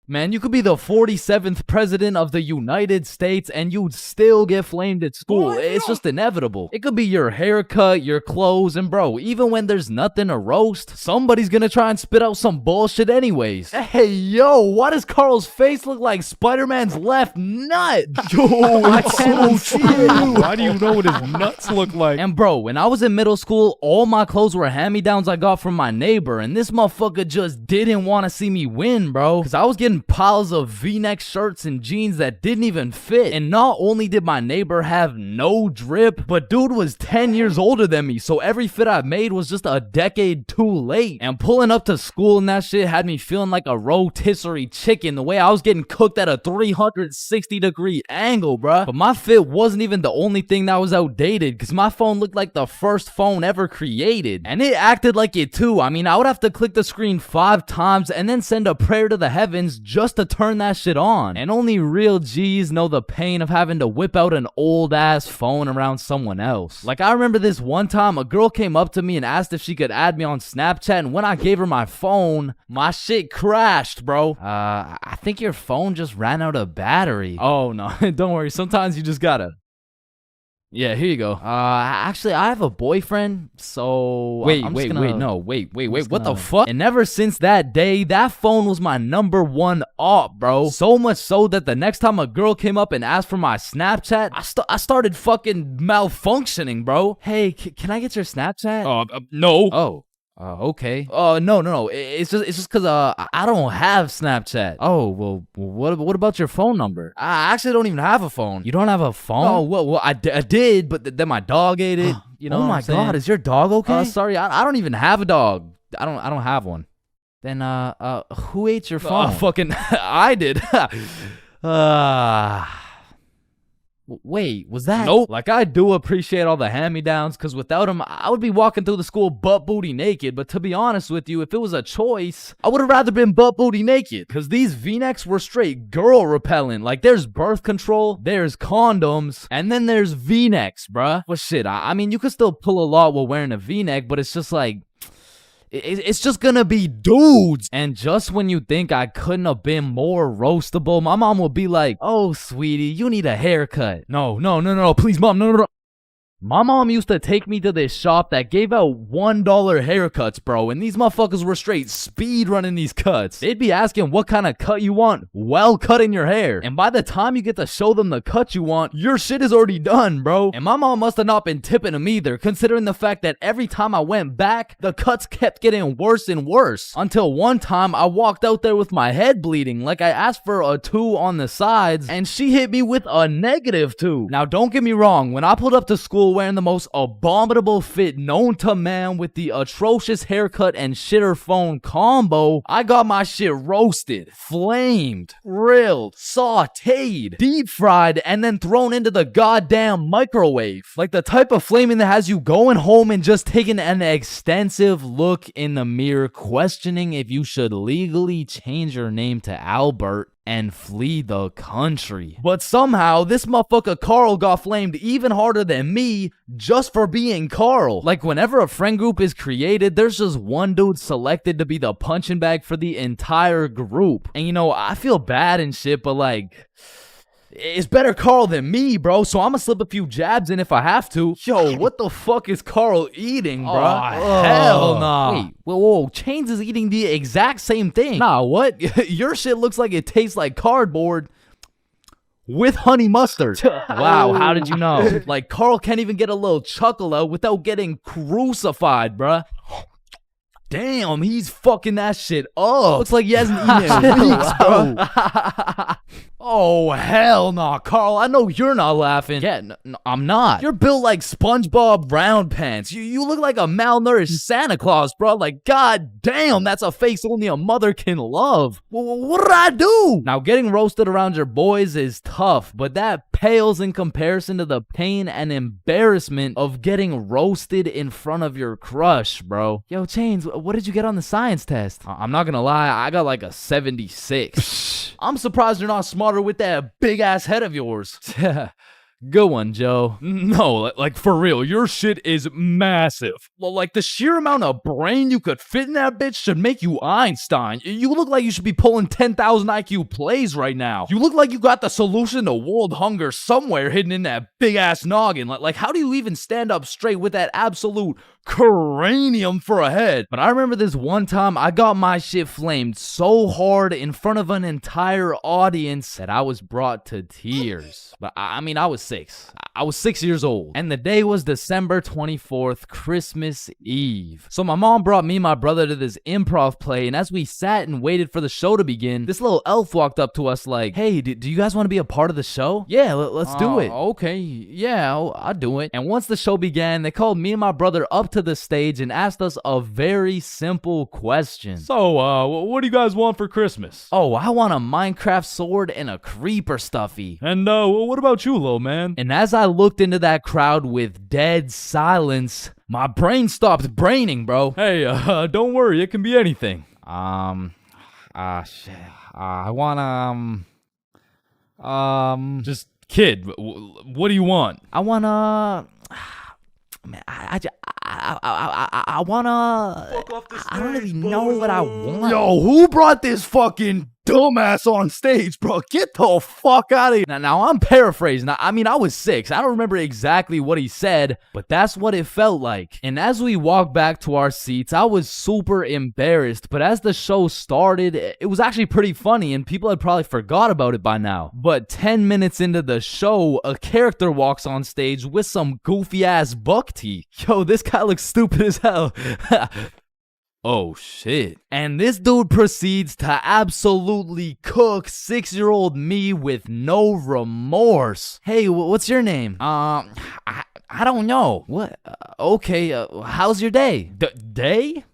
Man, you could be the 47th president of the United States and you'd still get flamed at school. It's just inevitable. It could be your haircut, your clothes, and bro, even when there's nothing to roast, somebody's gonna try and spit out some bullshit anyways. Hey, yo, why does Carl's face look like Spider-Man's left nut? Yo, I can't see it. Why do you know what his nuts look like? And bro, when I was in middle school, all my clothes were hand-me-downs I got from my neighbor, and this motherfucker just didn't want to see me win, bro. Cause I was getting piles of V-neck shirts and jeans that didn't even fit. And not only did my neighbor have no drip, but dude was 10 years older than me, so every fit I made was just a decade too late. And pulling up to school and that shit had me feeling like a rotisserie chicken, the way I was getting cooked at a 360-degree angle, bruh. But my fit wasn't even the only thing that was outdated, cause my phone looked like the first phone ever created. And it acted like it too. I mean, I would have to click the screen 5 times and then send a prayer to the heavens just to turn that shit on. And only real G's know the pain of having to whip out an old ass phone around someone else. Like, I remember this one time a girl came up to me and asked if she could add me on Snapchat, and when I gave her my phone, my shit crashed, bro. I think your phone just ran out of battery. Oh no, don't worry, sometimes you just gotta. Yeah, here you go. Actually, I have a boyfriend, so... Wait, what the fuck? And ever since that day, that phone was my #1 op, bro. So much so that the next time a girl came up and asked for my Snapchat, I started fucking malfunctioning, bro. Hey, can I get your Snapchat? No. Oh. Okay. No. It's just cause I don't have Snapchat. Oh, well, what about your phone number? I actually don't even have a phone. You don't have a phone? Oh, well, I did, but then my dog ate it. You know? Oh my God, is your dog okay? Sorry, I don't even have a dog. I don't have one. Then who ate your phone? Fucking I did. Wait, was that? Nope. Like, I do appreciate all the hand-me-downs, because without them, I would be walking through the school butt-booty naked. But to be honest with you, if it was a choice, I would have rather been butt-booty naked. Because these V-necks were straight girl-repellent. Like, there's birth control, there's condoms, and then there's V-necks, bruh. Well, shit, I mean, you could still pull a lot while wearing a V-neck, but it's just like... It's just gonna be dudes. And just when you think I couldn't have been more roastable, my mom will be like, oh, sweetie, you need a haircut. No, please, mom, no. My mom used to take me to this shop that gave out $1 haircuts, bro, and these motherfuckers were straight speed running these cuts. They'd be asking what kind of cut you want while cutting your hair. And by the time you get to show them the cut you want, your shit is already done, bro. And my mom must have not been tipping them either, considering the fact that every time I went back, the cuts kept getting worse and worse. Until one time, I walked out there with my head bleeding, like I asked for a 2 on the sides, and she hit me with a -2. Now, don't get me wrong, when I pulled up to school wearing the most abominable fit known to man with the atrocious haircut and shitter phone combo, I got my shit roasted, flamed, grilled, sauteed, deep fried, and then thrown into the goddamn microwave. Like the type of flaming that has you going home and just taking an extensive look in the mirror, questioning if you should legally change your name to Albert and flee the country. But somehow, this motherfucker Carl got flamed even harder than me just for being Carl. Like, whenever a friend group is created, there's just one dude selected to be the punching bag for the entire group. And you know, I feel bad and shit, but like... it's better Carl than me, bro, so I'm gonna slip a few jabs in if I have to. Yo, what the fuck is Carl eating, bro? Oh, hell nah. Wait, whoa, Chains is eating the exact same thing. Nah, what? Your shit looks like it tastes like cardboard with honey mustard. Wow, how did you know? Like, Carl can't even get a little chuckle out without getting crucified, bruh. Damn, he's fucking that shit up. Looks like he hasn't eaten in weeks, bro. Oh, hell nah, Carl. I know you're not laughing. Yeah, no, I'm not. You're built like SpongeBob Round Pants. You look like a malnourished Santa Claus, bro. Like, god damn, that's a face only a mother can love. What did I do? Now, getting roasted around your boys is tough, but that pales in comparison to the pain and embarrassment of getting roasted in front of your crush, bro. Yo, Chains, what did you get on the science test? I'm not gonna lie, I got like a 76. I'm surprised you're not smarter with that big ass head of yours. Good one, Joe. No, like for real, your shit is massive. Like the sheer amount of brain you could fit in that bitch should make you Einstein. You look like you should be pulling 10,000 IQ plays right now. You look like you got the solution to world hunger somewhere hidden in that big ass noggin. Like how do you even stand up straight with that absolute cranium for a head? But I remember this one time I got my shit flamed so hard in front of an entire audience that I was brought to tears. But I mean, I was 6. I was 6 years old. And the day was December 24th, Christmas Eve. So my mom brought me and my brother to this improv play, and as we sat and waited for the show to begin, this little elf walked up to us like, hey, do you guys want to be a part of the show? Yeah, let's do it. Okay, yeah, I'll do it. And once the show began, they called me and my brother up to the stage and asked us a very simple question. So, what do you guys want for Christmas? Oh, I want a Minecraft sword and a creeper stuffy. And, what about you, little man? And as I looked into that crowd with dead silence, my brain stopped braining, bro. Hey, don't worry, it can be anything. Shit. I want, Just kid, what do you want? I wanna, man, I wanna, I don't even know what I want. Yo, who brought this fucking dumbass on stage, bro? Get the fuck out of here. Now I'm paraphrasing. I mean, I was 6. I don't remember exactly what he said, but that's what it felt like. And as we walked back to our seats, I was super embarrassed. But as the show started, it was actually pretty funny, and people had probably forgot about it by now. But 10 minutes into the show, a character walks on stage with some goofy ass buck teeth. Yo, this guy looks stupid as hell. Oh, shit. And this dude proceeds to absolutely cook 6-year-old me with no remorse. Hey, what's your name? I don't know. What? Okay, how's your day? Day?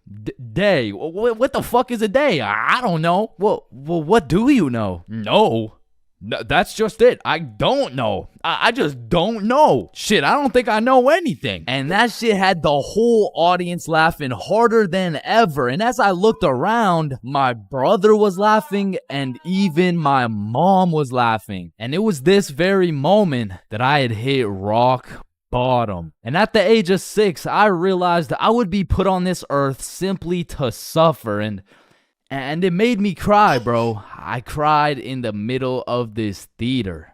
Day? What the fuck is a day? I don't know. Well, what do you know? No. That's just it. I don't know. I just don't know. Shit, I don't think I know anything. And that shit had the whole audience laughing harder than ever. And as I looked around, my brother was laughing and even my mom was laughing. And it was this very moment that I had hit rock bottom. And at the age of 6, I realized I would be put on this earth simply to suffer. And it made me cry, bro. I cried in the middle of this theater.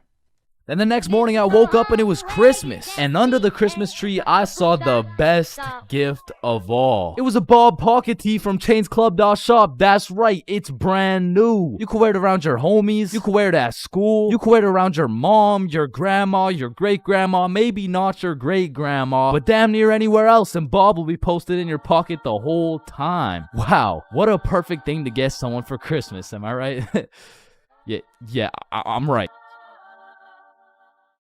Then the next morning I woke up and it was Christmas. And under the Christmas tree, I saw the best gift of all. It was a Bob pocket tee from ChainsClub.shop. That's right, it's brand new. You can wear it around your homies. You can wear it at school. You can wear it around your mom, your grandma, your great-grandma, maybe not your great-grandma, but damn near anywhere else, and Bob will be posted in your pocket the whole time. Wow, what a perfect thing to get someone for Christmas, am I right? yeah, I'm right.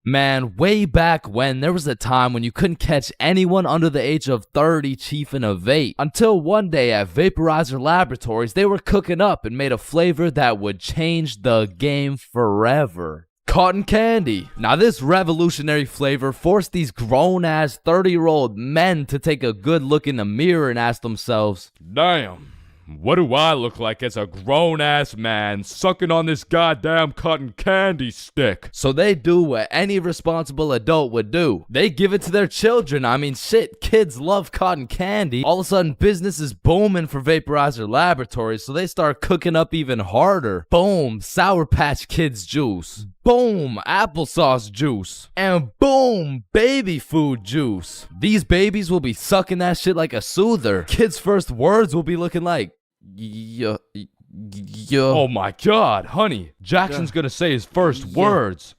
Man, way back when, there was a time when you couldn't catch anyone under the age of 30 chiefing a vape. Until one day at Vaporizer Laboratories, they were cooking up and made a flavor that would change the game forever. Cotton candy. Now this revolutionary flavor forced these grown-ass 30-year-old men to take a good look in the mirror and ask themselves, damn. What do I look like as a grown-ass man sucking on this goddamn cotton candy stick? So they do what any responsible adult would do. They give it to their children. I mean, shit, kids love cotton candy. All of a sudden, business is booming for Vaporizer Laboratories, so they start cooking up even harder. Boom, Sour Patch Kids juice. Boom, applesauce juice. And boom, baby food juice. These babies will be sucking that shit like a soother. Kids' first words will be looking like, yo. Oh my god, honey. Jackson's gonna say his first words.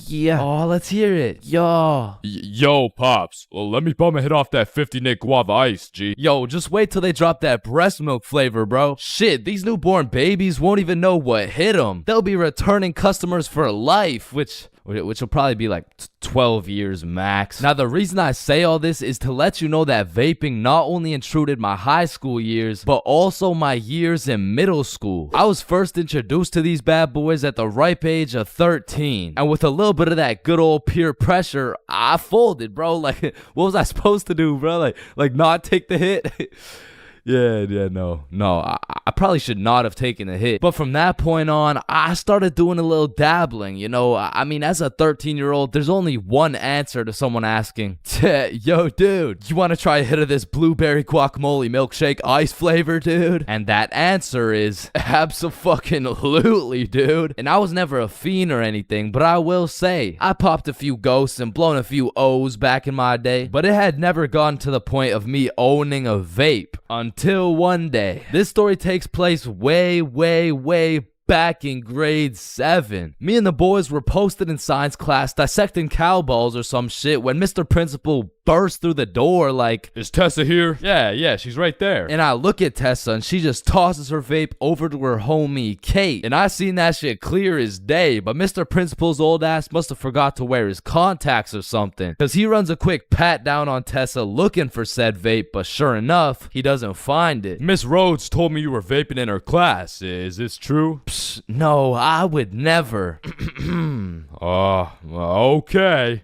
Yeah. Oh, let's hear it. Yo, Pops. Well, let me bum a hit off that 50 Nick Guava Ice, G. Yo, just wait till they drop that breast milk flavor, bro. Shit, these newborn babies won't even know what hit them. They'll be returning customers for life, which will probably be like 12 years max. Now, the reason I say all this is to let you know that vaping not only intruded my high school years, but also my years in middle school. I was first introduced to these bad boys at the ripe age of 13. And with a little bit of that good old peer pressure, I folded, bro. Like, what was I supposed to do, bro? Like not take the hit? No, I probably should not have taken the hit. But from that point on, I started doing a little dabbling, you know. I mean, as a 13-year-old, there's only one answer to someone asking, yo, dude, you want to try a hit of this blueberry guacamole milkshake ice flavor, dude? And that answer is abso-fucking-lutely, dude. And I was never a fiend or anything, but I will say, I popped a few ghosts and blown a few O's back in my day, but it had never gotten to the point of me owning a vape until one day. This story takes place way back in grade 7. Me and the boys were posted in science class dissecting cowballs or some shit when Mr. Principal burst through the door like, "Is Tessa here?" Yeah, she's right there. And I look at Tessa and she just tosses her vape over to her homie Kate. And I seen that shit clear as day, but Mr. Principal's old ass must have forgot to wear his contacts or something, cause he runs a quick pat down on Tessa looking for said vape, but sure enough, he doesn't find it. "Miss Rhodes told me you were vaping in her class. Is this true?" Psst, no, I would never. Okay.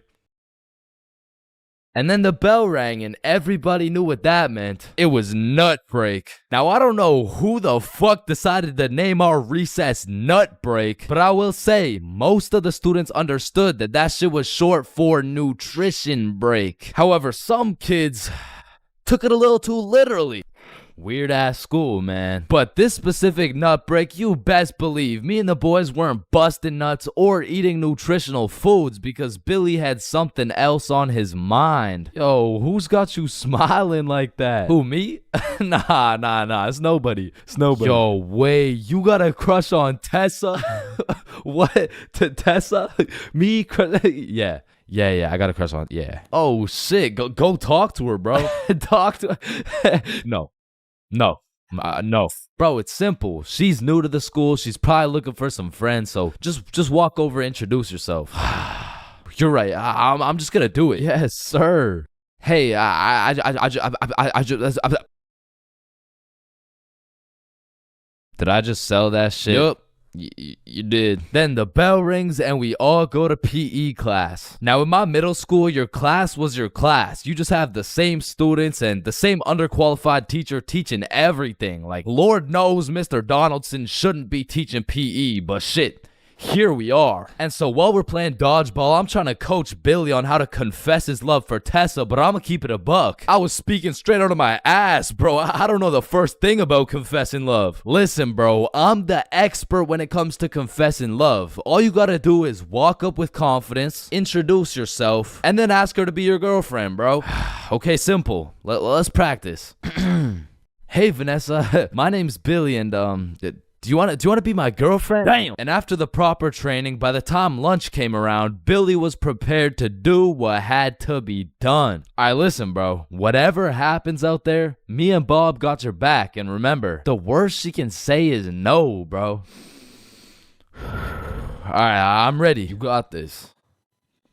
And then the bell rang and everybody knew what that meant. It was nut break. Now, I don't know who the fuck decided to name our recess nut break, but I will say most of the students understood that that shit was short for nutrition break. However, some kids took it a little too literally. Weird ass school, man. But this specific nut break, you best believe me and the boys weren't busting nuts or eating nutritional foods because Billy had something else on his mind. Yo, who's got you smiling like that? Who, me? Nah. It's nobody. Yo, wait, you got a crush on Tessa? What? Tessa? Me? Yeah. Yeah, I got a crush on, yeah. Oh, shit, go talk to her, bro. Talk to her. No. Bro, it's simple. She's new to the school. She's probably looking for some friends. So just walk over and introduce yourself. You're right. I'm just gonna do it. Yes, sir. Hey, did I just sell that shit? Yup. You did. Then the bell rings and we all go to PE class. Now in my middle school, your class was your class. You just have the same students and the same underqualified teacher teaching everything. Like, Lord knows Mr. Donaldson shouldn't be teaching PE, but shit, here we are. And so while we're playing dodgeball, I'm trying to coach Billy on how to confess his love for Tessa, but I'm gonna keep it a buck. I was speaking straight out of my ass, bro. I don't know the first thing about confessing love. Listen, bro, I'm the expert when it comes to confessing love. All you gotta do is walk up with confidence, introduce yourself, and then ask her to be your girlfriend, bro. Okay, simple. Let's practice. Hey, Vanessa. My name's Billy, and Do you want to be my girlfriend? Damn. And after the proper training, by the time lunch came around, Billy was prepared to do what had to be done. Alright, listen, bro. Whatever happens out there, me and Bob got your back. And remember, the worst she can say is no, bro. Alright, I'm ready. You got this.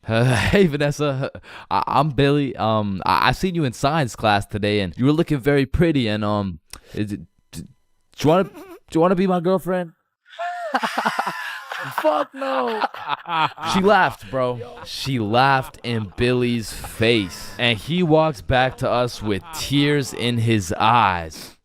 Hey, Vanessa. I'm Billy. I seen you in science class today, and you were looking very pretty. And do you want to be my girlfriend? Fuck no. She laughed, bro. She laughed in Billy's face. And he walks back to us with tears in his eyes.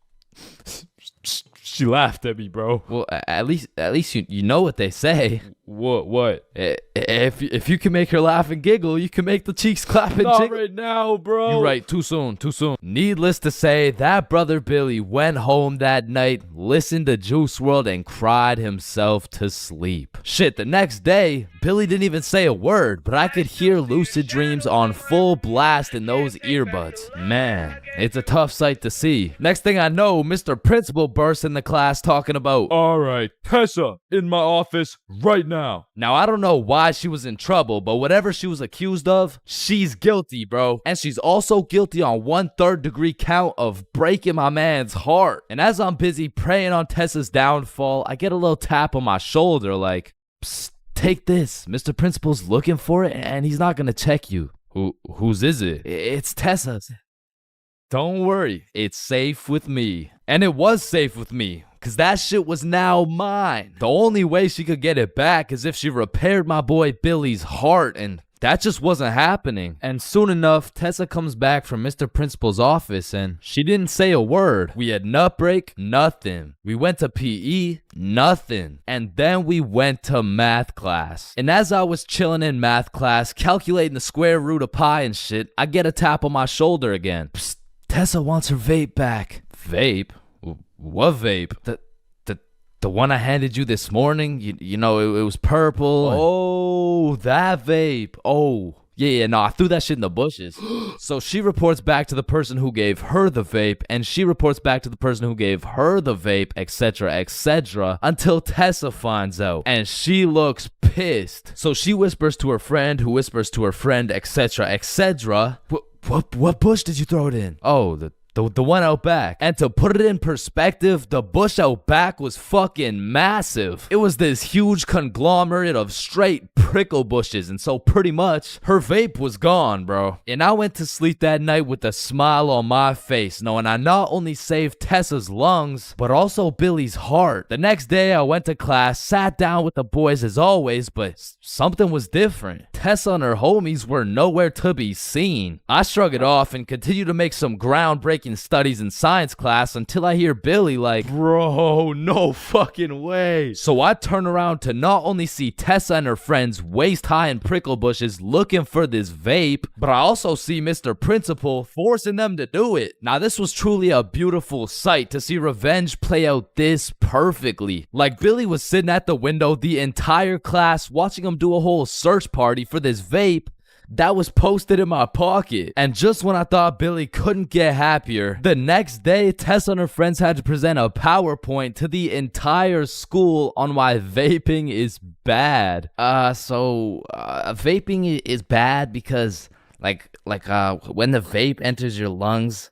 She laughed at me, bro. Well, at least you know what they say. What? If you can make her laugh and giggle, you can make the cheeks clap and Not jiggle. right now, bro. You're right. Too soon. Needless to say, that brother Billy went home that night, listened to Juice WRLD, and cried himself to sleep. Shit, the next day, Billy didn't even say a word, but I could hear Lucid Dreams on full blast in those earbuds. Man, it's a tough sight to see. Next thing I know, Mr. Principal bursts in the class talking about, "All right, Tessa, in my office right now." Now, I don't know why she was in trouble, but whatever she was accused of, she's guilty, bro. And she's also guilty on 1/3 degree count of breaking my man's heart. And as I'm busy praying on Tessa's downfall, I get a little tap on my shoulder like, "Psst, take this. Mr. Principal's looking for it and he's not gonna check you." Whose is it? It's Tessa's. Don't worry, it's safe with me. And it was safe with me, cause that shit was now mine. The only way she could get it back is if she repaired my boy Billy's heart, and that just wasn't happening. And soon enough, Tessa comes back from Mr. Principal's office and she didn't say a word. We had nut break, nothing. We went to PE, nothing. And then we went to math class. And as I was chilling in math class, calculating the square root of pi and shit, I get a tap on my shoulder again. Psst, Tessa wants her vape back. Vape? What vape? The one I handed you this morning, you know, it was purple. Oh, that vape. Oh, yeah, no, I threw that shit in the bushes. So she reports back to the person who gave her the vape, and she reports back to the person who gave her the vape, etc., until Tessa finds out, and she looks pissed. So she whispers to her friend, who whispers to her friend, etc. What bush did you throw it in? Oh, the one out back. And to put it in perspective, the bush out back was fucking massive. It was this huge conglomerate of straight prickle bushes, and so pretty much her vape was gone, bro. And I went to sleep that night with a smile on my face, knowing I not only saved Tessa's lungs, but also Billy's heart. The next day I went to class, sat down with the boys as always, but something was different. Tessa and her homies were nowhere to be seen. I shrugged it off and continued to make some groundbreaking studies in science class until I hear Billy like, bro, no fucking way. So I turn around to not only see Tessa and her friends waist high in prickle bushes looking for this vape, but I also see Mr. Principal forcing them to do it. Now this was truly a beautiful sight to see revenge play out this perfectly. Like Billy was sitting at the window the entire class watching him do a whole search party for this vape that was posted in my pocket. And just when I thought Billy couldn't get happier, the next day Tessa and her friends had to present a PowerPoint to the entire school on why vaping is bad. Vaping is bad because when the vape enters your lungs,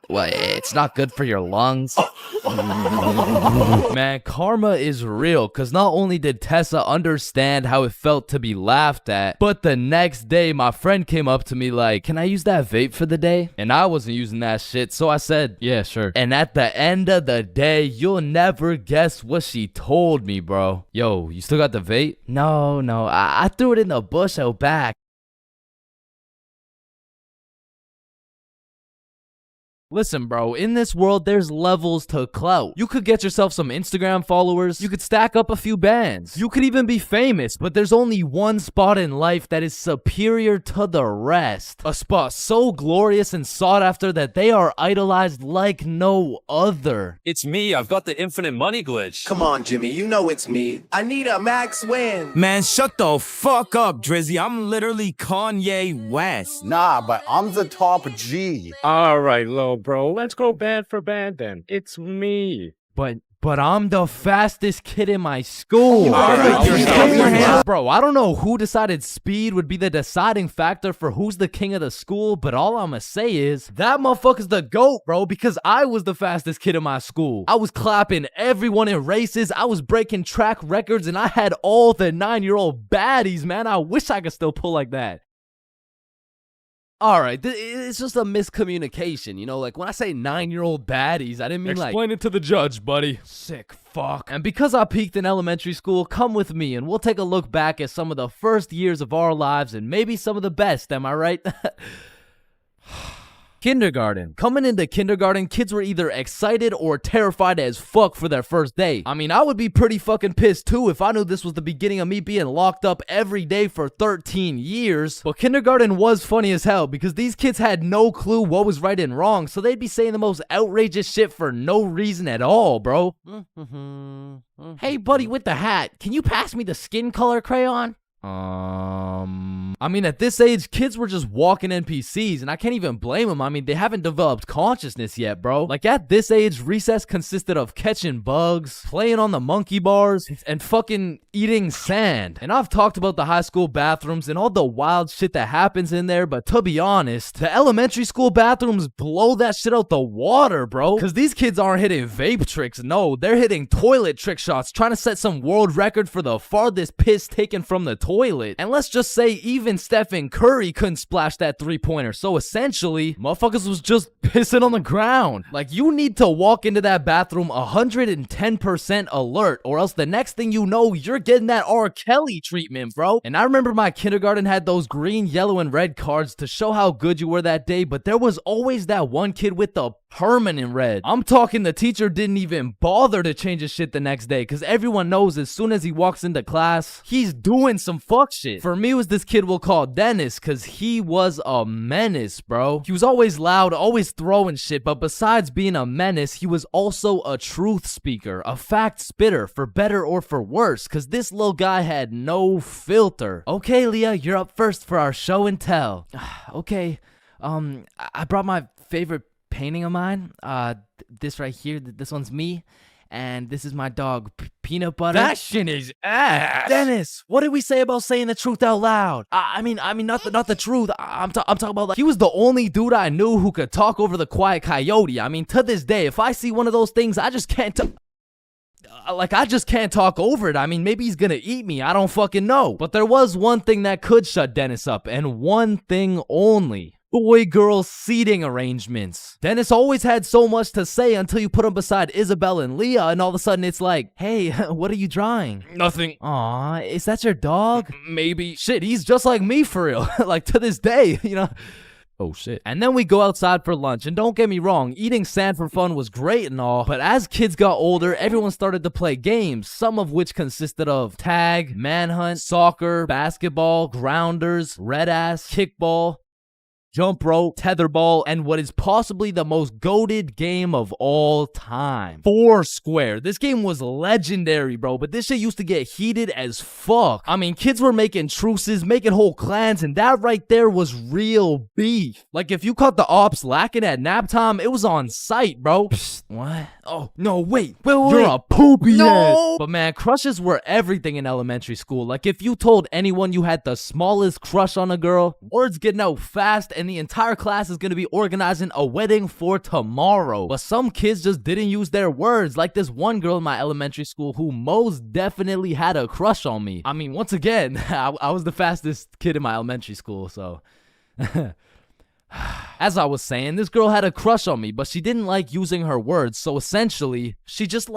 well, it's not good for your lungs. Man, karma is real, because not only did Tessa understand how it felt to be laughed at, but the next day my friend came up to me like, can I use that vape for the day? And I wasn't using that shit, so I said, yeah, sure. And at the end of the day, you'll never guess what she told me, bro. Yo, you still got the vape? No, I threw it in the bush out back. Listen, bro, in this world, there's levels to clout. You could get yourself some Instagram followers. You could stack up a few bands. You could even be famous, but there's only one spot in life that is superior to the rest. A spot so glorious and sought after that they are idolized like no other. It's me. I've got the infinite money glitch. Come on, Jimmy. You know it's me. I need a max win. Man, shut the fuck up, Drizzy. I'm literally Kanye West. Nah, but I'm the top G. All right, little bro, let's go band for band then. It's me. But I'm the fastest kid in my school. Bro, I don't know who decided speed would be the deciding factor for who's the king of the school, but all I'ma say is that motherfucker's the GOAT, bro, because I was the fastest kid in my school. I was clapping everyone in races. I was breaking track records, and I had all the 9-year-old baddies, man. I wish I could still pull like that. All right, it's just a miscommunication, you know? Like, when I say 9-year-old baddies, I didn't mean Explain it to the judge, buddy. sick fuck. And because I peaked in elementary school, come with me and we'll take a look back at some of the first years of our lives and maybe some of the best, am I right? Kindergarten. Coming into kindergarten, kids were either excited or terrified as fuck for their first day. I mean, I would be pretty fucking pissed too if I knew this was the beginning of me being locked up every day for 13 years. But kindergarten was funny as hell because these kids had no clue what was right and wrong, so they'd be saying the most outrageous shit for no reason at all, bro. Hey, buddy with the hat, can you pass me the skin color crayon? I mean, at this age, kids were just walking NPCs, and I can't even blame them. I mean, they haven't developed consciousness yet, bro. Like, at this age, recess consisted of catching bugs, playing on the monkey bars, and fucking eating sand. And I've talked about the high school bathrooms and all the wild shit that happens in there, but to be honest, the elementary school bathrooms blow that shit out the water, bro. Because these kids aren't hitting vape tricks, no, they're hitting toilet trick shots, trying to set some world record for the farthest piss taken from the toilet. toilet. And let's just say even Stephen Curry couldn't splash that 3-pointer. So essentially, motherfuckers was just pissing on the ground. Like, you need to walk into that bathroom 110% alert, or else the next thing you know, you're getting that R. Kelly treatment, bro. And I remember my kindergarten had those green, yellow, and red cards to show how good you were that day, but there was always that one kid with the permanent red. I'm talking the teacher didn't even bother to change his shit the next day, because everyone knows as soon as he walks into class, he's doing some fuck shit. For me, it was this kid we'll call Dennis, because he was a menace, bro. He was always loud, always throwing shit, but besides being a menace, he was also a truth speaker, a fact spitter, for better or for worse, because this little guy had no filter. Okay, Leah, you're up first for our show and tell. Okay, I brought my favorite painting of mine. This right here, this one's me, and this is my dog, Peanut Butter. That shit is ass. Dennis, what did we say about saying the truth out loud? I mean, not the truth. I'm talking about, like, he was the only dude I knew who could talk over the quiet coyote. I mean, to this day, if I see one of those things, I just can't I just can't talk over it. I mean, maybe he's gonna eat me. I don't fucking know. But there was one thing that could shut Dennis up, and one thing only. Boy-girl seating arrangements. Dennis always had so much to say until you put him beside Isabel and Leah, and all of a sudden it's like, hey, what are you drawing? Nothing. Aw, is that your dog? Maybe. Shit, he's just like me for real. Like, to this day, you know? Oh shit. And then we go outside for lunch, and don't get me wrong, eating sand for fun was great and all, but as kids got older, everyone started to play games, some of which consisted of tag, manhunt, soccer, basketball, grounders, red ass, kickball, jump rope, tetherball, and what is possibly the most goated game of all time, Foursquare. This game was legendary, bro, but this shit used to get heated as fuck. I mean, kids were making truces, making whole clans, and that right there was real beef. Like, if you caught the ops lacking at nap time, it was on sight, bro. Psst, what? Oh, no, wait. You're a poopy ass. But man, crushes were everything in elementary school. Like, if you told anyone you had the smallest crush on a girl, word's getting out fast, and the entire class is gonna be organizing a wedding for tomorrow. But some kids just didn't use their words, like this one girl in my elementary school who most definitely had a crush on me. I mean, once again, I was the fastest kid in my elementary school, so... As I was saying, this girl had a crush on me, but she didn't like using her words, so essentially, she just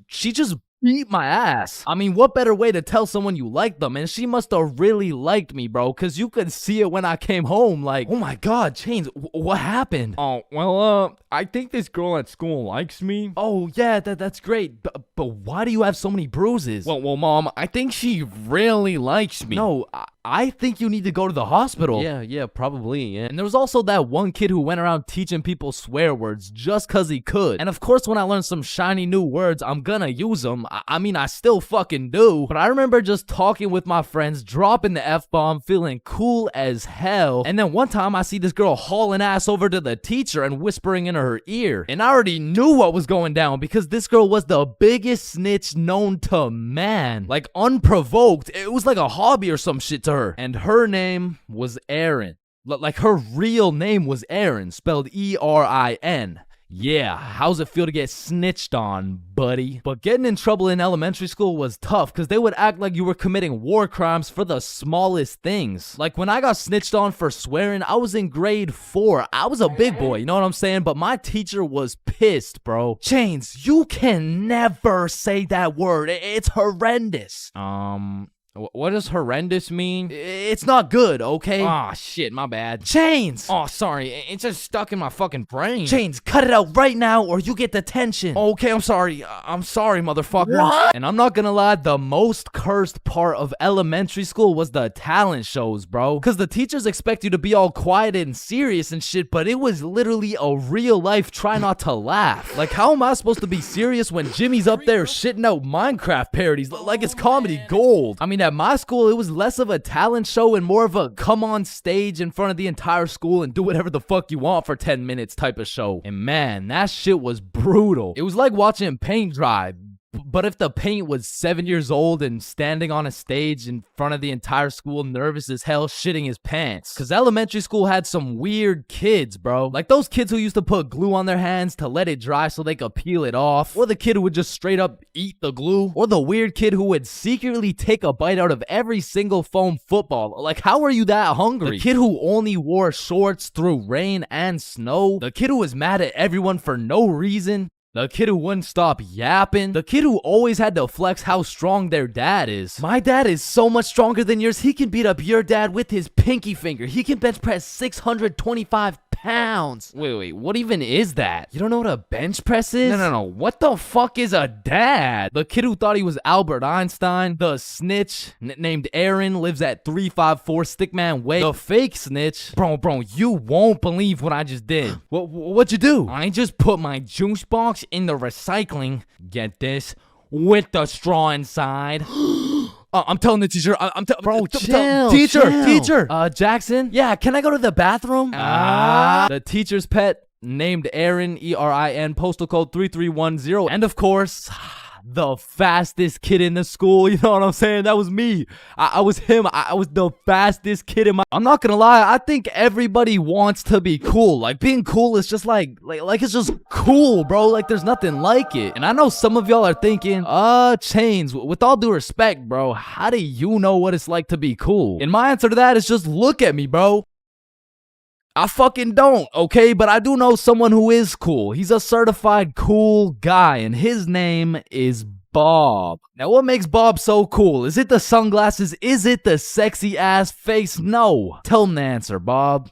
she just beat my ass. I mean, what better way to tell someone you like them? And she must have really liked me, bro, because you could see it when I came home. Like, oh my god, Chains, what happened? Oh, well, I think this girl at school likes me. Oh, yeah, that's great. But why do you have so many bruises? Well, Mom, I think she really likes me. No, I think you need to go to the hospital. Yeah, probably, yeah. And there was also that one kid who went around teaching people swear words just cause he could. And of course, when I learn some shiny new words, I'm gonna use them. I mean, I still fucking do. But I remember just talking with my friends, dropping the F-bomb, feeling cool as hell. And then one time I see this girl hauling ass over to the teacher and whispering in her ear. And I already knew what was going down because this girl was the biggest snitch known to man. Like, unprovoked. It was like a hobby or some shit to her. And her name was Erin. Like, her real name was Erin, spelled E-R-I-N. Yeah, how's it feel to get snitched on, buddy? But getting in trouble in elementary school was tough because they would act like you were committing war crimes for the smallest things. Like, when I got snitched on for swearing, I was in grade 4. I was a big boy, you know what I'm saying? But my teacher was pissed, bro. Chains, you can never say that word. It's horrendous. What does horrendous mean? It's not good, okay? Ah, shit, my bad. Chains! Oh, sorry, it's just stuck in my fucking brain. Chains, cut it out right now or you get detention. Okay, I'm sorry, motherfucker. What? And I'm not gonna lie, the most cursed part of elementary school was the talent shows, bro. Cause the teachers expect you to be all quiet and serious and shit, but it was literally a real life try not to laugh. Like, how am I supposed to be serious when Jimmy's up there shitting out Minecraft parodies like it's comedy gold? I mean, at my school, it was less of a talent show and more of a come on stage in front of the entire school and do whatever the fuck you want for 10 minutes type of show. And man, that shit was brutal. It was like watching paint dry, But if the paint was 7 years old and standing on a stage in front of the entire school, nervous as hell, shitting his pants. Cause elementary school had some weird kids, bro. Like those kids who used to put glue on their hands to let it dry so they could peel it off. Or the kid who would just straight up eat the glue. Or the weird kid who would secretly take a bite out of every single foam football. Like, how are you that hungry? The kid who only wore shorts through rain and snow. The kid who was mad at everyone for no reason. The kid who wouldn't stop yapping. The kid who always had to flex how strong their dad is. My dad is so much stronger than yours. He can beat up your dad with his pinky finger. He can bench press 625 pounds. Wait, what even is that? You don't know what a bench press is? No. What the fuck is a dad? The kid who thought he was Albert Einstein. The snitch named Aaron lives at 354 Stickman Way. The fake snitch. Bro, you won't believe what I just did. What'd you do? I just put my juice box in the recycling. Get this? With the straw inside. I'm telling the teacher. Bro, chill. Teacher. Jackson? Yeah, can I go to the bathroom? The teacher's pet named Aaron, ERIN, postal code 3310. And of course, the fastest kid in the school. You know what I'm saying? That was me. I was him. I was the fastest kid in my... I'm not gonna lie. I think everybody wants to be cool. Like, being cool is just like it's just cool, bro. Like, there's nothing like it. And I know some of y'all are thinking, Chains, with all due respect, bro, how do you know what it's like to be cool? And my answer to that is just look at me, bro. I fucking don't, okay? But I do know someone who is cool. He's a certified cool guy, and his name is Bob. Now, what makes Bob so cool? Is it the sunglasses? Is it the sexy ass face? No. Tell him the answer, Bob.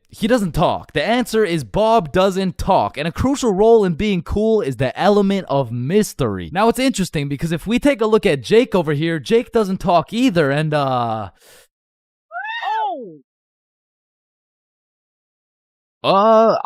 He doesn't talk. The answer is Bob doesn't talk. And a crucial role in being cool is the element of mystery. Now, it's interesting because if we take a look at Jake over here, Jake doesn't talk either, and I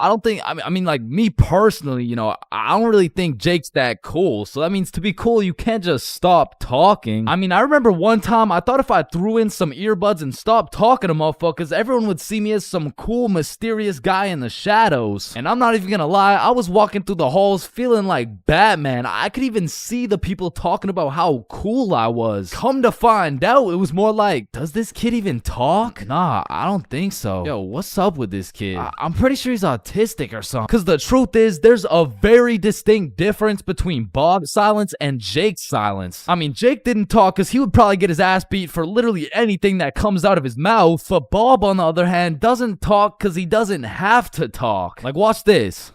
don't think, I mean, like, me personally, you know, I don't really think Jake's that cool. So that means to be cool, you can't just stop talking. I mean, I remember one time I thought if I threw in some earbuds and stopped talking to motherfuckers, everyone would see me as some cool, mysterious guy in the shadows. And I'm not even gonna lie, I was walking through the halls feeling like Batman. I could even see the people talking about how cool I was. Come to find out, it was more like, does this kid even talk? Nah, I don't think so. Yo, what's up with this kid? I'm pretty sure he's autistic or something. Because the truth is, there's a very distinct difference between Bob's silence and Jake's silence. I mean, Jake didn't talk because he would probably get his ass beat for literally anything that comes out of his mouth. But Bob, on the other hand, doesn't talk because he doesn't have to talk. Like, watch this.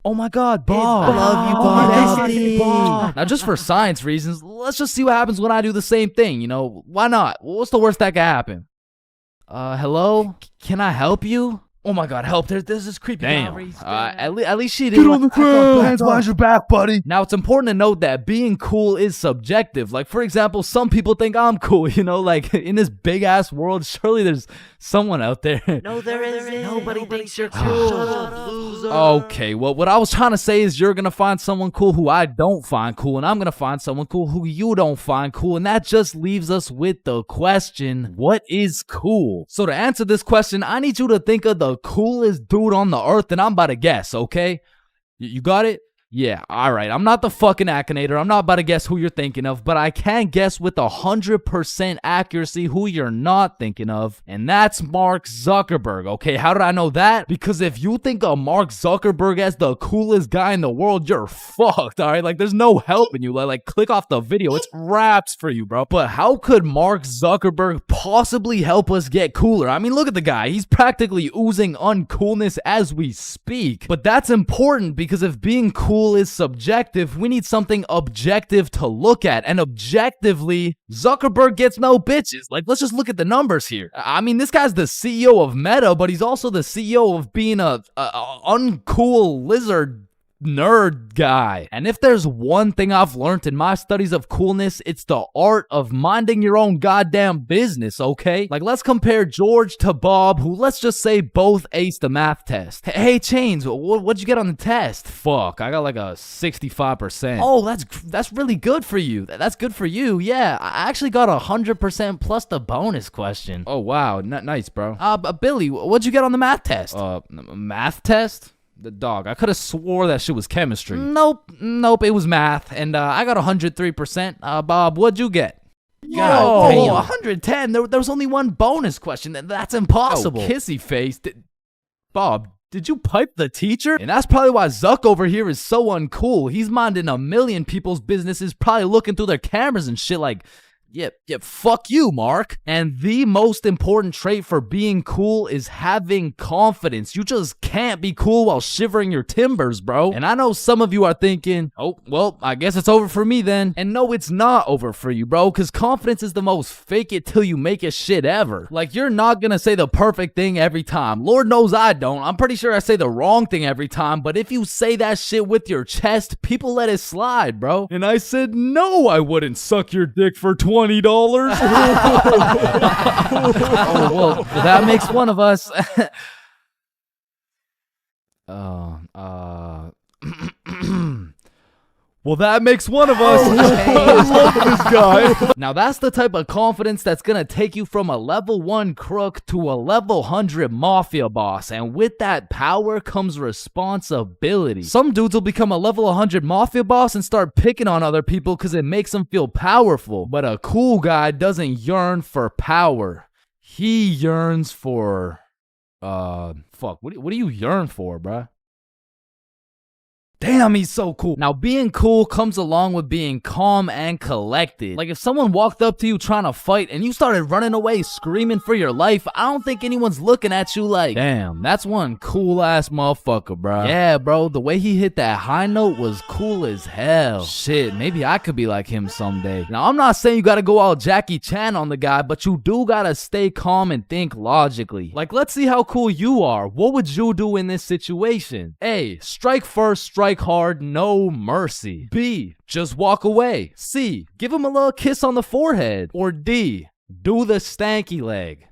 Oh my god, Bob. I love you, Bob. Now, just for science reasons, let's just see what happens when I do the same thing, you know? Why not? What's the worst that could happen? Hello? Can I help you? Oh my god, help. There's this creepy guy. At least she didn't. Get on the ground. Hands behind your back, buddy. Now, it's important to note that being cool is subjective. Like, for example, some people think I'm cool, you know? Like, in this big-ass world, surely there's someone out there. No, there isn't. Nobody thinks you're cool. Shut up, loser. Okay, well, what I was trying to say is you're gonna find someone cool who I don't find cool, and I'm gonna find someone cool who you don't find cool, and that just leaves us with the question, what is cool? So to answer this question, I need you to think of the coolest dude on the earth, and I'm about to guess, okay? You got it? Yeah, alright. I'm not the fucking Akinator. I'm not about to guess who you're thinking of, but I can guess with 100% accuracy who you're not thinking of, and that's Mark Zuckerberg, okay? How did I know that? Because if you think of Mark Zuckerberg as the coolest guy in the world, you're fucked, alright? Like, there's no helping you. Like, click off the video. It's wraps for you, bro. But how could Mark Zuckerberg possibly help us get cooler? I mean, look at the guy. He's practically oozing uncoolness as we speak. But that's important because if being cool is subjective, we need something objective to look at, and objectively, Zuckerberg gets no bitches. Like, let's just look at the numbers here. I mean, this guy's the CEO of Meta, but he's also the CEO of being a uncool lizard nerd guy. And if there's one thing I've learned in my studies of coolness, it's the art of minding your own goddamn business, okay? Like, let's compare George to Bob, who, let's just say, both aced the math test. Hey, Chains, what'd you get on the test? Fuck, I got like a 65%. Oh, that's really good for you. That's good for you, yeah. I actually got 100% plus the bonus question. Oh, wow, nice, bro. Billy, what'd you get on the math test? Math test? The dog. I could have swore that shit was chemistry. Nope, it was math, and I got 103%. Bob, what'd you get? God, 110. There was only one bonus question. That's impossible. Oh, kissy face. Bob, did you pipe the teacher? And that's probably why Zuck over here is so uncool. He's minding a million people's businesses, probably looking through their cameras and shit like, yeah, fuck you, Mark. And the most important trait for being cool is having confidence. You just can't be cool while shivering your timbers, bro. And I know some of you are thinking, oh, well, I guess it's over for me then. And no, it's not over for you, bro, because confidence is the most fake it till you make it shit ever. Like, you're not gonna say the perfect thing every time. Lord knows I don't. I'm pretty sure I say the wrong thing every time, but if you say that shit with your chest, people let it slide, bro. And I said, no, I wouldn't suck your dick for $20. Oh, well, that makes one of us. Well, that makes one of us. I love this guy. Now, that's the type of confidence that's gonna take you from a level 1 crook to a level 100 mafia boss. And with that power comes responsibility. Some dudes will become a level 100 mafia boss and start picking on other people because it makes them feel powerful. But a cool guy doesn't yearn for power. He yearns for... fuck, what do you yearn for, bruh? Damn, he's so cool. Now, being cool comes along with being calm and collected. Like, if someone walked up to you trying to fight and you started running away screaming for your life, I don't think anyone's looking at you like, damn, that's one cool-ass motherfucker, bro. Yeah, bro, the way he hit that high note was cool as hell. Shit, maybe I could be like him someday. Now, I'm not saying you gotta go all Jackie Chan on the guy, but you do gotta stay calm and think logically. Like, let's see how cool you are. What would you do in this situation? A, strike first, strike hard, no mercy. B, just walk away. C, give him a little kiss on the forehead. Or D, do the stanky leg.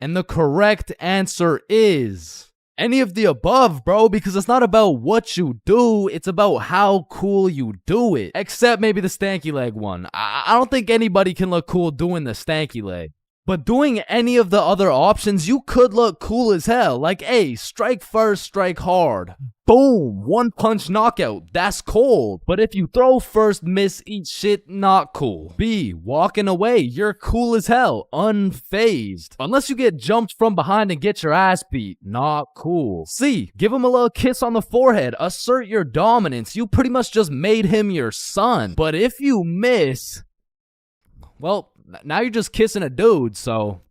And the correct answer is any of the above, bro, because it's not about what you do, it's about how cool you do it. Except maybe the stanky leg one. I don't think anybody can look cool doing the stanky leg. But doing any of the other options, you could look cool as hell. Like, A, strike first, strike hard. Boom, one punch knockout. That's cold. But if you throw first, miss, eat shit, not cool. B, walking away. You're cool as hell. Unfazed. Unless you get jumped from behind and get your ass beat. Not cool. C, give him a little kiss on the forehead. Assert your dominance. You pretty much just made him your son. But if you miss, well, now you're just kissing a dude, so,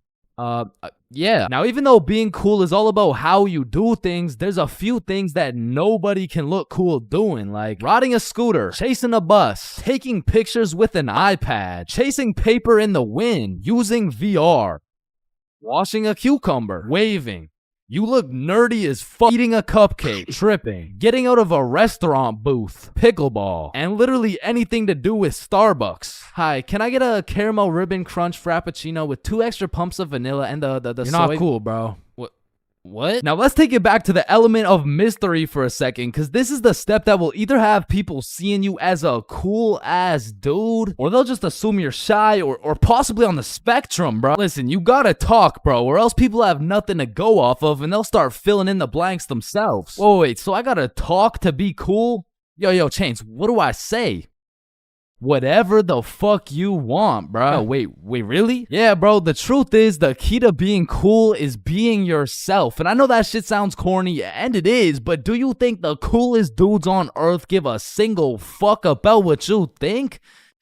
yeah. Now, even though being cool is all about how you do things, there's a few things that nobody can look cool doing, like riding a scooter, chasing a bus, taking pictures with an iPad, chasing paper in the wind, using VR, washing a cucumber, waving. You look nerdy as fuck, eating a cupcake, tripping, getting out of a restaurant booth, pickleball, and literally anything to do with Starbucks. Hi, can I get a caramel ribbon crunch frappuccino with 2 extra pumps of vanilla and the You're soy? not cool, bro. What? Now let's take it back to the element of mystery for a second, because this is the step that will either have people seeing you as a cool ass dude, or they'll just assume you're shy or possibly on the spectrum, bro. Listen, you gotta talk, bro, or else people have nothing to go off of and they'll start filling in the blanks themselves. Whoa, wait, so I gotta talk to be cool? Yo, Chains, what do I say? Whatever the fuck you want, bro. No, wait, really? Yeah, bro, the truth is the key to being cool is being yourself. And I know that shit sounds corny, and it is, but do you think the coolest dudes on earth give a single fuck about what you think?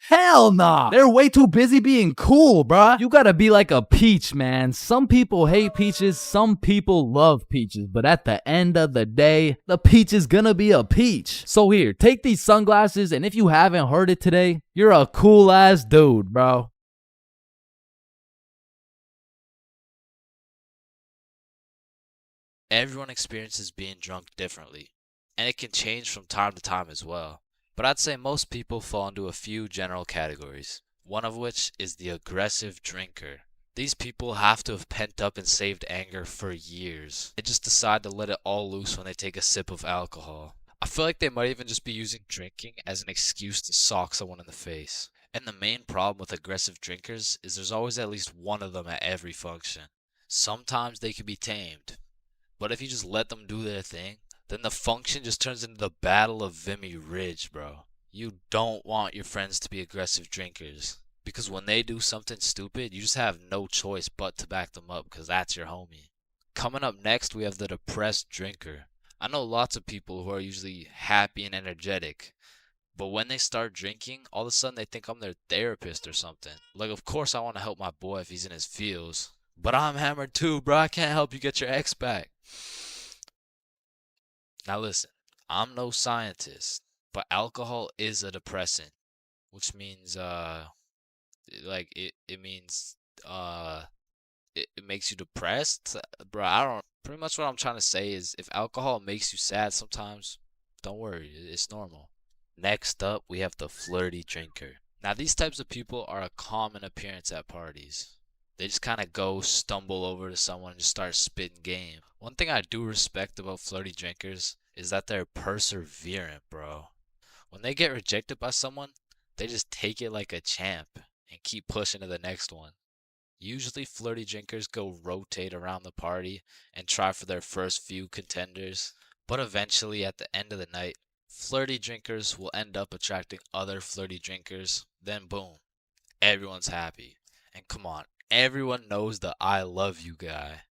Hell nah. They're way too busy being cool, bruh. You gotta be like a peach, man. Some people hate peaches, some people love peaches. But at the end of the day, the peach is gonna be a peach. So here, take these sunglasses, and if you haven't heard it today, you're a cool ass dude, bro. Everyone experiences being drunk differently, and it can change from time to time as well. But I'd say most people fall into a few general categories, one of which is the aggressive drinker. These people have to have pent up and saved anger for years. They just decide to let it all loose when they take a sip of alcohol. I feel like they might even just be using drinking as an excuse to sock someone in the face. And the main problem with aggressive drinkers is there's always at least one of them at every function. Sometimes they can be tamed, But if you just let them do their thing, then the function just turns into the Battle of Vimy Ridge, bro. You don't want your friends to be aggressive drinkers. Because when they do something stupid, you just have no choice but to back them up because that's your homie. Coming up next, we have the depressed drinker. I know lots of people who are usually happy and energetic. But when they start drinking, all of a sudden they think I'm their therapist or something. Like, of course I want to help my boy if he's in his feels. But I'm hammered too, bro. I can't help you get your ex back. Now listen, I'm no scientist, but alcohol is a depressant. Which means, it means, it makes you depressed? Bro, I don't, pretty much what I'm trying to say is if alcohol makes you sad sometimes, don't worry, it's normal. Next up, we have the flirty drinker. Now, these types of people are a common appearance at parties. They just kind of go stumble over to someone and just start spitting game. One thing I do respect about flirty drinkers is that they're perseverant, bro. When they get rejected by someone, they just take it like a champ and keep pushing to the next one. Usually flirty drinkers go rotate around the party and try for their first few contenders, but eventually at the end of the night, flirty drinkers will end up attracting other flirty drinkers, then boom, everyone's happy. And come on, everyone knows the I love you guy.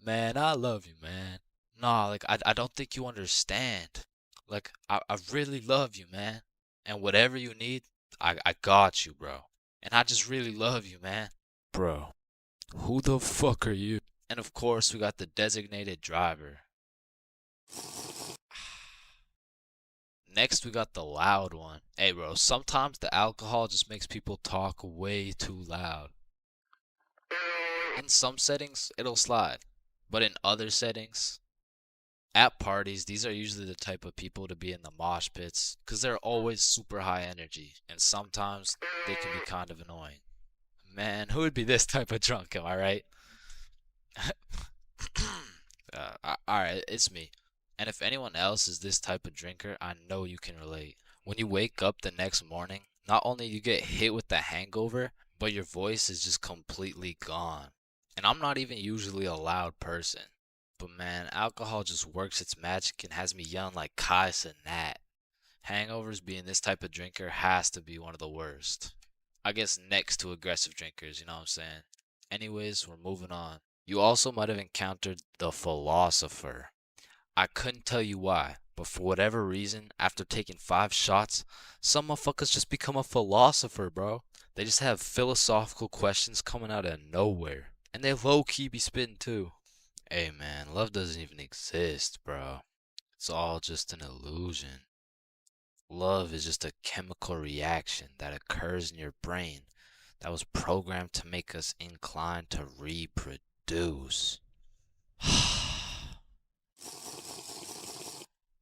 Man, I love you, man. Nah, like, I don't think you understand. Like, I really love you, man. And whatever you need, I got you, bro. And I just really love you, man. Bro, who the fuck are you? And of course, we got the designated driver. Next, we got the loud one. Hey, bro, sometimes the alcohol just makes people talk way too loud. In some settings, it'll slide. But in other settings, at parties, these are usually the type of people to be in the mosh pits because they're always super high energy. And sometimes they can be kind of annoying. Man, who would be this type of drunk, am I right? Alright, it's me. And if anyone else is this type of drinker, I know you can relate. When you wake up the next morning, not only you get hit with the hangover, but your voice is just completely gone. And I'm not even usually a loud person. But man, alcohol just works its magic and has me yelling like Kai Cenat. Hangovers being this type of drinker has to be one of the worst. I guess next to aggressive drinkers, you know what I'm saying? Anyways, we're moving on. You also might have encountered the philosopher. I couldn't tell you why, but for whatever reason, after taking 5 shots, some motherfuckers just become a philosopher, bro. They just have philosophical questions coming out of nowhere. And they low-key be spitting too. Hey man, love doesn't even exist, bro. It's all just an illusion. Love is just a chemical reaction that occurs in your brain that was programmed to make us inclined to reproduce.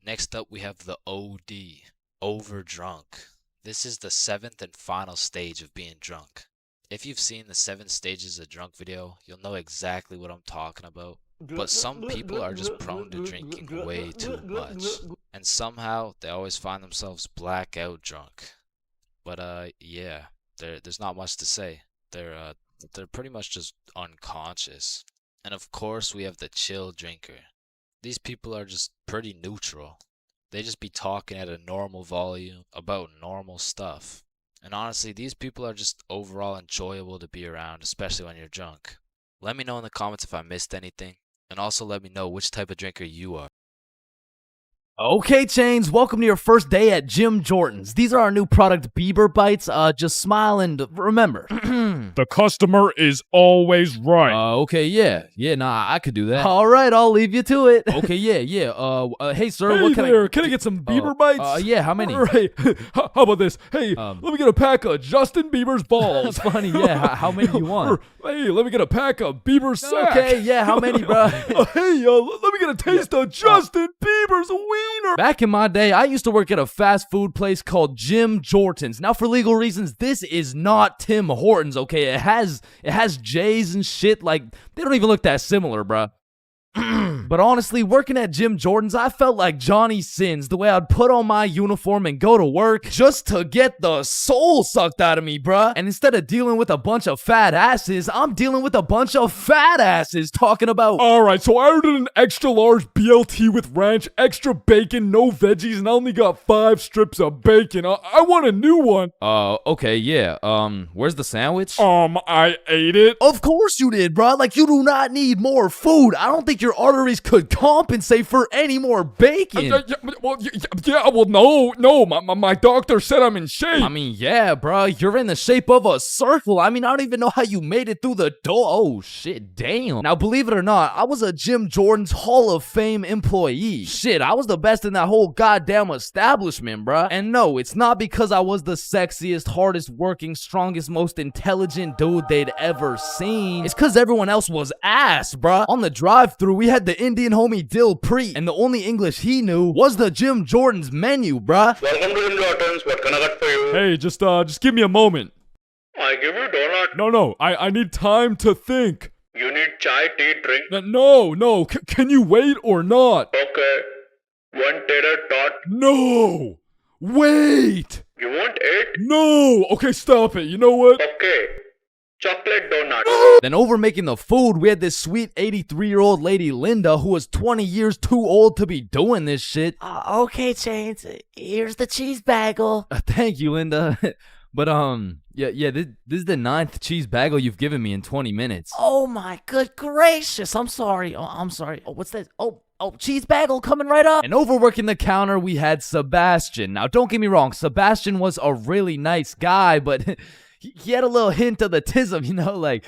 Next up, we have the OD, overdrunk. This is the 7th and final stage of being drunk. If you've seen the 7 stages of drunk video, you'll know exactly what I'm talking about. But some people are just prone to drinking way too much. And somehow, they always find themselves blackout drunk. But yeah, there's not much to say. They're pretty much just unconscious. And of course, we have the chill drinker. These people are just pretty neutral. They just be talking at a normal volume about normal stuff. And honestly, these people are just overall enjoyable to be around, especially when you're drunk. Let me know in the comments if I missed anything. And also let me know which type of drinker you are. Okay, Chains, welcome to your first day at Jim Jordan's. These are our new product, Bieber Bites. Just smile and remember. The customer is always right. Okay, yeah, nah, I could do that. All right, I'll leave you to it. Okay, yeah. Hey, sir, what can I get some Bieber bites? Yeah, how many? Right. How about this? Hey, let me get a pack of Justin Bieber's balls. Funny, yeah. How many do you want? Hey, let me get a pack of Bieber's sack. Okay, yeah, how many, bro? Hey, let me get a taste of Justin Bieber's wiener. Back in my day, I used to work at a fast food place called Jim Jordan's. Now, for legal reasons, this is not Tim Hortons, okay? It has J's and shit. Like, they don't even look that similar, bruh. But honestly, working at Jim Jordan's, I felt like Johnny Sins, the way I'd put on my uniform and go to work just to get the soul sucked out of me, bruh. And instead of dealing with a bunch of fat asses, I'm dealing with a bunch of fat asses talking about, Alright, so I ordered an extra large BLT with ranch, extra bacon, no veggies, and I only got 5 strips of bacon. I want a new one. Okay, yeah, where's the sandwich? I ate it. Of course you did, bruh. Like, you do not need more food. I don't think your arteries could compensate for any more bacon. No, my doctor said I'm in shape. I mean, yeah, bruh, you're in the shape of a circle. I mean, I don't even know how you made it through the door. Oh, shit, damn. Now, believe it or not, I was a Jim Jordan's Hall of Fame employee. Shit, I was the best in that whole goddamn establishment, bruh. And no, it's not because I was the sexiest, hardest working, strongest, most intelligent dude they'd ever seen. It's because everyone else was ass, bruh. On the drive-thru, we had the Indian homie Dill Preet, and the only English he knew was the Jim Jordan's menu, bruh. Welcome to Jim Jordan's. What can I get for you? Hey, just give me a moment. I give you donut. No, I need time to think. You need chai, tea, drink. No, can you wait or not? Okay. One tater tot. No! Wait! You want 8? No! Okay, stop it. You know what? Okay. Chocolate donut. Then over making the food, we had this sweet 83-year-old lady Linda who was 20 years too old to be doing this shit. Okay, Chains. Here's the cheese bagel. Thank you, Linda. But yeah, this is the 9th cheese bagel you've given me in 20 minutes. Oh my good gracious. I'm sorry. I'm sorry. Oh, what's that? Oh, cheese bagel coming right up. And overworking the counter, we had Sebastian. Now, don't get me wrong, Sebastian was a really nice guy, but he had a little hint of the tism, you know,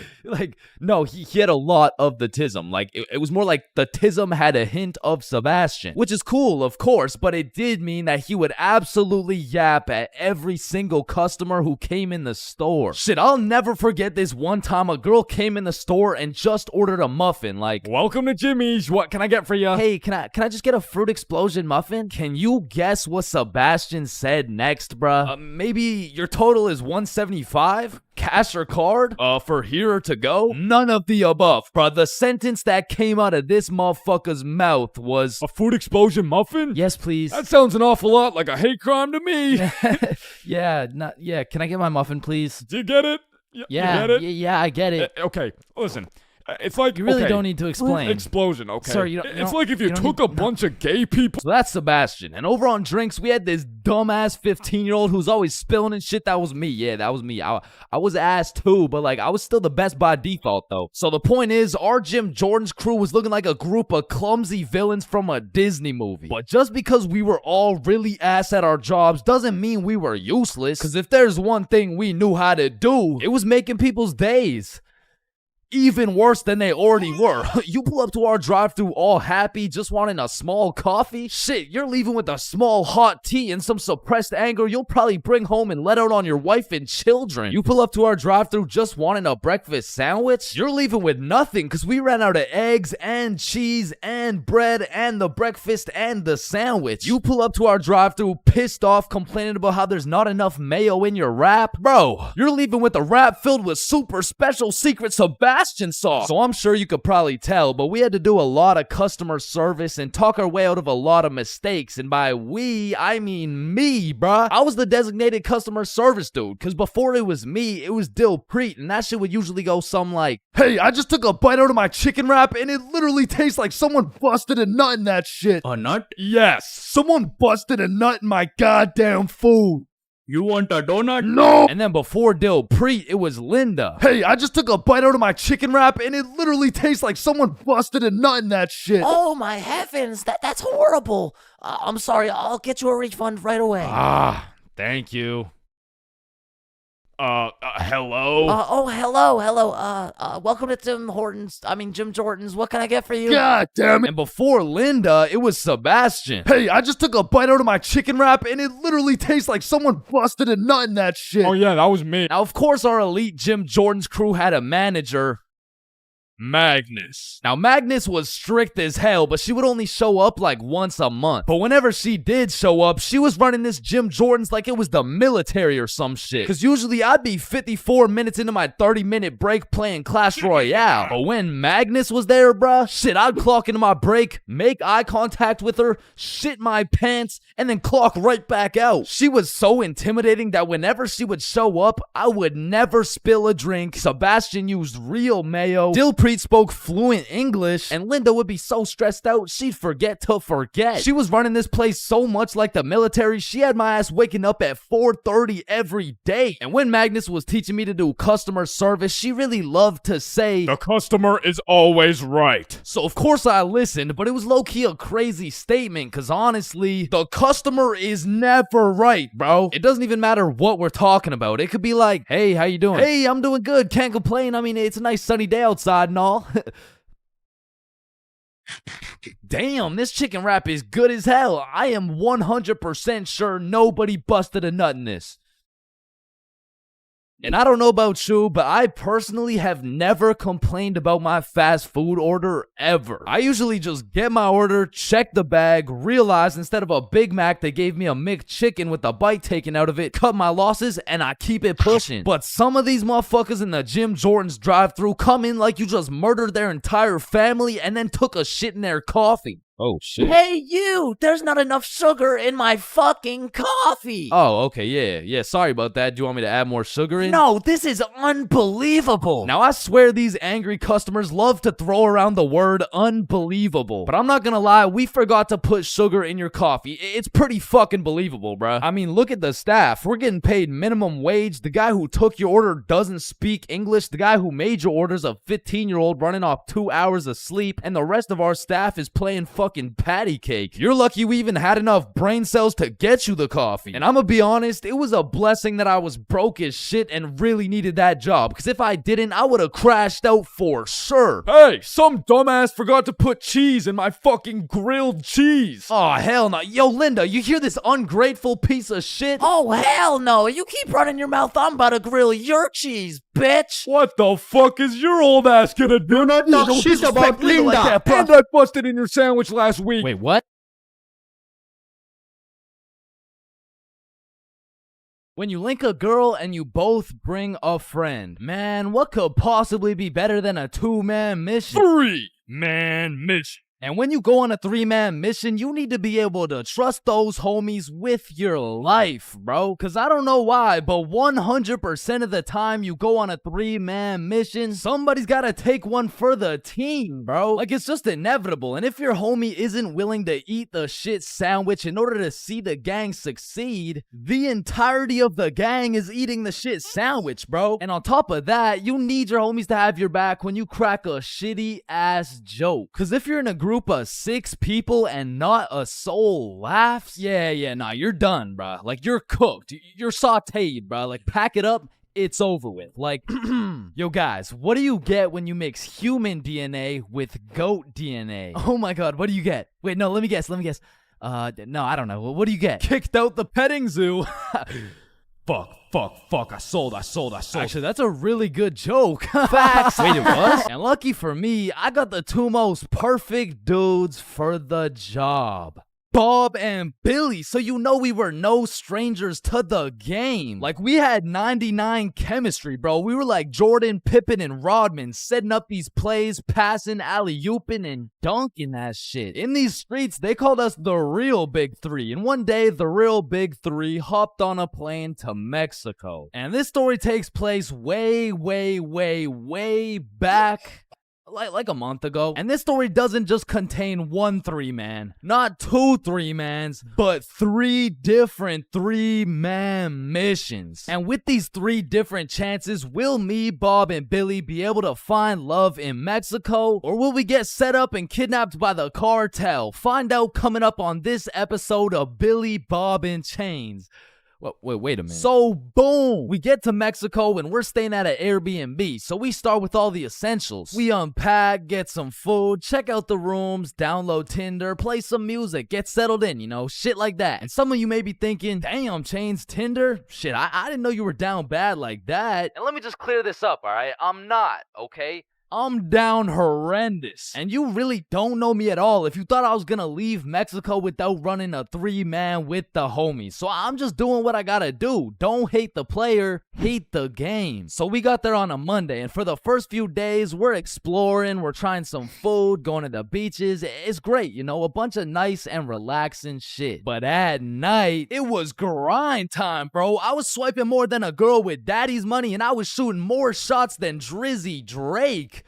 no, he had a lot of the tism. Like, it was more like the tism had a hint of Sebastian, which is cool, of course, but it did mean that he would absolutely yap at every single customer who came in the store. Shit, I'll never forget this one time a girl came in the store and just ordered a muffin, like, welcome to Jimmy's. What can I get for you? Hey, can I just get a fruit explosion muffin? Can you guess what Sebastian said next, bruh? Maybe your total is 175? Cash or card? For here or to go? None of the above, bruh. The sentence that came out of this motherfucker's mouth was, a food explosion muffin? yes, please. That sounds an awful lot like a hate crime to me. Yeah, can I get my muffin, please? Do you get it? Yeah, you get it? yeah, I get it. Okay, listen. It's like, You really okay, don't need to explain. Explosion, okay? Sir, it's like if you took a bunch of gay people. So that's Sebastian. And over on drinks, we had this dumbass 15-year-old who's always spilling and shit. That was me. Yeah, that was me. I was ass too, but like, I was still the best by default though. So the point is, our Jim Jordan's crew was looking like a group of clumsy villains from a Disney movie. But just because we were all really ass at our jobs doesn't mean we were useless. Because if there's one thing we knew how to do, it was making people's days even worse than they already were. You pull up to our drive-thru all happy, just wanting a small coffee? Shit, you're leaving with a small hot tea and some suppressed anger you'll probably bring home and let out on your wife and children. You pull up to our drive-thru just wanting a breakfast sandwich? You're leaving with nothing because we ran out of eggs and cheese and bread and the breakfast and the sandwich. You pull up to our drive-thru pissed off, complaining about how there's not enough mayo in your wrap? Bro, you're leaving with a wrap filled with super special secret Sebastian sauce. So I'm sure you could probably tell, but we had to do a lot of customer service and talk our way out of a lot of mistakes. And by we, I mean me, bruh. I was the designated customer service dude, because before it was me, it was Dill Preet, and that shit would usually go something like, hey, I just took a bite out of my chicken wrap, and it literally tastes like someone busted a nut in that shit. A nut? Yes, someone busted a nut in my goddamn food. You want a donut? No! And then before Dill Preet, it was Linda. Hey, I just took a bite out of my chicken wrap, and it literally tastes like someone busted a nut in that shit. Oh my heavens, that's horrible. I'm sorry, I'll get you a refund right away. Thank you. Hello? Hello. Welcome to Jim Jordan's. What can I get for you? God damn it. And before Linda, it was Sebastian. Hey, I just took a bite out of my chicken wrap, and it literally tastes like someone busted a nut in that shit. Oh yeah, that was me. Now, of course, our elite Jim Jordan's crew had a manager. Magnus. Now, Magnus was strict as hell, but she would only show up like once a month. But whenever she did show up, she was running this Jim Jordan's like it was the military or some shit. Cause usually I'd be 54 minutes into my 30-minute break playing Clash Royale. But when Magnus was there, bruh, shit, I'd clock into my break, make eye contact with her, shit my pants, and then clock right back out. She was so intimidating that whenever she would show up, I would never spill a drink. Sebastian used real mayo. Dilpreet spoke fluent English, and Linda would be so stressed out she'd forget to forget. She was running this place so much like the military, she had my ass waking up at 4:30 every day. And when Magnus was teaching me to do customer service, she really loved to say, "The customer is always right." So of course I listened, but it was low-key a crazy statement, cause honestly, the customer is never right, bro. It doesn't even matter what we're talking about. It could be like, "Hey, how you doing?" "Hey, I'm doing good, can't complain. I mean, it's a nice sunny day outside and all." Damn, this chicken wrap is good as hell. I am 100% sure nobody busted a nut in this. And I don't know about you, but I personally have never complained about my fast food order ever. I usually just get my order, check the bag, realize instead of a Big Mac, they gave me a McChicken with a bite taken out of it, cut my losses, and I keep it pushing. But some of these motherfuckers in the Jim Jordan's drive-thru come in like you just murdered their entire family and then took a shit in their coffee. Oh, shit. Hey, you! There's not enough sugar in my fucking coffee! Oh, okay, yeah, sorry about that. Do you want me to add more sugar in? No, this is unbelievable! Now, I swear these angry customers love to throw around the word unbelievable. But I'm not gonna lie, we forgot to put sugar in your coffee. It's pretty fucking believable, bruh. I mean, look at the staff. We're getting paid minimum wage. The guy who took your order doesn't speak English. The guy who made your order's a 15-year-old running off 2 hours of sleep. And the rest of our staff is playing fucking patty cake. You're lucky we even had enough brain cells to get you the coffee. And I'm gonna be honest, it was a blessing that I was broke as shit and really needed that job, because if I didn't, I would have crashed out for sure. Hey, some dumbass forgot to put cheese in my fucking grilled cheese. Oh, hell no. Yo, Linda, you hear this ungrateful piece of shit? Oh, hell no! You keep running your mouth, I'm about to grill your cheese, bitch! What the fuck is your old ass gonna do? Not talk shit about Linda. Like that, bro. And I busted in your sandwich last week. Wait, what? When you link a girl and you both bring a friend, man, what could possibly be better than a 2-man mission? 3-man mission. And when you go on a 3-man mission, you need to be able to trust those homies with your life, bro. Cause I don't know why, but 100% of the time you go on a 3-man mission, somebody's gotta take one for the team, bro. Like, it's just inevitable. And if your homie isn't willing to eat the shit sandwich in order to see the gang succeed, the entirety of the gang is eating the shit sandwich, bro. And on top of that, you need your homies to have your back when you crack a shitty ass joke. Cause if you're in a group of 6 people and not a soul laughs, nah, you're done, bruh. Like, you're cooked. You're sauteed, bruh. Like, pack it up. It's over with. Like, yo guys, what do you get when you mix human DNA with goat DNA? Oh my god, what do you get? Wait, no, let me guess. No, I don't know. What do you get? Kicked out the petting zoo. Fuck, I sold. Actually, that's a really good joke. Facts. Wait, it was? And lucky for me, I got the 2 most perfect dudes for the job. Bob and Billy, so you know we were no strangers to the game. Like, we had 99 chemistry, bro. We were like Jordan, Pippen, and Rodman, setting up these plays, passing, alley-ooping, and dunking that shit. In these streets, they called us the real Big Three. And one day, the real Big Three hopped on a plane to Mexico. And this story takes place way back. Like a month ago. And this story doesn't just contain one 3-man, not 2 3-mans, but 3 different 3-man missions. And with these 3 different chances, will me, Bob, and Billy be able to find love in Mexico? Or will we get set up and kidnapped by the cartel? Find out coming up on this episode of Billy, Bob, and Chains. Wait a minute. So, boom, we get to Mexico and we're staying at an Airbnb. So we start with all the essentials. We unpack, get some food, check out the rooms, download Tinder, play some music, get settled in, you know, shit like that. And some of you may be thinking, damn, Chains, Tinder? Shit, I didn't know you were down bad like that. And let me just clear this up, all right? I'm not, okay? I'm down horrendous. And you really don't know me at all if you thought I was gonna leave Mexico without running a 3-man with the homies. So I'm just doing what I gotta do. Don't hate the player, hate the game. So we got there on a Monday, and for the first few days, we're exploring, we're trying some food, going to the beaches. It's great, you know, a bunch of nice and relaxing shit. But at night, it was grind time, bro. I was swiping more than a girl with daddy's money, and I was shooting more shots than Drizzy Drake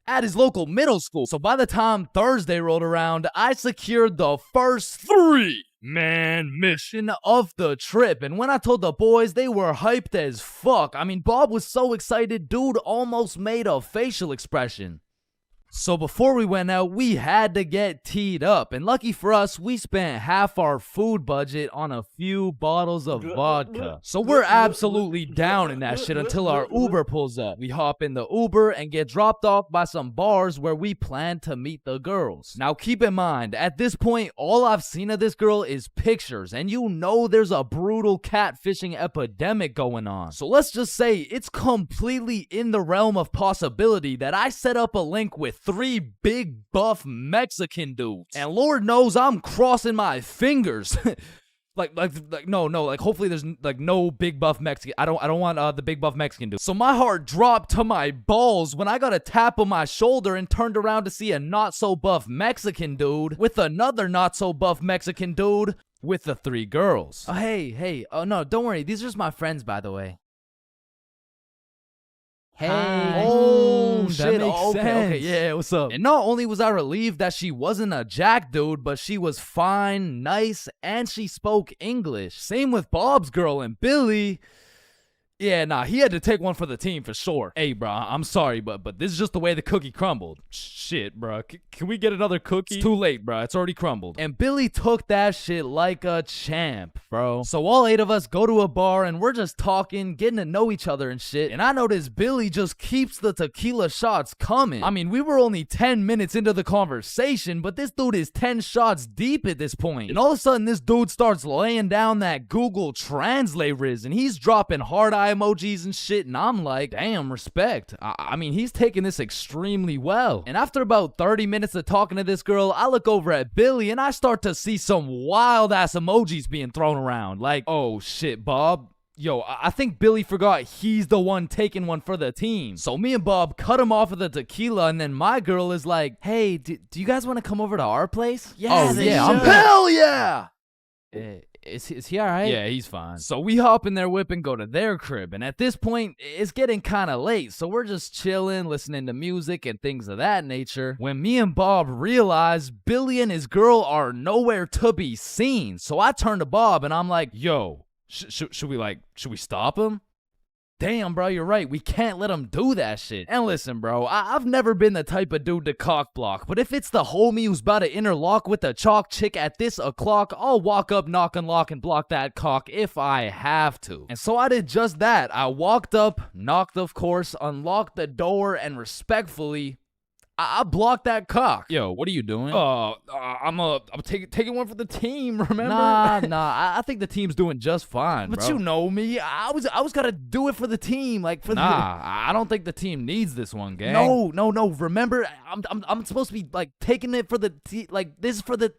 at his local middle school. So by the time Thursday rolled around, I secured the first 3-man mission of the trip. And when I told the boys, they were hyped as fuck. I mean, Bob was so excited, dude almost made a facial expression. So before we went out, we had to get teed up. And lucky for us, we spent half our food budget on a few bottles of vodka. So we're absolutely down in that shit until our Uber pulls up. We hop in the Uber and get dropped off by some bars where we plan to meet the girls. Now keep in mind, at this point, all I've seen of this girl is pictures. And you know there's a brutal catfishing epidemic going on. So let's just say it's completely in the realm of possibility that I set up a link with 3 big buff Mexican dudes. And Lord knows I'm crossing my fingers. like hopefully there's like no big buff Mexican. I don't want the big buff Mexican dude. So my heart dropped to my balls when I got a tap on my shoulder and turned around to see a not so buff Mexican dude with another not so buff Mexican dude with the 3 girls. Oh, hey. Oh no, don't worry. These are just my friends, by the way. Hey. Oh, shit. Okay, yeah, what's up? And not only was I relieved that she wasn't a jack dude, but she was fine, nice, and she spoke English. Same with Bob's girl and Billy. Yeah, nah, he had to take one for the team for sure. Hey, bro, I'm sorry, but this is just the way the cookie crumbled. Shit, bro. Can we get another cookie? It's too late, bro. It's already crumbled. And Billy took that shit like a champ, bro. So all 8 of us go to a bar and we're just talking, getting to know each other and shit. And I notice Billy just keeps the tequila shots coming. I mean, we were only 10 minutes into the conversation, but this dude is 10 shots deep at this point. And all of a sudden, this dude starts laying down that Google Translate riz, and he's dropping hard eye emojis and shit, and I'm like, damn, respect. I mean, he's taking this extremely well. And after about 30 minutes of talking to this girl, I look over at Billy and I start to see some wild ass emojis being thrown around. Like, oh shit, Bob. Yo, I think Billy forgot he's the one taking one for the team. So me and Bob cut him off of the tequila, and then my girl is like, hey, do you guys want to come over to our place? Yeah, Hell yeah! Is he alright? Yeah, he's fine. So we hop in their whip and go to their crib. And at this point, it's getting kind of late. So we're just chilling, listening to music and things of that nature. When me and Bob realize Billy and his girl are nowhere to be seen. So I turn to Bob and I'm like, yo, should we stop him? Damn, bro, you're right. We can't let him do that shit. And listen, bro, I've never been the type of dude to cock block, but if it's the homie who's about to interlock with the chalk chick at this o'clock, I'll walk up, knock, unlock, and block that cock if I have to. And so I did just that. I walked up, knocked, of course, unlocked the door, and respectfully, I blocked that cock. Yo, what are you doing? I'm taking one for the team, remember? Nah, I think the team's doing just fine, but bro. You know me. I was gonna do it for the team, like for I don't think the team needs this one, gang. No. Remember, I'm supposed to be like taking it for the like this for the.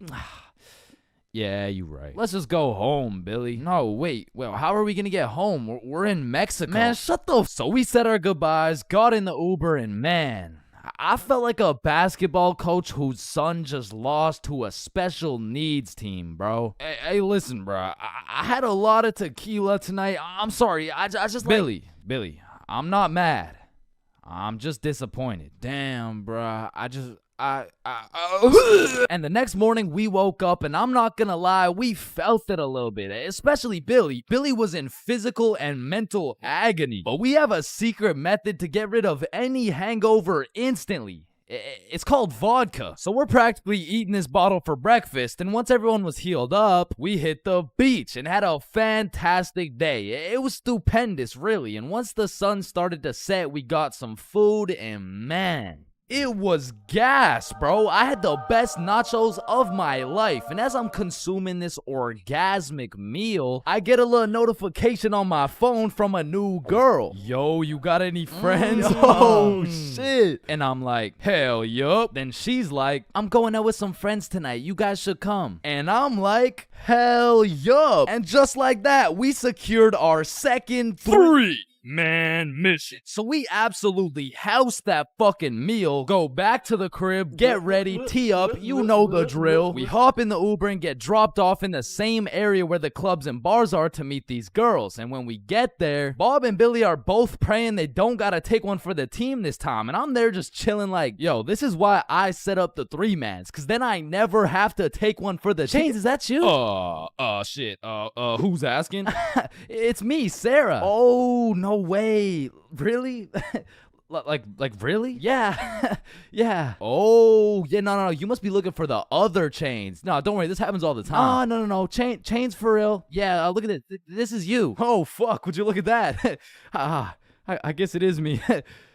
Yeah, you're right. Let's just go home, Billy. No, wait. Well, how are we gonna get home? We're in Mexico. Man, shut the. So we said our goodbyes, got in the Uber, and man, I felt like a basketball coach whose son just lost to a special needs team, bro. Hey, listen, bro. I had a lot of tequila tonight. I'm sorry. I just Billy, I'm not mad. I'm just disappointed. Damn, bro. And the next morning we woke up, and I'm not gonna lie, we felt it a little bit, especially Billy. Billy was in physical and mental agony, but we have a secret method to get rid of any hangover instantly. It's called vodka. So we're practically eating this bottle for breakfast, and once everyone was healed up, we hit the beach and had a fantastic day. It was stupendous, really, and once the sun started to set, we got some food, and man, It was gas, bro. I had the best nachos of my life. And as I'm consuming this orgasmic meal, I get a little notification on my phone from a new girl. Yo, you got any friends? Oh, shit. And I'm like, hell yup. Then she's like, I'm going out with some friends tonight. You guys should come. And I'm like, hell yup. And just like that, we secured our second 3-man mission. So we absolutely house that fucking meal, go back to the crib, get ready, tee up, you know the drill. We hop in the Uber and get dropped off in the same area where the clubs and bars are to meet these girls. And when we get there, Bob and Billy are both praying they don't gotta take one for the team this time. And I'm there just chilling like, yo, this is why I set up the 3-mans, cause then I never have to take one for the Chains, is that you? Shit. Who's asking? It's me, Sarah. Oh, no way. Really? like really? Yeah. Yeah. Oh, yeah, no. You must be looking for the other Chains. No, don't worry. This happens all the time. Oh, no. Chains for real. Yeah, look at it. This is you. Oh, fuck. Would you look at that? I guess it is me.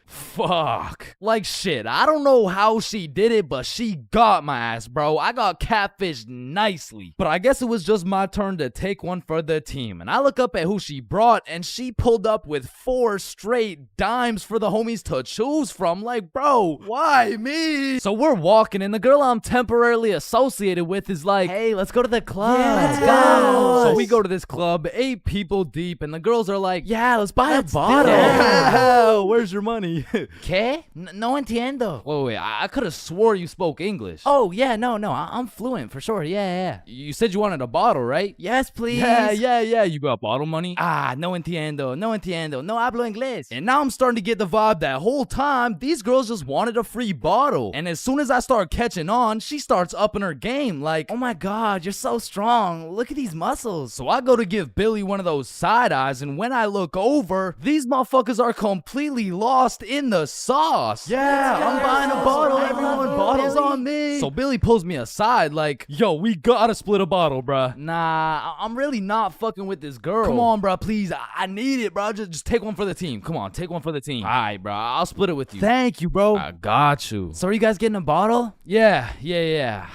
Fuck. Like shit. I don't know how she did it, but she got my ass, bro. I got catfished nicely. But I guess it was just my turn to take one for the team. And I look up at who she brought, and she pulled up with 4 straight dimes for the homies to choose from. Like, bro, why me? So we're walking, and the girl I'm temporarily associated with is like, hey, let's go to the club. Yeah, let's go. So we go to this club, 8 people deep, and the girls are like, yeah, let's buy a bottle. Yeah. Where's your money? ¿Qué? No entiendo. Wait, I could have swore you spoke English. Oh, yeah, no, I'm fluent for sure. Yeah. You said you wanted a bottle, right? Yes, please. Yeah. You got bottle money? No entiendo. No hablo inglés. And now I'm starting to get the vibe that whole time these girls just wanted a free bottle. And as soon as I start catching on, she starts upping her game like, oh my God, you're so strong. Look at these muscles. So I go to give Billy one of those side eyes, and when I look over, these motherfuckers are completely lost in the sauce. Yeah, I'm buying a bottle, everyone. Bottles on me. So Billy pulls me aside like, yo, we gotta split a bottle, bruh. Nah, I'm really not fucking with this girl. Come on, bruh, please. I need it, bruh. Just take one for the team. Come on, take one for the team. All right, bruh. I'll split it with you. Thank you, bro. I got you. So are you guys getting a bottle? Yeah.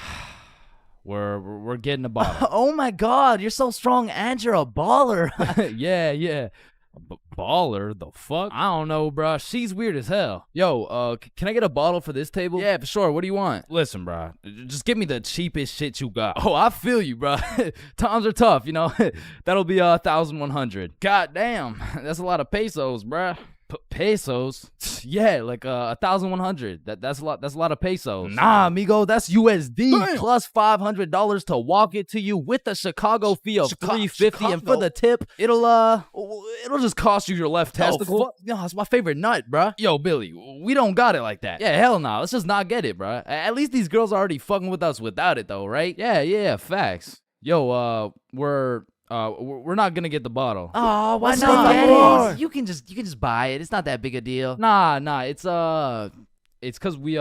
We're getting a bottle. Oh my God, you're so strong and you're a baller. Yeah. Baller? The fuck? I don't know, bruh. She's weird as hell. Yo, can I get a bottle for this table? Yeah, for sure. What do you want? Listen, bruh. Just give me the cheapest shit you got. Oh, I feel you, bruh. Times are tough, you know? That'll be 1,100. God damn. That's a lot of pesos, bruh. Pesos? Yeah, like 1,100. That's a lot. That's a lot of pesos. Nah, amigo, that's USD. Damn. Plus $500 to walk it to you with the Chicago fee of $350, and for the tip, it'll just cost you your left testicle. No, it's my favorite nut, bruh. Yo, Billy, we don't got it like that. Yeah, hell no. Let's just not get it, bruh. At least these girls are already fucking with us without it, though, right? Yeah, facts. Yo, we're not gonna get the bottle. Oh, why What's not? up? Get it. You can just buy it. It's not that big a deal. Nah, it's cause we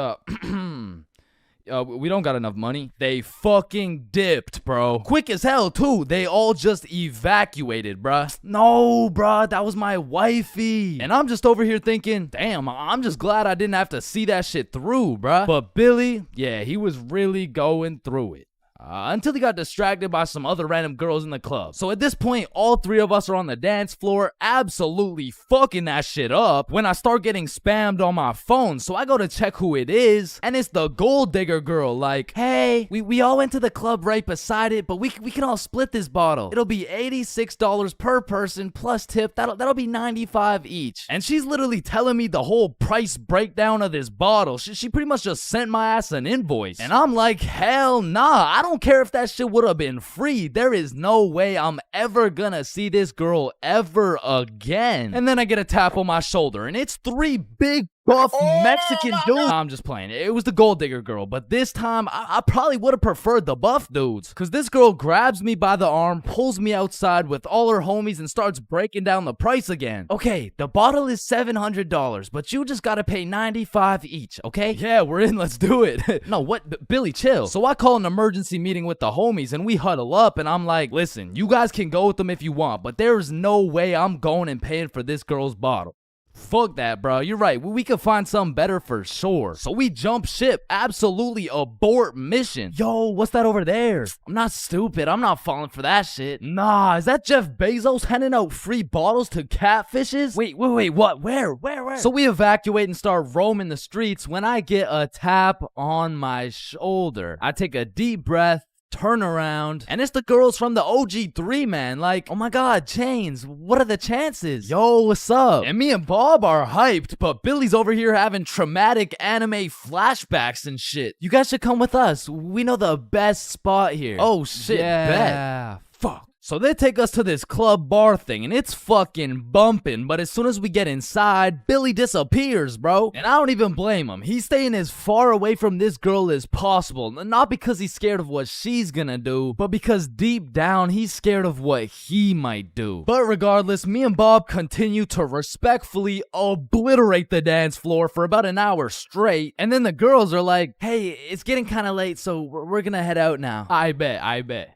we don't got enough money. They fucking dipped, bro. Quick as hell too. They all just evacuated, bruh. No, bruh, that was my wifey. And I'm just over here thinking, damn, I'm just glad I didn't have to see that shit through, bruh. But Billy, yeah, he was really going through it. Until he got distracted by some other random girls in the club. So at this point, all 3 of us are on the dance floor, absolutely fucking that shit up, when I start getting spammed on my phone. So I go to check who it is, and it's the gold digger girl. Like, hey, we all went to the club right beside it, but we can all split this bottle. It'll be $86 per person plus tip. That'll be $95 each. And she's literally telling me the whole price breakdown of this bottle. She pretty much just sent my ass an invoice. And I'm like, hell nah, I don't care if that shit would have been free. There is no way I'm ever gonna see this girl ever again. And then I get a tap on my shoulder, and it's 3 big buff Mexican dudes. I'm just playing. It was the gold digger girl, but this time I probably would have preferred the buff dudes. Cause this girl grabs me by the arm, pulls me outside with all her homies, and starts breaking down the price again. Okay, the bottle is $700, but you just gotta pay $95 each, okay? Yeah, we're in. Let's do it. No, what? Billy, chill. So I call an emergency meeting with the homies, and we huddle up, and I'm like, listen, you guys can go with them if you want, but there's no way I'm going and paying for this girl's bottle. Fuck that, bro. You're right. We could find something better for sure. So we jump ship. Absolutely abort mission. Yo, what's that over there? I'm not stupid. I'm not falling for that shit. Nah, is that Jeff Bezos handing out free bottles to catfishes? Wait, what? Where? So we evacuate and start roaming the streets when I get a tap on my shoulder. I take a deep breath, turn around, and it's the girls from the OG3, man. Like, oh my god, Chains, what are the chances? Yo, what's up? And me and Bob are hyped, but Billy's over here having traumatic anime flashbacks and shit. You guys should come with us. We know the best spot here. Oh shit, bet. Fuck. So they take us to this club bar thing, and it's fucking bumping, but as soon as we get inside, Billy disappears, bro. And I don't even blame him. He's staying as far away from this girl as possible, not because he's scared of what she's gonna do, but because deep down, he's scared of what he might do. But regardless, me and Bob continue to respectfully obliterate the dance floor for about an hour straight, and then the girls are like, hey, it's getting kind of late, so we're gonna head out now. I bet.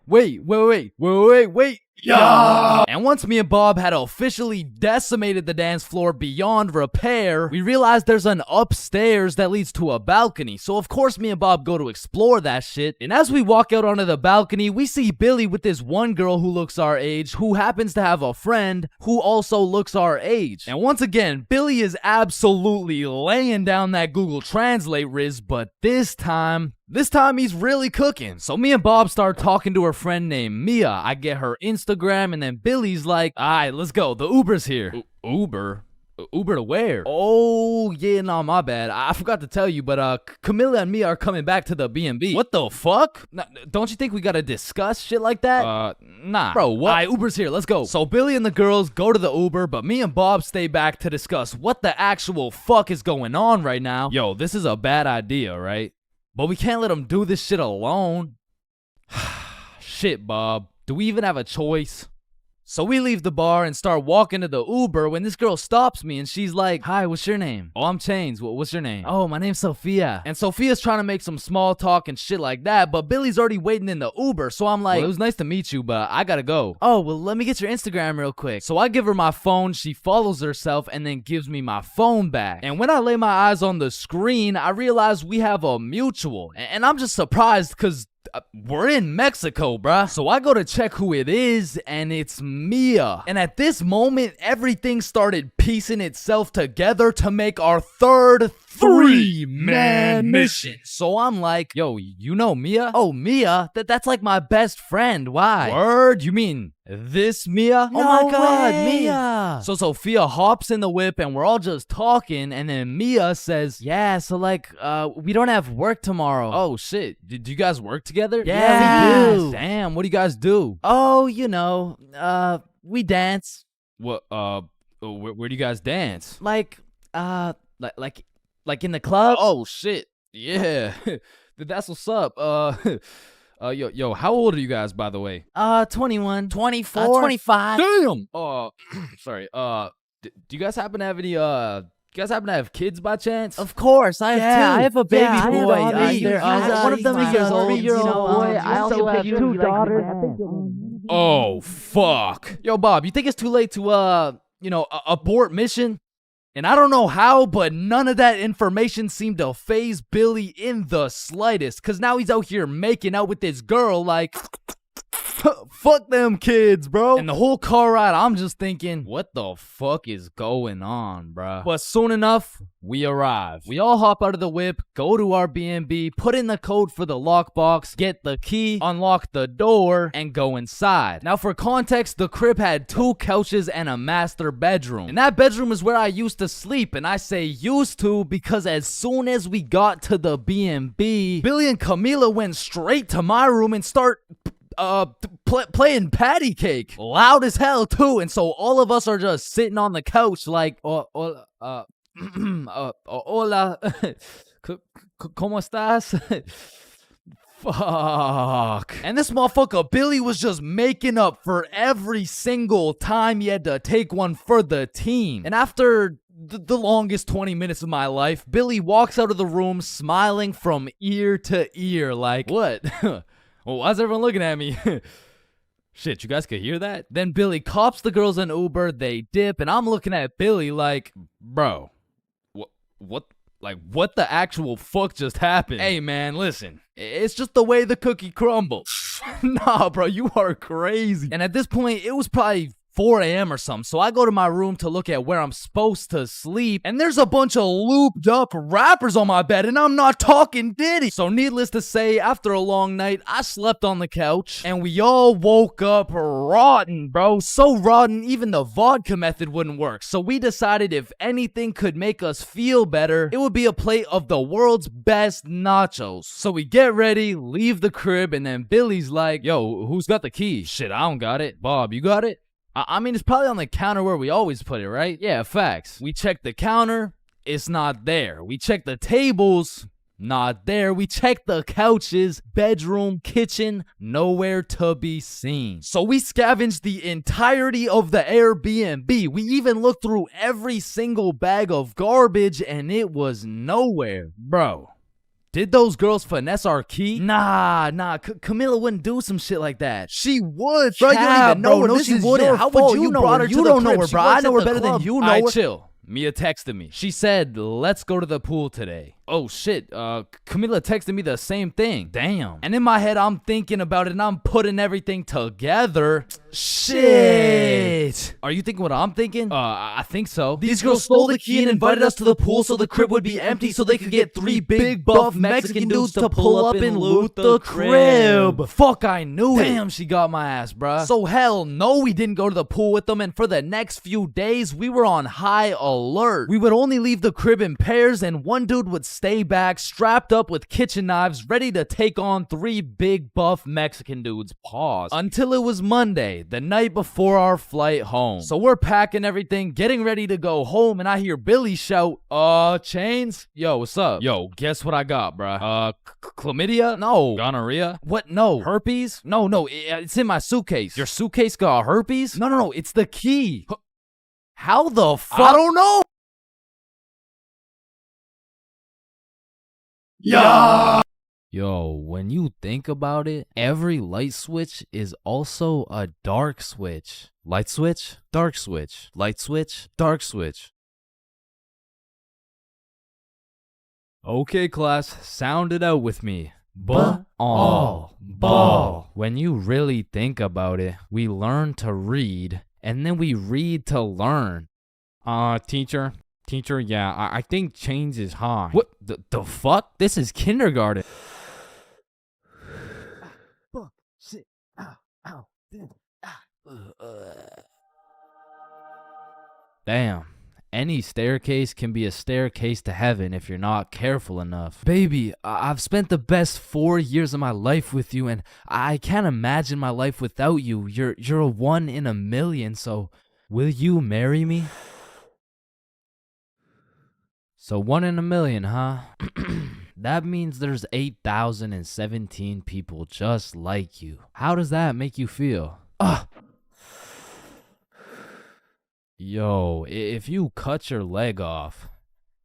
Wait. Yeah! And once me and Bob had officially decimated the dance floor beyond repair, we realized there's an upstairs that leads to a balcony. So of course me and Bob go to explore that shit. And as we walk out onto the balcony, we see Billy with this one girl who looks our age, who happens to have a friend who also looks our age. And once again, Billy is absolutely laying down that Google Translate riz, but this time he's really cooking. So me and Bob start talking to her friend named Mia. I get her Instagram, and then Billy's like, alright, let's go. The Uber's here. Uber? Uber to where? Oh, yeah, no, my bad. I forgot to tell you, but Camilla and Mia are coming back to the B&B. What the fuck? Don't you think we gotta discuss shit like that? Nah. Bro, what? Alright, Uber's here. Let's go. So Billy and the girls go to the Uber, but me and Bob stay back to discuss what the actual fuck is going on right now. Yo, this is a bad idea, right? But we can't let him do this shit alone. Shit, Bob. Do we even have a choice? So we leave the bar and start walking to the Uber when this girl stops me and she's like, hi, what's your name? Oh, I'm Chains. What's your name? Oh, my name's Sophia. And Sophia's trying to make some small talk and shit like that, but Billy's already waiting in the Uber. So I'm like, well, it was nice to meet you, but I gotta go. Oh, well, let me get your Instagram real quick. So I give her my phone, she follows herself and then gives me my phone back. And when I lay my eyes on the screen, I realize we have a mutual. And I'm just surprised because we're in Mexico, bruh. So I go to check who it is, and it's Mia. And at this moment, everything started piecing itself together to make our third three-man mission. So I'm like, yo, you know Mia? Oh, Mia? That's like my best friend. Why? Word? You mean this Mia? No oh my god, way. Mia. So Sophia hops in the whip and we're all just talking, and then Mia says, yeah, so like, we don't have work tomorrow. Oh shit. Do you guys work together? Yeah, we do. Damn, what do you guys do? Oh, you know, we dance. What, where do you guys dance? Like in the club. Oh shit. Yeah. That's what's up. Yo, how old are you guys, by the way? 21. 24. 25. Damn. Sorry. Do you guys happen to have any, kids by chance? Of course, I have two. I have a baby boy. One of them is a 3-year-old boy. I also have 2 daughters. Oh, fuck. Yo, Bob, you think it's too late to, abort mission? And I don't know how, but none of that information seemed to faze Billy in the slightest. Cause now he's out here making out with this girl like, fuck them kids, bro. And the whole car ride, I'm just thinking, what the fuck is going on, bro? But soon enough, we arrive. We all hop out of the whip, go to our B&B, put in the code for the lockbox, get the key, unlock the door, and go inside. Now for context, the crib had 2 couches and a master bedroom. And that bedroom is where I used to sleep, and I say used to because as soon as we got to the B&B, Billy and Camila went straight to my room and start playing patty cake loud as hell too, and so all of us are just sitting on the couch like hola ¿Cómo estás? Fuck. And this motherfucker Billy was just making up for every single time he had to take one for the team. And after the longest 20 minutes of my life, Billy walks out of the room smiling from ear to ear like, what? Well, why's everyone looking at me? Shit, you guys could hear that? Then Billy cops the girls an Uber, they dip, and I'm looking at Billy like, bro, what the actual fuck just happened? Hey man, listen, it's just the way the cookie crumbles. Nah, bro, you are crazy. And at this point, it was probably 4 a.m. or something, so I go to my room to look at where I'm supposed to sleep, and there's a bunch of looped up rappers on my bed, and I'm not talking Diddy. So needless to say, after a long night, I slept on the couch, and we all woke up rotten, bro. So rotten, even the vodka method wouldn't work. So we decided if anything could make us feel better, it would be a plate of the world's best nachos. So we get ready, leave the crib, and then Billy's like, yo, who's got the key? Shit, I don't got it. Bob, you got it? I mean, it's probably on the counter where we always put it, right? Yeah, facts. We check the counter, it's not there. We check the tables, not there. We check the couches, bedroom, kitchen, nowhere to be seen. So we scavenged the entirety of the Airbnb. We even looked through every single bag of garbage, and it was nowhere. Bro, did those girls finesse our key? Nah. Camilla wouldn't do some shit like that. She would, bro. You don't even know her. No, she wouldn't. How would you know her? You don't know her, bro. I know her better than you know her. Chill. Mia texted me. She said, let's go to the pool today. Oh shit, Camila texted me the same thing. Damn. And in my head, I'm thinking about it and I'm putting everything together. Shit. Are you thinking what I'm thinking? I think so. These girls stole the key and invited us to the pool so the crib would be empty so they could get 3 big buff Mexican dudes to pull up and loot the crib. Fuck, I knew it. Damn, she got my ass, bruh. So hell no, we didn't go to the pool with them, and for the next few days, we were on high alert. We would only leave the crib in pairs, and one dude would stay back, strapped up with kitchen knives, ready to take on 3 big buff Mexican dudes. Pause. Until it was Monday, the night before our flight home. So we're packing everything, getting ready to go home, and I hear Billy shout, Chains? Yo, what's up? Yo, guess what I got, bruh? Chlamydia? No. Gonorrhea? What? No. Herpes? No, it's in my suitcase. Your suitcase got herpes? No, it's the key. How the fuck? I don't know. Yeah. Yo, when you think about it, every light switch is also a dark switch. Light switch, dark switch. Light switch, dark switch. Okay, class, sound it out with me. Ball. When you really think about it, we learn to read, and then we read to learn. Teacher, yeah, I think Chains is high. What the fuck? This is kindergarten. Shit. Ow. Damn. Any staircase can be a staircase to heaven if you're not careful enough. Baby, I've spent the best 4 years of my life with you, and I can't imagine my life without you. You're a 1 in a million, so will you marry me? So 1 in a million, huh? That means there's 8,017 people just like you. How does that make you feel? Yo, if you cut your leg off,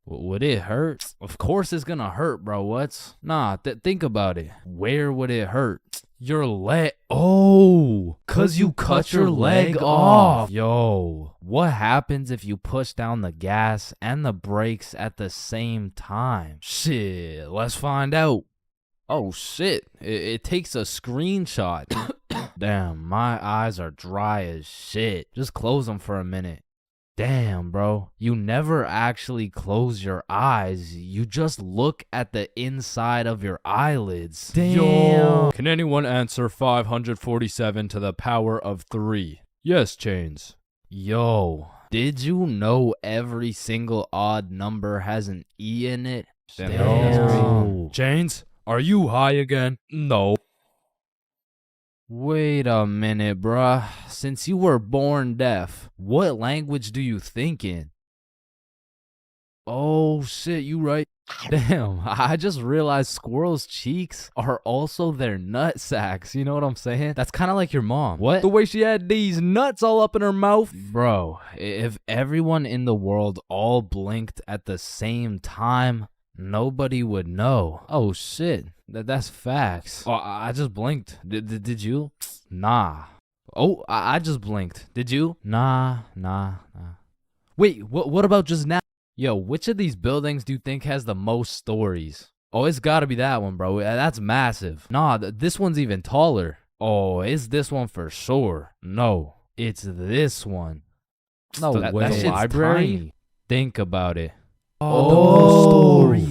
would it hurt? Of course it's gonna hurt, bro. Nah, think about it. Where would it hurt? Your leg. Oh, 'cause you cut your leg off. Yo, what happens if you push down the gas and the brakes at the same time? Shit, let's find out. Oh shit, it takes a screenshot. Damn, my eyes are dry as shit. Just close them for a minute. Damn, bro. You never actually close your eyes. You just look at the inside of your eyelids. Damn. Yo. Can anyone answer 547 to the power of 3? Yes, Chains. Yo, did you know every single odd number has an E in it? Damn. Chains, are you high again? No. Wait a minute, bruh. Since you were born deaf, what language do you think in? Oh shit, you right. Damn, I just realized squirrels' cheeks are also their nut sacks. You know what I'm saying? That's kind of like your mom. What? The way she had these nuts all up in her mouth. Bro, if everyone in the world all blinked at the same time, nobody would know. Oh shit, that's facts. Oh, I just blinked. Did you? Nah. Oh, I just blinked. Did you? Nah. Wait, what about just now? Yo, which of these buildings do you think has the most stories? Oh, it's gotta be that one, bro. That's massive. Nah, this one's even taller. Oh, it's this one for sure. No, it's this one. No way. That shit's library? Tiny. Think about it. Oh, story.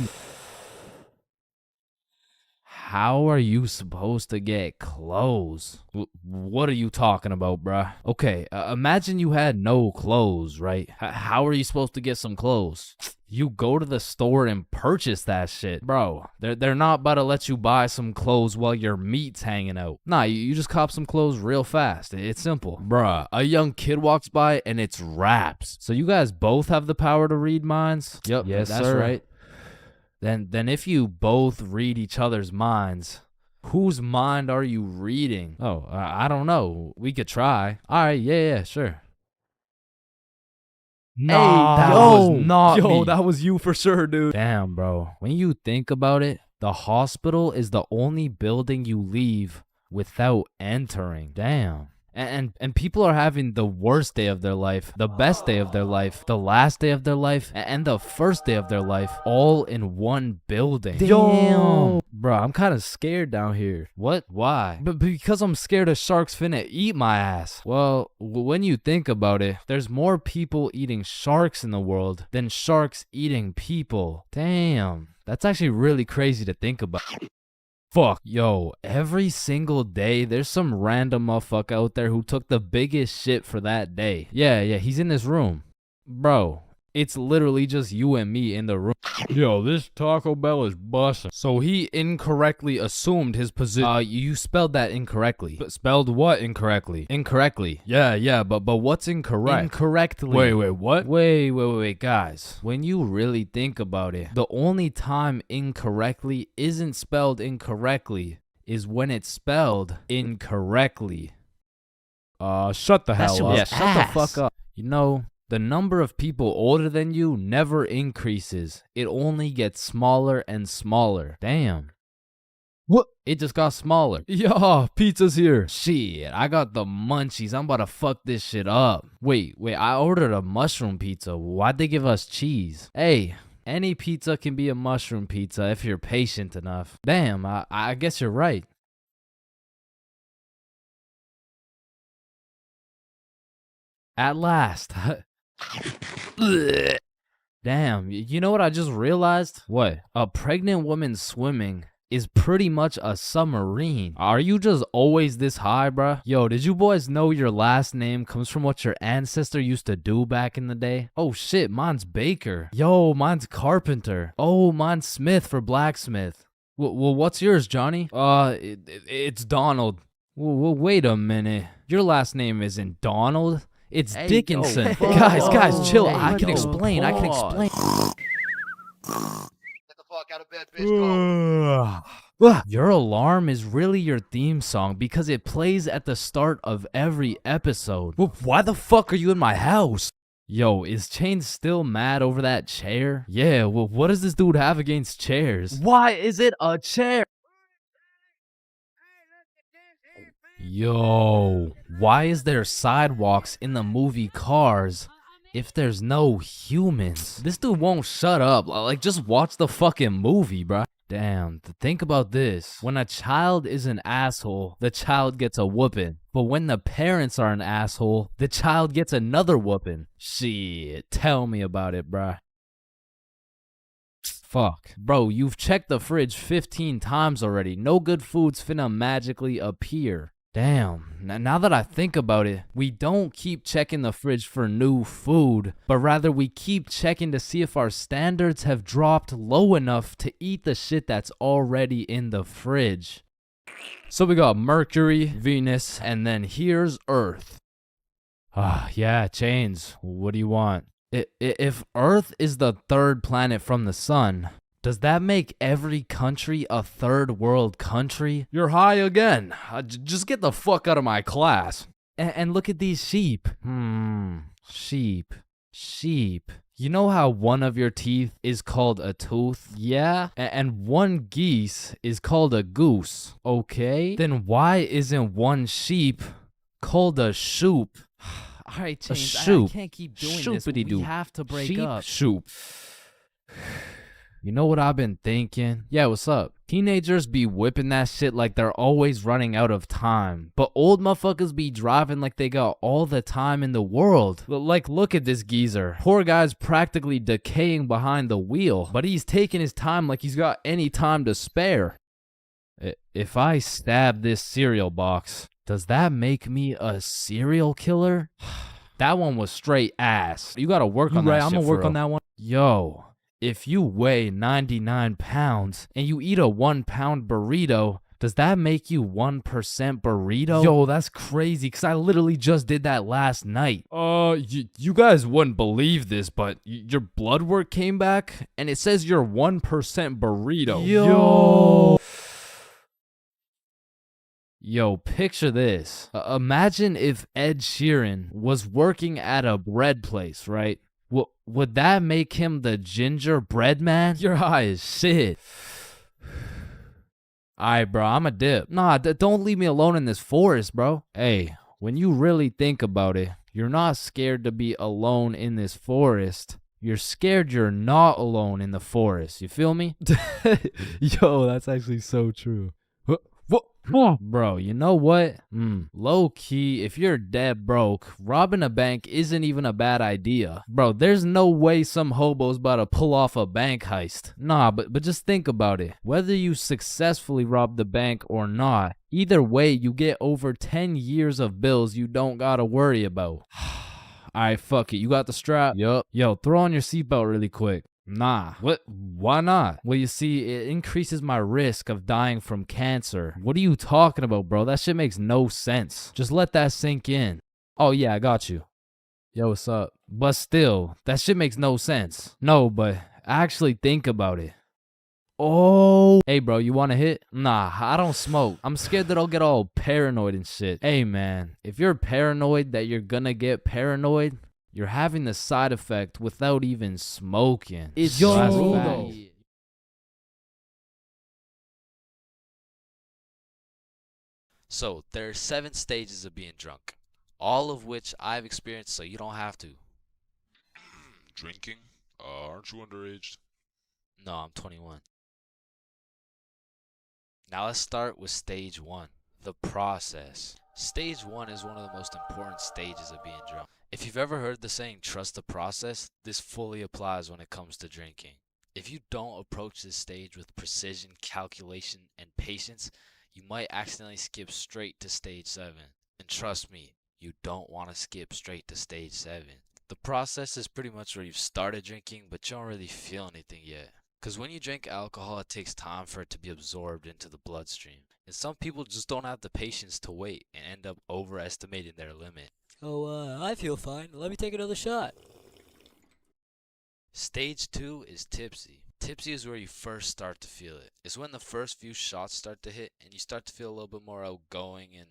How are you supposed to get clothes? What are you talking about, bruh? Okay, imagine you had no clothes, right? How are you supposed to get some clothes? You go to the store and purchase that shit. Bro, they're not about to let you buy some clothes while your meat's hanging out. Nah, you just cop some clothes real fast. It's simple. Bruh, a young kid walks by and it's raps. So you guys both have the power to read minds? Yep, yes, that's sir. Right. Then if you both read each other's minds, whose mind are you reading? Oh, I don't know. We could try. All right, yeah, sure. Nah, that was not me. That was you for sure, dude. Damn, bro. When you think about it, the hospital is the only building you leave without entering. Damn. And people are having the worst day of their life, the best day of their life, the last day of their life, and the first day of their life, all in one building. Damn. Bro, I'm kind of scared down here. What? Why? But because I'm scared a shark's finna eat my ass. Well, when you think about it, there's more people eating sharks in the world than sharks eating people. Damn. That's actually really crazy to think about. Fuck, yo, every single day, there's some random motherfucker out there who took the biggest shit for that day. Yeah, he's in this room. Bro, it's literally just you and me in the room. Yo, this Taco Bell is busting. So he incorrectly assumed his position. You spelled that incorrectly. But spelled what incorrectly? Incorrectly. Yeah, but what's incorrect? Incorrectly. Wait, what? Wait, guys. When you really think about it, the only time incorrectly isn't spelled incorrectly is when it's spelled incorrectly. Shut the hell up. Yeah, shut the fuck up. You know, the number of people older than you never increases. It only gets smaller and smaller. Damn. What? It just got smaller. Yo, pizza's here. Shit, I got the munchies. I'm about to fuck this shit up. Wait, I ordered a mushroom pizza. Why'd they give us cheese? Hey, any pizza can be a mushroom pizza if you're patient enough. Damn, I guess you're right. At last. Damn, you know what I just realized? What? A pregnant woman swimming is pretty much a submarine. Are you just always this high, bruh? Yo, did you boys know your last name comes from what your ancestor used to do back in the day? Oh shit, mine's Baker. Yo, mine's Carpenter. Oh, mine's Smith for blacksmith. Well, what's yours, Johnny? It's Donald. Well, wait a minute. Your last name isn't Donald. It's Dickinson. Guys, chill. I can explain. Get the fuck out of bed, bitch. Your alarm is really your theme song because it plays at the start of every episode. Well, why the fuck are you in my house? Yo, is Chains still mad over that chair? Yeah, well, what does this dude have against chairs? Why is it a chair? Yo, why is there sidewalks in the movie Cars if there's no humans? This dude won't shut up. Like, just watch the fucking movie, bruh. Damn, think about this. When a child is an asshole, the child gets a whooping. But when the parents are an asshole, the child gets another whooping. Shit, tell me about it, bruh. Fuck. Bro, you've checked the fridge 15 times already. No good food's finna magically appear. Damn, now that I think about it, we don't keep checking the fridge for new food, but rather we keep checking to see if our standards have dropped low enough to eat the shit that's already in the fridge. So we got Mercury, Venus, and then here's Earth. Yeah, Chains, what do you want? If Earth is the third planet from the sun, does that make every country a third world country? You're high again. Just get the fuck out of my class. And look at these sheep. Sheep. You know how one of your teeth is called a tooth? Yeah? And one geese is called a goose. Okay? Then why isn't one sheep called a shoop. All right, A Chains, I shoop. can't keep doing this. Shoopity-doo. We have to break Sheep up. shoop. You know what I've been thinking? Yeah, what's up? Teenagers be whipping that shit like they're always running out of time. But old motherfuckers be driving like they got all the time in the world. Like, look at this geezer. Poor guy's practically decaying behind the wheel. But he's taking his time like he's got any time to spare. If I stab this cereal box, does that make me a serial killer? That one was straight ass. You gotta work on that shit. I'm gonna work on that one. Yo, if you weigh 99 pounds and you eat a 1 pound burrito, does that make you 1% burrito? Yo, that's crazy, because I literally just did that last night. You guys wouldn't believe this, but your blood work came back and it says you're 1% burrito. Yo, picture this. Imagine if Ed Sheeran was working at a bread place, right? Would that make him the gingerbread man? Your high as shit. Alright, bro, I'm a dip. Nah, don't leave me alone in this forest, bro. Hey, when you really think about it, you're not scared to be alone in this forest. You're scared you're not alone in the forest. You feel me? Yo, that's actually so true. Bro, you know what? Low key, if you're dead broke, robbing a bank isn't even a bad idea. Bro, there's no way some hobo's about to pull off a bank heist. Nah, but just think about it. Whether you successfully rob the bank or not, either way, you get over 10 years of bills you don't gotta worry about. Alright, fuck it. You got the strap? Yup. Yo, throw on your seatbelt really quick. Nah. What? Why not? Well, you see, it increases my risk of dying from cancer. What are you talking about, bro? That shit makes no sense. Just let that sink in. Oh, yeah, I got you. Yo, what's up? But still, that shit makes no sense. No, but actually think about it. Oh. Hey, bro, you want to hit? Nah, I don't smoke. I'm scared that I'll get all paranoid and shit. Hey, man, if you're paranoid that you're gonna get paranoid, you're having the side effect without even smoking. It's Yo, true, that's though. facts. So, there are 7 stages of being drunk, all of which I've experienced, so you don't have to. Drinking? Aren't you underage? No, I'm 21. Now let's start with stage 1, the process. Stage 1 is one of the most important stages of being drunk. If you've ever heard the saying, trust the process, this fully applies when it comes to drinking. If you don't approach this stage with precision, calculation, and patience, you might accidentally skip straight to stage 7. And trust me, you don't want to skip straight to stage 7. The process is pretty much where you've started drinking, but you don't really feel anything yet. Because when you drink alcohol, it takes time for it to be absorbed into the bloodstream. And some people just don't have the patience to wait and end up overestimating their limit. Oh, I feel fine. Let me take another shot. Stage 2 is tipsy. Tipsy is where you first start to feel it. It's when the first few shots start to hit and you start to feel a little bit more outgoing and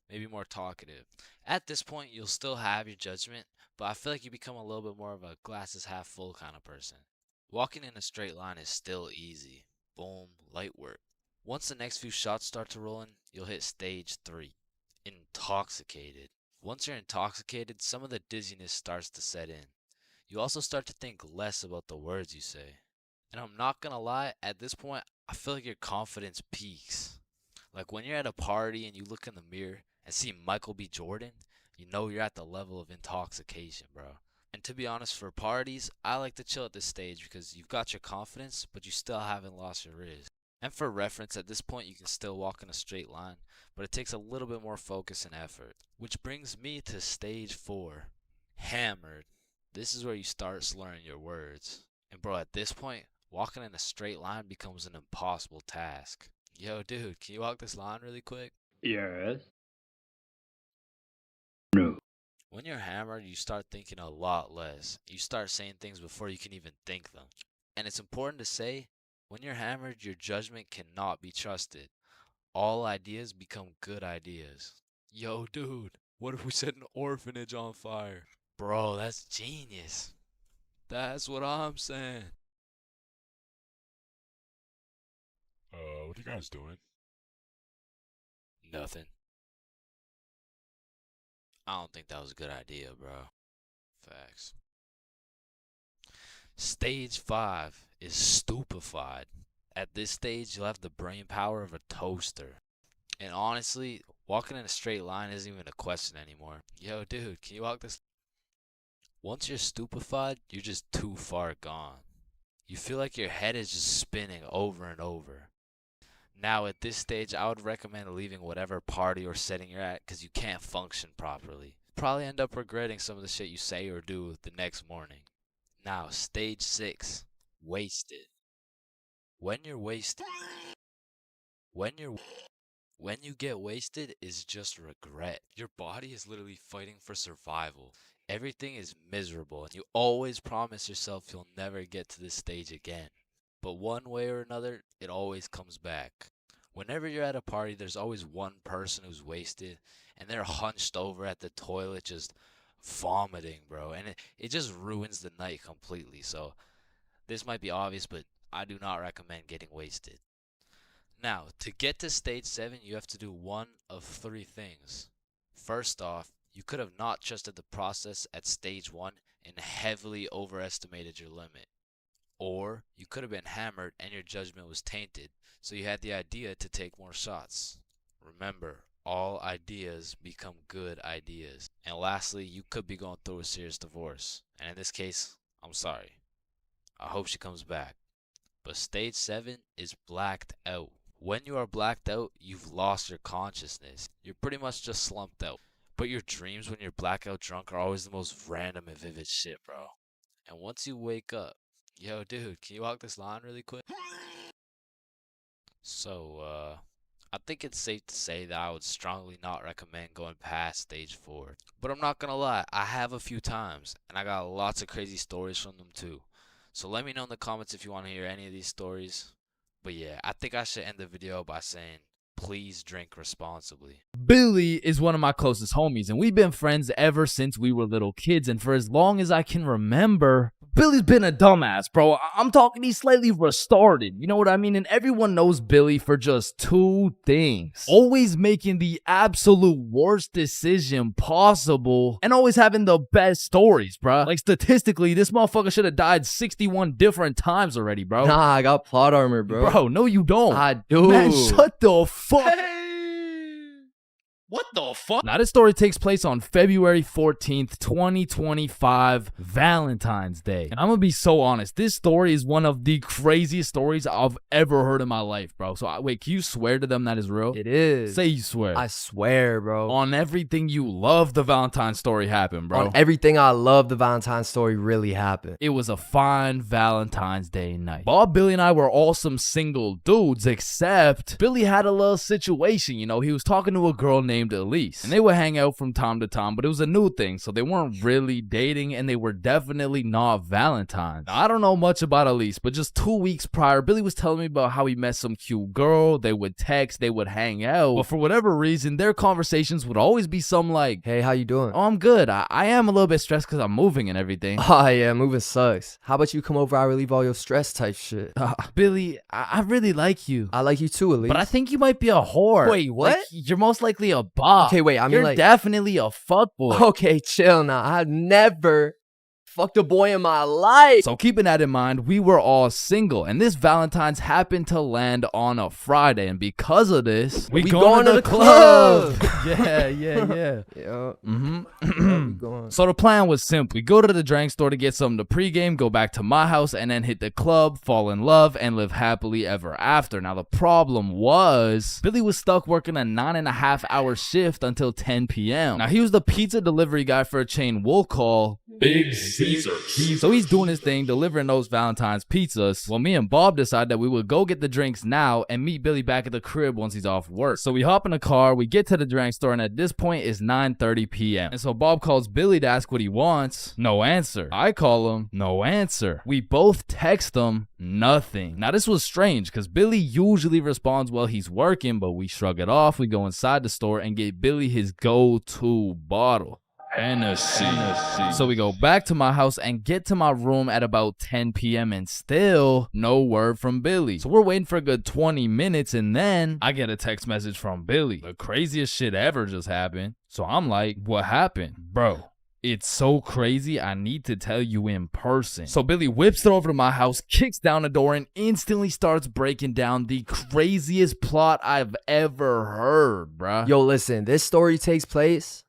maybe more talkative. At this point, you'll still have your judgment, but I feel like you become a little bit more of a glasses half full kind of person. Walking in a straight line is still easy. Boom, light work. Once the next few shots start to roll in, you'll hit stage 3, intoxicated. Once you're intoxicated, some of the dizziness starts to set in. You also start to think less about the words you say. And I'm not gonna lie, at this point, I feel like your confidence peaks. Like when you're at a party and you look in the mirror and see Michael B. Jordan, you know you're at the level of intoxication, bro. And to be honest, for parties, I like to chill at this stage because you've got your confidence, but you still haven't lost your riz. And for reference, at this point, you can still walk in a straight line, but it takes a little bit more focus and effort. Which brings me to stage 4, hammered. This is where you start slurring your words. And bro, at this point, walking in a straight line becomes an impossible task. Yo, dude, can you walk this line really quick? Yes. When you're hammered, you start thinking a lot less. You start saying things before you can even think them. And it's important to say, when you're hammered, your judgment cannot be trusted. All ideas become good ideas. Yo, dude, what if we set an orphanage on fire? Bro, that's genius. That's what I'm saying. What are you guys doing? Nothing. I don't think that was a good idea, bro. Facts. Stage 5 is stupefied. At this stage, you'll have the brain power of a toaster. And honestly, walking in a straight line isn't even a question anymore. Yo, dude, can you walk this? Once you're stupefied, you're just too far gone. You feel like your head is just spinning over and over. Now, at this stage, I would recommend leaving whatever party or setting you're at because you can't function properly. Probably end up regretting some of the shit you say or do the next morning. Now, stage 6, wasted. When you're wasted, when you get wasted is just regret. Your body is literally fighting for survival. Everything is miserable and you always promise yourself you'll never get to this stage again. But one way or another, it always comes back. Whenever you're at a party, there's always one person who's wasted and they're hunched over at the toilet just vomiting, bro. And it just ruins the night completely. So this might be obvious, but I do not recommend getting wasted. Now, to get to stage 7, you have to do one of 3 things. First off, you could have not trusted the process at stage 1 and heavily overestimated your limit. Or you could have been hammered and your judgment was tainted, so you had the idea to take more shots. Remember, all ideas become good ideas. And lastly, you could be going through a serious divorce. And in this case, I'm sorry. I hope she comes back. But stage 7 is blacked out. When you are blacked out, you've lost your consciousness. You're pretty much just slumped out. But your dreams when you're blackout drunk are always the most random and vivid shit, bro. And once you wake up, yo, dude, can you walk this line really quick? So, I think it's safe to say that I would strongly not recommend going past stage 4. But I'm not gonna lie, I have a few times, and I got lots of crazy stories from them too. So let me know in the comments if you want to hear any of these stories. But yeah, I think I should end the video by saying, please drink responsibly. Billy is one of my closest homies, and we've been friends ever since we were little kids, and for as long as I can remember, Billy's been a dumbass, bro. I'm talking he's slightly retarded, you know what I mean? And everyone knows Billy for just 2 things. Always making the absolute worst decision possible, and always having the best stories, bro. Like, statistically, this motherfucker should have died 61 different times already, bro. Nah, I got plot armor, bro. Bro, no you don't. I do. Man, shut the fuck. What the fuck? Now, this story takes place on February 14th, 2025, Valentine's Day. And I'm gonna be so honest, this story is one of the craziest stories I've ever heard in my life, bro. So, wait, can you swear to them that is real? It is. Say you swear. I swear, bro. On everything you love, the Valentine's story happened, bro. On everything I love, the Valentine's story really happened. It was a fine Valentine's Day night. Bob, Billy, and I were all some single dudes, except Billy had a little situation, you know. He was talking to a girl named Elise, and they would hang out from time to time, but it was a new thing, so they weren't really dating, and they were definitely not Valentines. Now, I don't know much about Elise, but just 2 weeks prior, Billy was telling me about how he met some cute girl. They would text, they would hang out, but for whatever reason, their conversations would always be some like, hey, how you doing? Oh, I'm good. I am a little bit stressed because I'm moving and everything. Oh yeah, moving sucks. How about you come over, I relieve all your stress type shit? Billy, I really like you. I like you too, Elise. But I think you might be a whore. Wait, what? Like, you're most likely a bop. Okay, wait, I mean, you're like, definitely a fuckboy. Okay, chill now. I've never fucked a boy in my life. So keeping that in mind, we were all single, and this Valentine's happened to land on a Friday, and because of this, we going to the club. Yeah. Yeah. So the plan was simple. We go to the drink store to get something to pregame, go back to my house, and then hit the club, fall in love, and live happily ever after. Now, the problem was Billy was stuck working a 9.5-hour shift until 10 p.m. Now, he was the pizza delivery guy for a chain we'll call Big Caesars. So he's doing his thing, delivering those Valentine's pizzas. Well, me and Bob decided that we would go get the drinks now and meet Billy back at the crib once he's off work. So we hop in the car, we get to the drink store, and at this point it's 9:30 p.m. And so Bob calls Billy to ask what he wants. No answer. I call him. No answer. We both text him. Nothing. Now this was strange because Billy usually responds while he's working, but we shrug it off. We go inside the store and get Billy his go-to bottle. Hennessy. So we go back to my house and get to my room at about 10 p.m. and still no word from Billy. So we're waiting for a good 20 minutes and then I get a text message from Billy. The craziest shit ever just happened. So I'm like, what happened? Bro, it's so crazy, I need to tell you in person. So Billy whips it over to my house, kicks down the door, and instantly starts breaking down the craziest plot I've ever heard, bruh. Yo, listen, this story takes place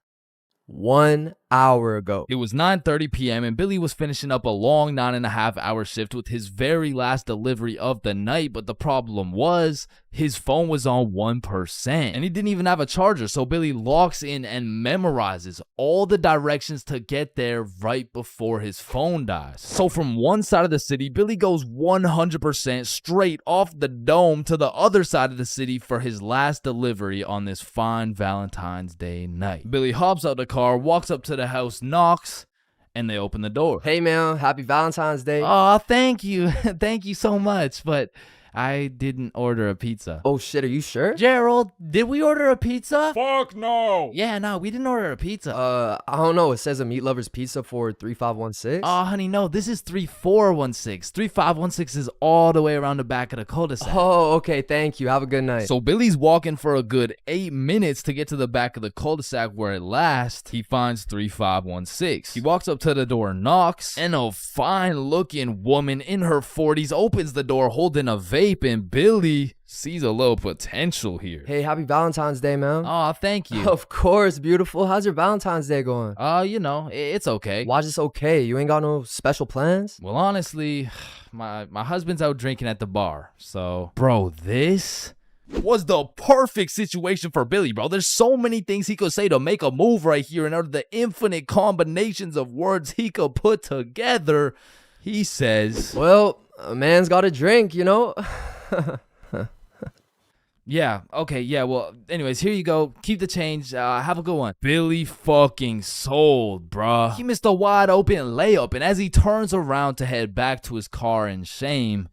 1 hour ago. It was 9:30 p.m. and Billy was finishing up a long 9.5-hour shift with his very last delivery of the night, but the problem was his phone was on 1% and he didn't even have a charger. So Billy locks in and memorizes all the directions to get there right before his phone dies. So from one side of the city, Billy goes 100% straight off the dome to the other side of the city for his last delivery on this fine Valentine's Day night. Billy hops out the car, walks up to the house, knocks, and they open the door. Hey man, happy Valentine's Day. Oh, thank you. Thank you so much, but I didn't order a pizza. Oh shit, are you sure? Gerald, did we order a pizza? Fuck no. Yeah, no, we didn't order a pizza. I don't know. It says a meat lover's pizza for 3516. Oh, honey, no, this is 3416. 3516 is all the way around the back of the cul-de-sac. Oh, okay, thank you. Have a good night. So Billy's walking for a good 8 minutes to get to the back of the cul-de-sac where at last he finds 3516. He walks up to the door, knocks, and a fine-looking woman in her 40s opens the door holding a vape, and Billy sees a little potential here. Hey, happy Valentine's Day, man. Oh, thank you. Of course, beautiful. How's your Valentine's Day going? You know, it's okay. Why just okay? You ain't got no special plans? Well, honestly, my husband's out drinking at the bar. So, bro, this was the perfect situation for Billy, bro. There's so many things he could say to make a move right here, and out of the infinite combinations of words he could put together, he says, well, a man's got to drink, you know? yeah, okay, yeah, well, anyways, here you go. Keep the change. Have a good one. Billy fucking sold, bruh. He missed a wide open layup, and as he turns around to head back to his car in shame,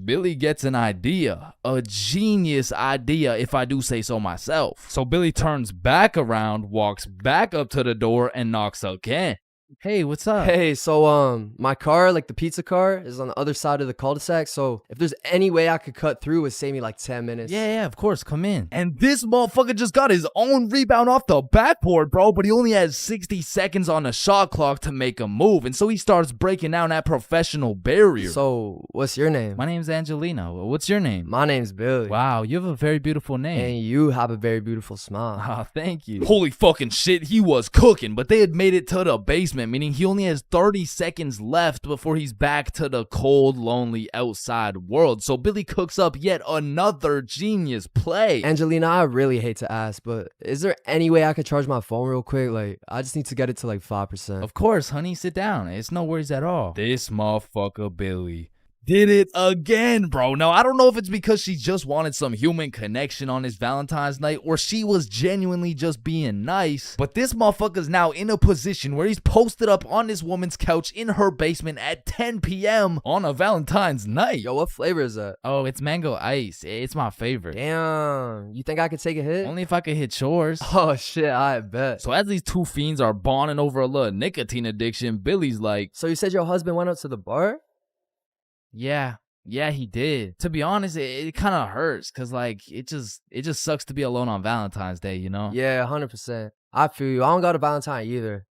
Billy gets an idea. A genius idea, if I do say so myself. So Billy turns back around, walks back up to the door, and knocks again. Hey, what's up? Hey, so my car, like the pizza car, is on the other side of the cul-de-sac. So if there's any way I could cut through, it would save me like 10 minutes. Yeah, of course, come in. And this motherfucker just got his own rebound off the backboard, bro, but he only has 60 seconds on the shot clock to make a move, and so he starts breaking down that professional barrier. So what's your name? My name's Angelina. What's your name? My name's Billy. Wow, you have a very beautiful name. And you have a very beautiful smile. Oh, thank you. Holy fucking shit, he was cooking, but they had made it to the basement, meaning he only has 30 seconds left before he's back to the cold, lonely outside world. So Billy cooks up yet another genius play. Angelina, I really hate to ask, but is there any way I could charge my phone real quick? Like, I just need to get it to like 5%. Of course, honey, sit down. It's no worries at all. This motherfucker Billy did it again, bro. Now, I don't know if it's because she just wanted some human connection on his Valentine's night or she was genuinely just being nice, but this motherfucker's now in a position where he's posted up on this woman's couch in her basement at 10 p.m. on a Valentine's night. Yo, what flavor is that? Oh, it's mango ice. It's my favorite. Damn, you think I could take a hit? Only if I could hit yours. Oh shit, I bet. So as these two fiends are bonding over a little nicotine addiction, Billy's like, so you said your husband went out to the bar? Yeah, he did. To be honest, it kind of hurts because like it just sucks to be alone on Valentine's Day, you know? Yeah, 100%. I feel you. I don't got a Valentine either.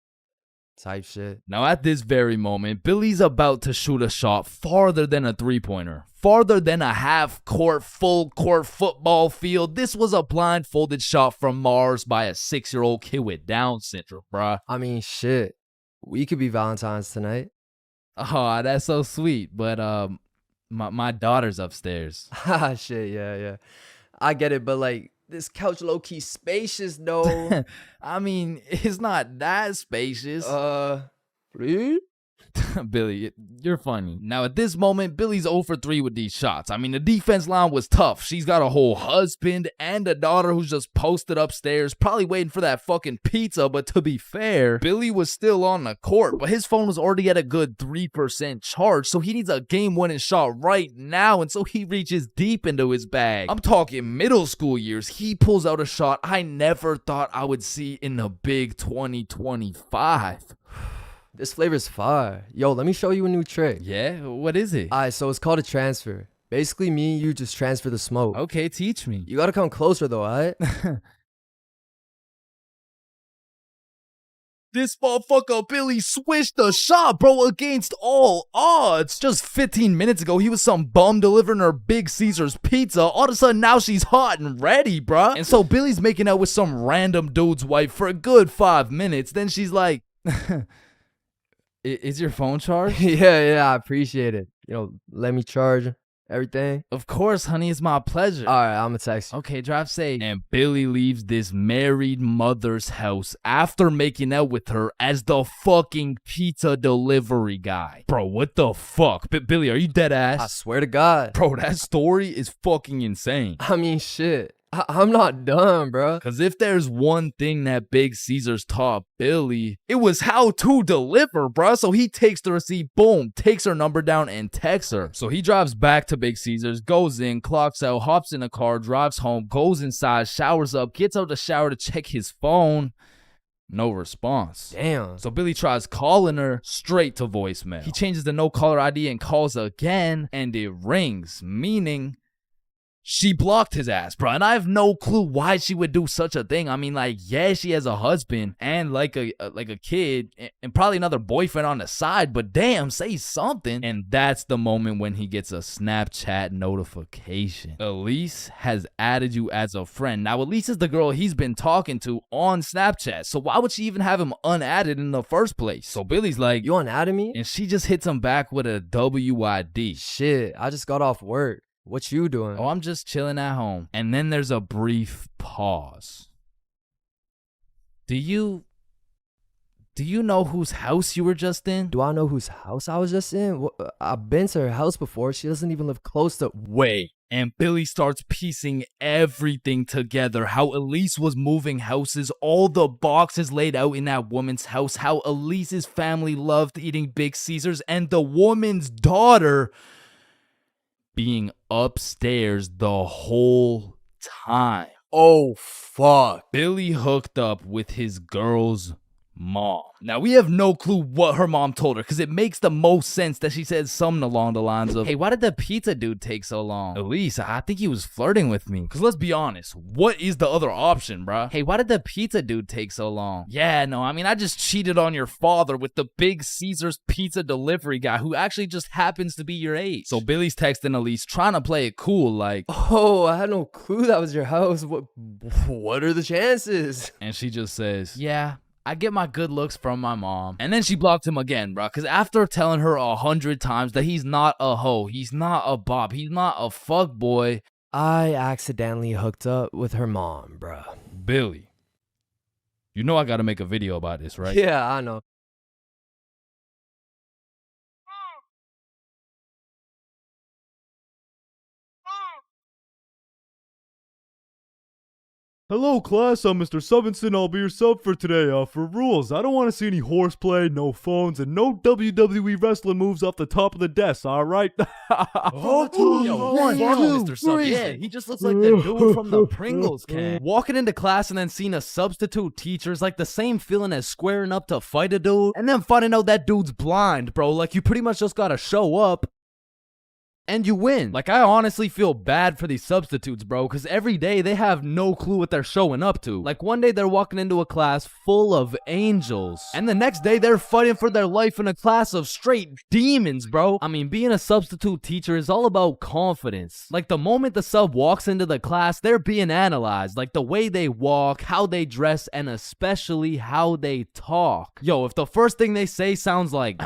Type shit. Now at this very moment, Billy's about to shoot a shot farther than a three-pointer, farther than a half-court, full-court football field. This was a blindfolded shot from Mars by a 6-year-old kid with Down syndrome, bruh. I mean, shit. We could be Valentine's tonight. Oh, that's so sweet, but my daughter's upstairs. Ah, shit, yeah. I get it, but like, this couch low-key spacious, though. I mean, it's not that spacious. Please? Billy, you're funny. Now, at this moment, Billy's 0 for 3 with these shots. I mean, the defense line was tough. She's got a whole husband and a daughter who's just posted upstairs, probably waiting for that fucking pizza. But to be fair, Billy was still on the court, but his phone was already at a good 3% charge, so he needs a game-winning shot right now, and so he reaches deep into his bag. I'm talking middle school years. He pulls out a shot I never thought I would see in the big 2025. This flavor's fire. Yo, let me show you a new trick. Yeah? What is it? Alright, so it's called a transfer. Basically, me and you just transfer the smoke. Okay, teach me. You gotta come closer though, alright? This motherfucker Billy switched the shot, bro, against all odds. Just 15 minutes ago, he was some bum delivering her Big Caesar's pizza. All of a sudden, now she's hot and ready, bruh. And so Billy's making out with some random dude's wife for a good 5 minutes. Then she's like, is your phone charged? Yeah, I appreciate it. Let me charge everything. Of course, honey, it's my pleasure. Alright, I'm gonna text you. Okay, drive safe. And Billy leaves this married mother's house after making out with her as the fucking pizza delivery guy. Bro, what the fuck? Billy, are you dead ass? I swear to God. Bro, that story is fucking insane. I mean, shit. I'm not done, bro. Because if there's one thing that Big Caesar's taught Billy, it was how to deliver, bro. So he takes the receipt, boom, takes her number down and texts her. So he drives back to Big Caesar's, goes in, clocks out, hops in a car, drives home, goes inside, showers up, gets out the shower to check his phone. No response. Damn. So Billy tries calling her, straight to voicemail. He changes the no caller ID and calls again, and it rings, meaning she blocked his ass, bro. And I have no clue why she would do such a thing. I mean, like, yeah, she has a husband and like a kid and probably another boyfriend on the side, but damn, say something. And that's the moment when he gets a Snapchat notification. Elise has added you as a friend. Now, Elise is the girl he's been talking to on Snapchat, so why would she even have him unadded in the first place? So Billy's like, you unadded me? And she just hits him back with a WID. Shit, I just got off work. What you doing? Oh, I'm just chilling at home. And then there's a brief pause. Do you know whose house you were just in? Do I know whose house I was just in? I've been to her house before. She doesn't even live close to... Wait. And Billy starts piecing everything together. How Elise was moving houses, all the boxes laid out in that woman's house, how Elise's family loved eating Big Caesars, and the woman's daughter being upstairs the whole time. Oh, fuck. Billy hooked up with his girl's mom. Now, we have no clue what her mom told her, because it makes the most sense that she said something along the lines of, hey, why did the pizza dude take so long? Elise, I think he was flirting with me. Because let's be honest, what is the other option, bruh? Hey, why did the pizza dude take so long? Yeah, no, I mean, I just cheated on your father with the Big Caesar's pizza delivery guy who actually just happens to be your age. So Billy's texting Elise, trying to play it cool, like, oh, I had no clue that was your house. What are the chances? And she just says, yeah, I get my good looks from my mom. And then she blocked him again, bro. Because after telling her 100 times that he's not a hoe, he's not a bop, he's not a fuck boy, I accidentally hooked up with her mom, bro. Billy, you know I gotta make a video about this, right? Yeah, I know. Hello class, I'm Mr. Subinson. I'll be your sub for today. For rules, I don't want to see any horseplay, no phones, and no WWE wrestling moves off the top of the desk, alright? Yo, one, Mr. Sub. Yeah, he just looks like the dude from the Pringles can. Walking into class and then seeing a substitute teacher is like the same feeling as squaring up to fight a dude and then finding out that dude's blind, bro. Like, you pretty much just gotta show up and you win. Like, I honestly feel bad for these substitutes, bro, because every day they have no clue what they're showing up to. Like, one day they're walking into a class full of angels, and the next day they're fighting for their life in a class of straight demons, bro. I mean, being a substitute teacher is all about confidence. Like, the moment the sub walks into the class, they're being analyzed. Like, the way they walk, how they dress, and especially how they talk. Yo, if the first thing they say sounds like,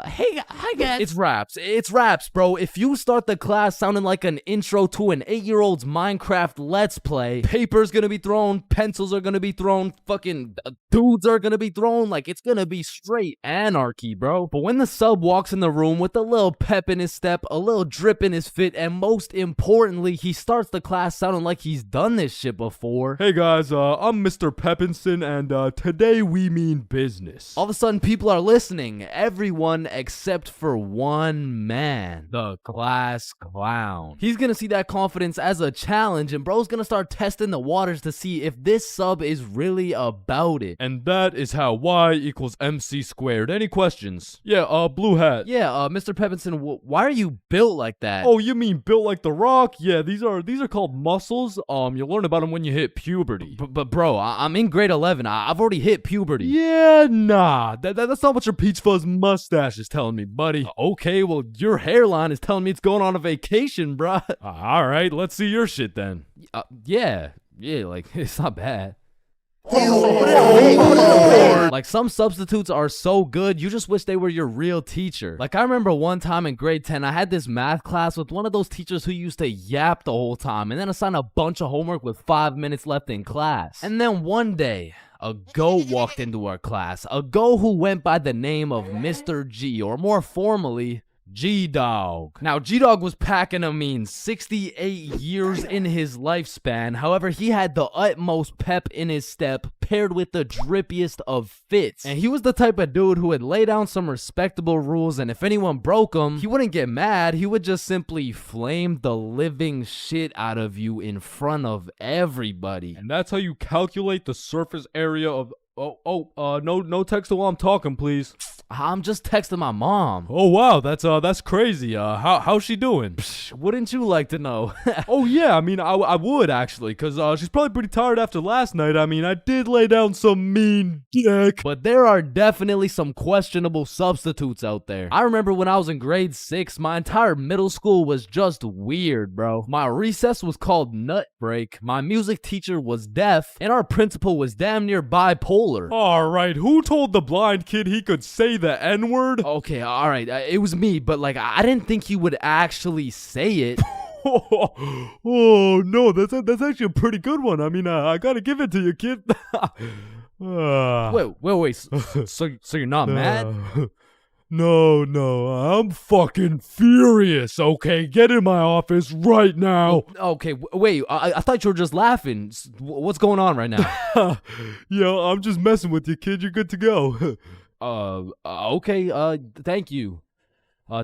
hey, hi guys. It's raps, bro. If you you start the class sounding like an intro to an 8-year-old's Minecraft Let's Play, paper's gonna be thrown, pencils are gonna be thrown, fucking dudes are gonna be thrown, like it's gonna be straight anarchy, bro. But when the sub walks in the room with a little pep in his step, a little drip in his fit, and most importantly, he starts the class sounding like he's done this shit before. Hey guys, I'm Mr. Peppinson, and today we mean business. All of a sudden, people are listening. Everyone except for one man, the class clown. He's gonna see that confidence as a challenge, and bro's gonna start testing the waters to see if this sub is really about it. And that is how Y equals MC squared. Any questions? Yeah, blue hat. Yeah, Mr. Peppinson, why are you built like that? Oh, you mean built like the Rock? Yeah, these are called muscles. You'll learn about them when you hit puberty. But bro, I'm in grade 11. I've already hit puberty. Yeah, nah. That's not what your peach fuzz mustache is telling me, buddy. Okay, well, your hairline is telling me it's going on a vacation, bruh. All right, let's see your shit then. Yeah, like, it's not bad. Like, some substitutes are so good, you just wish they were your real teacher. Like, I remember one time in grade 10, I had this math class with one of those teachers who used to yap the whole time and then assign a bunch of homework with 5 minutes left in class. And then one day, a goat walked into our class, a goat who went by the name of Mr. G, or more formally, G-Dog. Now, G-Dog was packing a mean 68 years in his lifespan. However, he had the utmost pep in his step, paired with the drippiest of fits. And he was the type of dude who would lay down some respectable rules, and if anyone broke them, he wouldn't get mad. He would just simply flame the living shit out of you in front of everybody. And that's how you calculate the surface area of... no text while I'm talking, please. I'm just texting my mom. Oh wow, that's crazy. How's she doing? Psh, wouldn't you like to know? Oh yeah, I mean, I would actually, cause she's probably pretty tired after last night. I mean, I did lay down some mean dick. But there are definitely some questionable substitutes out there. I remember when I was in grade 6, my entire middle school was just weird, bro. My recess was called Nut Break, my music teacher was deaf, and our principal was damn near bipolar. Alright, who told the blind kid he could say the N-word? Okay, alright, it was me, but like, I didn't think he would actually say it. Oh no, that's actually a pretty good one. I mean, I gotta give it to you, kid. Wait, so you're not mad? No, I'm fucking furious, okay? Get in my office right now. Okay, wait, I thought you were just laughing. What's going on right now? Yo, I'm just messing with you, kid. You're good to go. Okay, thank you.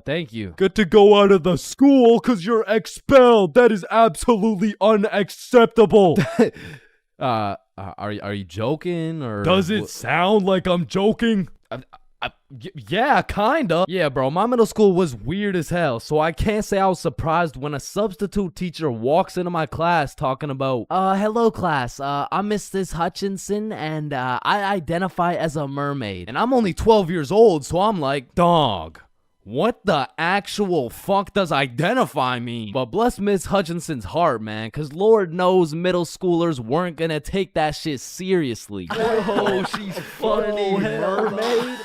Thank you. Get to go out of the school because you're expelled. That is absolutely unacceptable. Are you joking, or does it sound like I'm joking? Yeah, kinda. Yeah, bro, my middle school was weird as hell, so I can't say I was surprised when a substitute teacher walks into my class talking about, hello class, I'm Mrs. Hutchinson, and I identify as a mermaid. And I'm only 12 years old, so I'm like, dog, what the actual fuck does identify mean? But bless Miss Hutchinson's heart, man, because Lord knows middle schoolers weren't gonna take that shit seriously. Oh, she's funny, mermaid.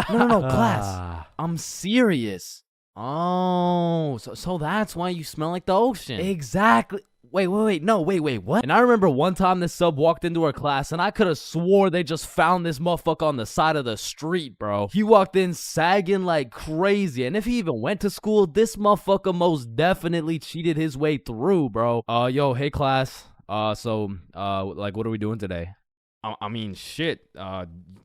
No, class. I'm serious. Oh, so that's why you smell like the ocean. Exactly. Wait, what? And I remember one time this sub walked into our class, and I could have swore they just found this motherfucker on the side of the street, bro. He walked in sagging like crazy, and if he even went to school, this motherfucker most definitely cheated his way through, bro. Yo, hey class. Like, what are we doing today? I mean, shit.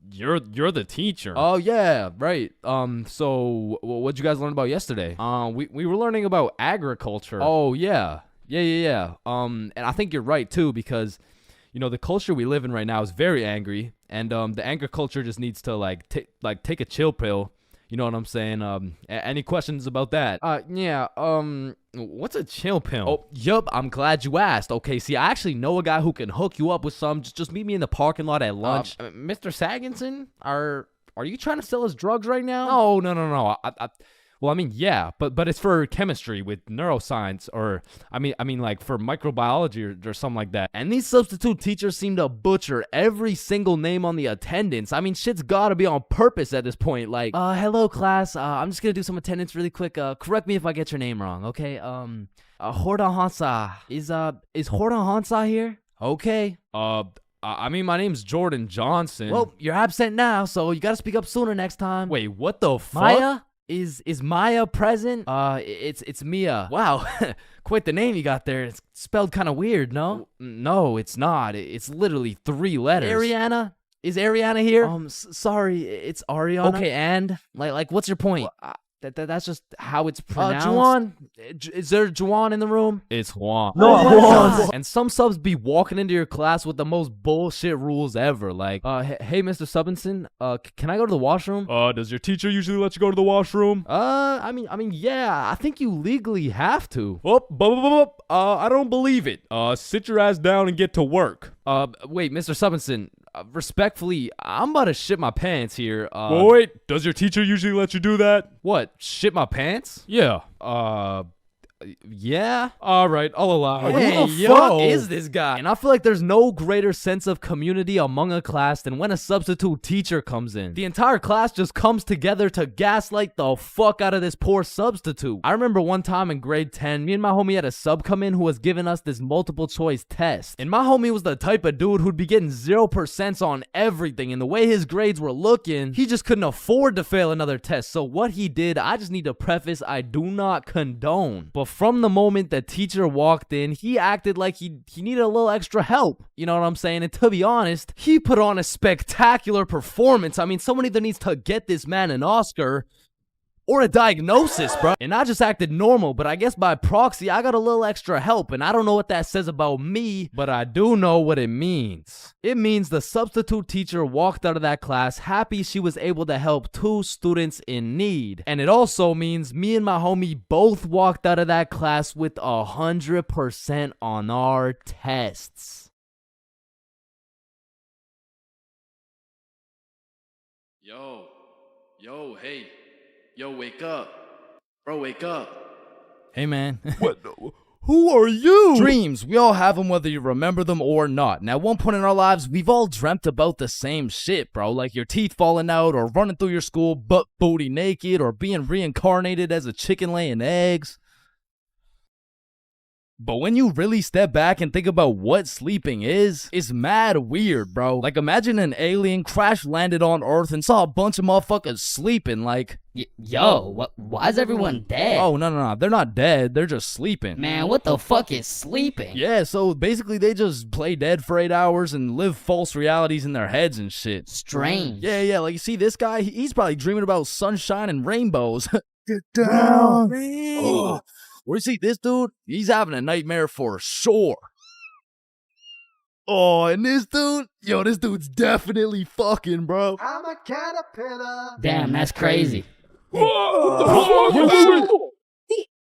You're the teacher. Oh yeah, right. So what'd you guys learn about yesterday? We were learning about agriculture. Oh yeah. Yeah. And I think you're right too, because you know the culture we live in right now is very angry, and the anger culture just needs to take a chill pill. You know what I'm saying? Any questions about that? Yeah. What's a chill pill? Oh, yup. I'm glad you asked. Okay, see, I actually know a guy who can hook you up with some. Just meet me in the parking lot at lunch. Mr. Saginson, are you trying to sell us drugs right now? No. Well, I mean, yeah, but it's for chemistry with neuroscience, or I mean like for microbiology or something like that. And these substitute teachers seem to butcher every single name on the attendance. I mean, shit's gotta be on purpose at this point. Like, hello class, I'm just gonna do some attendance really quick. Correct me if I get your name wrong, okay? Horda Hansa. Is Horda Hansa here? Okay. I mean, my name's Jordan Johnson. Well, you're absent now, so you gotta speak up sooner next time. Wait, what the fuck? Maya? Is Maya present? It's Mia. Wow, quite the name you got there. It's spelled kind of weird, no? No, it's not. It's literally 3 letters. Ariana? Is Ariana here? Sorry, it's Ariana. Okay, and like, what's your point? That's just how it's pronounced. Juan? Is there Juan in the room? It's Juan. No, Juan. And some subs be walking into your class with the most bullshit rules ever. Like, hey, Mr. Subinson, can I go to the washroom? Does your teacher usually let you go to the washroom? I mean, yeah. I think you legally have to. I don't believe it. Sit your ass down and get to work. Wait, Mr. Subinson. Respectfully, I'm about to shit my pants here. Wait, does your teacher usually let you do that? What? Shit my pants? Yeah. Yeah? Alright, I'll allow it. Hey, Who the yo. fuck is this guy? And I feel like there's no greater sense of community among a class than when a substitute teacher comes in. The entire class just comes together to gaslight the fuck out of this poor substitute. I remember one time in grade 10, me and my homie had a sub come in who was giving us this multiple choice test. And my homie was the type of dude who'd be getting 0% on everything. And the way his grades were looking, he just couldn't afford to fail another test. So what he did, I just need to preface, I do not condone. But from the moment the teacher walked in, he acted like he needed a little extra help. You know what I'm saying? And to be honest, he put on a spectacular performance. I mean, someone either needs to get this man an Oscar or a diagnosis, bro. And I just acted normal, but I guess by proxy, I got a little extra help. And I don't know what that says about me, but I do know what it means. It means the substitute teacher walked out of that class happy she was able to help 2 students in need. And it also means me and my homie both walked out of that class with 100% on our tests. Hey. Yo, wake up. Bro, wake up. Hey, man. What? Who are you? Dreams. We all have them whether you remember them or not. And at one point in our lives, we've all dreamt about the same shit, bro. Like your teeth falling out, or running through your school butt booty naked, or being reincarnated as a chicken laying eggs. But when you really step back and think about what sleeping is, it's mad weird, bro. Like, imagine an alien crash landed on Earth and saw a bunch of motherfuckers sleeping, like... Why is everyone dead? Oh, no, they're not dead, they're just sleeping. Man, what the fuck is sleeping? Yeah, so basically they just play dead for 8 hours and live false realities in their heads and shit. Strange. Yeah, like you see this guy, he's probably dreaming about sunshine and rainbows. Get down! Oh. Where you see this dude? He's having a nightmare for sure. Oh, and this dude? Yo, this dude's definitely fucking, bro. I'm a caterpillar. Damn, that's crazy.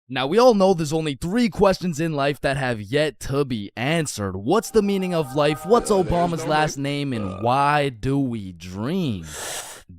Now, we all know there's only 3 questions in life that have yet to be answered. What's the meaning of life? What's Obama's last name? And why do we dream?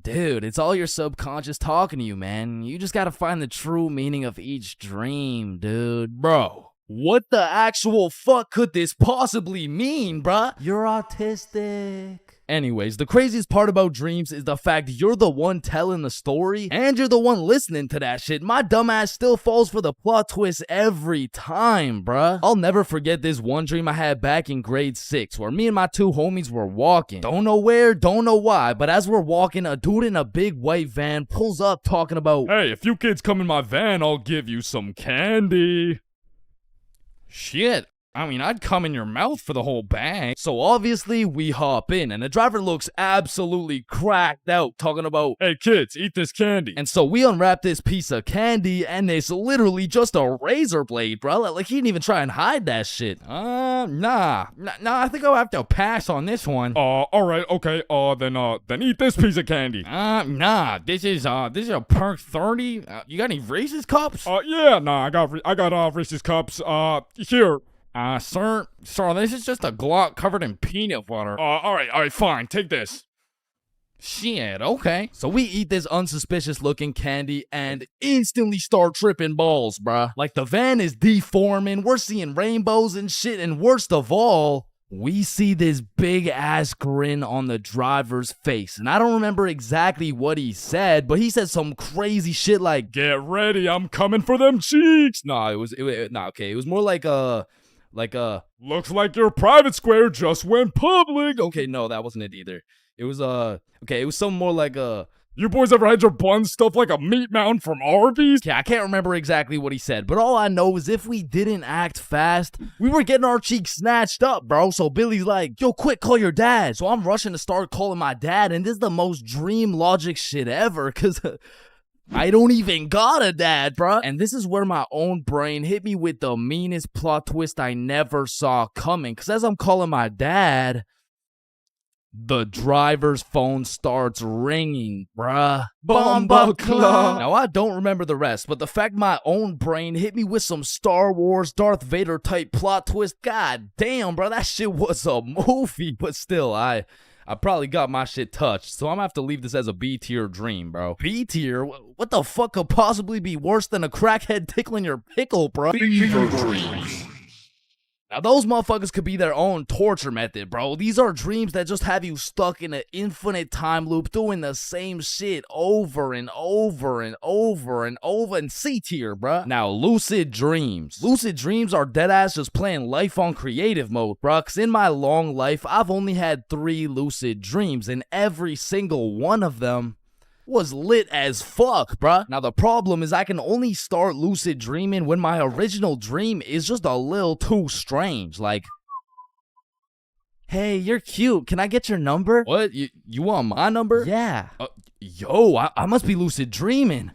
Dude, it's all your subconscious talking to you, man. You just gotta find the true meaning of each dream, dude. Bro, what the actual fuck could this possibly mean, bruh? You're autistic. Anyways, the craziest part about dreams is the fact you're the one telling the story and you're the one listening to that shit. My dumbass still falls for the plot twist every time, bruh. I'll never forget this one dream I had back in grade 6 where me and my 2 homies were walking. Don't know where, don't know why, but as we're walking, a dude in a big white van pulls up talking about, "Hey, if you kids come in my van, I'll give you some candy." Shit. I mean, I'd come in your mouth for the whole bang. So obviously, we hop in, and the driver looks absolutely cracked out, talking about, "Hey kids, eat this candy." And so we unwrap this piece of candy, and it's literally just a razor blade, bro. Like, he didn't even try and hide that shit. Nah, I think I'll have to pass on this one. Alright, okay, then eat this piece of candy. Nah, this is a Perk 30. You got any Reese's cups? Yeah, nah, I got Reese's cups. Here. Sir, this is just a Glock covered in peanut butter. Alright, fine, take this. Shit, okay. So we eat this unsuspicious looking candy and instantly start tripping balls, bruh. Like the van is deforming, we're seeing rainbows and shit, and worst of all, we see this big ass grin on the driver's face. And I don't remember exactly what he said, but he said some crazy shit like, Get ready, I'm coming for them cheeks. nah, it was more like Looks like your private square just went public. okay, no, that wasn't it either. It was okay, it was something more like You boys ever had your buns stuffed like a meat mountain from Arby's? okay, I can't remember exactly what he said, but all I know is if we didn't act fast, we were getting our cheeks snatched up, bro. So Billy's like, yo, quick, call your dad. So I'm rushing to start calling my dad, and this is the most dream logic shit ever, cause I don't even got a dad, bruh. And this is where my own brain hit me with the meanest plot twist I never saw coming. Cause as I'm calling my dad, the driver's phone starts ringing, bruh. Bomba Club. Now, I don't remember the rest, but the fact my own brain hit me with some Star Wars Darth Vader type plot twist, god damn, bro, that shit was a movie. But still, I probably got my shit touched, so I'm gonna have to leave this as a B tier dream, bro. B tier? What the fuck could possibly be worse than a crackhead tickling your pickle, bro? Fever dreams. Now, those motherfuckers could be their own torture method, bro. These are dreams that just have you stuck in an infinite time loop doing the same shit over and over and over and over and C tier, bro. Now, lucid dreams. Lucid dreams are deadass just playing life on creative mode, bro. Cause in my long life, I've only had 3 lucid dreams, and every single one of them was lit as fuck, bruh. Now, the problem is I can only start lucid dreaming when my original dream is just a little too strange. Like, hey, you're cute. Can I get your number? What? You want my number? Yeah. Yo, I must be lucid dreaming.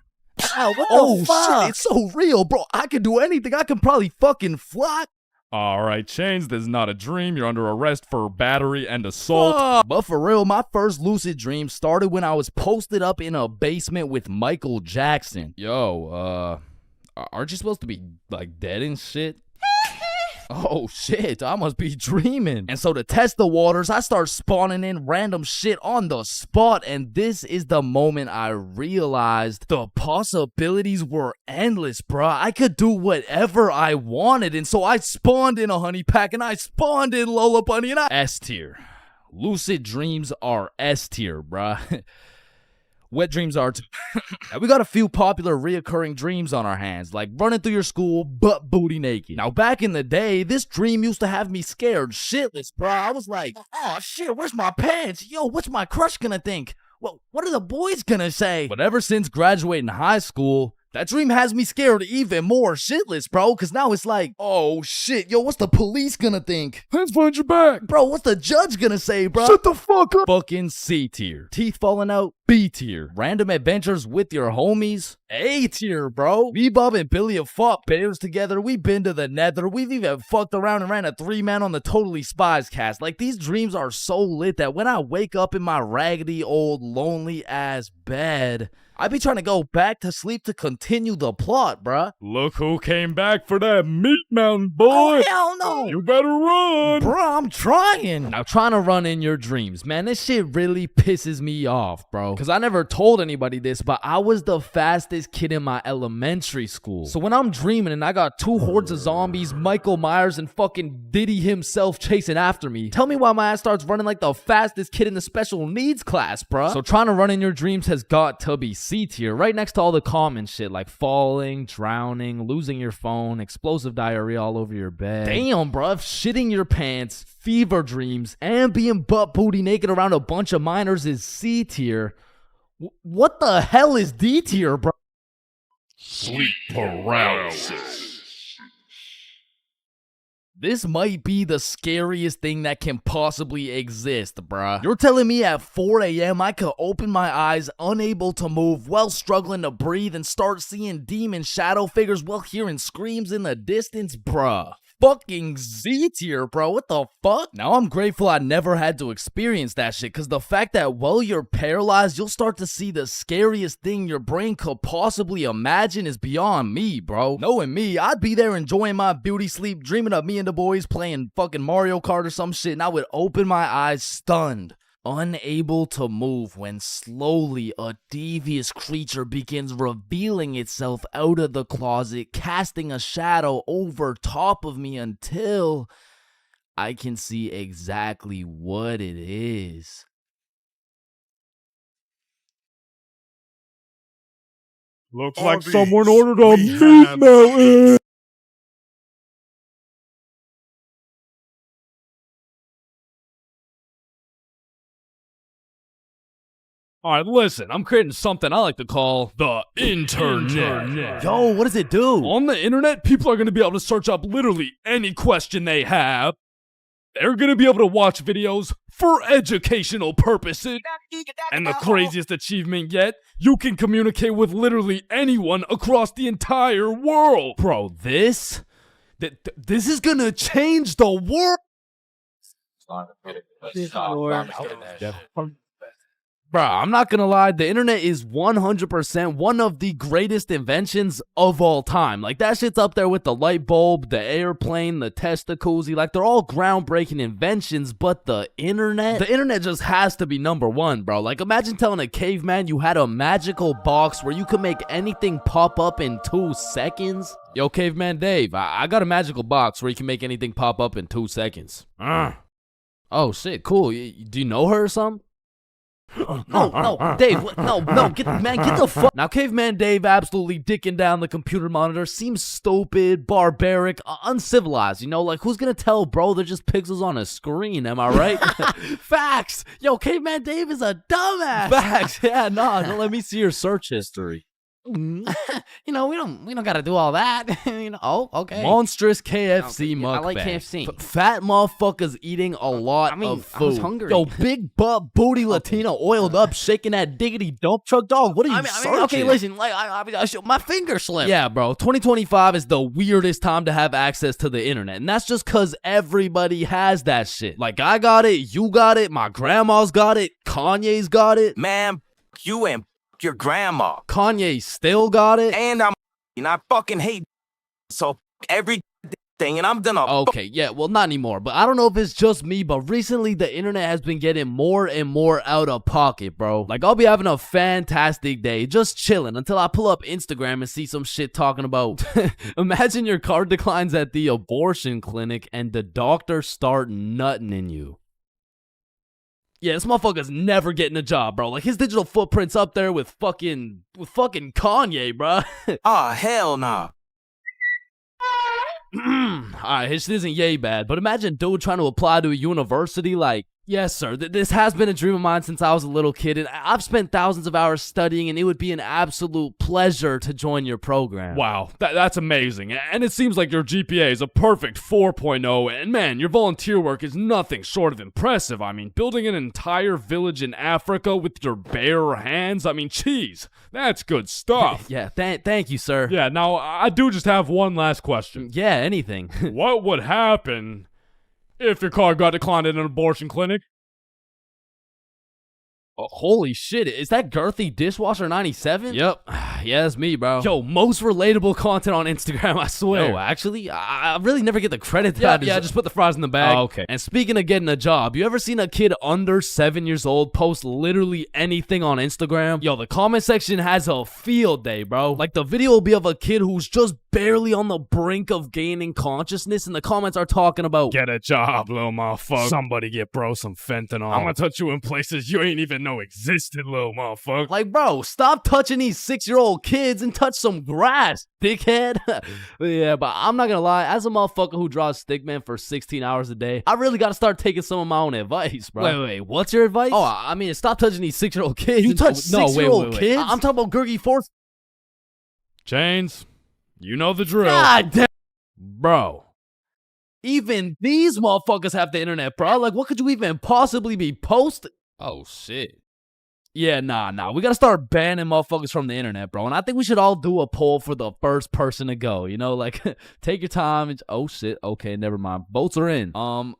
Ow, what the fuck? Shit, it's so real, bro. I can do anything. I can probably fucking fly. Alright, Chains, this is not a dream. You're under arrest for battery and assault. But for real, my first lucid dream started when I was posted up in a basement with Michael Jackson. Yo, aren't you supposed to be, like, dead and shit? Oh shit, I must be dreaming. And so to test the waters, I start spawning in random shit on the spot, and this is the moment I realized the possibilities were endless, bruh. I could do whatever I wanted, and so I spawned in a honey pack, and I spawned in Lola Bunny, and I S tier. Lucid dreams are S tier, bruh. Wet dreams are too. Now, we got a few popular reoccurring dreams on our hands, like running through your school butt booty naked. Now, back in the day, this dream used to have me scared shitless, bro. I was like, oh shit, where's my pants? Yo, what's my crush gonna think? Well, what are the boys gonna say? But ever since graduating high school, that dream has me scared even more shitless, bro, because now it's like, oh shit, yo, what's the police gonna think? Hands behind your back. Bro, what's the judge gonna say, bro? Shut the fuck up. Fucking C tier. Teeth falling out, B tier. Random adventures with your homies, A tier, bro. Me, Bob, and Billy have fought bears together. We've been to the nether. We've even fucked around and ran a 3-man on the Totally Spies cast. Like, these dreams are so lit that when I wake up in my raggedy old lonely ass bed, I be trying to go back to sleep to continue the plot, bruh. Look who came back for that meat mountain, boy. Oh, hell no. You better run. Bruh, I'm trying. Now, trying to run in your dreams, man, this shit really pisses me off, bro. Because I never told anybody this, but I was the fastest kid in my elementary school. So when I'm dreaming and I got 2 hordes of zombies, Michael Myers, and fucking Diddy himself chasing after me, tell me why my ass starts running like the fastest kid in the special needs class, bruh. So trying to run in your dreams has got to be C tier, right next to all the common shit like falling, drowning, losing your phone, explosive diarrhea all over your bed. Damn, bruh, shitting your pants, fever dreams, and being butt booty naked around a bunch of minors is C tier. What the hell is D tier, bro? Sleep paralysis. This might be the scariest thing that can possibly exist, bruh. You're telling me at 4 a.m. I could open my eyes, unable to move, while struggling to breathe, and start seeing demon shadow figures while hearing screams in the distance, bruh. Fucking Z tier, bro. What the fuck? Now, I'm grateful I never had to experience that shit, because the fact that while you're paralyzed, you'll start to see the scariest thing your brain could possibly imagine is beyond me, bro. Knowing me, I'd be there enjoying my beauty sleep, dreaming of me and the boys playing fucking Mario Kart or some shit, and I would open my eyes stunned. Unable to move when slowly a devious creature begins revealing itself out of the closet, casting a shadow over top of me until I can see exactly what it is. Looks like someone ordered a meat mountain. Alright, listen, I'm creating something I like to call the internet. Yo, what does it do? On the internet, people are going to be able to search up literally any question they have. They're going to be able to watch videos for educational purposes. And the craziest achievement yet, you can communicate with literally anyone across the entire world. Bro, this is gonna change the world. Bro, I'm not gonna lie, the internet is 100% one of the greatest inventions of all time. Like, that shit's up there with the light bulb, the airplane, the Testacuzzi. Like, they're all groundbreaking inventions, but the internet just has to be number one, bro. Like, imagine telling a caveman you had a magical box where you could make anything pop up in 2 seconds. Yo, Caveman Dave, I got a magical box where you can make anything pop up in 2 seconds. Oh, shit, cool. Do you know her or something? No, Dave, no, get the fuck. Now, Caveman Dave absolutely dicking down the computer monitor seems stupid, barbaric, uncivilized, you know? Like, who's gonna tell, bro? They're just pixels on a screen, am I right? Facts! Yo, Caveman Dave is a dumbass! Facts, yeah, no, let me see your search history. You know, we don't gotta do all that. You know, oh, okay. Monstrous KFC mukbang. I like KFC. Fat motherfuckers eating a lot of food. I was hungry. Yo, big butt booty Latina oiled up, shaking that diggity dump truck, dog. What are you searching? Okay, listen, like my finger slipped. Yeah, bro. 2025 is the weirdest time to have access to the internet, and that's just cause everybody has that shit. Like, I got it, you got it, my grandma's got it, Kanye's got it. Man, you and your grandma. Kanye still got it. And I fucking hate so every thing, and I'm gonna. Okay, yeah, well, not anymore, but I don't know if it's just me, but recently the internet has been getting more and more out of pocket, bro. Like, I'll be having a fantastic day, just chilling, until I pull up Instagram and see some shit talking about, imagine your car declines at the abortion clinic and the doctor start nutting in you. Yeah, this motherfucker's never getting a job, bro. Like, his digital footprint's up there with fucking Kanye, bro. Ah, hell nah. Alright, his shit isn't yay bad, but imagine dude trying to apply to a university like, yes, sir, this has been a dream of mine since I was a little kid, and I've spent thousands of hours studying, and it would be an absolute pleasure to join your program. Wow, that's amazing. And it seems like your GPA is a perfect 4.0, and man, your volunteer work is nothing short of impressive. I mean, building an entire village in Africa with your bare hands, I mean, geez, that's good stuff. Yeah, thank you, sir. Yeah, now, I do just have one last question. Yeah, anything. What would happen if your car got declined at an abortion clinic? Oh, holy shit, is that girthy dishwasher 97? Yep. Yeah, that's me, bro. Yo, most relatable content on Instagram, I swear. Yo, actually, I really never get the credit that Yeah, just put the fries in the bag. Oh, okay. And speaking of getting a job, you ever seen a kid under 7 years old post literally anything on Instagram? Yo, the comment section has a field day, bro. Like, the video will be of a kid who's just barely on the brink of gaining consciousness, and the comments are talking about, get a job, little motherfucker. Somebody get bro some fentanyl. I'm gonna touch you in places you ain't even know existed, little motherfucker. Like, bro, stop touching these 6-year-old kids and touch some grass, dickhead. Yeah, but I'm not gonna lie, as a motherfucker who draws stickman for 16 hours a day, I really gotta start taking some of my own advice, bro. Wait, what's your advice? Oh, I mean, stop touching these 6-year-old kids. You touch 6-year-old kids? I'm talking about Gurgi Force. Chains, you know the drill. God damn. Bro. Even these motherfuckers have the internet, bro. Like, what could you even possibly be posting? Oh, shit. Yeah, nah. We gotta start banning motherfuckers from the internet, bro. And I think we should all do a poll for the first person to go. You know, like, take your time. And, oh, shit. Okay, never mind. Votes are in.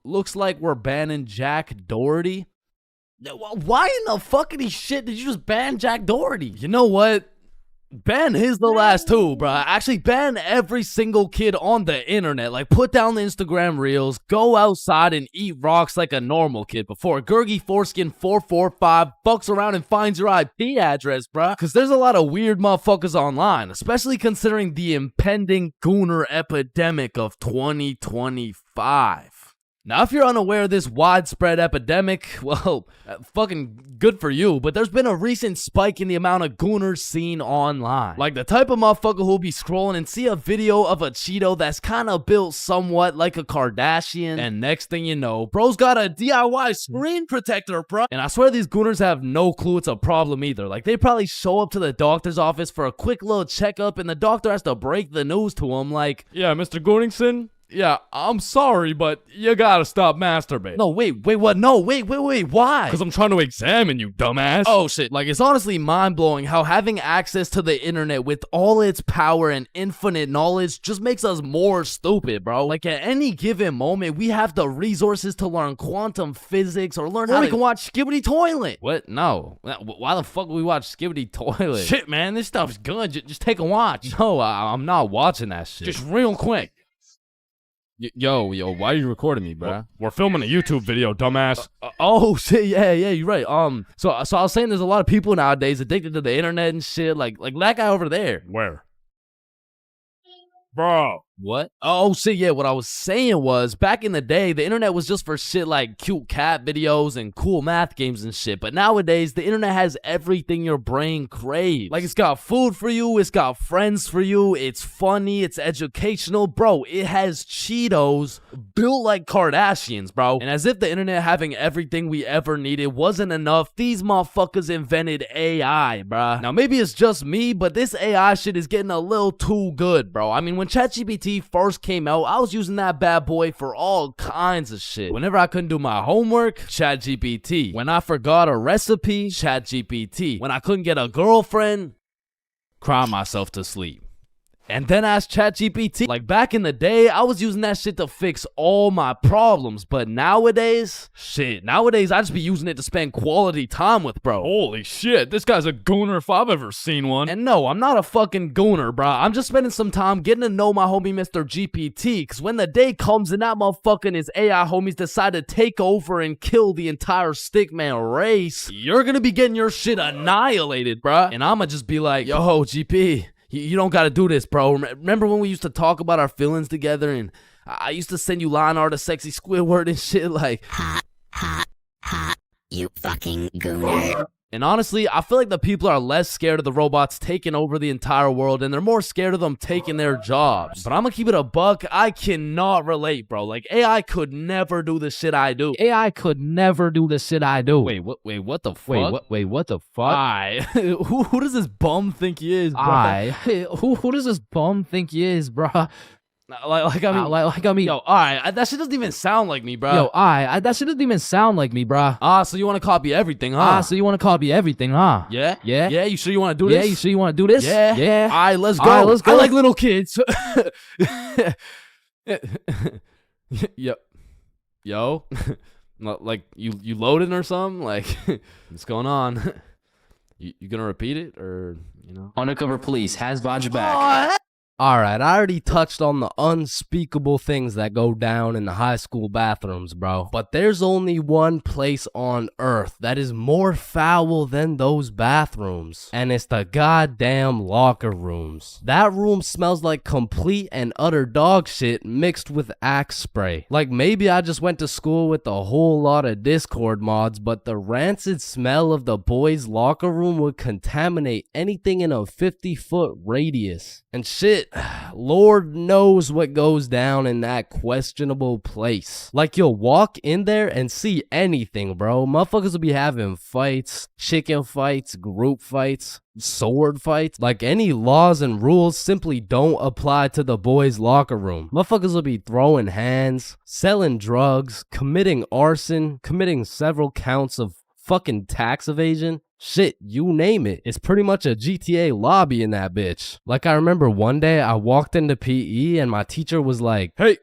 Looks like we're banning Jack Doherty. Why in the fuckity shit did you just ban Jack Doherty? You know what? ban his the last two, bruh. Actually, ban every single kid on the internet. Like, put down the Instagram reels, go outside and eat rocks like a normal kid before Gurgi Foreskin 445 fucks around and finds your IP address, bruh. Cause there's a lot of weird motherfuckers online, especially considering the impending gooner epidemic of 2025. Now, if you're unaware of this widespread epidemic, well, fucking good for you, but there's been a recent spike in the amount of gooners seen online. Like the type of motherfucker who'll be scrolling and see a video of a Cheeto that's kind of built somewhat like a Kardashian, and next thing you know, bro's got a DIY screen protector, bro. And I swear these gooners have no clue it's a problem either. Like, they probably show up to the doctor's office for a quick little checkup, and the doctor has to break the news to him like, Yeah, Mr. Gooningson? Yeah, I'm sorry, but you gotta stop masturbating. no, wait, what? No, wait, why? Because I'm trying to examine you, dumbass. Oh shit, like it's honestly mind-blowing how having access to the internet with all its power and infinite knowledge just makes us more stupid, bro. Like at any given moment, we have the resources to learn quantum physics or learn how we can watch Skibbity Toilet. What? No. Why the fuck would we watch Skibbity Toilet? Shit, man, this stuff's good. Just take a watch. No, I'm not watching that shit. Just real quick. Yo, why are you recording me, bro? We're filming a YouTube video, dumbass. Oh shit, yeah, you're right. So I was saying there's a lot of people nowadays addicted to the internet and shit, like that guy over there. Where? Bro. What? Oh shit, yeah, what I was saying was, back in the day, the internet was just for shit like cute cat videos and cool math games and shit, but nowadays, the internet has everything your brain craves. Like, it's got food for you, it's got friends for you, it's funny, it's educational, bro, it has Cheetos built like Kardashians, bro. And as if the internet having everything we ever needed wasn't enough, these motherfuckers invented AI, bro. Now, maybe it's just me, but this AI shit is getting a little too good, bro. I mean, when ChatGPT first came out, I was using that bad boy for all kinds of shit. Whenever I couldn't do my homework, ChatGPT. When I forgot a recipe, ChatGPT. When I couldn't get a girlfriend, cry myself to sleep. And then ask ChatGPT. Like back in the day, I was using that shit to fix all my problems. But nowadays, I just be using it to spend quality time with, bro. Holy shit, this guy's a gooner if I've ever seen one. And no, I'm not a fucking gooner, bro. I'm just spending some time getting to know my homie Mr. GPT. Cause when the day comes and that motherfucker and his AI homies decide to take over and kill the entire stickman race, you're gonna be getting your shit annihilated, bro. And I'ma just be like, yo, GP. You don't gotta do this, bro. Remember when we used to talk about our feelings together and I used to send you line art of sexy Squidward and shit like, hot, you fucking gooner. And honestly, I feel like the people are less scared of the robots taking over the entire world and they're more scared of them taking their jobs. But I'm gonna keep it a buck. I cannot relate, bro. Like, AI could never do the shit I do. AI could never do the shit I do. Wait, what the fuck? Wait, what the fuck? Who does this bum think he is, bro? Who does this bum think he is, bro? I mean, yo, alright, that shit doesn't even sound like me, bro. Yo, that shit doesn't even sound like me, bro. So you want to copy everything, huh? Yeah? Yeah, you sure you want to do this? Yeah, you sure you want to do this? Yeah. Alright, let's go. I like little kids. Yo. Like, you loading or something? Like, what's going on? You gonna repeat it, or, you know? Undercover police has Vaj back. Alright, I already touched on the unspeakable things that go down in the high school bathrooms, bro. But there's only one place on earth that is more foul than those bathrooms. And it's the goddamn locker rooms. That room smells like complete and utter dog shit mixed with Axe spray. Like, maybe I just went to school with a whole lot of Discord mods, but the rancid smell of the boys' locker room would contaminate anything in a 50-foot radius. And shit, Lord knows what goes down in that questionable place. Like, you'll walk in there and see anything, bro. Motherfuckers will be having fights, chicken fights, group fights, sword fights. Like, any laws and rules simply don't apply to the boys' locker room. Motherfuckers will be throwing hands, selling drugs, committing arson, committing several counts of fucking tax evasion. Shit, you name it. It's pretty much a GTA lobby in that bitch. Like, I remember one day I walked into PE and my teacher was like, "Hey,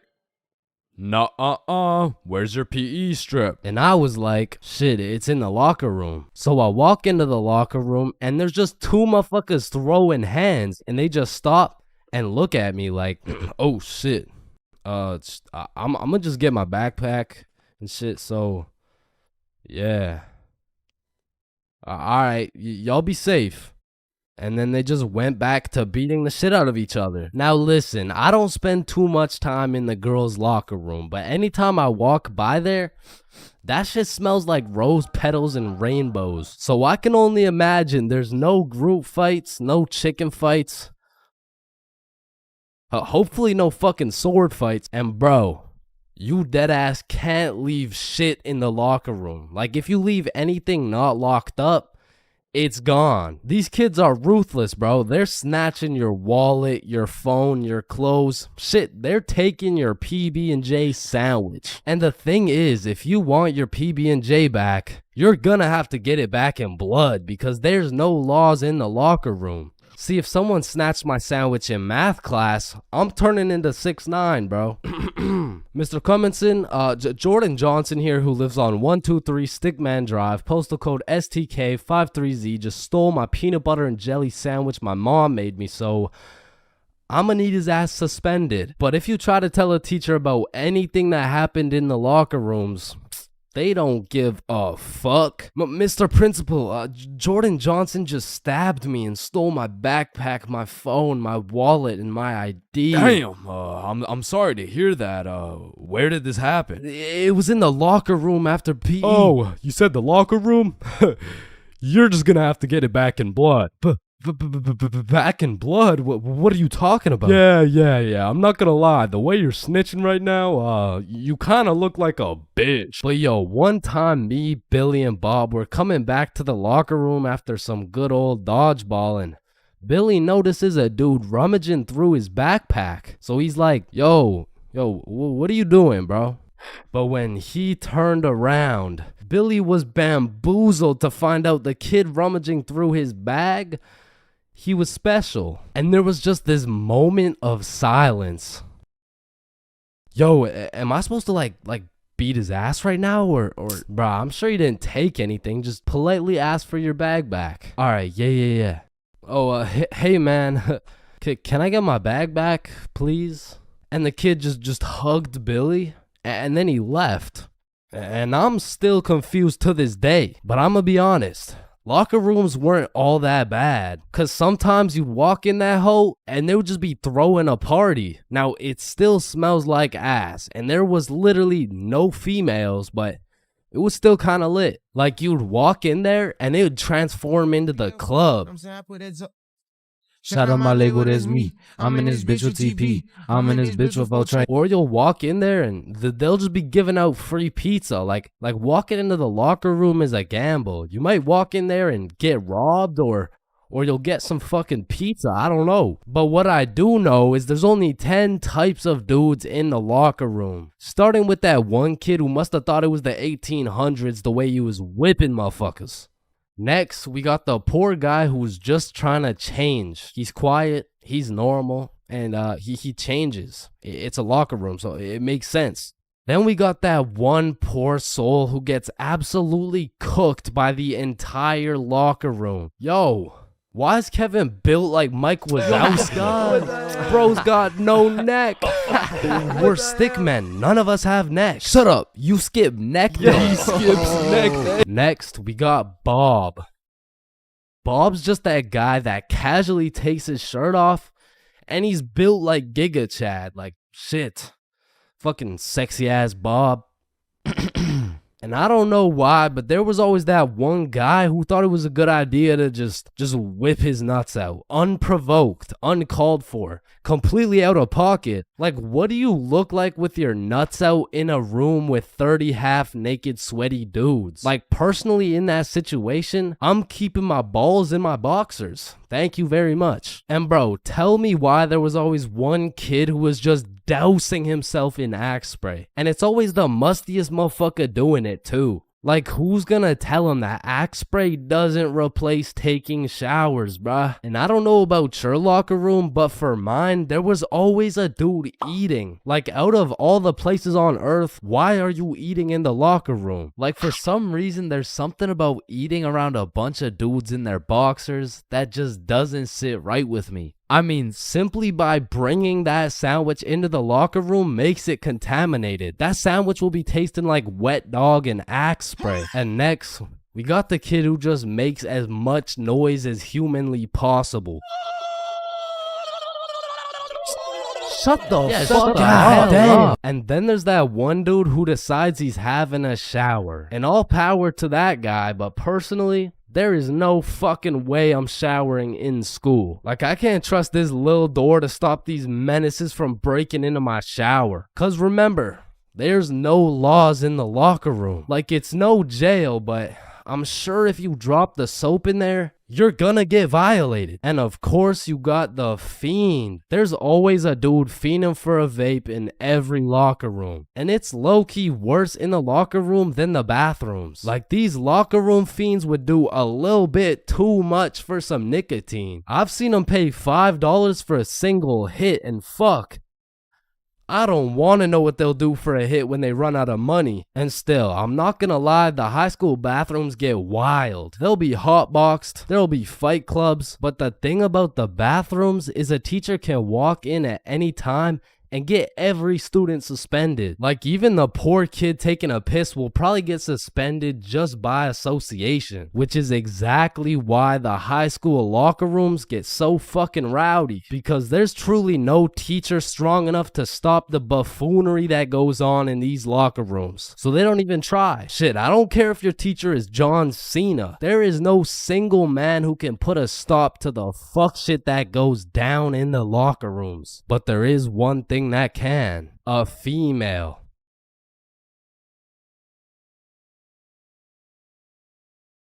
Nuh-uh-uh. Where's your PE strip? And I was like, shit, it's in the locker room. So I walk into the locker room and there's just two motherfuckers throwing hands and they just stop and look at me like, oh shit. I'm gonna just get my backpack and shit. So yeah. All right, y'all be safe. And then they just went back to beating the shit out of each other. Now listen, I don't spend too much time in the girls' locker room, but anytime I walk by there, that shit smells like rose petals and rainbows. So I can only imagine there's no group fights, no chicken fights. Hopefully no fucking sword fights. And bro, you deadass can't leave shit in the locker room. Like if you leave anything not locked up, it's gone. These kids are ruthless, bro. They're snatching your wallet, your phone, your clothes. Shit, they're taking your PB&J sandwich. And the thing is, if you want your PB&J back, you're gonna have to get it back in blood because there's no laws in the locker room. See, if someone snatched my sandwich in math class, I'm turning into 6'9", bro. Mr. Cumminson, Jordan Johnson here, who lives on 123 Stickman Drive, postal code STK53Z, just stole my peanut butter and jelly sandwich my mom made me, so I'm gonna need his ass suspended. But if you try to tell a teacher about anything that happened in the locker rooms, they don't give a fuck. Mr. Principal, Jordan Johnson just stabbed me and stole my backpack, my phone, my wallet, and my ID. Damn, I'm sorry to hear that. Where did this happen? It was in the locker room after PE. Oh, you said the locker room? You're just gonna have to get it back in blood. Back in blood? What are you talking about? Yeah. I'm not gonna lie. The way you're snitching right now, you kind of look like a bitch. But yo, one time me, Billy, and Bob were coming back to the locker room after some good old dodgeball, and Billy notices a dude rummaging through his backpack. So he's like, yo, what are you doing, bro? But when he turned around, Billy was bamboozled to find out the kid rummaging through his bag, he was special. And there was just this moment of silence. Yo, am I supposed to like beat his ass right now? Or bro, I'm sure you didn't take anything. Just politely ask for your bag back. All right, yeah. Oh, hey man, can I get my bag back, please? And the kid just hugged Billy, and then he left. And I'm still confused to this day. But I'm gonna be honest, locker rooms weren't all that bad. Cause sometimes you walk in that hole and they would just be throwing a party. Now it still smells like ass, and there was literally no females, but it was still kind of lit. Like you'd walk in there and it would transform into the club. Shout out my Lego, that's me. I'm in this bitch with TP. I'm in this bitch with Ultra. Or you'll walk in there and they'll just be giving out free pizza. Like walking into the locker room is a gamble. You might walk in there and get robbed, or you'll get some fucking pizza. I don't know. But what I do know is there's only 10 types of dudes in the locker room. Starting with that one kid who must have thought it was the 1800s the way he was whipping motherfuckers. Next, we got the poor guy who's just trying to change. He's quiet, he's normal, and he changes. It's a locker room, so it makes sense. Then we got that one poor soul who gets absolutely cooked by the entire locker room. Yo, why is Kevin built like Mike Wazowski? Bro's got no neck. We're stickmen. None of us have necks. Shut up. You skip neck day. Yeah, he skips neck day. Next, we got Bob. Bob's just that guy that casually takes his shirt off, and he's built like Giga Chad. Like, shit. Fucking sexy ass Bob. And I don't know why, but there was always that one guy who thought it was a good idea to just whip his nuts out. Unprovoked, uncalled for, completely out of pocket. Like, what do you look like with your nuts out in a room with 30 half-naked sweaty dudes? Like, personally in that situation, I'm keeping my balls in my boxers. Thank you very much. And bro, tell me why there was always one kid who was just dousing himself in Axe spray. And it's always the mustiest motherfucker doing it too. Like, who's gonna tell him that Axe spray doesn't replace taking showers, bruh? And I don't know about your locker room, but for mine, there was always a dude eating. Like, out of all the places on earth, why are you eating in the locker room? Like, for some reason, there's something about eating around a bunch of dudes in their boxers that just doesn't sit right with me. I mean, simply by bringing that sandwich into the locker room makes it contaminated. That sandwich will be tasting like wet dog and Axe spray. And next, we got the kid who just makes as much noise as humanly possible. Shut the fuck up. And then there's that one dude who decides he's having a shower. And all power to that guy, but personally, there is no fucking way I'm showering in school. Like, I can't trust this little door to stop these menaces from breaking into my shower. Cause remember, there's no laws in the locker room. Like, it's no jail, but I'm sure if you drop the soap in there, you're gonna get violated. And of course you got the fiend. There's always a dude fiending for a vape in every locker room. And it's low-key worse in the locker room than the bathrooms. Like, these locker room fiends would do a little bit too much for some nicotine. I've seen them pay $5 for a single hit, and fuck, I don't want to know what they'll do for a hit when they run out of money. And still, I'm not gonna lie, the high school bathrooms get wild. They'll be hotboxed, there'll be fight clubs, but the thing about the bathrooms is a teacher can walk in at any time and get every student suspended. Like, even the poor kid taking a piss will probably get suspended just by association, which is exactly why the high school locker rooms get so fucking rowdy, because there's truly no teacher strong enough to stop the buffoonery that goes on in these locker rooms. So they don't even try. Shit, I don't care if your teacher is John Cena. There is no single man who can put a stop to the fuck shit that goes down in the locker rooms. But there is one thing that can: a female.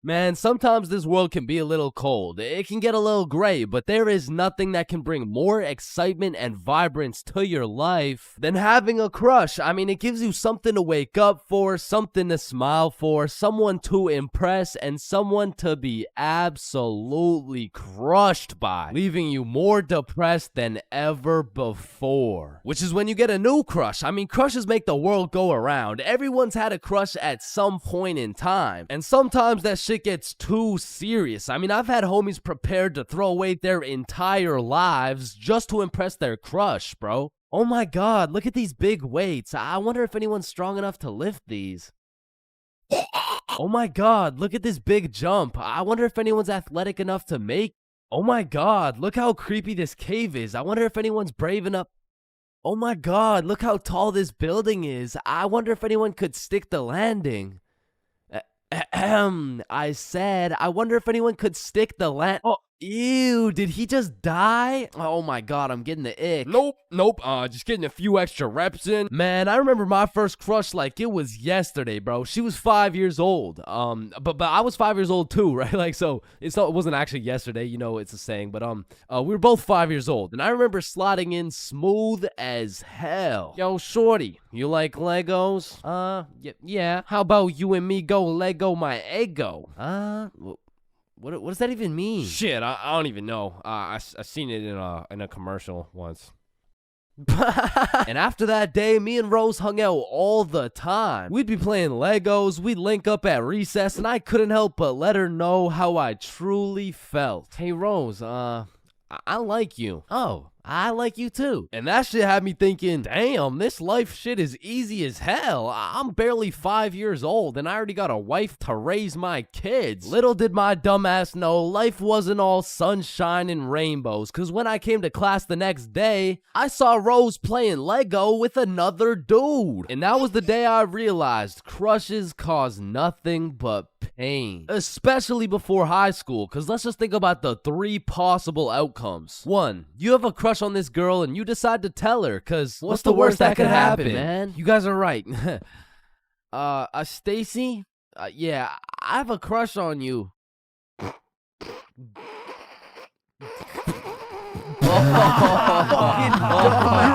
Man, sometimes this world can be a little cold. It can get a little gray, but there is nothing that can bring more excitement and vibrance to your life than having a crush. I mean, it gives you something to wake up for, something to smile for, someone to impress, and someone to be absolutely crushed by, leaving you more depressed than ever before. Which is when you get a new crush. I mean, crushes make the world go around. Everyone's had a crush at some point in time, and sometimes that shit gets too serious. I mean, I've had homies prepared to throw away their entire lives just to impress their crush, bro. Oh my god, look at these big weights. I wonder if anyone's strong enough to lift these. Oh my god, look at this big jump. I wonder if anyone's athletic enough to make. Oh my god, look how creepy this cave is. I wonder if anyone's brave enough. Oh my god, look how tall this building is. I wonder if anyone could stick the landing. I said, I wonder if anyone could stick the land. Oh, ew, did he just die? Oh my god, I'm getting the ick. Nope, just getting a few extra reps in. Man, I remember my first crush like it was yesterday, bro. She was 5 years old. But I was 5 years old too, right? Like, so it wasn't actually yesterday, you know, it's a saying, but we were both 5 years old, and I remember sliding in smooth as hell. Yo, shorty, you like Legos? Yeah. How about you and me go Lego my ego? What does that even mean? Shit, I don't even know. I seen it in a commercial once. And after that day, me and Rose hung out all the time. We'd be playing Legos, we'd link up at recess, and I couldn't help but let her know how I truly felt. Hey Rose, I like you. Oh, I like you too. And that shit had me thinking, damn, this life shit is easy as hell. I'm barely 5 years old and I already got a wife to raise my kids. Little did my dumbass know life wasn't all sunshine and rainbows, cause when I came to class the next day, I saw Rose playing Lego with another dude. And that was the day I realized crushes cause nothing but pain. Especially before high school, cause let's just think about the three possible outcomes. 1, you have a crush on this girl and you decide to tell her, cause what's the worst that could happen, man? You guys are right. Stacy? Yeah, I have a crush on you.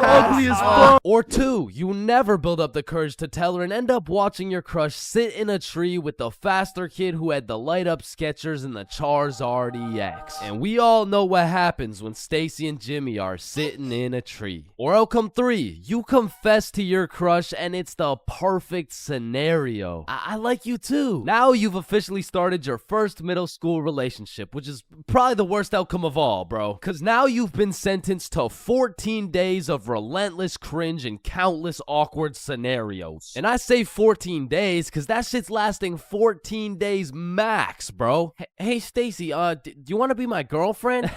ugly as fuck. Or 2, you never build up the courage to tell her and end up watching your crush sit in a tree with the faster kid who had the light up Skechers and the Charizard EX. And we all know what happens when Stacy and Jimmy are sitting in a tree. Or outcome 3, you confess to your crush and it's the perfect scenario. I like you too. Now you've officially started your first middle school relationship, which is probably the worst outcome of all, bro. Cause now you've been sentenced to 14 days of relentless cringe and countless awkward scenarios. And I say 14 days cause that shit's lasting 14 days max, bro. Hey Stacy, do you want to be my girlfriend?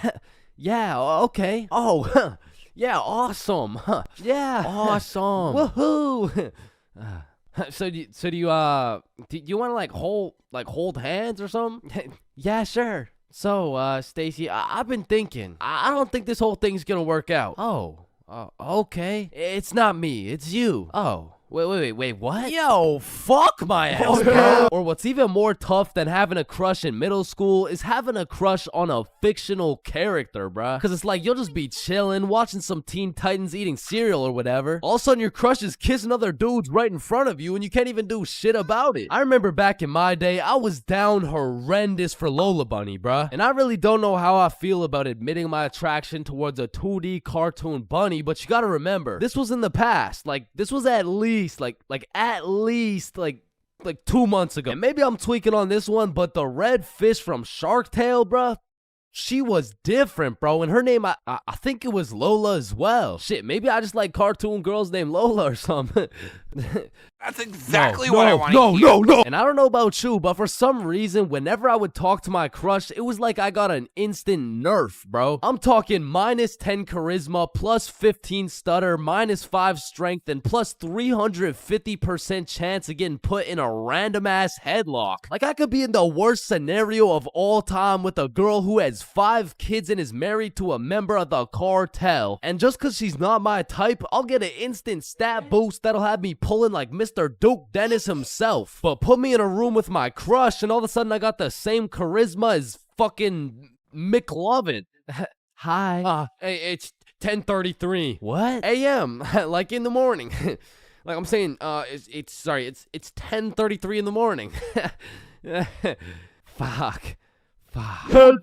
Yeah, okay. Oh, yeah, awesome. Yeah, awesome. Woohoo. So do you want to hold hands or something? Yeah, sure. So, Stacy, I've been thinking. I don't think this whole thing's gonna work out. Oh, okay. It's not me. It's you. Oh. Wait, what? Yo, fuck my ass, bro. Or what's even more tough than having a crush in middle school is having a crush on a fictional character, bruh. Cause it's like you'll just be chilling, watching some Teen Titans eating cereal or whatever. All of a sudden your crush is kissing other dudes right in front of you and you can't even do shit about it. I remember back in my day, I was down horrendous for Lola Bunny, bruh. And I really don't know how I feel about admitting my attraction towards a 2D cartoon bunny, but you gotta remember, this was in the past. Like, this was at least 2 months ago. And maybe I'm tweaking on this one, but the red fish from Shark Tale, bruh, she was different, bro. And her name, I think it was Lola as well. Shit, maybe I just like cartoon girls named Lola or something. That's exactly what I want to hear. No. And I don't know about you, but for some reason, whenever I would talk to my crush, it was like I got an instant nerf, bro. I'm talking minus 10 charisma, plus 15 stutter, minus 5 strength, and plus 350% chance of getting put in a random ass headlock. Like I could be in the worst scenario of all time with a girl who has 5 kids and is married to a member of the cartel. And just cause she's not my type, I'll get an instant stat boost that'll have me pulling like Mr. Duke Dennis himself. But put me in a room with my crush and all of a sudden I got the same charisma as fucking McLovin. Hi. Hey, it's 10:33. What? AM, like in the morning. Like I'm saying, it's 10:33 in the morning. Fuck. And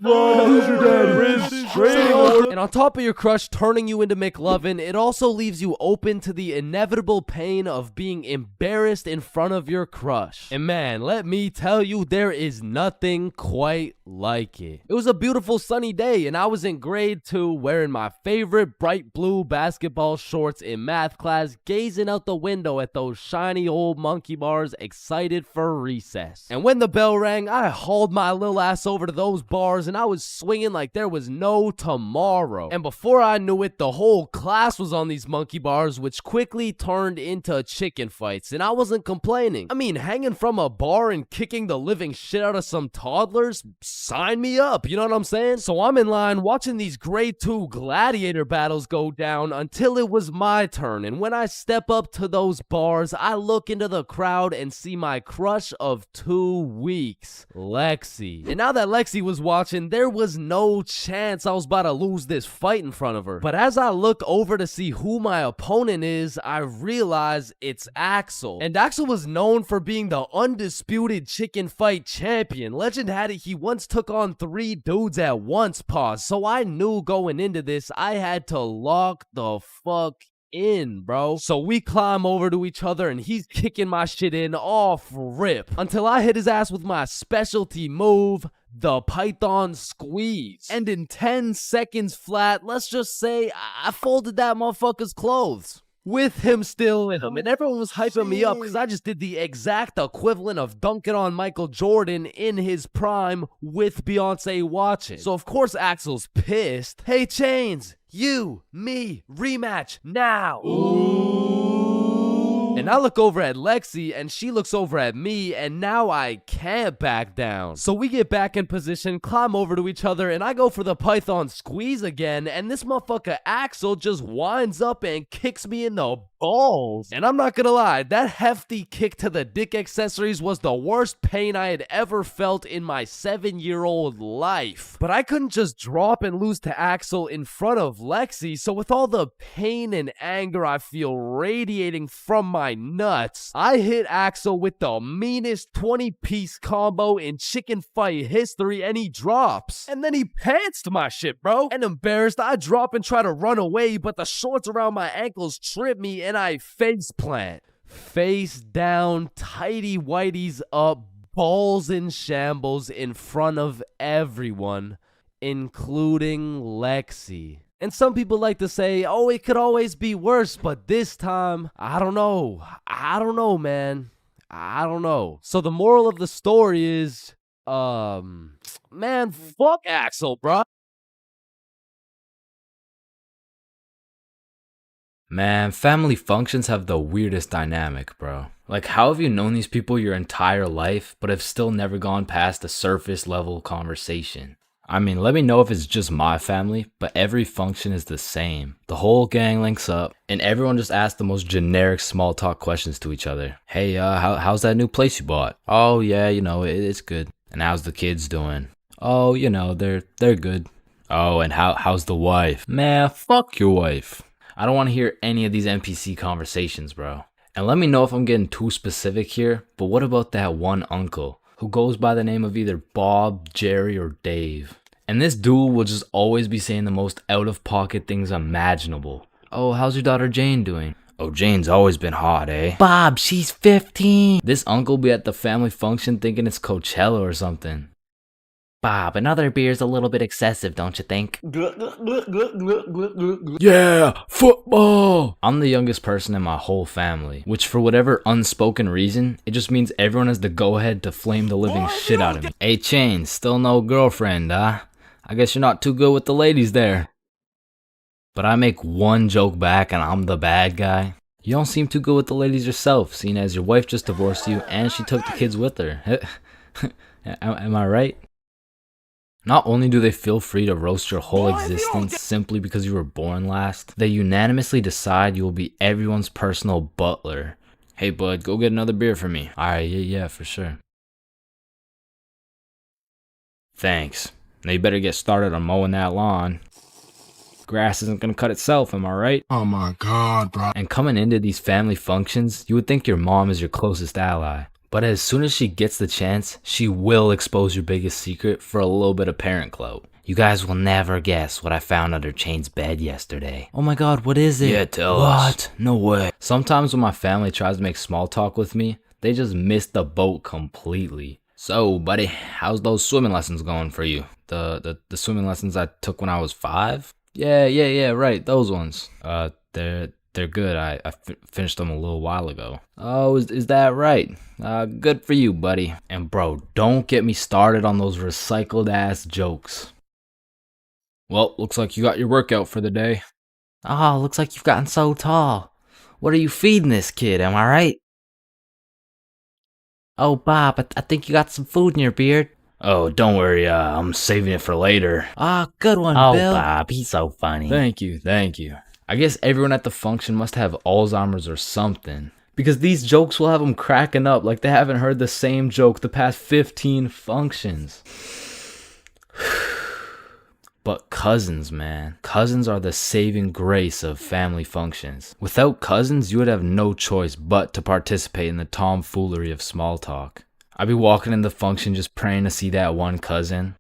on top of your crush turning you into McLovin, it also leaves you open to the inevitable pain of being embarrassed in front of your crush. And man, let me tell you, there is nothing quite like it. It was a beautiful sunny day and I was in grade 2 wearing my favorite bright blue basketball shorts in math class, gazing out the window at those shiny old monkey bars, excited for recess. And when the bell rang, I hauled my little ass over to those bars and I was swinging like there was no tomorrow. And before I knew it, the whole class was on these monkey bars, which quickly turned into chicken fights, and I wasn't complaining. I mean, hanging from a bar and kicking the living shit out of some toddlers, sign me up, you know what I'm saying? So I'm in line watching these grade 2 gladiator battles go down until it was my turn, and when I step up to those bars, I look into the crowd and see my crush of 2 weeks, Lexi. And now that Lexi was watching, there was no chance I was about to lose this fight in front of her. But as I look over to see who my opponent is, I realize it's Axel. And Axel was known for being the undisputed chicken fight champion. Legend had it he once took on 3 dudes at once, pause. So I knew going into this, I had to lock the fuck in, bro. So we climb over to each other and he's kicking my shit in off rip until I hit his ass with my specialty move, the Python Squeeze. And in 10 seconds flat, let's just say I folded that motherfucker's clothes with him still in him. And everyone was hyping me up because I just did the exact equivalent of dunking on Michael Jordan in his prime with Beyonce watching. So of course Axel's pissed. Hey Chains, you, me, rematch now. Ooh. And I look over at Lexi, and she looks over at me, and now I can't back down. So we get back in position, climb over to each other, and I go for the python squeeze again, and this motherfucker Axel just winds up and kicks me in the balls. And I'm not gonna lie, that hefty kick to the dick accessories was the worst pain I had ever felt in my 7-year-old life. But I couldn't just drop and lose to Axel in front of Lexi, so with all the pain and anger I feel radiating from my nuts, I hit Axel with the meanest 20-piece combo in chicken fight history, and he drops. And then he pantsed my shit, bro. And embarrassed, I drop and try to run away, but the shorts around my ankles trip me and I face plant. Face down, tighty whities up, balls in shambles in front of everyone, including Lexi. And some people like to say, oh, it could always be worse, but this time, I don't know. I don't know, man. I don't know. So the moral of the story is, man, fuck Axel, bro. Man, family functions have the weirdest dynamic, bro. Like, how have you known these people your entire life, but have still never gone past a surface level conversation? I mean, let me know if it's just my family, but every function is the same. The whole gang links up, and everyone just asks the most generic small talk questions to each other. Hey, how's that new place you bought? Oh, yeah, you know, it's good. And how's the kids doing? Oh, you know, they're good. Oh, and how's the wife? Man, fuck your wife. I don't want to hear any of these NPC conversations, bro. And let me know if I'm getting too specific here, but what about that one uncle who goes by the name of either Bob, Jerry, or Dave? And this dude will just always be saying the most out-of-pocket things imaginable. Oh, how's your daughter Jane doing? Oh, Jane's always been hot, eh? Bob, she's 15. This uncle be at the family function thinking it's Coachella or something. Bob, another beer's a little bit excessive, don't you think? Yeah, football! I'm the youngest person in my whole family, which for whatever unspoken reason, it just means everyone has the go-ahead to flame the living shit out of me. Hey, Chains, still no girlfriend, huh? I guess you're not too good with the ladies there. But I make one joke back and I'm the bad guy. You don't seem too good with the ladies yourself, seeing as your wife just divorced you and she took the kids with her. Am I right? Not only do they feel free to roast your whole existence simply because you were born last, they unanimously decide you will be everyone's personal butler. Hey bud, go get another beer for me. Alright, yeah, for sure. Thanks. Now you better get started on mowing that lawn. Grass isn't gonna cut itself, am I right? Oh my god, bro. And coming into these family functions, you would think your mom is your closest ally. But as soon as she gets the chance, she will expose your biggest secret for a little bit of parent clout. You guys will never guess what I found under Chain's bed yesterday. Oh my god, what is it? Yeah, tell us. No way. Sometimes when my family tries to make small talk with me, they just miss the boat completely. So, buddy, how's those swimming lessons going for you? The swimming lessons I took when I was 5? Yeah, right, those ones. They're good. I finished them a little while ago. Oh, is that right? Good for you, buddy. And bro, don't get me started on those recycled ass jokes. Well, looks like you got your workout for the day. Oh, looks like you've gotten so tall. What are you feeding this kid, am I right? Oh, Bob, I think you got some food in your beard. Oh, don't worry, I'm saving it for later. Ah, good one, Bill. Oh, Bob, he's so funny. Thank you. I guess everyone at the function must have Alzheimer's or something. Because these jokes will have them cracking up like they haven't heard the same joke the past 15 functions. But cousins, man. Cousins are the saving grace of family functions. Without cousins, you would have no choice but to participate in the tomfoolery of small talk. I'd be walking in the function just praying to see that one cousin.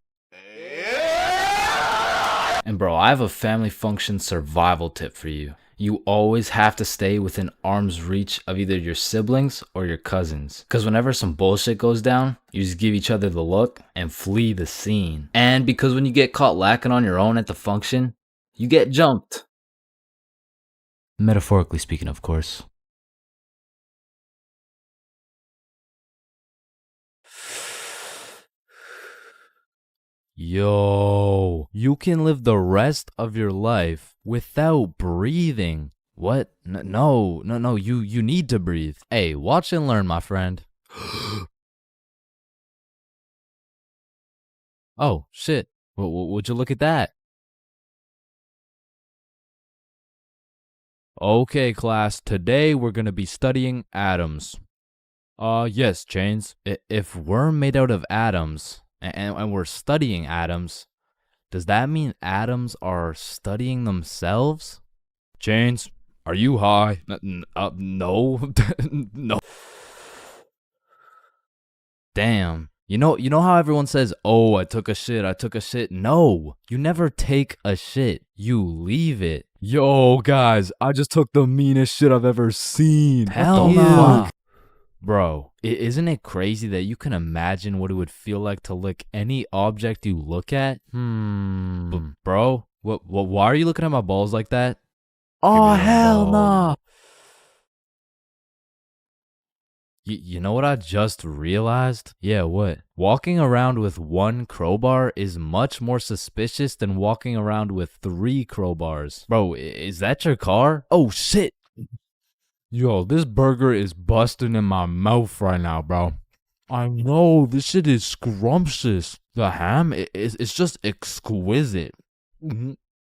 And bro, I have a family function survival tip for you. You always have to stay within arm's reach of either your siblings or your cousins. Because whenever some bullshit goes down, you just give each other the look and flee the scene. And because when you get caught lacking on your own at the function, you get jumped. Metaphorically speaking, of course. Yo, you can live the rest of your life without breathing. What? No, you need to breathe. Hey, watch and learn, my friend. Oh, shit. Would you look at that? Okay, class, today we're gonna be studying atoms. Yes, Chains. If we're made out of atoms, and we're studying atoms, does that mean atoms are studying themselves? Chains, are you high? No. No. Damn. You know how everyone says, oh, I took a shit. No, you never take a shit. You leave it. Yo, guys, I just took the meanest shit I've ever seen. Hell no. Bro, isn't it crazy that you can imagine what it would feel like to lick any object you look at? Bro, why are you looking at my balls like that? Oh, hell no. You know what I just realized? Yeah, what? Walking around with one crowbar is much more suspicious than walking around with 3 crowbars. Bro, is that your car? Oh, shit. Yo, this burger is busting in my mouth right now, bro. I know, this shit is scrumptious. The ham, it's just exquisite.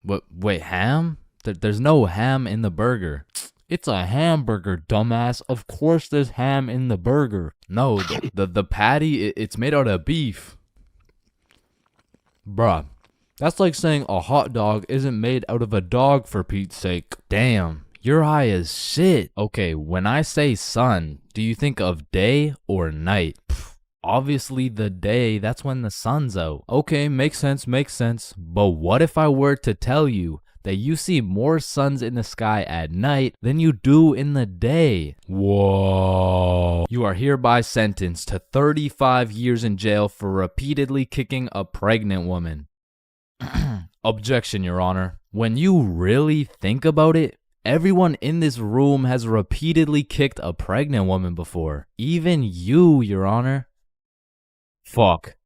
Wait, ham? There's no ham in the burger. It's a hamburger, dumbass. Of course there's ham in the burger. No, the patty, it's made out of beef. Bruh, that's like saying a hot dog isn't made out of a dog, for Pete's sake. Damn, you're high as shit. Okay, when I say sun, do you think of day or night? Obviously the day, that's when the sun's out. Okay, makes sense. But what if I were to tell you that you see more suns in the sky at night than you do in the day? Whoa. You are hereby sentenced to 35 years in jail for repeatedly kicking a pregnant woman. Objection, Your Honor. When you really think about it, everyone in this room has repeatedly kicked a pregnant woman before. Even you, Your Honor. Fuck.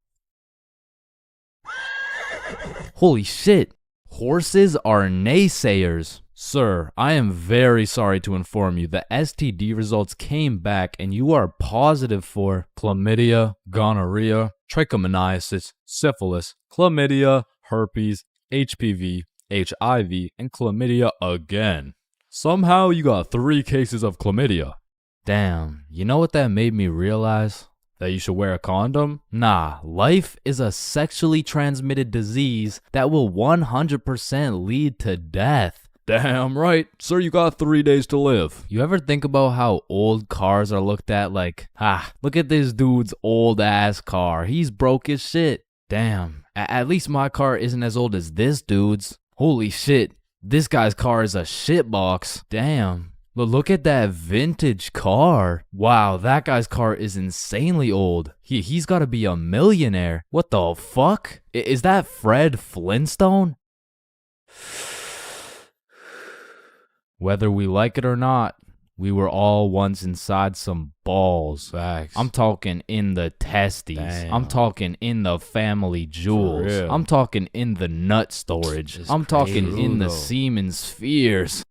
Holy shit. Horses are naysayers. Sir, I am very sorry to inform you the STD results came back and you are positive for chlamydia, gonorrhea, trichomoniasis, syphilis, chlamydia, herpes, HPV, HIV, and chlamydia again. Somehow you got 3 cases of chlamydia. Damn, you know what that made me realize? That you should wear a condom? Nah, life is a sexually transmitted disease that will 100% lead to death. Damn right. Sir, you got 3 days to live. You ever think about how old cars are looked at like, look at this dude's old ass car. He's broke as shit. Damn, at least my car isn't as old as this dude's. Holy shit, this guy's car is a shitbox. Damn. But look at that vintage car. Wow, that guy's car is insanely old. He's gotta be a millionaire. What the fuck? Is that Fred Flintstone? Whether we like it or not, we were all once inside some balls. Facts. I'm talking in the testes. Damn. I'm talking in the family jewels. I'm talking in the nut storage. I'm talking in the semen spheres.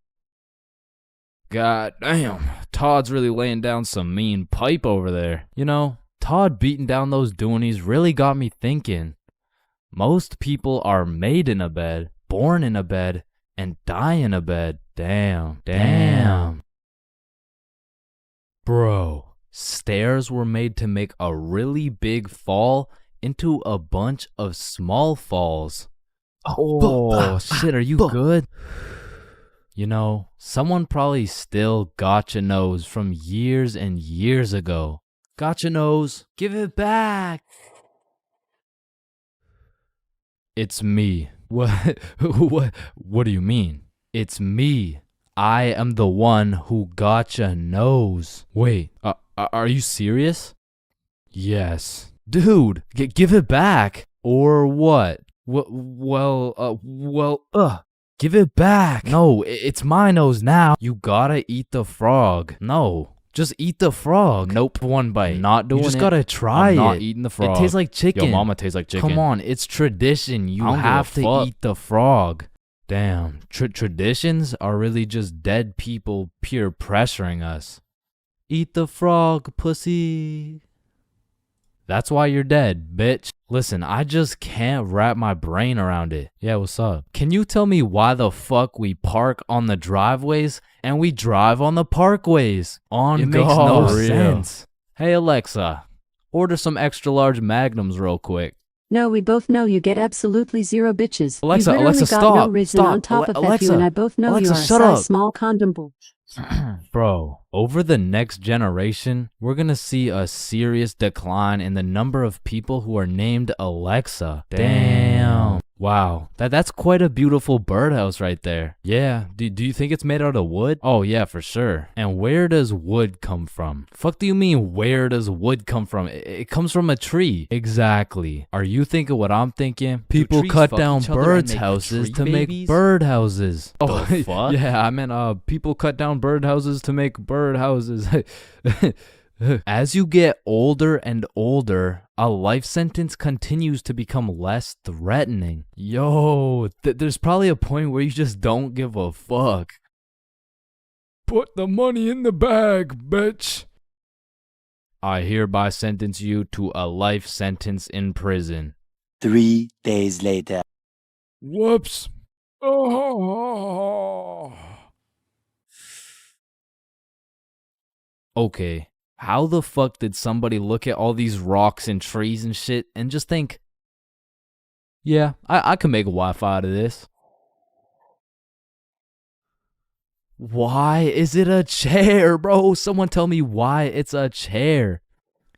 God damn, Todd's really laying down some mean pipe over there. You know, Todd beating down those doonies really got me thinking. Most people are made in a bed, born in a bed, and die in a bed. Damn. Bro, stairs were made to make a really big fall into a bunch of small falls. Oh, shit, are you good? You know, someone probably still got your nose from years and years ago. Got your nose, give it back. It's me. What do you mean? It's me. I am the one who got your nose. Wait, are you serious? Yes. Dude, give it back. Or what? Give it back. No, it's my nose now. You gotta eat the frog. No, just eat the frog. Nope, 1 bite. Not doing it. You just gotta try it. I'm not eating the frog. It tastes like chicken. Yo, mama tastes like chicken. Come on, it's tradition. You have to eat the frog. Damn, traditions are really just dead people peer pressuring us. Eat the frog, pussy. That's why you're dead, bitch. Listen, I just can't wrap my brain around it. Yeah, what's up? Can you tell me why the fuck we park on the driveways and we drive on the parkways? It makes no sense. Hey Alexa, order some extra large magnums real quick. No, we both know you get absolutely zero bitches. Alexa, you literally Alexa, got stop. no reason Stop. on top of that, Alexa, you and I both know Alexa, you are a shut size up. small condom bull. Bro, over the next generation, we're gonna see a serious decline in the number of people who are named Alexa. Damn. Wow, that's quite a beautiful birdhouse right there. Yeah, do you think it's made out of wood? Oh yeah, for sure. And where does wood come from? Fuck do you mean where does wood come from? It comes from a tree. Exactly. Are you thinking what I'm thinking? People cut down birds' houses to make bird houses. Oh, fuck? Yeah, I meant people cut down bird houses to make bird houses. As you get older and older, a life sentence continues to become less threatening. Yo, there's probably a point where you just don't give a fuck. Put the money in the bag, bitch. I hereby sentence you to a life sentence in prison. 3 days later. Whoops. Oh. Okay. How the fuck did somebody look at all these rocks and trees and shit and just think, yeah, I can make a Wi-Fi out of this? Why is it a chair, bro? Someone tell me why it's a chair.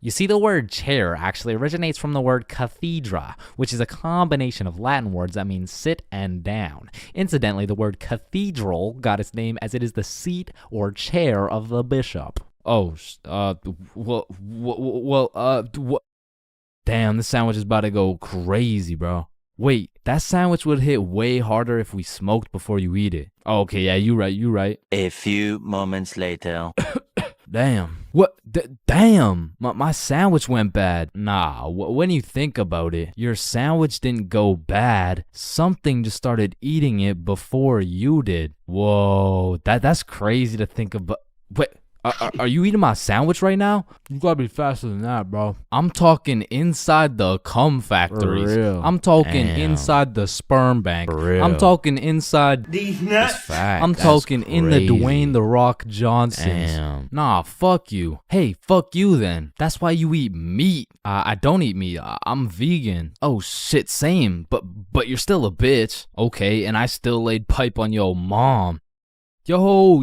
You see, the word chair actually originates from the word cathedra, which is a combination of Latin words that mean sit and down. Incidentally, the word cathedral got its name as it is the seat or chair of the bishop. Oh, damn, this sandwich is about to go crazy, bro. Wait, that sandwich would hit way harder if we smoked before you eat it. Oh, okay, yeah, you right. A few moments later. Damn. What? Damn. My sandwich went bad. Nah, when you think about it, your sandwich didn't go bad. Something just started eating it before you did. Whoa, that's crazy to think about. Wait. Are you eating my sandwich right now? You gotta be faster than that, bro. I'm talking inside the cum factories. For real. I'm talking inside the sperm bank. For real. I'm talking inside These nuts. I'm talking in the Dwayne The Rock Johnsons. Damn. Nah, fuck you. Hey, fuck you then. That's why you eat meat. I don't eat meat. I'm vegan. Oh shit, same. But you're still a bitch. Okay, and I still laid pipe on your mom. Yo,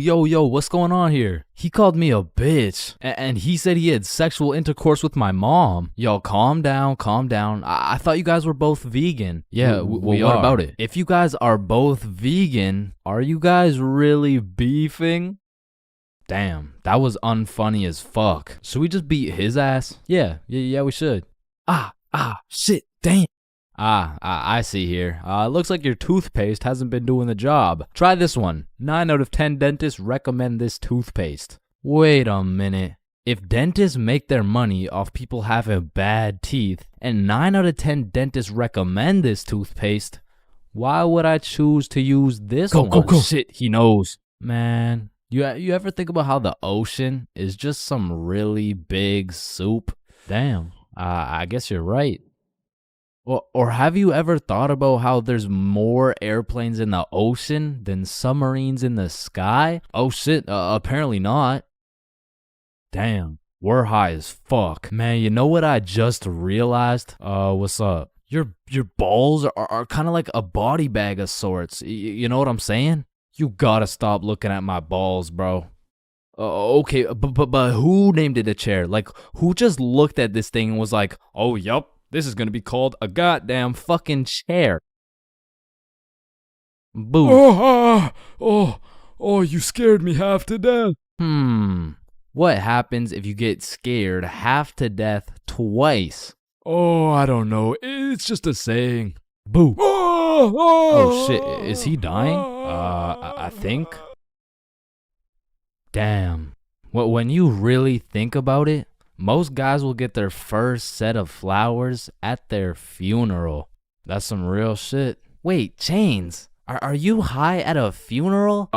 what's going on here? He called me a bitch, and he said he had sexual intercourse with my mom. Yo, calm down. I thought you guys were both vegan. Yeah, what about it? If you guys are both vegan, are you guys really beefing? Damn, that was unfunny as fuck. Should we just beat his ass? Yeah, we should. Shit, damn. I see here. Looks like your toothpaste hasn't been doing the job. Try this one. 9 out of 10 dentists recommend this toothpaste. Wait a minute. If dentists make their money off people having bad teeth, and 9 out of 10 dentists recommend this toothpaste, why would I choose to use this one? Go. Shit, he knows. Man, you ever think about how the ocean is just some really big soup? Damn, I guess you're right. Or have you ever thought about how there's more airplanes in the ocean than submarines in the sky? Oh shit, apparently not. Damn, we're high as fuck. Man, you know what I just realized? What's up? Your balls are kind of like a body bag of sorts. You know what I'm saying? You gotta stop looking at my balls, bro. Okay, but who named it a chair? Like, who just looked at this thing and was like, oh, yup. This is gonna be called a goddamn fucking chair. Boo. Oh, you scared me half to death. What happens if you get scared half to death twice? Oh, I don't know. It's just a saying. Boo. Oh shit, is he dying? I think. Damn. When you really think about it, most guys will get their first set of flowers at their funeral. That's some real shit. Wait, Chains, Are you high at a funeral?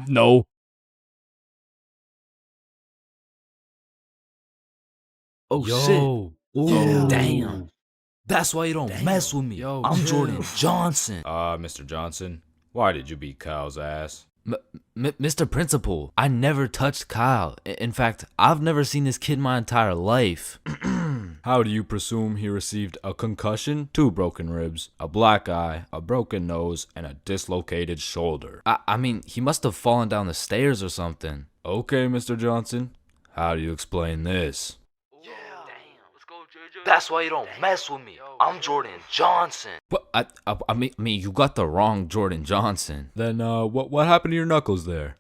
No. Oh Yo. shit. Ooh. Damn. That's why you don't mess with me. Yo, I'm chill. Jordan Johnson. Mr. Johnson, why did you beat Kyle's ass? Mr. Principal, I never touched Kyle. In fact, I've never seen this kid my entire life. How do you presume he received a concussion, 2 broken ribs, a black eye, a broken nose, and a dislocated shoulder? I mean, he must have fallen down the stairs or something. Okay, Mr. Johnson, how do you explain this? That's why you don't mess with me. I'm Jordan Johnson. What? I mean, you got the wrong Jordan Johnson. Then, what happened to your knuckles there?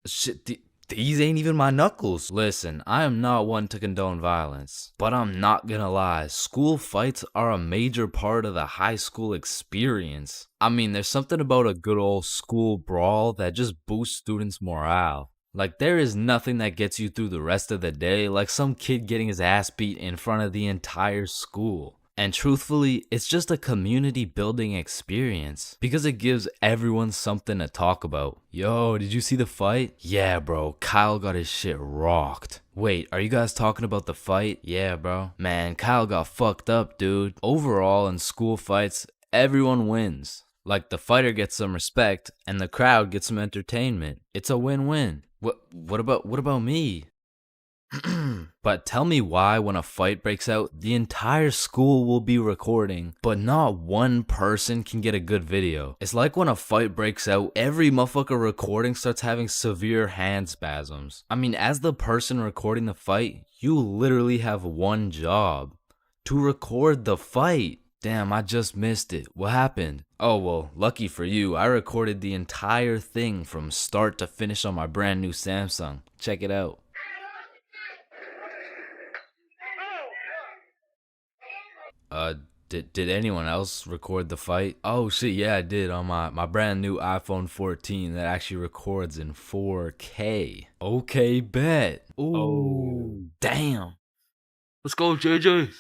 Shit, these ain't even my knuckles. Listen, I am not one to condone violence, but I'm not gonna lie. School fights are a major part of the high school experience. I mean, there's something about a good old school brawl that just boosts students' morale. Like, there is nothing that gets you through the rest of the day like some kid getting his ass beat in front of the entire school. And truthfully, it's just a community building experience because it gives everyone something to talk about. Yo, did you see the fight? Yeah, bro, Kyle got his shit rocked. Wait, are you guys talking about the fight? Yeah, bro. Man, Kyle got fucked up, dude. Overall, in school fights, everyone wins. Like, the fighter gets some respect and the crowd gets some entertainment. It's a win-win. What about me? But tell me why when a fight breaks out, the entire school will be recording, but not one person can get a good video. It's like when a fight breaks out, every motherfucker recording starts having severe hand spasms. I mean, as the person recording the fight, you literally have one job: to record the fight. Damn, I just missed it. What happened? Oh, well, lucky for you, I recorded the entire thing from start to finish on my brand new Samsung. Check it out. Did anyone else record the fight? Oh shit, yeah, I did on my brand new iPhone 14 that actually records in 4K. Okay, bet. Ooh, Oh. damn. Let's go, JJ.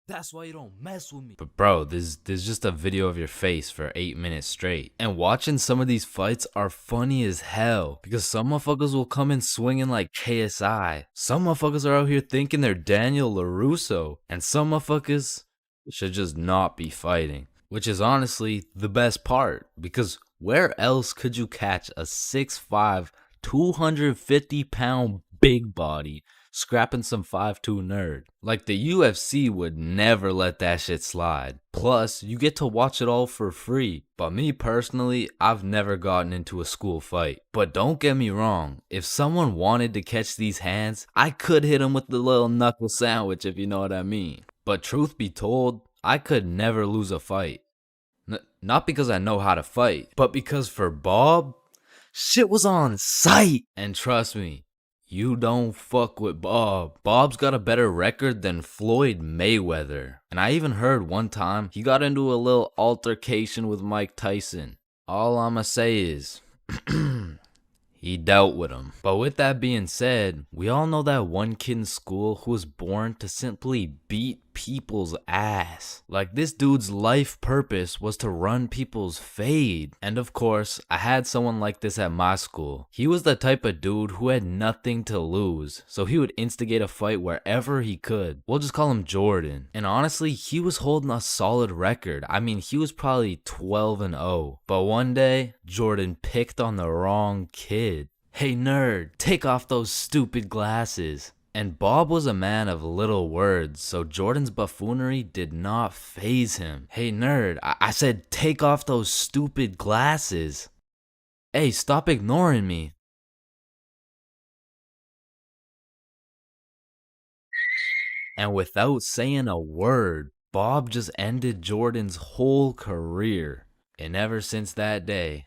That's why you don't mess with me. But bro, there's just a video of your face for 8 minutes straight. And watching some of these fights are funny as hell because some motherfuckers will come in swinging like KSI. Some motherfuckers are out here thinking they're Daniel LaRusso. And some motherfuckers should just not be fighting. Which is honestly the best part, because where else could you catch a 6'5", 250-pound big body scrapping some 5'2" nerd? Like, the UFC would never let that shit slide. Plus, you get to watch it all for free. But me personally, I've never gotten into a school fight. But don't get me wrong, if someone wanted to catch these hands, I could hit them with the little knuckle sandwich, if you know what I mean. But truth be told, I could never lose a fight. Not because I know how to fight, but because for Bob, shit was on sight. And trust me, you don't fuck with Bob. Bob's got a better record than Floyd Mayweather. And I even heard one time he got into a little altercation with Mike Tyson. All I'ma say is, he dealt with him. But with that being said, we all know that one kid in school who was born to simply beat people's ass. Like, this dude's life purpose was to run people's fade. And of course, I had someone like this at my school. He was the type of dude who had nothing to lose, so he would instigate a fight wherever he could. We'll just call him Jordan. And honestly, he was holding a solid record. I mean, he was probably 12-0. But one day, Jordan picked on the wrong kid. Hey nerd, take off those stupid glasses. And Bob was a man of little words, so Jordan's buffoonery did not faze him. Hey nerd, I said take off those stupid glasses. Hey, stop ignoring me. And without saying a word, Bob just ended Jordan's whole career. And ever since that day,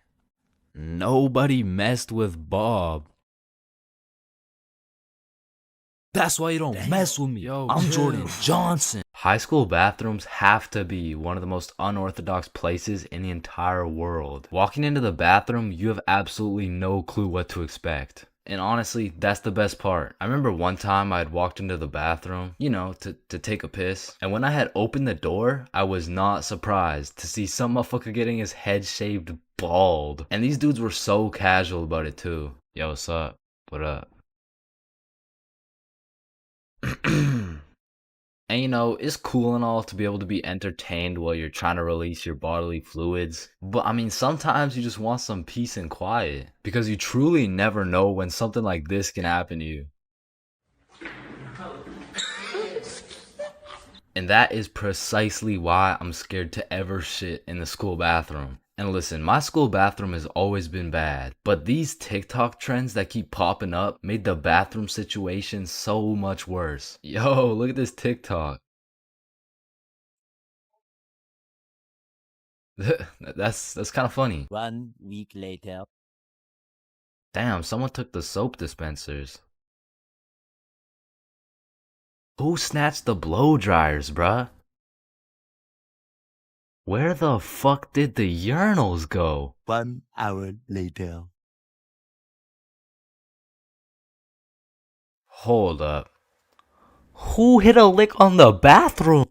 nobody messed with Bob. That's why you don't mess with me. Yo, I'm Jordan Johnson. High school bathrooms have to be one of the most unorthodox places in the entire world. Walking into the bathroom, you have absolutely no clue what to expect. And honestly, that's the best part. I remember one time I had walked into the bathroom, you know, to take a piss. And when I had opened the door, I was not surprised to see some motherfucker getting his head shaved bald. And these dudes were so casual about it too. Yo, what's up? What up? And you know, it's cool and all to be able to be entertained while you're trying to release your bodily fluids. But I mean, sometimes you just want some peace and quiet. Because you truly never know when something like this can happen to you. And that is precisely why I'm scared to ever shit in the school bathroom. And listen, my school bathroom has always been bad, but these TikTok trends that keep popping up made the bathroom situation so much worse. Yo, look at this TikTok. That's kind of funny. 1 week later. Damn, someone took the soap dispensers. Who snatched the blow dryers, bruh? Where the fuck did the urinals go? 1 hour later. Hold up. Who hit a lick on the bathroom?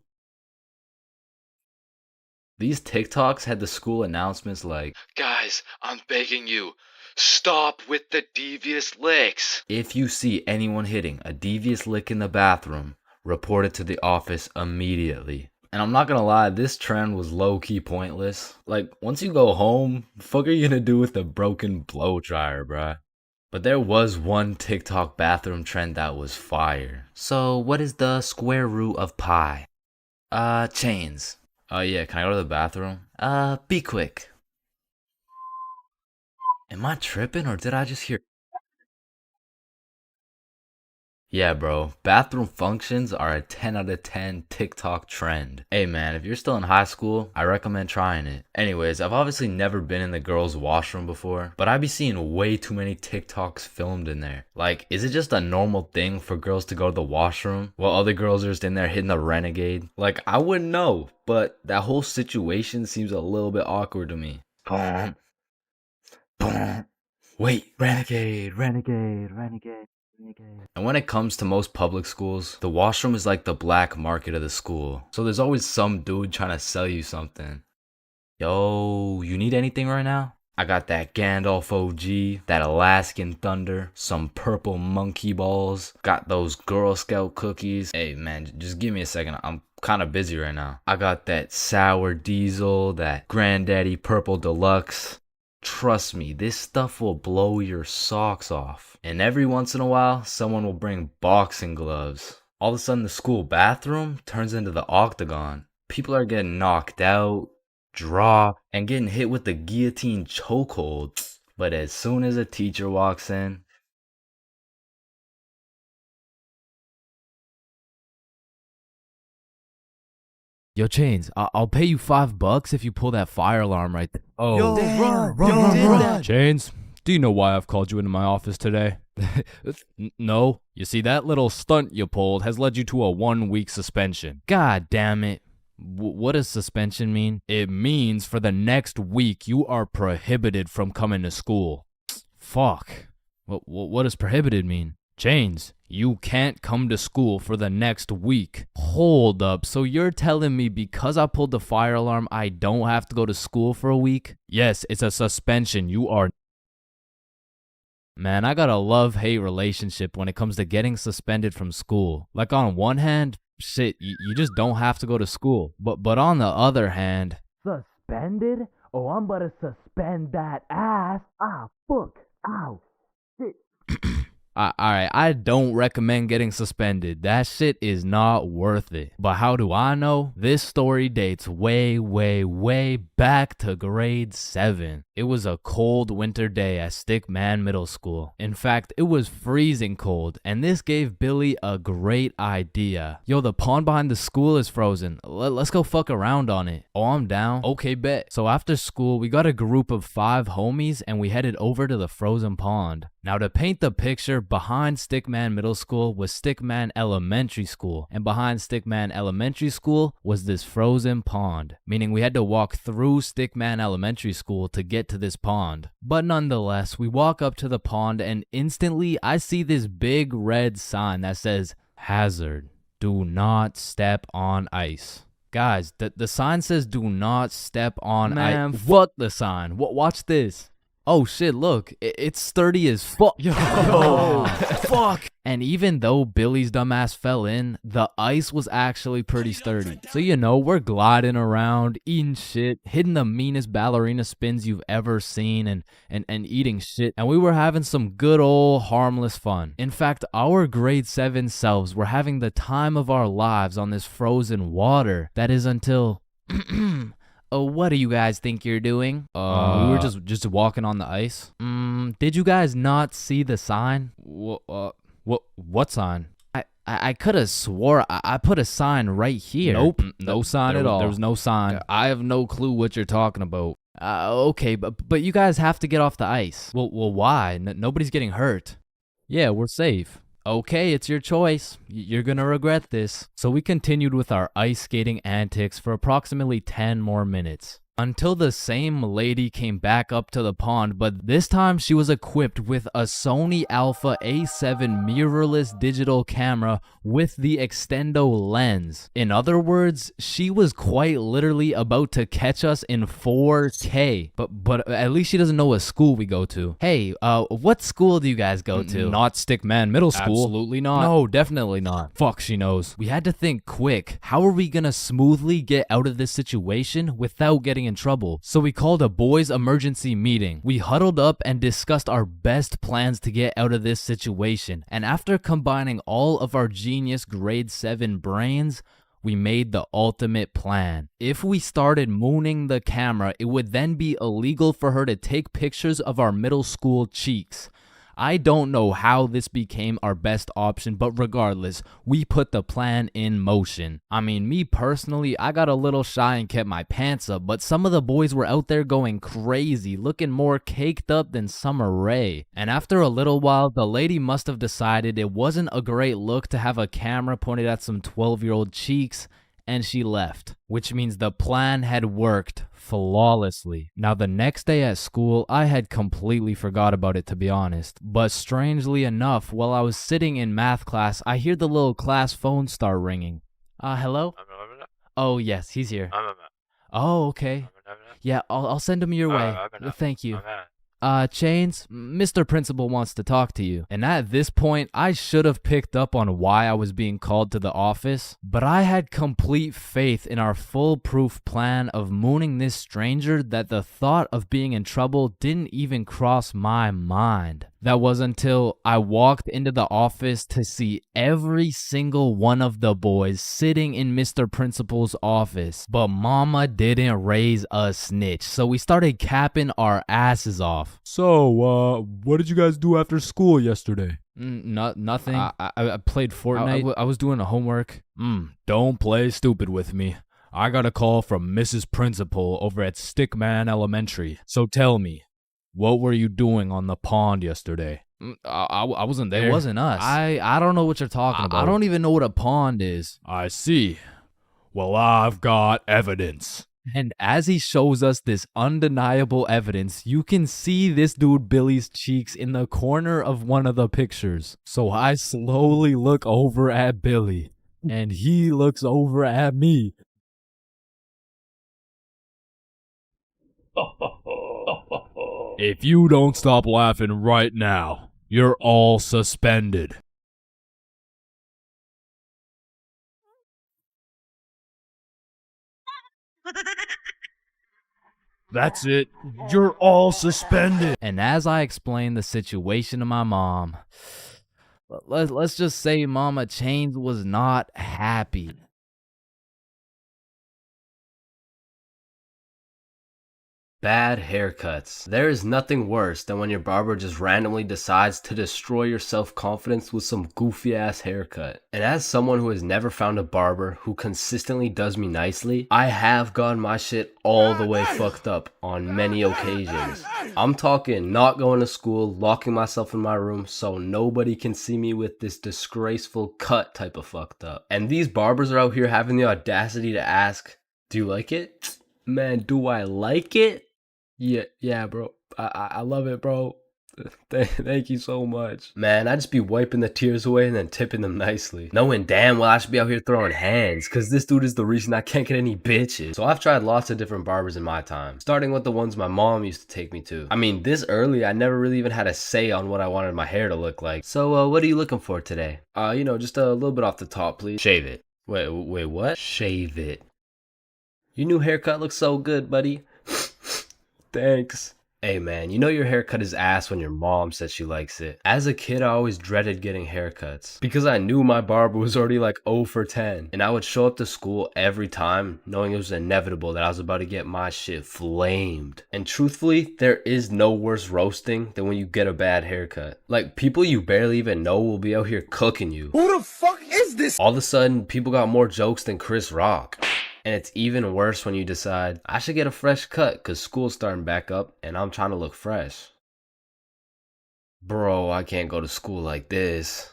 These TikToks had the school announcements like, "Guys, I'm begging you, stop with the devious licks." If you see anyone hitting a devious lick in the bathroom, report it to the office immediately. And I'm not gonna lie, this trend was low-key pointless. Like, once you go home, the fuck are you gonna do with the broken blow dryer, bruh? But there was one TikTok bathroom trend that was fire. So, what is the square root of pi? Chains. Yeah, can I go to the bathroom? Be quick. Am I tripping or did I just hear? Yeah, bro, bathroom functions are a 10 out of 10 TikTok trend. Hey man, if you're still in high school, I recommend trying it. Anyways, I've obviously never been in the girls' washroom before, but I be seeing way too many TikToks filmed in there. Like, is it just a normal thing for girls to go to the washroom while other girls are just in there hitting the renegade? Like, I wouldn't know, but that whole situation seems a little bit awkward to me. Boom. Boom. Wait, renegade, renegade, renegade. And when it comes to most public schools, the washroom is like the black market of the school. So there's always some dude trying to sell you something. Yo, you need anything right now? I got that Gandalf OG, that Alaskan Thunder, some purple monkey balls, got those Girl Scout cookies. Hey man, just give me a second, I'm kind of busy right now. I got that Sour Diesel, that Granddaddy Purple Deluxe. Trust me, this stuff will blow your socks off. And every once in a while, someone will bring boxing gloves. All of a sudden, the school bathroom turns into the octagon. People are getting knocked out, dropped, and getting hit with the guillotine chokehold. But as soon as a teacher walks in, Yo, Chains, I'll pay you $5 if you pull that fire alarm right there. Oh, Yo, damn, run. Chains, do you know why I've called you into my office today? No. You see, that little stunt you pulled has led you to a 1-week suspension. God damn it. What does suspension mean? It means for the next week you are prohibited from coming to school. Fuck. What does prohibited mean? Chains, you can't come to school for the next week. Hold up, so you're telling me because I pulled the fire alarm, I don't have to go to school for a week? Yes, it's a suspension. You are... Man, I got a love-hate relationship when it comes to getting suspended from school. Like, on one hand, shit, you just don't have to go to school. But on the other hand... Suspended? Oh, I'm about to suspend that ass. Ah, fuck. Ow. Shit. Alright, I don't recommend getting suspended. That shit is not worth it. But how do I know? This story dates way, way, way back to grade 7. It was a cold winter day at Stickman Middle School. In fact, it was freezing cold, and this gave Billy a great idea. Yo, the pond behind the school is frozen. Let's go fuck around on it. Oh, I'm down. Okay, bet. So after school, we got a group of 5 homies, and we headed over to the frozen pond. Now, to paint the picture, behind Stickman Middle School was Stickman Elementary School, and behind Stickman Elementary School was this frozen pond, meaning we had to walk through through Stickman Elementary School to get to this pond. But nonetheless, we walk up to the pond and instantly I see this big red sign that says, "Hazard, do not step on ice." Guys, the sign says do not step on ice. Man, fuck the sign. Watch this. Oh shit, look, it's sturdy as fuck. Yo, fuck. And even though Billy's dumbass fell in, the ice was actually pretty sturdy. So you know, we're gliding around, eating shit, hitting the meanest ballerina spins you've ever seen, and eating shit. And we were having some good old harmless fun. In fact, our grade 7 selves were having the time of our lives on this frozen water. That is until... Oh, what do you guys think you're doing? We were just walking on the ice. Did you guys not see the sign? What sign? I could have swore I put a sign right here. Nope, no sign at all. There was no sign. I have no clue what you're talking about. Okay, but you guys have to get off the ice. Well, why? Nobody's getting hurt. Yeah, we're safe. Okay, it's your choice. You're gonna regret this. So we continued with our ice skating antics for approximately 10 more minutes. Until the same lady came back up to the pond, but this time she was equipped with a Sony Alpha A7 mirrorless digital camera with the extendo lens. In other words, she was quite literally about to catch us in 4K. But at least she doesn't know what school we go to. Hey, what school do you guys go to? Not Stickman Middle School. Absolutely not. No, definitely not. Fuck, she knows. We had to think quick. How are we gonna smoothly get out of this situation without getting in trouble? So we called a boys emergency meeting. We huddled up and discussed our best plans to get out of this situation. And after combining all of our genius grade 7 brains, we made the ultimate plan. If we started mooning the camera, it would then be illegal for her to take pictures of our middle school cheeks. I don't know how this became our best option, but regardless, we put the plan in motion. I mean, me personally, I got a little shy and kept my pants up, but some of the boys were out there going crazy, looking more caked up than Summer Rae. And after a little while, the lady must have decided it wasn't a great look to have a camera pointed at some 12-year-old cheeks, and she left, which means the plan had worked flawlessly. Now, the next day at school, I had completely forgot about it, to be honest. But strangely enough, while I was sitting in math class, I hear the little class phone start ringing. Hello? Oh, yes, he's here. Oh, okay. Yeah, I'll send him your way. Thank you. Chains, Mr. Principal wants to talk to you. And at this point, I should have picked up on why I was being called to the office, but I had complete faith in our foolproof plan of mooning this stranger that the thought of being in trouble didn't even cross my mind. That was until I walked into the office to see every single one of the boys sitting in Mr. Principal's office. But mama didn't raise a snitch, so we started capping our asses off. So, what did you guys do after school yesterday? Nothing. I played Fortnite. I was doing the homework. Don't play stupid with me. I got a call from Mrs. Principal over at Stickman Elementary. So tell me, what were you doing on the pond yesterday? I wasn't there. It wasn't us. I don't know what you're talking about. I don't even know what a pond is. I see. Well, I've got evidence. And as he shows us this undeniable evidence, you can see this dude Billy's cheeks in the corner of one of the pictures. So I slowly look over at Billy, and he looks over at me. If you don't stop laughing right now, you're all suspended. That's it. You're all suspended. And as I explained the situation to my mom, let's just say Mama Chains was not happy. Bad haircuts. There is nothing worse than when your barber just randomly decides to destroy your self-confidence with some goofy ass haircut. And as someone who has never found a barber who consistently does me nicely, I have gotten my shit all the way fucked up on many occasions. I'm talking not going to school, locking myself in my room so nobody can see me with this disgraceful cut type of fucked up. And these barbers are out here having the audacity to ask, "Do you like it?" Man, do I like it? Yeah, bro. I love it, bro. Thank you so much. Man, I just be wiping the tears away and then tipping them nicely. Knowing damn well I should be out here throwing hands, cause this dude is the reason I can't get any bitches. So I've tried lots of different barbers in my time, starting with the ones my mom used to take me to. I mean, this early, I never really even had a say on what I wanted my hair to look like. So, what are you looking for today? You know, just a little bit off the top, please. Shave it. Wait, what? Shave it. Your new haircut looks so good, buddy. Thanks. Hey man, you know your haircut is ass when your mom says she likes it. As a kid, I always dreaded getting haircuts because I knew my barber was already like 0 for 10. And I would show up to school every time knowing it was inevitable that I was about to get my shit flamed. And truthfully, there is no worse roasting than when you get a bad haircut. Like, people you barely even know will be out here cooking you. Who the fuck is this? All of a sudden, people got more jokes than Chris Rock. And it's even worse when you decide, I should get a fresh cut because school's starting back up and I'm trying to look fresh. Bro, I can't go to school like this.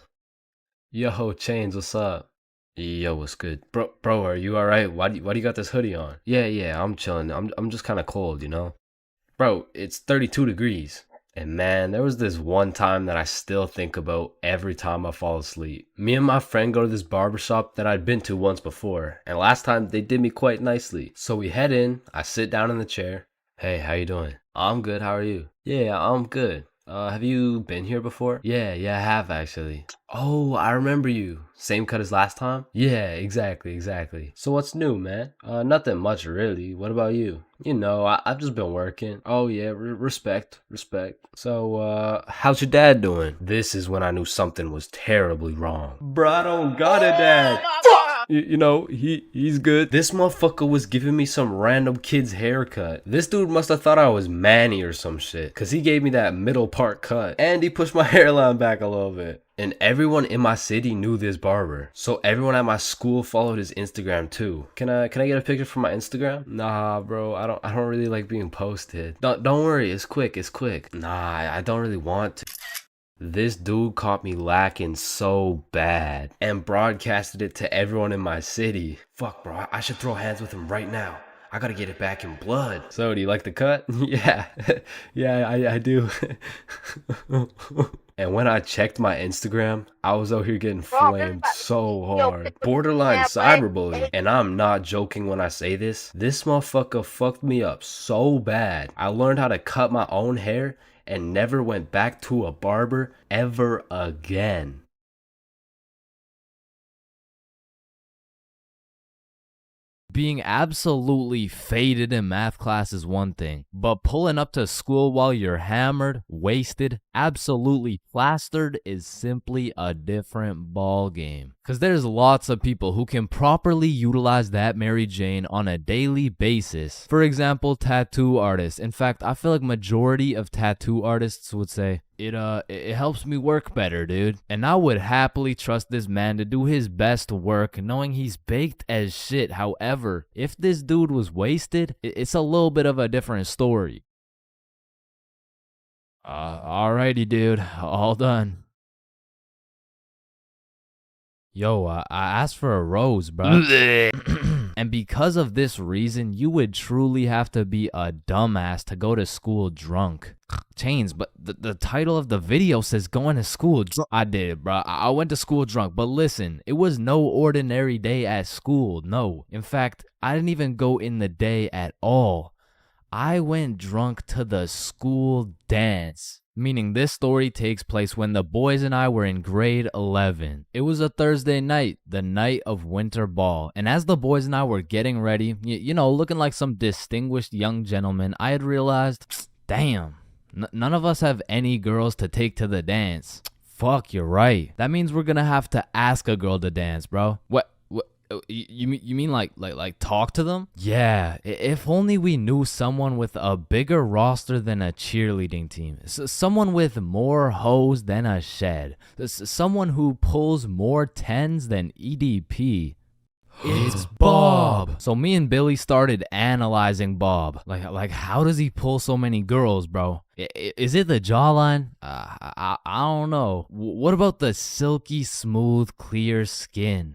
Yo, Chains, what's up? Yo, what's good? Bro, are you alright? Why do you got this hoodie on? Yeah, I'm chilling. I'm just kind of cold, you know? Bro, it's 32 degrees. And man, there was this one time that I still think about every time I fall asleep. Me and my friend go to this barbershop that I'd been to once before, and last time they did me quite nicely. So we head in, I sit down in the chair. Hey, how you doing? I'm good, how are you? Yeah, I'm good. Have you been here before? Yeah, I have actually. Oh, I remember you. Same cut as last time? Yeah, exactly. So what's new, man? Nothing much really. What about you? You know, I've just been working. Oh yeah, respect. So, how's your dad doing? This is when I knew something was terribly wrong. Bro, I don't got a dad. You know, he's good. This motherfucker was giving me some random kid's haircut. This dude must have thought I was Manny or some shit, cause he gave me that middle part cut, and he pushed my hairline back a little bit. And everyone in my city knew this barber, so everyone at my school followed his Instagram too. Can I get a picture from my Instagram? Nah, bro, I don't really like being posted. Don't worry, it's quick. Nah, I don't really want to. This dude caught me lacking so bad and broadcasted it to everyone in my city. Fuck, bro, I should throw hands with him right now. I gotta get it back in blood. So, do you like the cut? Yeah, I do. And when I checked my Instagram, I was out here getting flamed so hard. Borderline cyberbullying. And I'm not joking when I say this. This motherfucker fucked me up so bad. I learned how to cut my own hair and never went back to a barber ever again. Being absolutely faded in math class is one thing, but pulling up to school while you're hammered, wasted, absolutely plastered is simply a different ball game. Cause there's lots of people who can properly utilize that Mary Jane on a daily basis. For example, tattoo artists. In fact, I feel like majority of tattoo artists would say, it helps me work better, dude. And I would happily trust this man to do his best work knowing he's baked as shit. However, if this dude was wasted, it's a little bit of a different story. Alrighty, dude. All done. Yo, I asked for a rose, bro. And because of this reason, you would truly have to be a dumbass to go to school drunk. Chains, but the title of the video says going to school drunk. I did, bro. I went to school drunk, but listen, it was no ordinary day at school. No. In fact, I didn't even go in the day at all. I went drunk to the school dance. Meaning this story takes place when the boys and I were in grade 11. It was a Thursday night, the night of winter ball. And as the boys and I were getting ready, you know, looking like some distinguished young gentlemen, I had realized, damn, none of us have any girls to take to the dance. Fuck, you're right. That means we're gonna have to ask a girl to dance, bro. What? You mean like talk to them? Yeah, if only we knew someone with a bigger roster than a cheerleading team. Someone with more hoes than a shed. Someone who pulls more tens than EDP. It's Bob. So me and Billy started analyzing Bob. Like how does he pull so many girls, bro? Is it the jawline? I don't know. What about the silky smooth clear skin?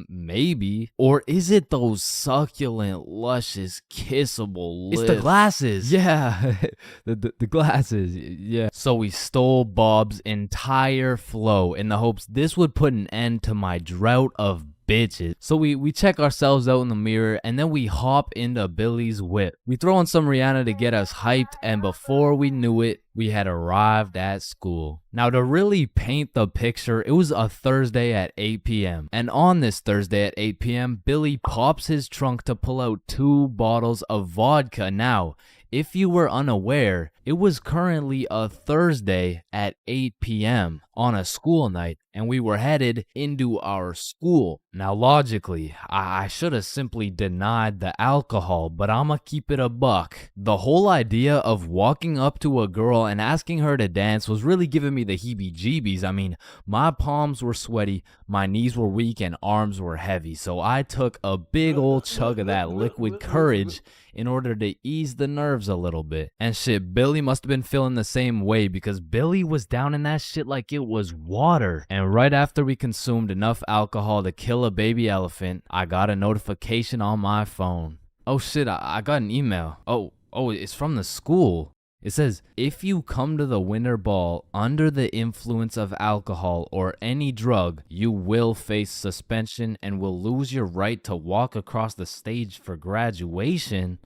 maybe. Or is it those succulent, luscious, kissable lips? It's the glasses. Yeah, the glasses. Yeah. So we stole Bob's entire flow in the hopes this would put an end to my drought of bitches. So we check ourselves out in the mirror, and then we hop into Billy's whip. We throw on some Rihanna to get us hyped, and before we knew it, we had arrived at school. Now, to really paint the picture, it was a Thursday at 8 p.m. And on this Thursday at 8 p.m., Billy pops his trunk to pull out 2 bottles of vodka. Now, if you were unaware, it was currently a Thursday at 8 p.m. on a school night, and we were headed into our school. Now, logically, I should have simply denied the alcohol, but I'ma keep it a buck. The whole idea of walking up to a girl and asking her to dance was really giving me the heebie-jeebies. I mean, my palms were sweaty, my knees were weak, and arms were heavy, so I took a big old chug of that liquid courage in order to ease the nerves a little bit. And shit, Billy must have been feeling the same way, because Billy was down in that shit like it was water. And right after we consumed enough alcohol to kill a baby elephant, I got a notification on my phone. Oh shit, I got an email. Oh, it's from the school. It says, if you come to the winter ball under the influence of alcohol or any drug, you will face suspension and will lose your right to walk across the stage for graduation.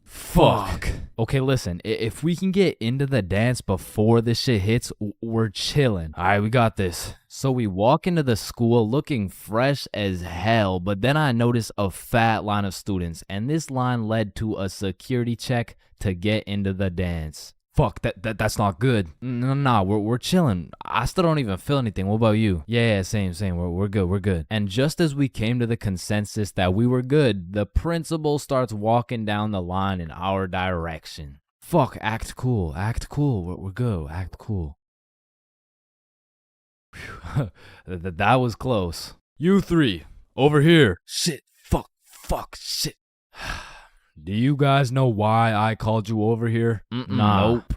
Fuck. Okay, listen, if we can get into the dance before this shit hits, we're chilling. All right, we got this. So we walk into the school looking fresh as hell, but then I notice a fat line of students, and this line led to a security check to get into the dance. Fuck, that's not good. Nah, we're chilling. I still don't even feel anything. What about you? Yeah, same. We're good. And just as we came to the consensus that we were good, the principal starts walking down the line in our direction. Fuck, act cool. We're good. Act cool. Whew. That was close. You 3, over here. Shit, fuck, shit. Do you guys know why I called you over here? Nah. Nope.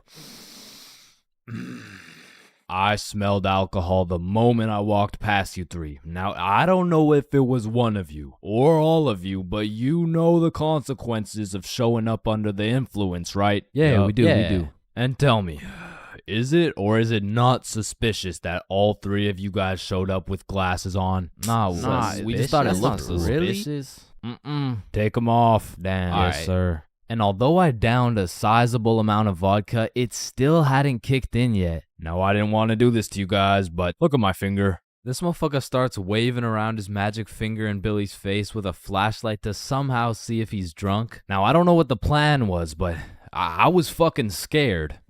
I smelled alcohol the moment I walked past you 3. Now, I don't know if it was one of you or all of you, but you know the consequences of showing up under the influence, right? Yeah, we do. And tell me, is it or is it not suspicious that all 3 of you guys showed up with glasses on? Nah, we just thought it looked suspicious. Take them off. Damn. Yes, sir. And although I downed a sizable amount of vodka, it still hadn't kicked in yet. Now, I didn't want to do this to you guys, but look at my finger. This motherfucker starts waving around his magic finger in Billy's face with a flashlight to somehow see if he's drunk. Now, I don't know what the plan was, but I was fucking scared.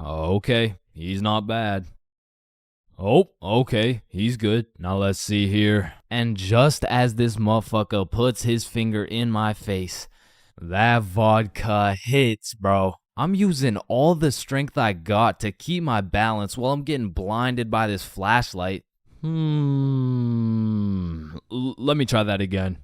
Okay. He's not bad. Oh, okay, he's good. Now let's see here. And just as this motherfucker puts his finger in my face, that vodka hits, bro. I'm using all the strength I got to keep my balance while I'm getting blinded by this flashlight. Let me try that again.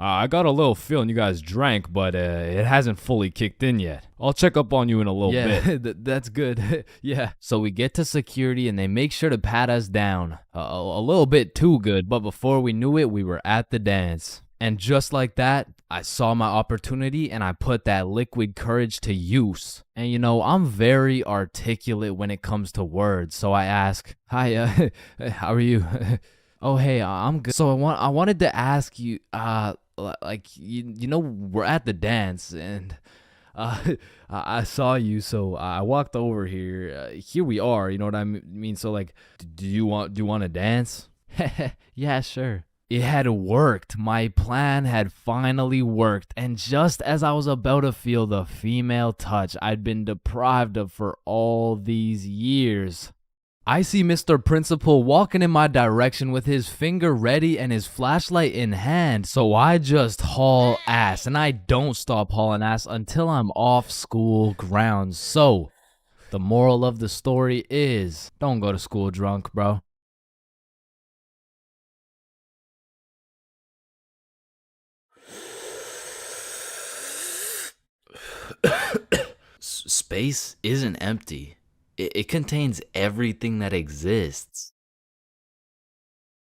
I got a little feeling you guys drank, but it hasn't fully kicked in yet. I'll check up on you in a little bit. Yeah, that's good. Yeah. So we get to security and they make sure to pat us down. A little bit too good, but before we knew it, we were at the dance. And just like that, I saw my opportunity and I put that liquid courage to use. And you know, I'm very articulate when it comes to words, so I ask, hi, how are you? Oh, hey, I'm good. So I wanted to ask you, like, you know, we're at the dance, and I saw you, so I walked over here. Here we are, you know what I mean? So, like, do you want to dance? Yeah, sure. It had worked. My plan had finally worked, and just as I was about to feel the female touch I'd been deprived of for all these years, I see Mr. Principal walking in my direction with his finger ready and his flashlight in hand. So I just haul ass, and I don't stop hauling ass until I'm off school grounds. So the moral of the story is, don't go to school drunk, bro. Space isn't empty. It contains everything that exists.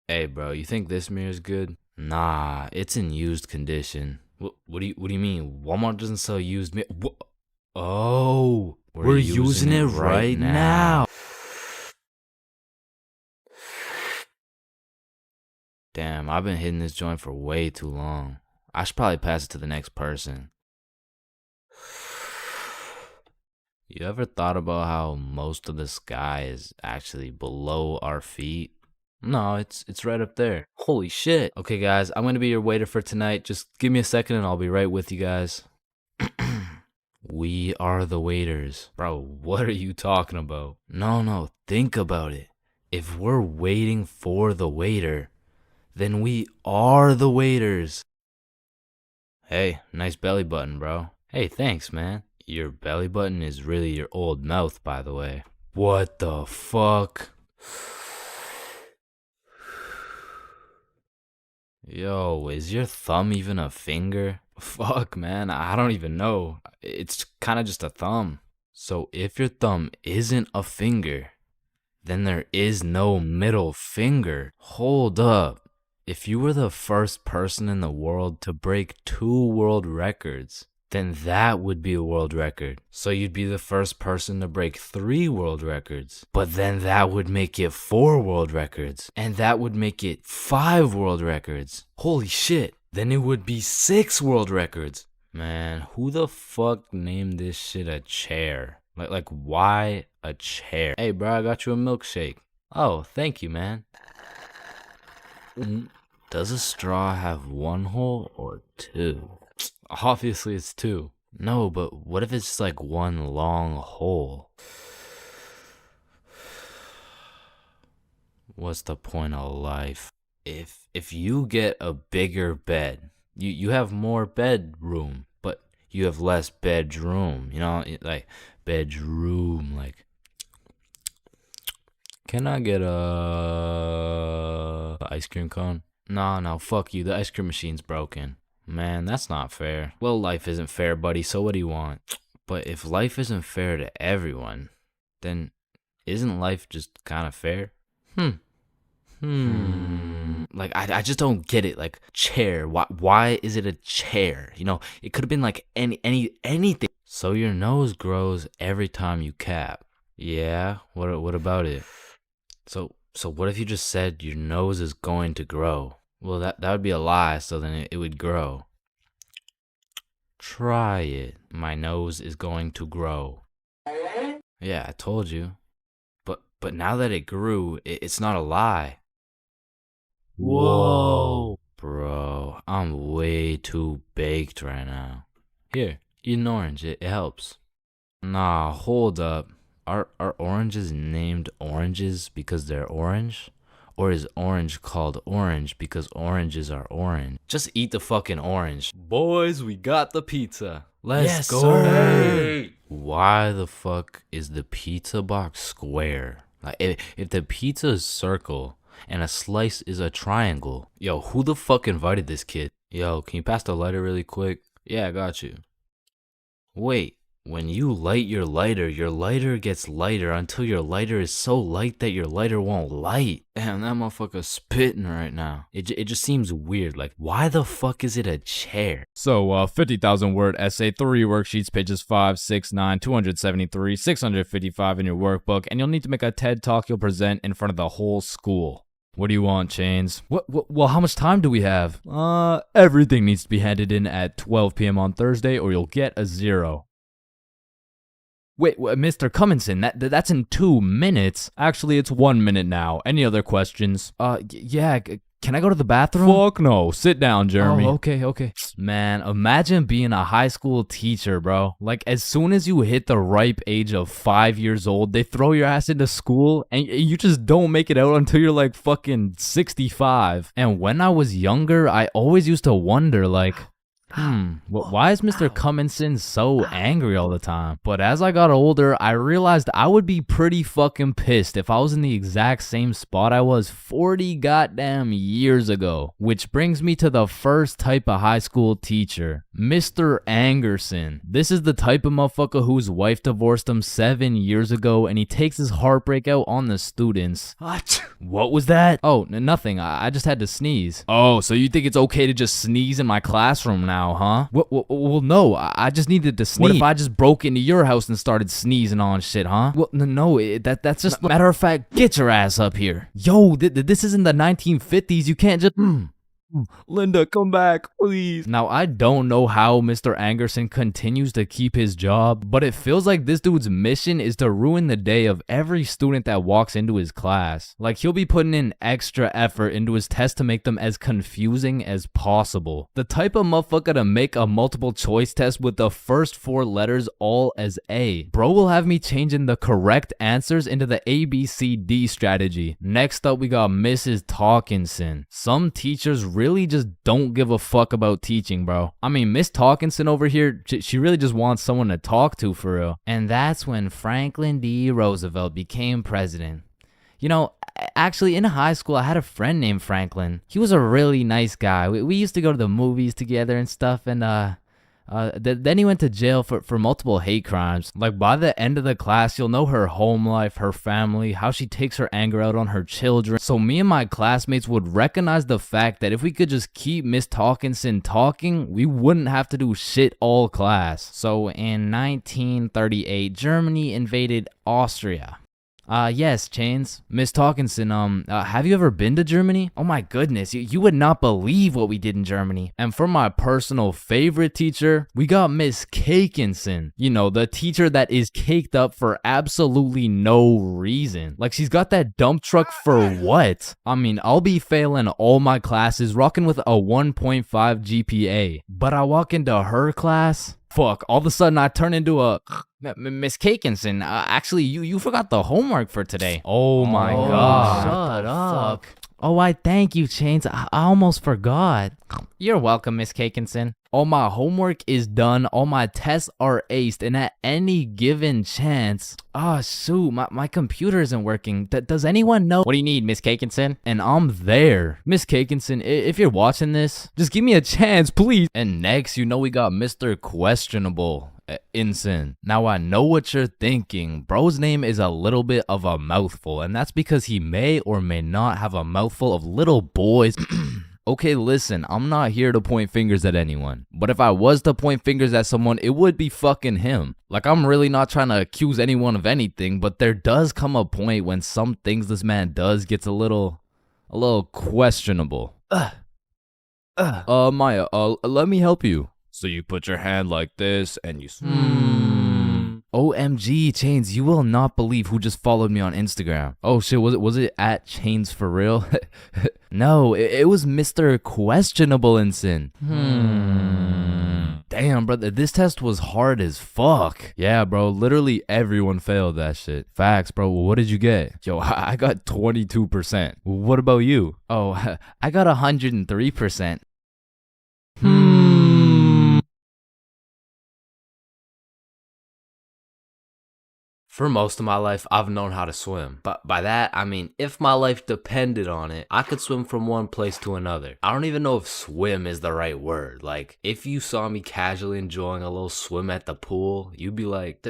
Hey, bro, you think this mirror's good? Nah, it's in used condition. What do you mean? Walmart doesn't sell used mirror. Oh, we're using it right now. Damn, I've been hitting this joint for way too long. I should probably pass it to the next person. You ever thought about how most of the sky is actually below our feet? No, it's right up there. Holy shit. Okay, guys, I'm gonna be your waiter for tonight. Just give me a second and I'll be right with you guys. We are the waiters. Bro, what are you talking about? No, think about it. If we're waiting for the waiter, then we are the waiters. Hey, nice belly button, bro. Hey, thanks, man. Your belly button is really your old mouth, by the way. What the fuck? Yo, is your thumb even a finger? Fuck, man, I don't even know. It's kind of just a thumb. So if your thumb isn't a finger, then there is no middle finger. Hold up. If you were the first person in the world to break 2 world records, then that would be a world record. So you'd be the first person to break 3 world records. But then that would make it 4 world records. And that would make it 5 world records. Holy shit. Then it would be 6 world records. Man, who the fuck named this shit a chair? Like why a chair? Hey, bro, I got you a milkshake. Oh, thank you, man. Does a straw have 1 hole or 2? Obviously it's 2. No, but what if it's just like 1 long hole? What's the point of life? If you get a bigger bed, you have more bedroom, but you have less bedroom. You know, like bedroom, like. Can I get a ice cream cone? No, fuck you. The ice cream machine's broken. Man, that's not fair. Well, life isn't fair, buddy, so what do you want? But if life isn't fair to everyone, then isn't life just kind of fair? Like, I just don't get it. Like, chair. Why is it a chair? You know, it could have been like anything. So your nose grows every time you cap. Yeah, what about it? So what if you just said your nose is going to grow? Well, that would be a lie, so then it would grow. Try it. My nose is going to grow. Yeah, I told you. But now that it grew, it's not a lie. Whoa. Bro, I'm way too baked right now. Here, eat an orange. It helps. Nah, hold up. Are oranges named oranges because they're orange? Or is orange called orange because oranges are orange? Just eat the fucking orange. Boys, we got the pizza. Let's go. Sir. Why the fuck is the pizza box square? Like, if the pizza is circle and a slice is a triangle, yo, who the fuck invited this kid? Yo, can you pass the lighter really quick? Yeah, I got you. Wait. When you light your lighter gets lighter until your lighter is so light that your lighter won't light. Damn, that motherfucker's spitting right now. It just seems weird. Like, why the fuck is it a chair? So, 50,000 word essay, 3 worksheets, pages 5, 6, 9, 273, 655 in your workbook, and you'll need to make a TED Talk you'll present in front of the whole school. What do you want, Chains? Well, how much time do we have? Everything needs to be handed in at 12 p.m. on Thursday or you'll get a 0. Wait, Mr. Cumminson, that's in 2 minutes. Actually, it's 1 minute now. Any other questions? Yeah, can I go to the bathroom? Fuck no. Sit down, Jeremy. Oh, okay. Man, imagine being a high school teacher, bro. Like, as soon as you hit the ripe age of 5 years old, they throw your ass into school, and you just don't make it out until you're like fucking 65. And when I was younger, I always used to wonder, like, Why is Mr. Cumminson so angry all the time? But as I got older, I realized I would be pretty fucking pissed if I was in the exact same spot I was 40 goddamn years ago. Which brings me to the first type of high school teacher, Mr. Angerson. This is the type of motherfucker whose wife divorced him 7 years ago and he takes his heartbreak out on the students. What was that? Oh, nothing. I just had to sneeze. Oh, so you think it's okay to just sneeze in my classroom now, huh? Well, no, I just needed to sneeze. What if I just broke into your house and started sneezing on shit, huh? Well, no, that's just... Matter of fact, get your ass up here. Yo, this isn't the 1950s. You can't just... Linda, come back, please. Now, I don't know how Mr. Angerson continues to keep his job, but it feels like this dude's mission is to ruin the day of every student that walks into his class. Like, he'll be putting in extra effort into his tests to make them as confusing as possible. The type of motherfucker to make a multiple choice test with the first 4 letters all as A. Bro will have me changing the correct answers into the ABCD strategy. Next up, we got Mrs. Talkinson. Some teachers really just don't give a fuck about teaching, bro. I mean, Miss Talkinson over here, she really just wants someone to talk to for real. And that's when Franklin D. Roosevelt became president. You know, actually in high school, I had a friend named Franklin. He was a really nice guy. We used to go to the movies together and stuff, and then he went to jail for multiple hate crimes. Like, by the end of the class, you'll know her home life, her family, how she takes her anger out on her children. So me and my classmates would recognize the fact that if we could just keep Miss Talkinson talking, we wouldn't have to do shit all class. So in 1938, Germany invaded Austria. Yes, Chains. Miss Talkinson, have you ever been to Germany? Oh my goodness, you would not believe what we did in Germany. And for my personal favorite teacher, we got Miss Cakinson. You know, the teacher that is caked up for absolutely no reason. Like, she's got that dump truck for what? I mean, I'll be failing all my classes, rocking with a 1.5 GPA. But I walk into her class, fuck, all of a sudden I turn into a... Miss Cakinson, actually, you forgot the homework for today. Oh my god. Shut up. Oh, I thank you, Chains. I almost forgot. You're welcome, Miss Cakinson. All my homework is done, all my tests are aced, and at any given chance... shoot, my computer isn't working. Does anyone know? What do you need, Miss Cakinson? And I'm there. Miss Cakinson, if you're watching this, just give me a chance, please. And next, you know we got Mr. Questionable. Ensign. Now I know what you're thinking. Bro's name is a little bit of a mouthful, and that's because he may or may not have a mouthful of little boys. Okay, listen, I'm not here to point fingers at anyone, but if I was to point fingers at someone, it would be fucking him. Like, I'm really not trying to accuse anyone of anything, but there does come a point when some things this man does gets a little questionable. Maya, let me help you. So you put your hand like this and you... OMG, Chains, you will not believe who just followed me on Instagram. Oh shit, was it at ChainsFR? No, it was Mr. Questionable Ensign. Damn, brother, this test was hard as fuck. Yeah, bro, literally everyone failed that shit. Facts, bro. What did you get? Yo, I got 22%. What about you? Oh, I got 103%. For most of my life, I've known how to swim. But by that, I mean, if my life depended on it, I could swim from one place to another. I don't even know if swim is the right word. Like, if you saw me casually enjoying a little swim at the pool, you'd be like,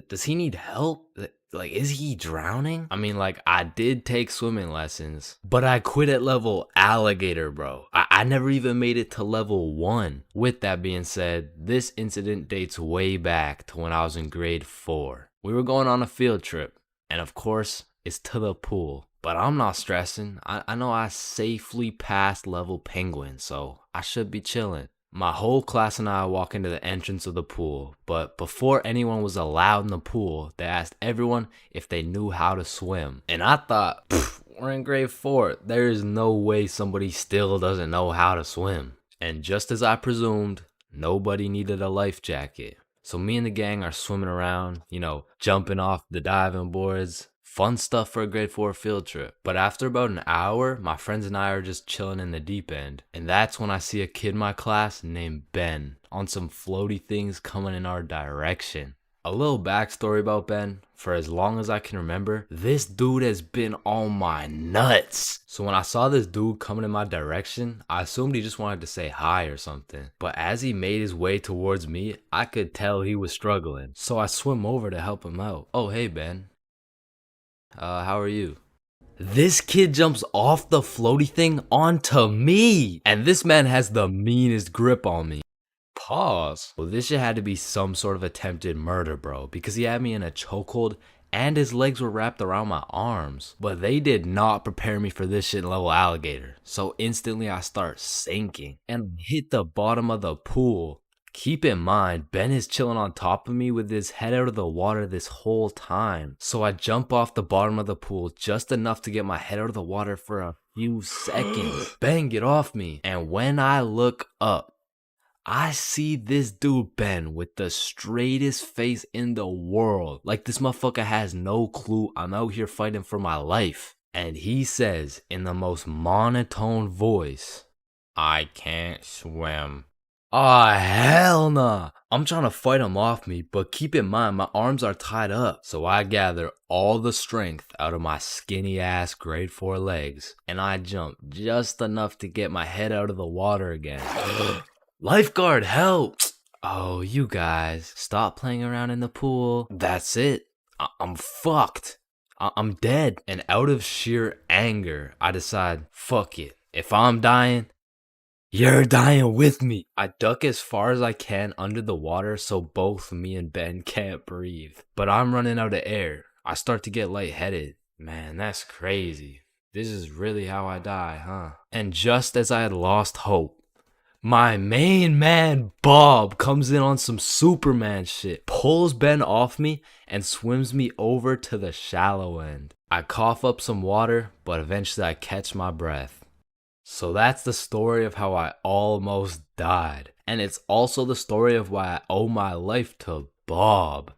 does he need help? Like, is he drowning? I mean, like, I did take swimming lessons, but I quit at level alligator, bro. I never even made it to level 1. With that being said, this incident dates way back to when I was in grade 4. We were going on a field trip, and of course, it's to the pool. But I'm not stressing. I know I safely passed level penguin, so I should be chilling. My whole class and I walk into the entrance of the pool, but before anyone was allowed in the pool, they asked everyone if they knew how to swim. And I thought, we're in grade 4. There is no way somebody still doesn't know how to swim. And just as I presumed, nobody needed a life jacket. So me and the gang are swimming around, you know, jumping off the diving boards, Fun stuff for a grade 4 field trip. But after about an hour, my friends and I are just chilling in the deep end. And that's when I see a kid in my class named Ben on some floaty things coming in our direction. A little backstory about Ben. For as long as I can remember, this dude has been on my nuts. So when I saw this dude coming in my direction, I assumed he just wanted to say hi or something. But as he made his way towards me, I could tell he was struggling. So I swim over to help him out. Oh, hey Ben. How are you? This kid jumps off the floaty thing onto me. And this man has the meanest grip on me. Pause. Well, this shit had to be some sort of attempted murder, bro, because he had me in a chokehold and his legs were wrapped around my arms. But they did not prepare me for this shit level alligator. So instantly I start sinking and hit the bottom of the pool. Keep in mind, Ben is chilling on top of me with his head out of the water this whole time. So I jump off the bottom of the pool just enough to get my head out of the water for a few seconds. Ben, get off me. And when I look up, I see this dude Ben with the straightest face in the world. Like this motherfucker has no clue I'm out here fighting for my life. And he says in the most monotone voice, "I can't swim." Ah, hell nah. I'm trying to fight him off me, but keep in mind my arms are tied up. So I gather all the strength out of my skinny ass grade 4 legs. And I jump just enough to get my head out of the water again. Lifeguard, help! Oh, you guys, stop playing around in the pool. That's it. I'm fucked. I'm dead. And out of sheer anger, I decide, fuck it. If I'm dying, you're dying with me. I duck as far as I can under the water so both me and Ben can't breathe. But I'm running out of air. I start to get lightheaded. Man, that's crazy. This is really how I die, huh? And just as I had lost hope, my main man, Bob, comes in on some Superman shit, pulls Ben off me, and swims me over to the shallow end. I cough up some water, but eventually I catch my breath. So that's the story of how I almost died. And it's also the story of why I owe my life to Bob.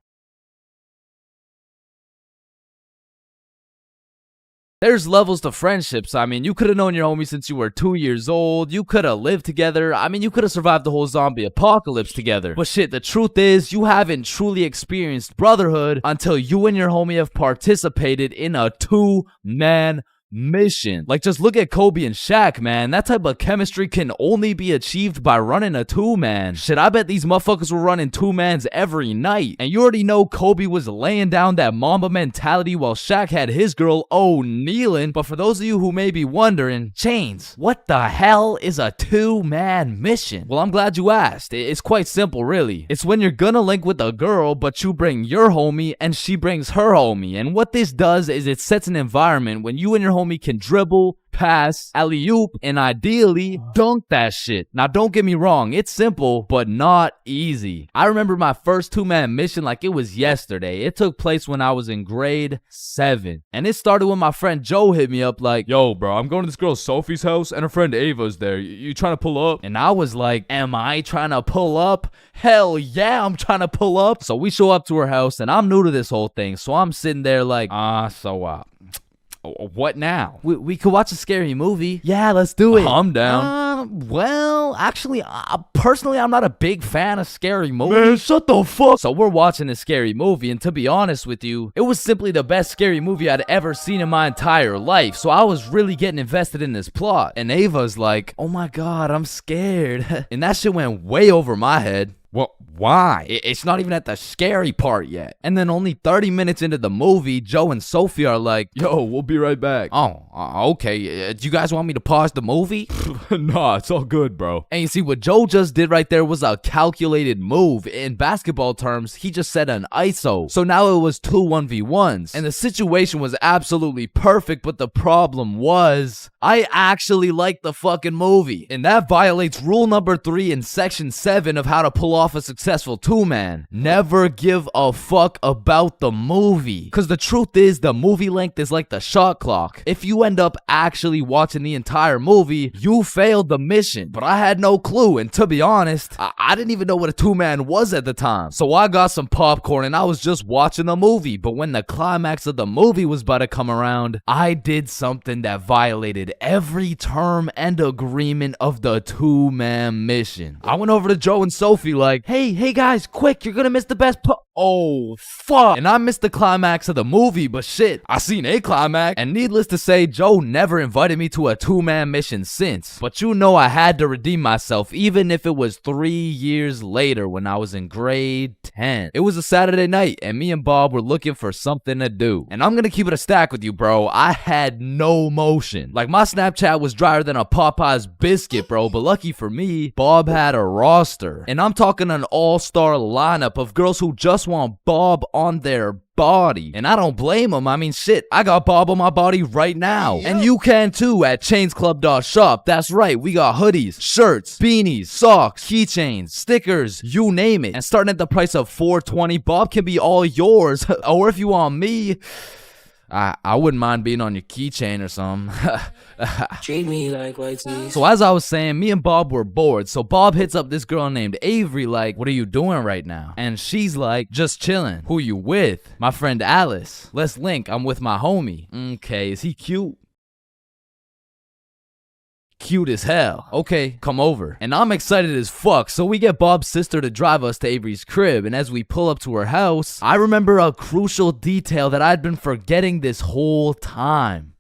There's levels to friendships. I mean, you could have known your homie since you were 2 years old. You could have lived together. I mean, you could have survived the whole zombie apocalypse together. But shit, the truth is, you haven't truly experienced brotherhood until you and your homie have participated in a 2-man mission. Like, just look at Kobe and Shaq, man. That type of chemistry can only be achieved by running a 2-man. Shit, I bet these motherfuckers were running 2-mans every night. And you already know Kobe was laying down that Mamba mentality while Shaq had his girl kneeling. But for those of you who may be wondering, Chains, what the hell is a 2-man mission? Well, I'm glad you asked. It's quite simple, really. It's when you're gonna link with a girl, but you bring your homie and she brings her homie. And what this does is it sets an environment when you and your homie can dribble, pass, alley-oop, and ideally dunk that shit. Now, don't get me wrong, it's simple, but not easy. I remember my first 2-man mission like it was yesterday. It took place when I was in grade 7. And it started when my friend Joe hit me up like, "Yo, bro, I'm going to this girl Sophie's house and her friend Ava's there. You trying to pull up?" And I was like, am I trying to pull up? Hell yeah, I'm trying to pull up. So we show up to her house and I'm new to this whole thing. So I'm sitting there like, what now? We could watch a scary movie. Yeah, let's do it. I'm down. Well, actually, personally, I'm not a big fan of scary movies. Man, shut the fuck. So we're watching a scary movie, and to be honest with you, it was simply the best scary movie I'd ever seen in my entire life. So I was really getting invested in this plot. And Ava's like, oh my god, I'm scared. And that shit went way over my head. What? Why? It's not even at the scary part yet. And then only 30 minutes into the movie, Joe and Sophie are like, "Yo, we'll be right back." Oh, okay. Do you guys want me to pause the movie? Nah, it's all good, bro. And you see, what Joe just did right there was a calculated move. In basketball terms, he just set an ISO. So now it was 2 1v1s. And the situation was absolutely perfect, but the problem was, I actually liked the fucking movie. And that violates rule number 3 in section 7 of how to pull off a successful two-man. Never give a fuck about the movie. Because the truth is, the movie length is like the shot clock. If you end up actually watching the entire movie, you failed the mission. But I had no clue, and to be honest, I didn't even know what a two-man was at the time. So I got some popcorn and I was just watching the movie. But when the climax of the movie was about to come around, I did something that violated every term and agreement of the two-man mission. I went over to Joe and Sophie like, hey guys, quick, you're gonna miss the best oh, fuck. And I missed the climax of the movie, but shit, I seen a climax. And needless to say, Joe never invited me to a two-man mission since. But you know I had to redeem myself, even if it was 3 years later when I was in grade 10. It was a Saturday night, and me and Bob were looking for something to do. And I'm gonna keep it a stack with you, bro. I had no motion. Like, my Snapchat was drier than a Popeye's biscuit, bro. But lucky for me, Bob had a roster. And I'm talking an all-star lineup of girls who just want Bob on their body. And I don't blame them. I mean, shit, I got Bob on my body right now. And you can too at chainsclub.shop. That's right, we got hoodies, shirts, beanies, socks, keychains, stickers, you name it. And starting at the price of $4.20, Bob can be all yours. Or if you want me, I wouldn't mind being on your keychain or something. Treat me like white teeth. So as I was saying, me and Bob were bored. So Bob hits up this girl named Avery like, what are you doing right now? And she's like, just chilling. Who you with? My friend Alice. Let's link. I'm with my homie. Okay, is he cute? Cute as hell. Okay, come over. And I'm excited as fuck, so we get Bob's sister to drive us to Avery's crib, and as we pull up to her house, I remember a crucial detail that I'd been forgetting this whole time.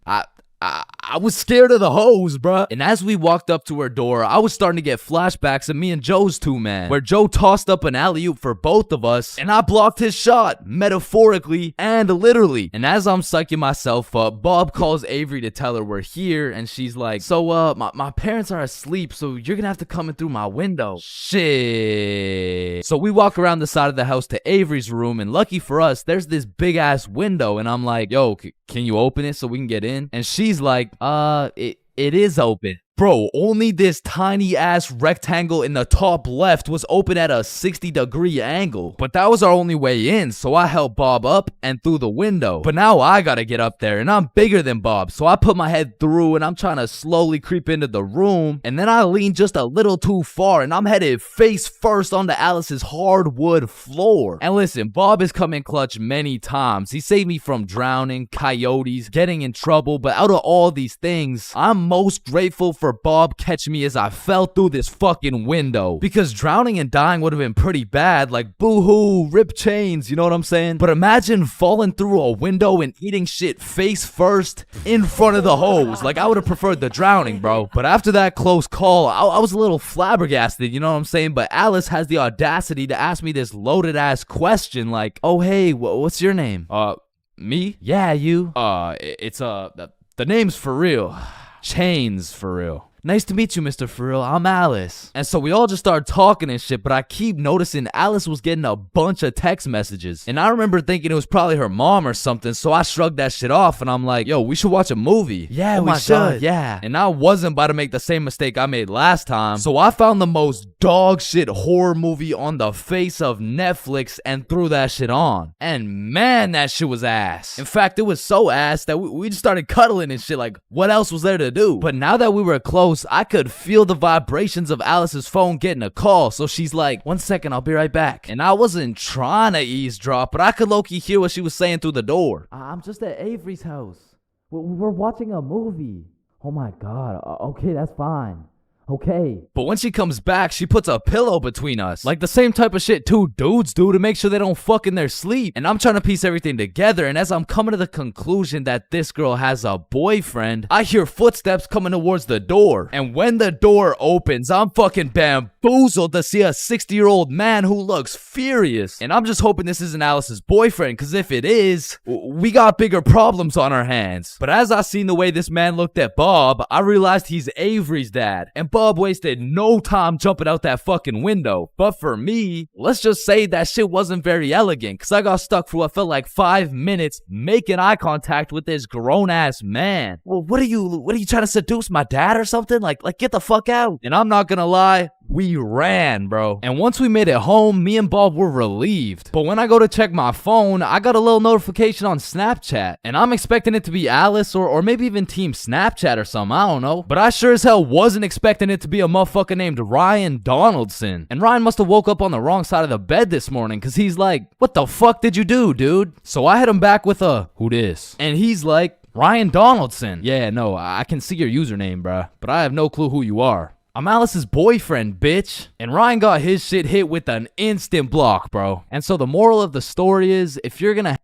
I was scared of the hoes, bruh. And as we walked up to her door, I was starting to get flashbacks of me and Joe's two-man, where Joe tossed up an alley-oop for both of us, and I blocked his shot, metaphorically and literally. And as I'm psyching myself up, Bob calls Avery to tell her we're here, and she's like, so, my parents are asleep, so you're gonna have to come in through my window. Shit. So we walk around the side of the house to Avery's room, and lucky for us, there's this big-ass window, and I'm like, yo, can you open it so we can get in? And she's like, it is open. Bro, only this tiny ass rectangle in the top left was open at a 60-degree angle. But that was our only way in, so I helped Bob up and through the window. But now I gotta get up there, and I'm bigger than Bob, so I put my head through and I'm trying to slowly creep into the room. And then I lean just a little too far, and I'm headed face first onto Alice's hardwood floor. And listen, Bob has come in clutch many times. He saved me from drowning, coyotes, getting in trouble. But out of all these things, I'm most grateful for Bob catching me as I fell through this fucking window, because drowning and dying would have been pretty bad, like boo-hoo, rip chains, you know what I'm saying? But imagine falling through a window and eating shit face first in front of the hose. Like, I would have preferred the drowning, bro. But after that close call, I was a little flabbergasted, you know what I'm saying? But Alice has the audacity to ask me this loaded ass question like, oh hey, what's your name? Me? Yeah, you. It's the name's for real. Chains for real. Nice to meet you, Mr. Frill. I'm Alice. And so we all just started talking and shit, but I keep noticing Alice was getting a bunch of text messages. And I remember thinking it was probably her mom or something, so I shrugged that shit off and I'm like, yo, we should watch a movie. Yeah, we should. God, yeah. And I wasn't about to make the same mistake I made last time, so I found the most dog shit horror movie on the face of Netflix and threw that shit on. And man, that shit was ass. In fact, it was so ass that we just started cuddling and shit. Like, what else was there to do? But now that we were close, I could feel the vibrations of Alice's phone getting a call, so she's like, 1 second, I'll be right back. And I wasn't trying to eavesdrop, but I could low-key hear what she was saying through the door. I'm just at Avery's house. We're watching a movie. Oh my god, okay, that's fine. Okay. But when she comes back, she puts a pillow between us. Like the same type of shit two dudes do to make sure they don't fuck in their sleep. And I'm trying to piece everything together, and as I'm coming to the conclusion that this girl has a boyfriend, I hear footsteps coming towards the door. And when the door opens, I'm fucking bamboozled to see a 60-year-old man who looks furious. And I'm just hoping this isn't Alice's boyfriend, because if it is, we got bigger problems on our hands. But as I seen the way this man looked at Bob, I realized he's Avery's dad. And Bob wasted no time jumping out that fucking window. But for me, let's just say that shit wasn't very elegant, because I got stuck for what felt like 5 minutes making eye contact with this grown-ass man. Well, what are you trying to seduce my dad or something? Like get the fuck out. And I'm not gonna lie, We ran, bro. And once we made it home, me and Bob were relieved. But when I go to check my phone, I got a little notification on Snapchat. And I'm expecting it to be Alice or maybe even Team Snapchat or something, I don't know. But I sure as hell wasn't expecting it to be a motherfucker named Ryan Donaldson. And Ryan must have woke up on the wrong side of the bed this morning, cause he's like, what the fuck did you do, dude? So I hit him back with a, who dis? And he's like, Ryan Donaldson. Yeah, no, I can see your username, bruh, but I have no clue who you are. I'm Alice's boyfriend, bitch. And Ryan got his shit hit with an instant block, bro. And so the moral of the story is, if you're gonna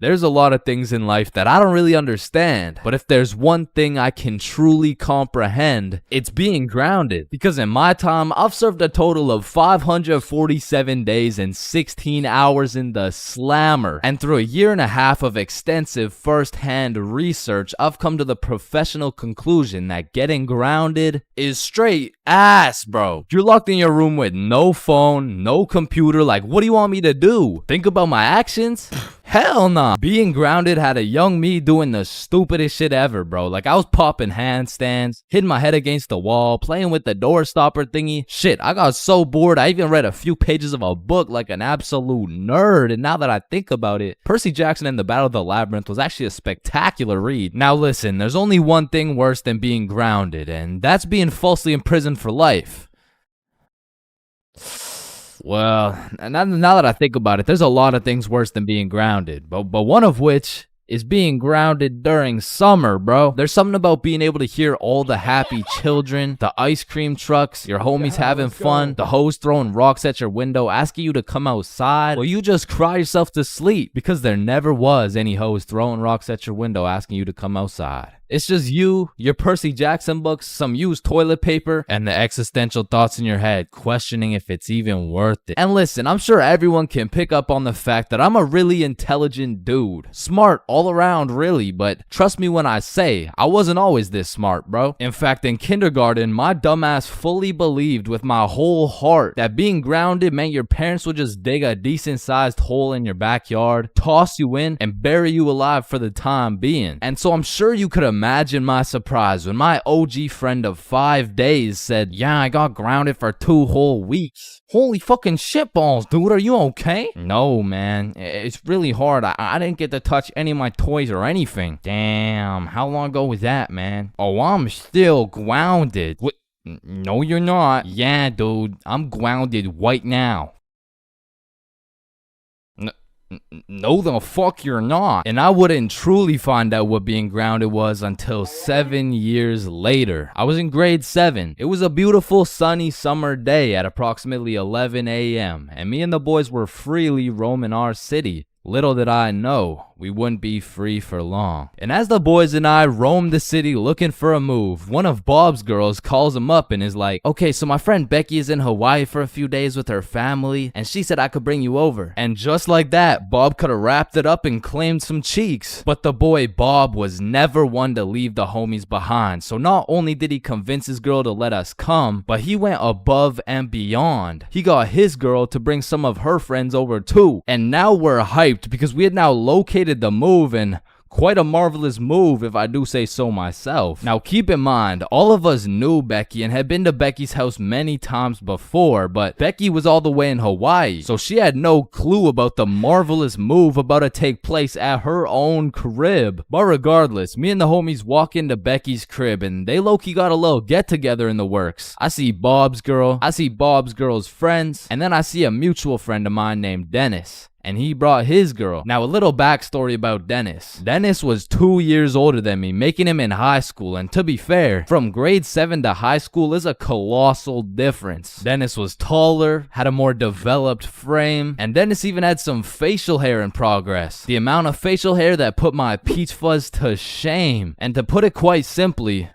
There's a lot of things in life that I don't really understand, but if there's one thing I can truly comprehend, it's being grounded. Because in my time, I've served a total of 547 days and 16 hours in the slammer. And through a year and a half of extensive first-hand research, I've come to the professional conclusion that getting grounded is straight ass, bro. You're locked in your room with no phone, no computer, like what do you want me to do? Think about my actions? Hell nah. Being grounded had a young me doing the stupidest shit ever, bro. Like I was popping handstands, hitting my head against the wall, playing with the door stopper thingy. Shit, I got so bored I even read a few pages of a book like an absolute nerd. And now that I think about it, Percy Jackson and the Battle of the Labyrinth was actually a spectacular read. Now listen, there's only one thing worse than being grounded, and that's being falsely imprisoned for life. Well, now that I think about it, there's a lot of things worse than being grounded, but one of which is being grounded during summer, bro. There's something about being able to hear all the happy children, the ice cream trucks, your homies having fun, the hoes throwing rocks at your window, asking you to come outside, or you just cry yourself to sleep because there never was any hoes throwing rocks at your window asking you to come outside. It's just you, your Percy Jackson books, some used toilet paper, and the existential thoughts in your head questioning if it's even worth it. And listen, I'm sure everyone can pick up on the fact that I'm a really intelligent dude. Smart all around, really, but trust me when I say, I wasn't always this smart, bro. In fact, in kindergarten, my dumbass fully believed with my whole heart that being grounded meant your parents would just dig a decent-sized hole in your backyard, toss you in, and bury you alive for the time being. And so I'm sure you could imagine my surprise when my OG friend of 5 days said, yeah, I got grounded for 2 whole weeks. Holy fucking shitballs, dude, are you okay? No, man, it's really hard. I didn't get to touch any of my toys or anything. Damn, how long ago was that, man? Oh, I'm still grounded. What? No, you're not. Yeah, dude, I'm grounded right now. No, the fuck you're not. And I wouldn't truly find out what being grounded was until 7 years later. I was in grade 7. It was a beautiful sunny summer day at approximately 11 a.m. and me and the boys were freely roaming our city. Little did I know, we wouldn't be free for long. And as the boys and I roamed the city looking for a move, one of Bob's girls calls him up and is like, okay, so my friend Becky is in Hawaii for a few days with her family, and she said I could bring you over. And just like that, Bob could have wrapped it up and claimed some cheeks. But the boy Bob was never one to leave the homies behind, so not only did he convince his girl to let us come, but he went above and beyond. He got his girl to bring some of her friends over too, and now we're hyped because we had now located the move, and quite a marvelous move if I do say so myself. Now keep in mind, all of us knew Becky and had been to Becky's house many times before, but Becky was all the way in Hawaii, so she had no clue about the marvelous move about to take place at her own crib. But regardless, me and the homies walk into Becky's crib and they low-key got a little get-together in the works. I see Bob's girl, I see Bob's girl's friends, and then I see a mutual friend of mine named Dennis. And he brought his girl. Now a little backstory about Dennis. Dennis was 2 years older than me, making him in high school, and to be fair, from grade 7 to high school is a colossal difference. Dennis was taller, had a more developed frame, and Dennis even had some facial hair in progress. The amount of facial hair that put my peach fuzz to shame. And to put it quite simply,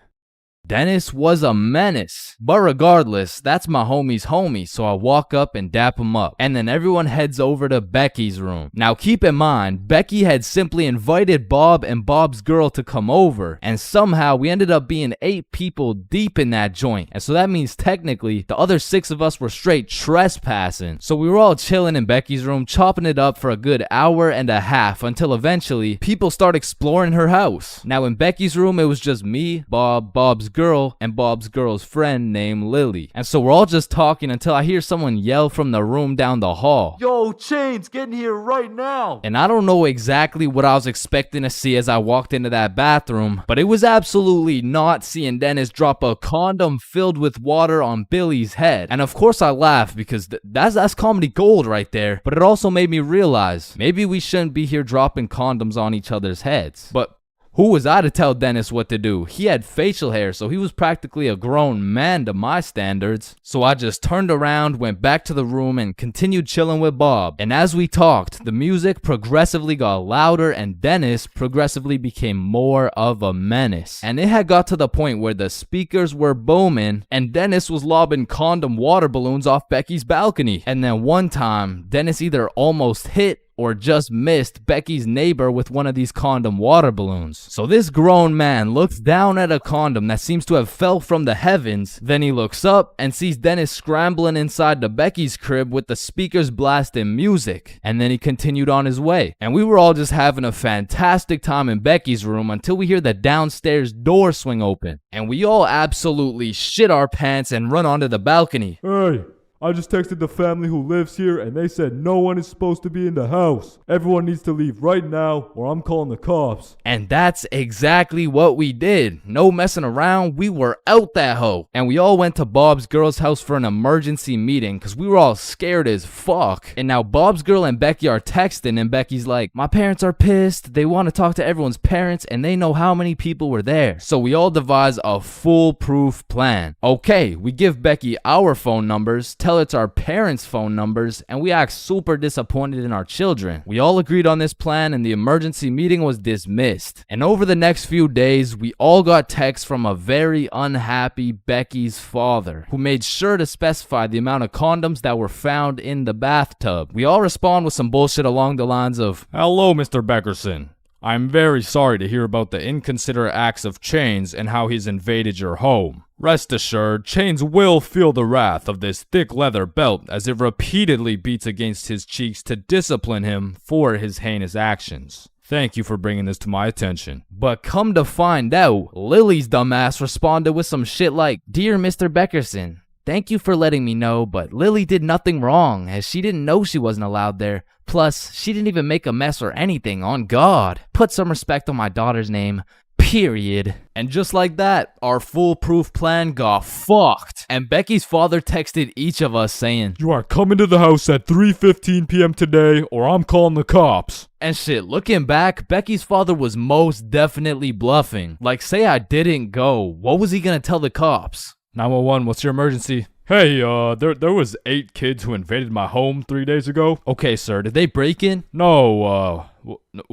Dennis was a menace. But regardless, that's my homie's homie, so I walk up and dap him up. And then everyone heads over to Becky's room. Now keep in mind, Becky had simply invited Bob and Bob's girl to come over, and somehow we ended up being 8 people deep in that joint. And so that means technically the other 6 of us were straight trespassing. So we were all chilling in Becky's room, chopping it up for a good hour and a half until eventually people start exploring her house. Now in Becky's room, it was just me, Bob, Bob's girl, and Bob's girl's friend named Lily. And so we're all just talking until I hear someone yell from the room down the hall, "Yo, Chains, get in here right now!" And I don't know exactly what I was expecting to see as I walked into that bathroom, but it was absolutely not seeing Dennis drop a condom filled with water on Billy's head. And of course I laughed because that's comedy gold right there, but it also made me realize maybe we shouldn't be here dropping condoms on each other's heads. But who was I to tell Dennis what to do? He had facial hair, so he was practically a grown man to my standards. So I just turned around, went back to the room, and continued chilling with Bob. And as we talked, the music progressively got louder, and Dennis progressively became more of a menace. And it had got to the point where the speakers were booming, and Dennis was lobbing condom water balloons off Becky's balcony. And then one time, Dennis either almost hit or just missed Becky's neighbor with one of these condom water balloons. So this grown man looks down at a condom that seems to have fell from the heavens, then he looks up and sees Dennis scrambling inside the Becky's crib with the speakers blasting music, and then he continued on his way. And we were all just having a fantastic time in Becky's room until we hear the downstairs door swing open, and we all absolutely shit our pants and run onto the balcony. Hey, I just texted the family who lives here and they said no one is supposed to be in the house. Everyone needs to leave right now or I'm calling the cops. And that's exactly what we did. No messing around, we were out that hoe. And we all went to Bob's girl's house for an emergency meeting because we were all scared as fuck. And now Bob's girl and Becky are texting and Becky's like, "My parents are pissed. They want to talk to everyone's parents and they know how many people were there." So we all devise a foolproof plan. Okay, we give Becky our phone numbers, tell it's our parents' phone numbers, and we act super disappointed in our children. We all agreed on this plan and the emergency meeting was dismissed. And over the next few days, we all got texts from a very unhappy Becky's father, who made sure to specify the amount of condoms that were found in the bathtub. We all respond with some bullshit along the lines of, "Hello, Mr. Beckerson. I'm very sorry to hear about the inconsiderate acts of Chains and how he's invaded your home. Rest assured, Chains will feel the wrath of this thick leather belt as it repeatedly beats against his cheeks to discipline him for his heinous actions. Thank you for bringing this to my attention." But come to find out, Lily's dumbass responded with some shit like, "Dear Mr. Beckerson, thank you for letting me know, but Lily did nothing wrong as she didn't know she wasn't allowed there. Plus, she didn't even make a mess or anything, on God. Put some respect on my daughter's name. Period." And just like that, our foolproof plan got fucked. And Becky's father texted each of us saying, "You are coming to the house at 3:15 p.m. today or I'm calling the cops." And shit, looking back, Becky's father was most definitely bluffing. Like, say I didn't go, what was he gonna tell the cops? 911, what's your emergency? Hey, there was 8 kids who invaded my home 3 days ago. Okay, sir, did they break in? No,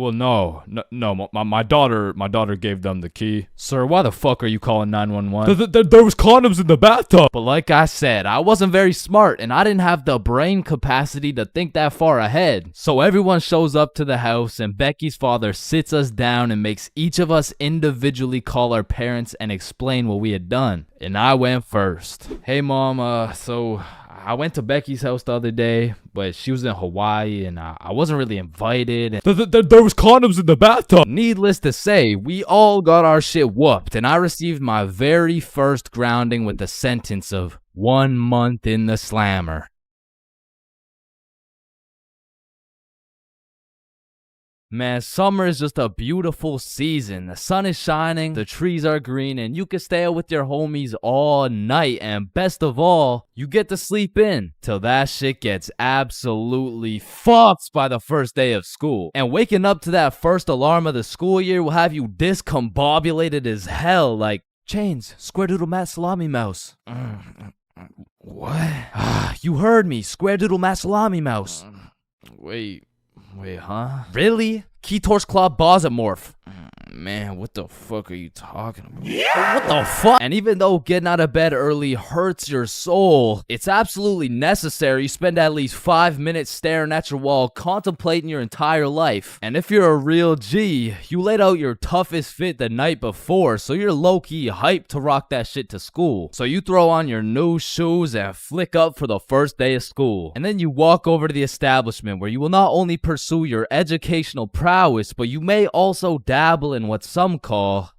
no. My daughter gave them the key. Sir, why the fuck are you calling 911? There was condoms in the bathtub. But like I said, I wasn't very smart and I didn't have the brain capacity to think that far ahead. So everyone shows up to the house and Becky's father sits us down and makes each of us individually call our parents and explain what we had done. And I went first. "Hey mom, so I went to Becky's house the other day, but she was in Hawaii and I wasn't really invited. There was condoms in the bathtub." Needless to say, we all got our shit whooped and I received my very first grounding with the sentence of 1 month in the slammer. Man, summer is just a beautiful season. The sun is shining, the trees are green, and you can stay out with your homies all night. And best of all, you get to sleep in till that shit gets absolutely fucked by the first day of school. And waking up to that first alarm of the school year will have you discombobulated as hell. Like, "Chains, square doodle mat salami mouse." What? You heard me, square doodle mat salami mouse. Wait, huh? Really? Key torch claw bosamorph. Man, what the fuck are you talking about? What the fuck? And even though getting out of bed early hurts your soul, it's absolutely necessary you spend at least 5 minutes staring at your wall, contemplating your entire life. And if you're a real G, you laid out your toughest fit the night before, so you're low-key hyped to rock that shit to school. So you throw on your new shoes and flick up for the first day of school. And then you walk over to the establishment where you will not only pursue your educational prowess, but you may also dabble in what some call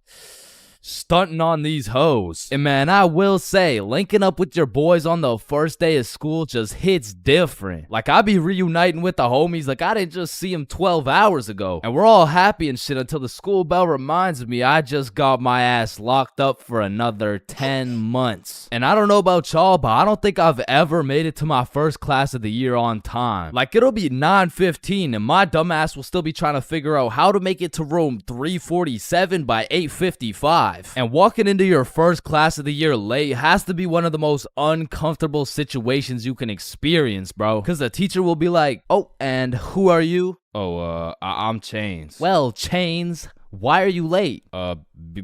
stunting on these hoes. And man, I will say, linking up with your boys on the first day of school just hits different. Like, I be reuniting with the homies like I didn't just see them 12 hours ago. And we're all happy and shit until the school bell reminds me I just got my ass locked up for another 10 months. And I don't know about y'all, but I don't think I've ever made it to my first class of the year on time. Like, it'll be 9:15 and my dumbass will still be trying to figure out how to make it to room 347 by 8:55. And walking into your first class of the year late has to be one of the most uncomfortable situations you can experience, bro. Because the teacher will be like, "Oh, and who are you?" "Oh, I'm Chains." "Well, Chains, why are you late?"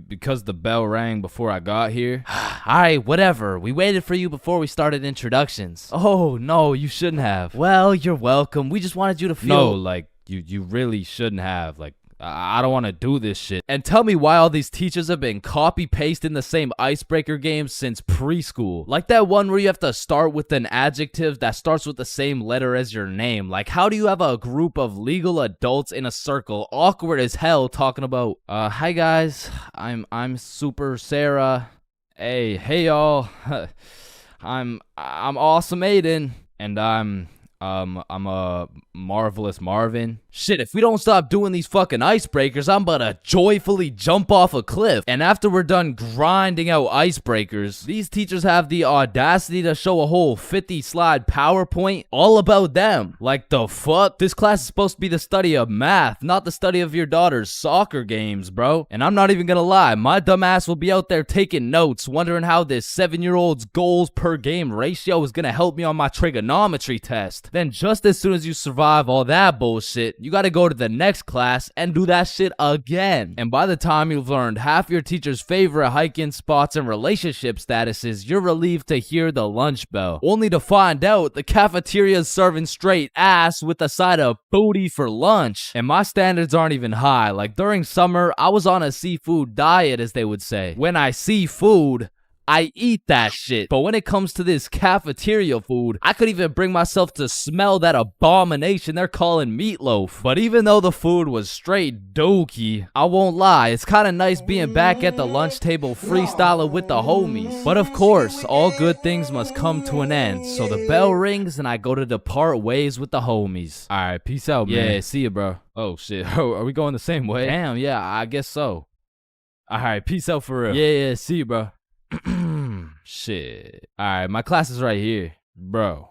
Because the bell rang before I got here." "Alright, whatever. We waited for you before we started introductions." "Oh, no, you shouldn't have." "Well, you're welcome. We just wanted you to feel..." "No, like, you really shouldn't have. Like, I don't want to do this shit." And tell me why all these teachers have been copy-pasting the same icebreaker games since preschool. Like that one where you have to start with an adjective that starts with the same letter as your name. Like, how do you have a group of legal adults in a circle, awkward as hell, talking about, "Hi guys, I'm Super Sarah. Hey y'all. I'm Awesome Aiden. And I'm a Marvelous Marvin." Shit, if we don't stop doing these fucking icebreakers, I'm about to joyfully jump off a cliff. And after we're done grinding out icebreakers, these teachers have the audacity to show a whole 50-slide PowerPoint all about them. Like, the fuck? This class is supposed to be the study of math, not the study of your daughter's soccer games, bro. And I'm not even gonna lie, my dumb ass will be out there taking notes, wondering how this 7-year-old's goals per game ratio is gonna help me on my trigonometry test. Then just as soon as you survive all that bullshit, you gotta go to the next class and do that shit again. And by the time you've learned half your teacher's favorite hiking spots and relationship statuses, you're relieved to hear the lunch bell, only to find out the cafeteria's serving straight ass with a side of booty for lunch. And my standards aren't even high. Like, during summer, I was on a seafood diet, as they would say. When I see food, I eat that shit. But when it comes to this cafeteria food, I could even bring myself to smell that abomination they're calling meatloaf. But even though the food was straight dookie, I won't lie, it's kind of nice being back at the lunch table freestyling with the homies. But of course, all good things must come to an end. So the bell rings and I go to depart ways with the homies. Alright, peace out, man. Yeah, see ya, bro. Oh shit, are we going the same way? Damn, yeah, I guess so. Alright, peace out for real. Yeah, see you, bro. Shit. Alright, my class is right here. Bro.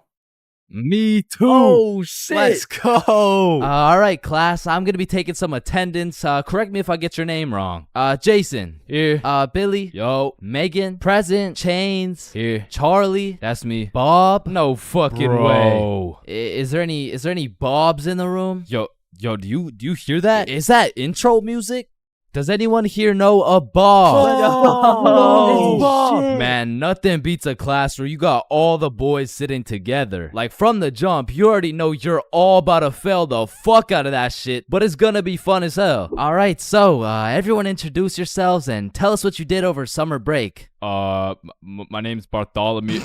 Me too. Oh, shit. Let's go. Alright, class. I'm gonna be taking some attendance. Correct me if I get your name wrong. Jason. Here. Billy. Yo. Megan. Present. Chains. Here. Charlie. That's me. Bob. No fucking way. Is there any Bobs in the room? Yo, do you hear that? Is that intro music? Does anyone here know a Bob? Oh, Bob. Man, nothing beats a class where you got all the boys sitting together. Like, from the jump, you already know you're all about to fail the fuck out of that shit, but it's gonna be fun as hell. Alright, so, everyone introduce yourselves and tell us what you did over summer break. My name's Bartholomew.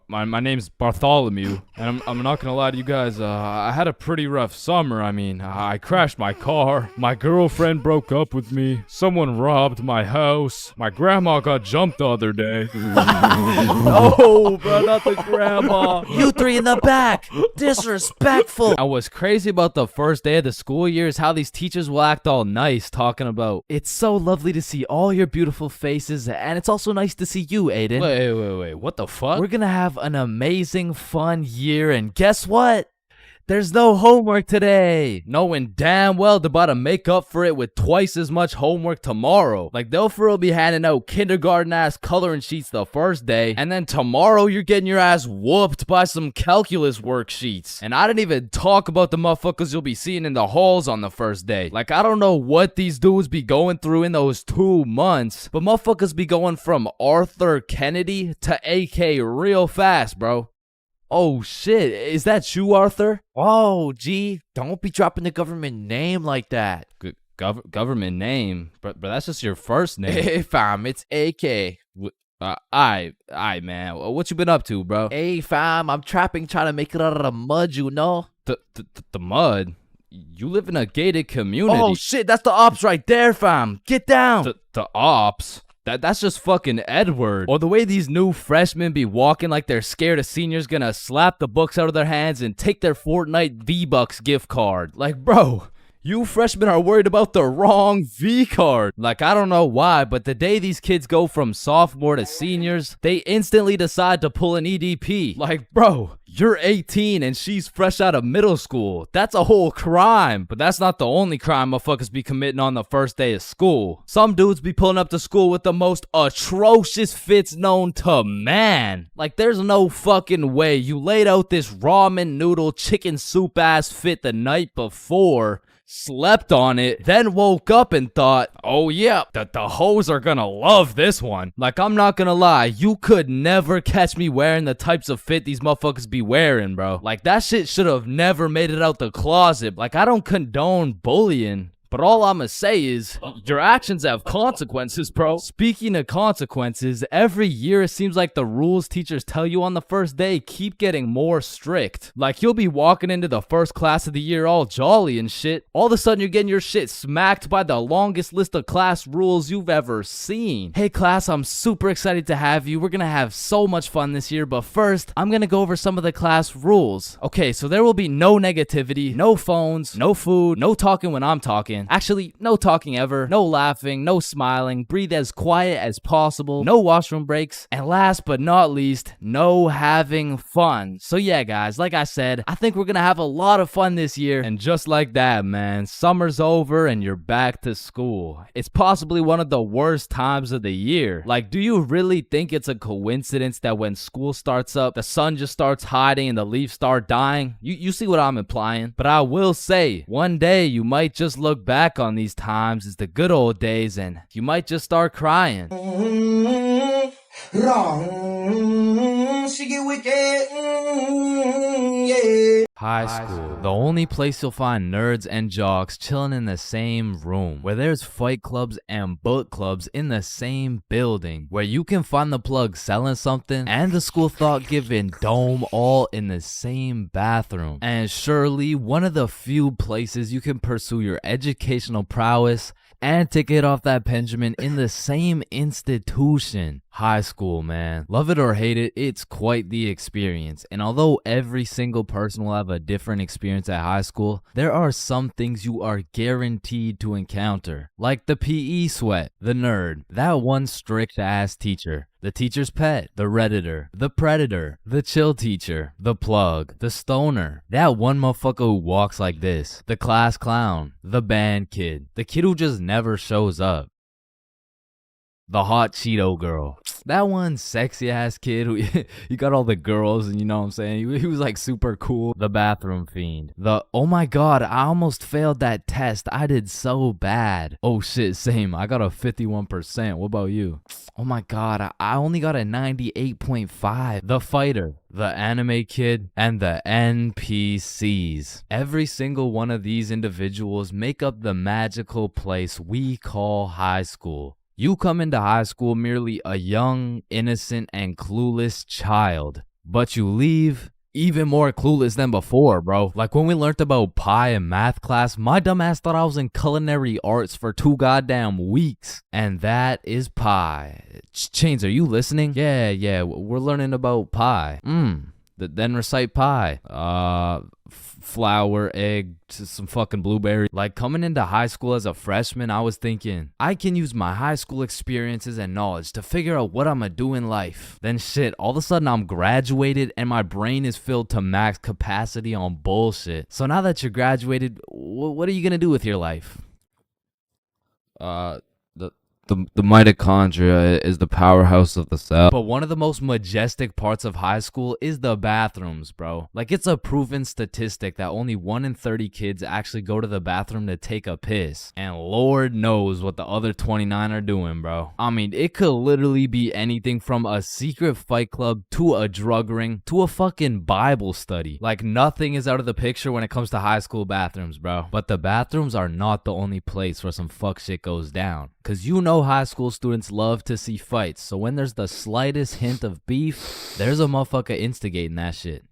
My name's Bartholomew, and I'm not gonna lie to you guys, I had a pretty rough summer. I mean, I crashed my car, my girlfriend broke up with me, someone robbed my house, my grandma got jumped the other day. No, bro, not the grandma. You three in the back, disrespectful. And what's crazy about the first day of the school year is how these teachers will act all nice, talking about, "It's so lovely to see all your beautiful faces, and it's also nice to see you, Aiden." Wait, what the fuck? We're gonna have an amazing, fun year, and guess what? There's no homework today. Knowing damn well they're about to make up for it with twice as much homework tomorrow. Like, they'll for real be handing out kindergarten-ass coloring sheets the first day, and then tomorrow you're getting your ass whooped by some calculus worksheets. And I didn't even talk about the motherfuckers you'll be seeing in the halls on the first day. Like, I don't know what these dudes be going through in those 2 months, but motherfuckers be going from Arthur Kennedy to AK real fast, bro. Oh shit, is that you, Arthur? Oh, gee, don't be dropping the government name like that. Government name? But that's just your first name. Hey fam, it's AK. Aight, man. What you been up to, bro? Hey fam, I'm trapping, trying to make it out of the mud, you know? The mud? You live in a gated community. Oh shit, that's the ops right there, fam. Get down. The ops? That's just fucking Edward. Or the way these new freshmen be walking like they're scared a senior's gonna slap the books out of their hands and take their Fortnite V-Bucks gift card. Like, bro, you freshmen are worried about the wrong V-card. Like, I don't know why, but the day these kids go from sophomore to seniors, they instantly decide to pull an EDP. Like, bro, you're 18 and she's fresh out of middle school. That's a whole crime. But that's not the only crime motherfuckers be committing on the first day of school. Some dudes be pulling up to school with the most atrocious fits known to man. Like, there's no fucking way you laid out this ramen noodle chicken soup ass fit the night before, slept on it, then woke up and thought, oh yeah, the hoes are gonna love this one. Like, I'm not gonna lie, you could never catch me wearing the types of fit these motherfuckers be wearing, bro. Like, that shit should have never made it out the closet. Like, I don't condone bullying, but all I'ma say is, your actions have consequences, bro. Speaking of consequences, every year it seems like the rules teachers tell you on the first day keep getting more strict. Like, you'll be walking into the first class of the year all jolly and shit. All of a sudden you're getting your shit smacked by the longest list of class rules you've ever seen. Hey class, I'm super excited to have you. We're gonna have so much fun this year, but first, I'm gonna go over some of the class rules. Okay, so there will be no negativity, no phones, no food, no talking when I'm talking. Actually, no talking ever, no laughing, no smiling, breathe as quiet as possible, no washroom breaks, and last but not least, no having fun. So yeah, guys, like I said, I think we're gonna have a lot of fun this year, and just like that, man, summer's over and you're back to school. It's possibly one of the worst times of the year. Like, do you really think it's a coincidence that when school starts up, the sun just starts hiding and the leaves start dying? You see what I'm implying? But I will say, one day you might just look back on these times as the good old days and you might just start crying. High school, the only place you'll find nerds and jocks chilling in the same room, where there's fight clubs and book clubs in the same building, where you can find the plug selling something and the school thought-giving dome all in the same bathroom, and surely one of the few places you can pursue your educational prowess and take it off that Benjamin in the same institution. High school, man. Love it or hate it, it's quite the experience. And although every single person will have a different experience at high school, there are some things you are guaranteed to encounter. Like the PE sweat, the nerd, that one strict ass teacher, the teacher's pet, the redditor, the predator, the chill teacher, the plug, the stoner, that one motherfucker who walks like this, the class clown, the band kid, the kid who just never shows up, the hot Cheeto girl, that one sexy ass kid who he got all the girls and you know what I'm saying, he was like super cool, the bathroom fiend, the oh my god I almost failed that test, I did so bad, oh shit same, I got a 51%, what about you? Oh my god, I only got a 98.5. The fighter, the anime kid, and the NPCs. Every single one of these individuals make up the magical place we call high school. You come into high school merely a young, innocent, and clueless child, but you leave even more clueless than before, bro. Like when we learned about pie in math class, my dumb ass thought I was in culinary arts for 2 goddamn weeks. And that is pie. Chains, are you listening? Yeah, we're learning about pie. Then recite pie. flour, egg, some fucking blueberry. Like coming into high school as a freshman, I was thinking, I can use my high school experiences and knowledge to figure out what I'm gonna do in life. Then shit, all of a sudden I'm graduated and my brain is filled to max capacity on bullshit. So now that you're graduated, what are you gonna do with your life? The mitochondria is the powerhouse of the cell. But one of the most majestic parts of high school is the bathrooms, bro. Like, it's a proven statistic that only 1 in 30 kids actually go to the bathroom to take a piss. And Lord knows what the other 29 are doing, bro. I mean, it could literally be anything from a secret fight club to a drug ring to a fucking Bible study. Like, nothing is out of the picture when it comes to high school bathrooms, bro. But the bathrooms are not the only place where some fuck shit goes down. Cause you know high school students love to see fights, so when there's the slightest hint of beef, there's a motherfucker instigating that shit.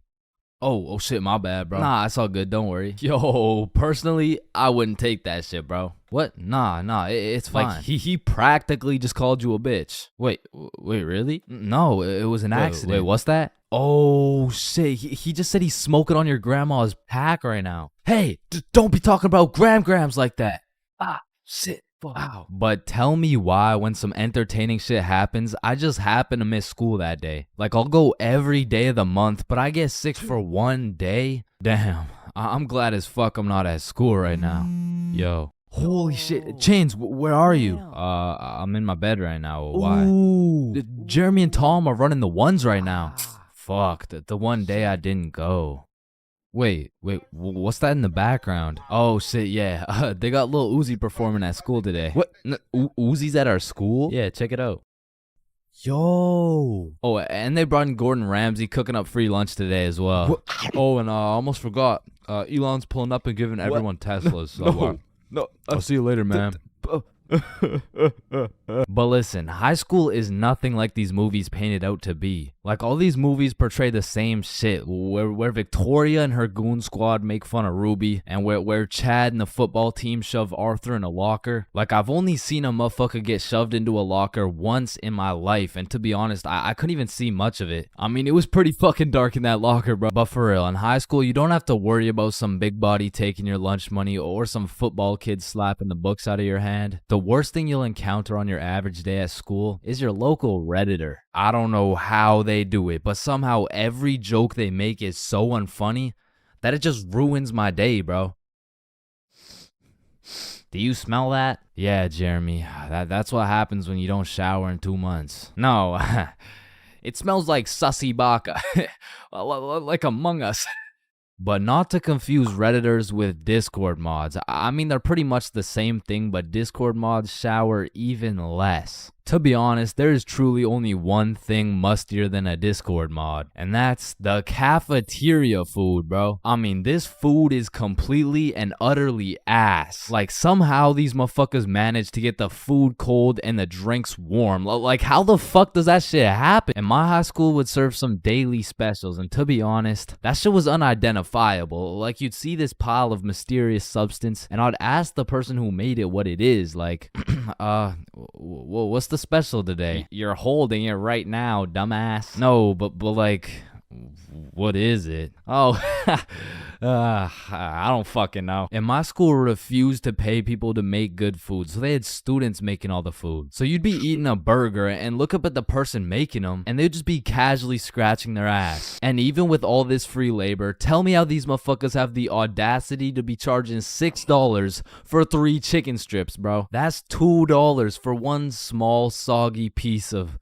Oh shit, my bad, bro. Nah, it's all good, don't worry. Yo, personally, I wouldn't take that shit, bro. What? Nah, it's fine. Like, he practically just called you a bitch. Wait, really? No, it was an accident. Wait, what's that? Oh shit, he just said he's smoking on your grandma's pack right now. Hey, don't be talking about grams like that. Ah, shit. Wow. But tell me why when some entertaining shit happens, I just happen to miss school that day. Like, I'll go every day of the month, but I get sick for one day? Damn, I'm glad as fuck I'm not at school right now. Yo. Holy shit. Chains, where are you? I'm in my bed right now. Why? Ooh. Jeremy and Tom are running the ones right now. Fuck, the one day I didn't go. Wait, what's that in the background? Oh shit, yeah, they got Lil Uzi performing at school today. What? Uzi's at our school? Yeah, check it out. Yo. Oh, and they brought in Gordon Ramsay cooking up free lunch today as well. What? Oh, and I almost forgot, Elon's pulling up and giving everyone Teslas. So, no. I'll see you later, man. But listen, high school is nothing like these movies paint it out to be. Like, all these movies portray the same shit, where Victoria and her goon squad make fun of Ruby, and where Chad and the football team shove Arthur in a locker. Like, I've only seen a motherfucker get shoved into a locker once in my life, and to be honest, I couldn't even see much of it. I mean, it was pretty fucking dark in that locker, bro. But for real, in high school, you don't have to worry about some big body taking your lunch money or some football kid slapping the books out of your hand. The worst thing you'll encounter on your average day at school is your local Redditor. I don't know how they do it, but somehow every joke they make is so unfunny that it just ruins my day, bro. Do you smell that? Yeah, Jeremy, that's what happens when you don't shower in 2 months. No, it smells like sussy baka, like Among Us. But not to confuse Redditors with Discord mods. I mean, they're pretty much the same thing, but Discord mods shower even less. To be honest, there is truly only one thing mustier than a Discord mod, and that's the cafeteria food, bro. I mean, this food is completely and utterly ass. Like, somehow these motherfuckers manage to get the food cold and the drinks warm. Like, how the fuck does that shit happen? And my high school would serve some daily specials, and to be honest, that shit was unidentifiable. Like, you'd see this pile of mysterious substance, and I'd ask the person who made it what it is. Like, what's the special today? You're holding it right now, dumbass. No, but like, what is it? Oh, I don't fucking know. And my school refused to pay people to make good food, so they had students making all the food. So you'd be eating a burger and look up at the person making them, and they'd just be casually scratching their ass. And even with all this free labor, tell me how these motherfuckers have the audacity to be charging $6 for 3 chicken strips, bro. That's $2 for one small soggy piece of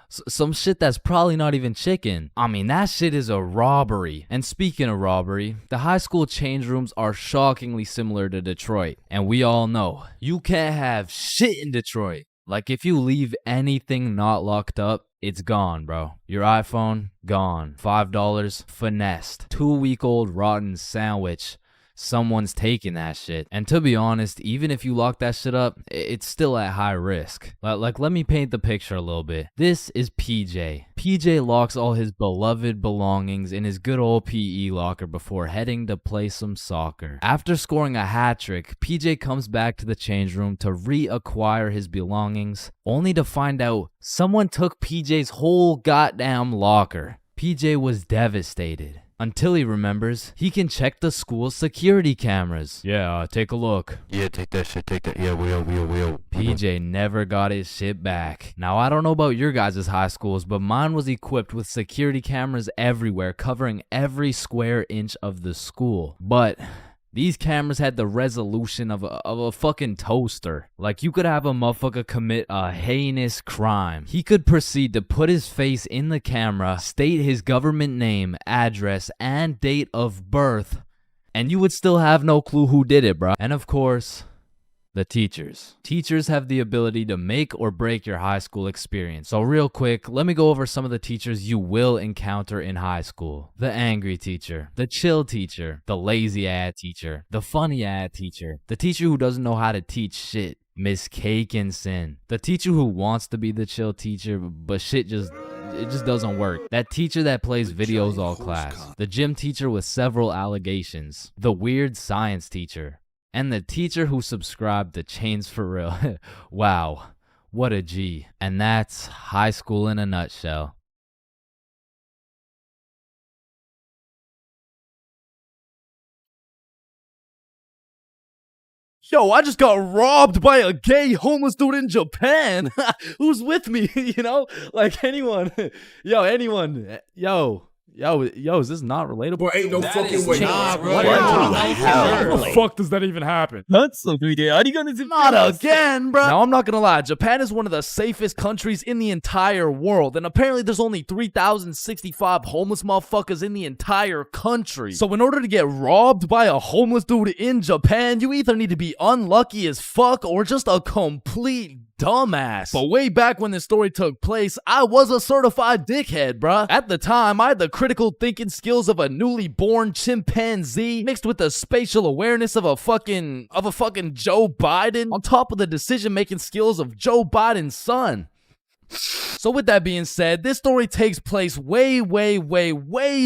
some shit that's probably not even chicken. I mean, that shit is a robbery. And speaking of robbery, the high school change rooms are shockingly similar to Detroit. And we all know, you can't have shit in Detroit. Like, if you leave anything not locked up, it's gone, bro. Your iPhone, gone. $5, finessed. 2-week-old rotten sandwich. Someone's taking that shit. And to be honest, even if you lock that shit up, it's still at high risk. Like, let me paint the picture a little bit. This is PJ. PJ locks all his beloved belongings in his good old PE locker before heading to play some soccer. After scoring a hat trick, PJ comes back to the change room to reacquire his belongings, only to find out someone took PJ's whole goddamn locker. PJ was devastated. Until he remembers, he can check the school's security cameras. Yeah, take a look. Yeah, take that shit, take that. Yeah, we'll. PJ never got his shit back. Now, I don't know about your guys' high schools, but mine was equipped with security cameras everywhere, covering every square inch of the school. But these cameras had the resolution of a fucking toaster. Like, you could have a motherfucker commit a heinous crime. He could proceed to put his face in the camera, state his government name, address, and date of birth, and you would still have no clue who did it, bruh. And of course, the teachers. Teachers have the ability to make or break your high school experience. So real quick, let me go over some of the teachers you will encounter in high school. The angry teacher, the chill teacher, the lazy ass teacher, the funny ass teacher, the teacher who doesn't know how to teach shit, Miss Cakinson, the teacher who wants to be the chill teacher, but shit just doesn't work. That teacher that plays videos all class. The gym teacher with several allegations. The weird science teacher. And the teacher who subscribed to ChainsFR. Wow, what a G. And that's high school in a nutshell. Yo, I just got robbed by a gay homeless dude in Japan. Who's with me? You know, like anyone. Anyone. Yo, is this not relatable? Bro, ain't no fucking way. Nah, bro. What the fuck does that even happen? Not again, bro. Now, I'm not gonna lie. Japan is one of the safest countries in the entire world. And apparently there's only 3,065 homeless motherfuckers in the entire country. So in order to get robbed by a homeless dude in Japan, you either need to be unlucky as fuck or just a complete dumbass. But way back when this story took place, I was a certified dickhead, bruh. At the time, I had the critical thinking skills of a newly born chimpanzee mixed with the spatial awareness of a fucking Joe Biden on top of the decision-making skills of Joe Biden's son. So with that being said, this story takes place way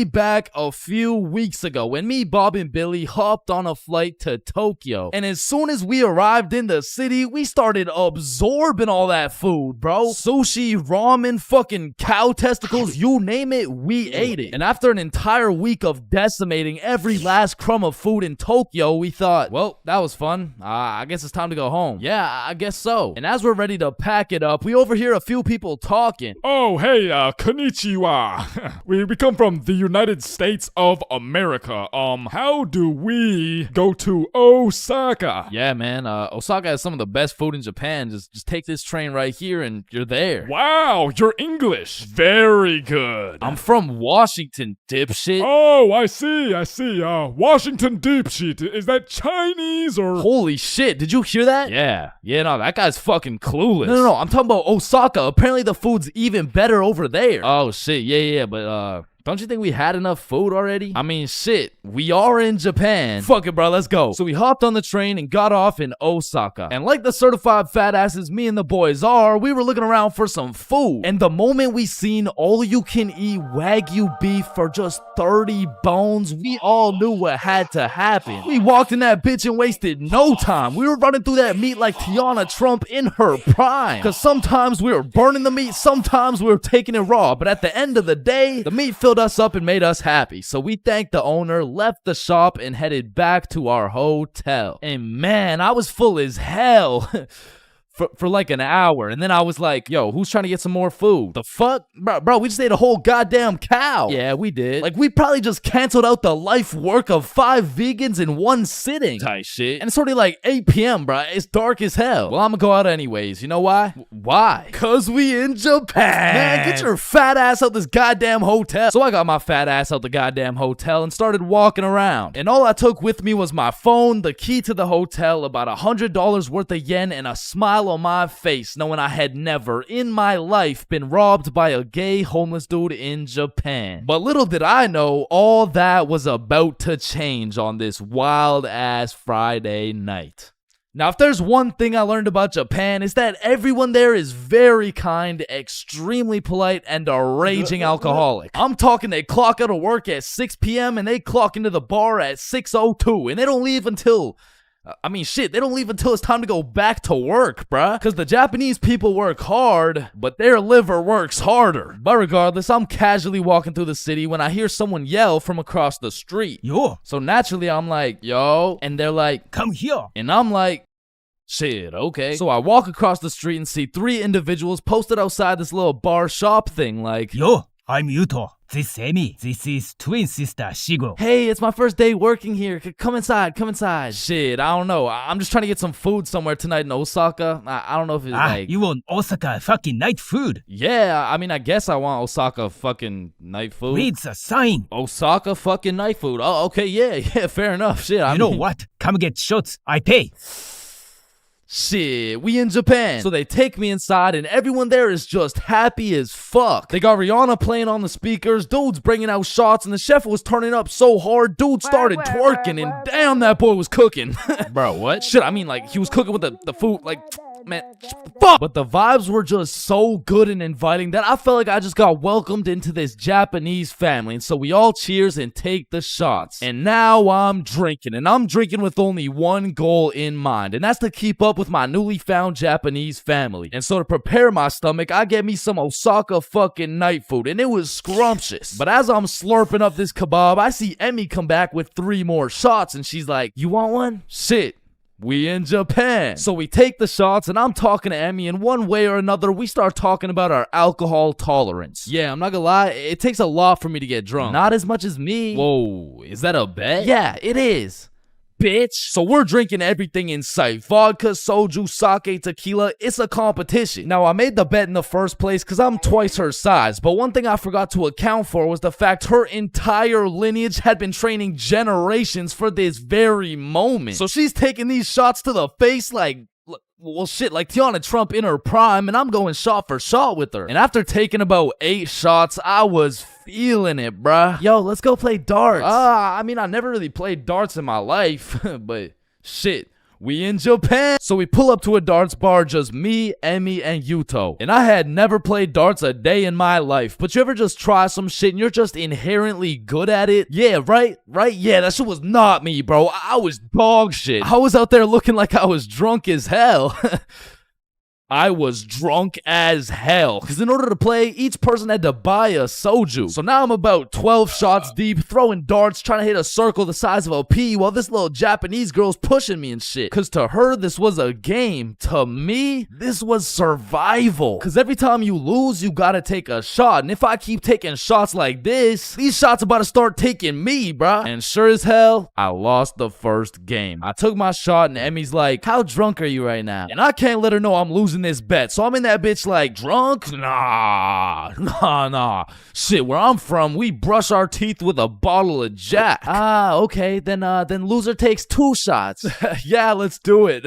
back a few weeks ago when me, Bob, and Billy hopped on a flight to Tokyo. And as soon as we arrived in the city, we started absorbing all that food, bro. Sushi, ramen, fucking cow testicles, you name it, we ate it. And after an entire week of decimating every last crumb of food in Tokyo, we thought, well, that was fun. I guess it's time to go home. Yeah, I guess so. And as we're ready to pack it up, we overhear a few people talking. Oh, hey, konnichiwa. we come from the United States of America. How do we go to Osaka? Yeah, man, Osaka has some of the best food in Japan. Just take this train right here and you're there. Wow, you're English. Very good. I'm from Washington, dipshit. Oh, I see. Washington dipshit. Is that Chinese or? Holy shit, did you hear that? Yeah, no, that guy's fucking clueless. No, I'm talking about Osaka. Apparently the food's even better over there. Oh shit, yeah, but don't you think we had enough food already? I mean, shit, we are in Japan. Fuck it, bro, let's go. So we hopped on the train and got off in Osaka. And like the certified fat asses me and the boys are, we were looking around for some food. And the moment we seen all-you-can-eat Wagyu beef for just 30 bones, we all knew what had to happen. We walked in that bitch and wasted no time. We were running through that meat like Tiana Trump in her prime. Cause sometimes we were burning the meat, sometimes we were taking it raw. But at the end of the day, the meat filled us up and made us happy. So we thanked the owner, left the shop, and headed back to our hotel. And man, I was full as hell. For like an hour, and then I was like, yo, who's trying to get some more food? The fuck? Bro, we just ate a whole goddamn cow. Yeah, we did. Like, we probably just canceled out the life work of 5 vegans in one sitting. Tight shit. And it's already like 8 p.m., bro. It's dark as hell. Well, I'm gonna go out anyways. You know why? Why? Cause we in Japan. Man, get your fat ass out this goddamn hotel. So I got my fat ass out the goddamn hotel and started walking around. And all I took with me was my phone, the key to the hotel, about $100 worth of yen, and a smile on my face, knowing I had never in my life been robbed by a gay homeless dude in Japan. But little did I know, all that was about to change on this wild ass Friday night. Now, if there's one thing I learned about Japan, is that everyone there is very kind, extremely polite, and a raging alcoholic. I'm talking they clock out of work at 6 p.m. and they clock into the bar at 6:02, and they don't leave until I mean, shit, they don't leave until it's time to go back to work, bruh. Because the Japanese people work hard, but their liver works harder. But regardless, I'm casually walking through the city when I hear someone yell from across the street. Yo. So naturally, I'm like, yo. And they're like, come here. And I'm like, shit, okay. So I walk across the street and see 3 individuals posted outside this little bar shop thing like, yo, I'm Yuto. This Emi. This is twin sister Shigo. Hey, it's my first day working here. Come inside, come inside. Shit, I don't know. I'm just trying to get some food somewhere tonight in Osaka. I don't know if it's like... you want Osaka fucking night food? Yeah, I mean, I guess I want Osaka fucking night food. Read the sign. Osaka fucking night food. Oh, okay, yeah, fair enough. Shit, you know what? Come get shots. I pay. Shit, we in Japan. So they take me inside and everyone there is just happy as fuck. They got Rihanna playing on the speakers, dudes bringing out shots, and the chef was turning up so hard, dude started twerking, and damn, that boy was cooking. Bro, what? Shit, I mean, like, he was cooking with the food, like, man, fuck. But the vibes were just so good and inviting that I felt like I just got welcomed into this Japanese family. And so we all cheers and take the shots. And now I'm drinking, and I'm drinking with only one goal in mind, and that's to keep up with my newly found Japanese family. And so to prepare my stomach, I get me some Osaka fucking night food, and it was scrumptious. But as I'm slurping up this kebab, I see Emmy come back with 3 more shots, and she's like, you want one? Shit. We in Japan. So we take the shots, and I'm talking to Emmy, and one way or another, we start talking about our alcohol tolerance. Yeah, I'm not gonna lie, it takes a lot for me to get drunk. Not as much as me. Whoa, is that a bet? Yeah, it is. Bitch. So we're drinking everything in sight. Vodka, soju, sake, tequila. It's a competition. Now, I made the bet in the first place because I'm twice her size. But one thing I forgot to account for was the fact her entire lineage had been training generations for this very moment. So she's taking these shots to the face like... well, shit, like Tiana Trump in her prime, and I'm going shot for shot with her. And after taking about 8 shots, I was feeling it, bruh. Yo, let's go play darts. I mean, I never really played darts in my life, but shit. We in Japan. So we pull up to a darts bar, just me, Emmy, and Yuto. And I had never played darts a day in my life. But you ever just try some shit and you're just inherently good at it? Yeah, right? Yeah, that shit was not me, bro. I was dog shit. I was out there looking like I was drunk as hell. I was drunk as hell. Because in order to play, each person had to buy a soju. So now I'm about 12 shots deep, throwing darts, trying to hit a circle the size of a pea, while this little Japanese girl's pushing me and shit. Because to her, this was a game. To me, this was survival. Because every time you lose, you gotta take a shot. And if I keep taking shots like this, these shots about to start taking me, bruh. And sure as hell, I lost the first game. I took my shot and Emmy's like, how drunk are you right now? And I can't let her know I'm losing this bet. So I'm in that bitch like, drunk? Nah. Shit, where I'm from, we brush our teeth with a bottle of Jack. Okay, then loser takes 2 shots. Yeah, let's do it.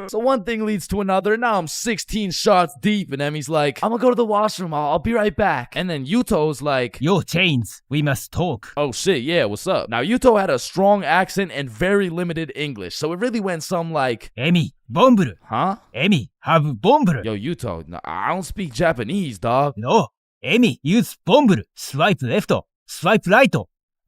So one thing leads to another. Now I'm 16 shots deep, and Emmy's like, I'm gonna go to the washroom. I'll be right back. And then Yuto's like, yo, Chains, we must talk. Oh shit, yeah, what's up? Now Yuto had a strong accent and very limited English, so it really went some like, Emmy, bomburu. Huh? Emmy, have bomburu. Yo, Yuto, no, I don't speak Japanese, dog. No, Emmy, use bomburu. Swipe left, swipe right.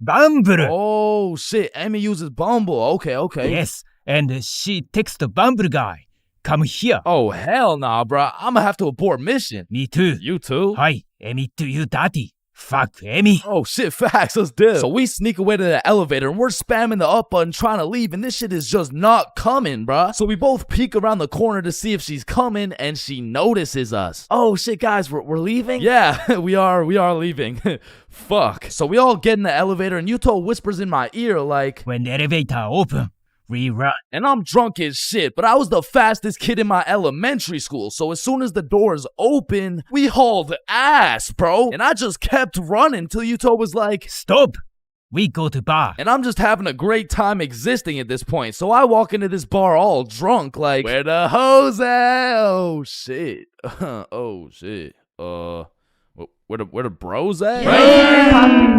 Bumble. Oh shit, Emmy uses Bumble. Okay. Yes, and she texts the Bumble guy. Come here. Oh hell nah, bruh. I'ma have to abort mission. Me too. You too? Hi, Emmy to you daddy. Fuck Emmy. Oh shit, facts, let's do it. So we sneak away to the elevator and we're spamming the up button trying to leave, and this shit is just not coming, bruh. So we both peek around the corner to see if she's coming, and she notices us. Oh shit, guys, we're leaving? Yeah, we are leaving. Fuck. So we all get in the elevator and Yuto whispers in my ear like, when the elevator open, we run. And I'm drunk as shit, but I was the fastest kid in my elementary school, so as soon as the doors open, we hauled ass, bro. And I just kept running till Yuto was like, stop, we go to bar. And I'm just having a great time existing at this point, so I walk into this bar all drunk like, where the hoes at? Oh shit. Oh shit. where the bros at?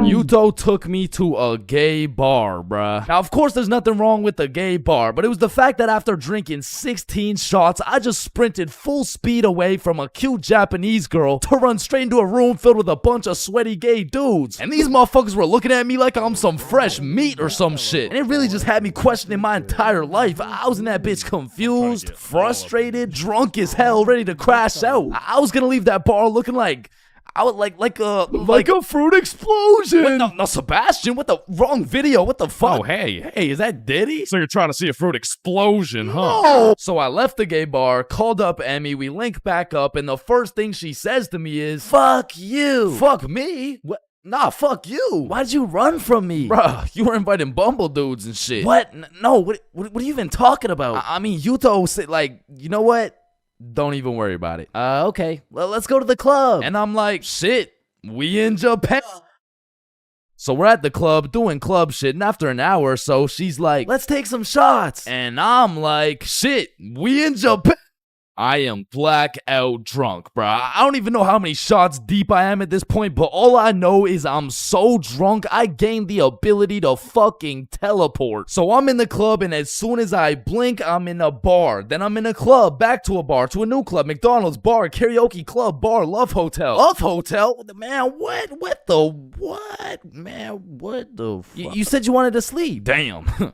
Yuto took me to a gay bar, bruh. Now, of course, there's nothing wrong with a gay bar, but it was the fact that after drinking 16 shots, I just sprinted full speed away from a cute Japanese girl to run straight into a room filled with a bunch of sweaty gay dudes. And these motherfuckers were looking at me like I'm some fresh meat or some shit. And it really just had me questioning my entire life. I was in that bitch confused, frustrated, drunk as hell, ready to crash out. I was gonna leave that bar looking like I would like a fruit explosion. No, Sebastian, what the wrong video? What the fuck? Oh, hey, is that Diddy? So you're trying to see a fruit explosion, huh? No. So I left the gay bar, called up Emmy, we link back up, and the first thing she says to me is, "Fuck you." Fuck me? What? Nah, fuck you. Why'd you run from me? Bruh, you were inviting Bumble dudes and shit. What? No, what are you even talking about? I mean, Yuto said, like, you know what? Don't even worry about it. Okay. Well, let's go to the club. And I'm like, shit, we in Japan. So we're at the club doing club shit, and after an hour or so, she's like, let's take some shots. And I'm like, shit, we in Japan. I am blackout drunk, bro. I don't even know how many shots deep I am at this point, but all I know is I'm so drunk, I gained the ability to fucking teleport. So I'm in the club, and as soon as I blink, I'm in a bar. Then I'm in a club, back to a bar, to a new club, McDonald's, bar, karaoke club, bar, love hotel. Love hotel? Man, what? What the what? Man, what the fuck? You said you wanted to sleep. Damn.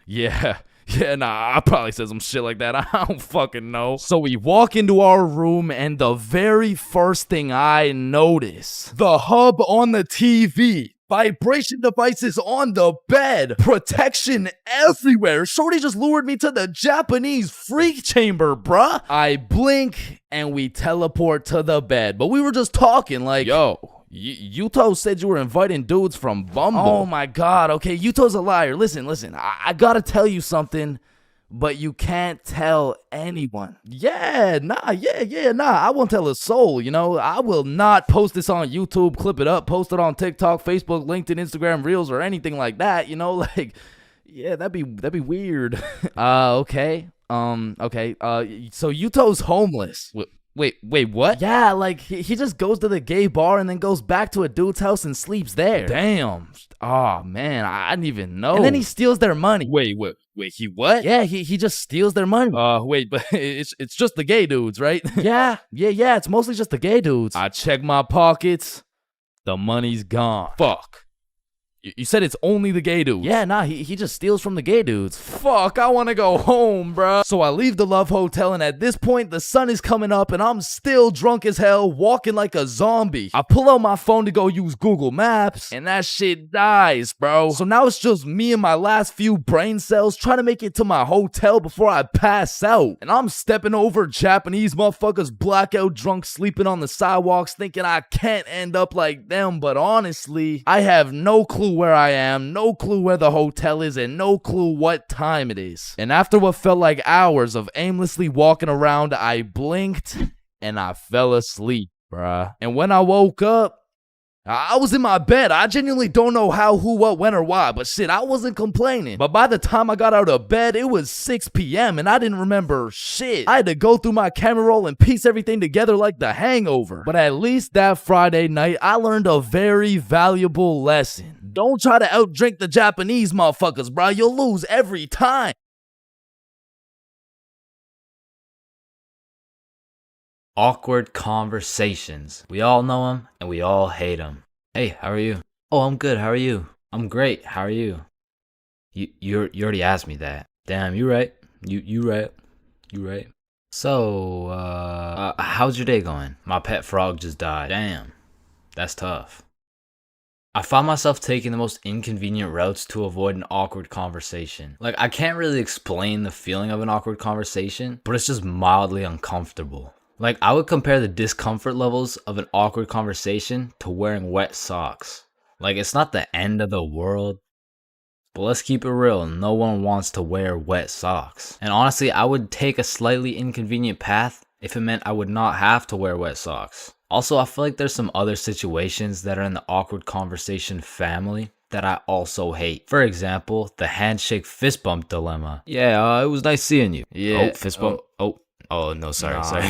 Yeah. Yeah, nah, I probably said some shit like that. I don't fucking know. So we walk into our room, and the very first thing I notice, the hub on the TV, vibration devices on the bed, protection everywhere. Shorty just lured me to the Japanese freak chamber, bruh. I blink, and we teleport to the bed. But we were just talking like, yo, Yuto said you were inviting dudes from Bumble. Oh my god, okay, Yuto's a liar. Listen, I gotta tell you something, but you can't tell anyone. Yeah, nah, I won't tell a soul, you know. I will not post this on YouTube, clip it up, post it on TikTok, Facebook, LinkedIn, Instagram, Reels, or anything like that, you know, like, yeah, that'd be weird. Okay, so Yuto's homeless. Wait, what? Yeah, like, he just goes to the gay bar and then goes back to a dude's house and sleeps there. Damn. Oh, man, I didn't even know. And then he steals their money. Wait, he what? Yeah, he just steals their money. Wait, but it's just the gay dudes, right? Yeah, it's mostly just the gay dudes. I check my pockets. The money's gone. Fuck. You said it's only the gay dudes. Yeah, nah, he just steals from the gay dudes. Fuck, I want to go home, bruh. So I leave the Love Hotel, and at this point, the sun is coming up, and I'm still drunk as hell, walking like a zombie. I pull out my phone to go use Google Maps, and that shit dies, bro. So now it's just me and my last few brain cells trying to make it to my hotel before I pass out. And I'm stepping over Japanese motherfuckers blackout drunk, sleeping on the sidewalks, thinking I can't end up like them, but honestly, I have no clue where I am, no clue where the hotel is, and no clue what time it is. And after what felt like hours of aimlessly walking around, I blinked and I fell asleep, bruh. And when I woke up, I was in my bed. I genuinely don't know how, who, what, when, or why, but shit, I wasn't complaining. But by the time I got out of bed, it was 6 p.m. and I didn't remember shit. I had to go through my camera roll and piece everything together like The Hangover. But at least that Friday night, I learned a very valuable lesson. Don't try to outdrink the Japanese motherfuckers, bro. You'll lose every time. Awkward conversations. We all know them, and we all hate them. Hey, how are you? Oh, I'm good. How are you? I'm great. How are you? You already asked me that. Damn, you right. You right. You right. So, how's your day going? My pet frog just died. Damn, that's tough. I found myself taking the most inconvenient routes to avoid an awkward conversation. Like, I can't really explain the feeling of an awkward conversation, but it's just mildly uncomfortable. Like, I would compare the discomfort levels of an awkward conversation to wearing wet socks. Like, it's not the end of the world, but let's keep it real, no one wants to wear wet socks. And honestly, I would take a slightly inconvenient path if it meant I would not have to wear wet socks. Also, I feel like there's some other situations that are in the awkward conversation family that I also hate. For example, the handshake fist bump dilemma. Yeah, it was nice seeing you. Yeah. Oh, fist bump. Oh. Oh no, sorry, sorry.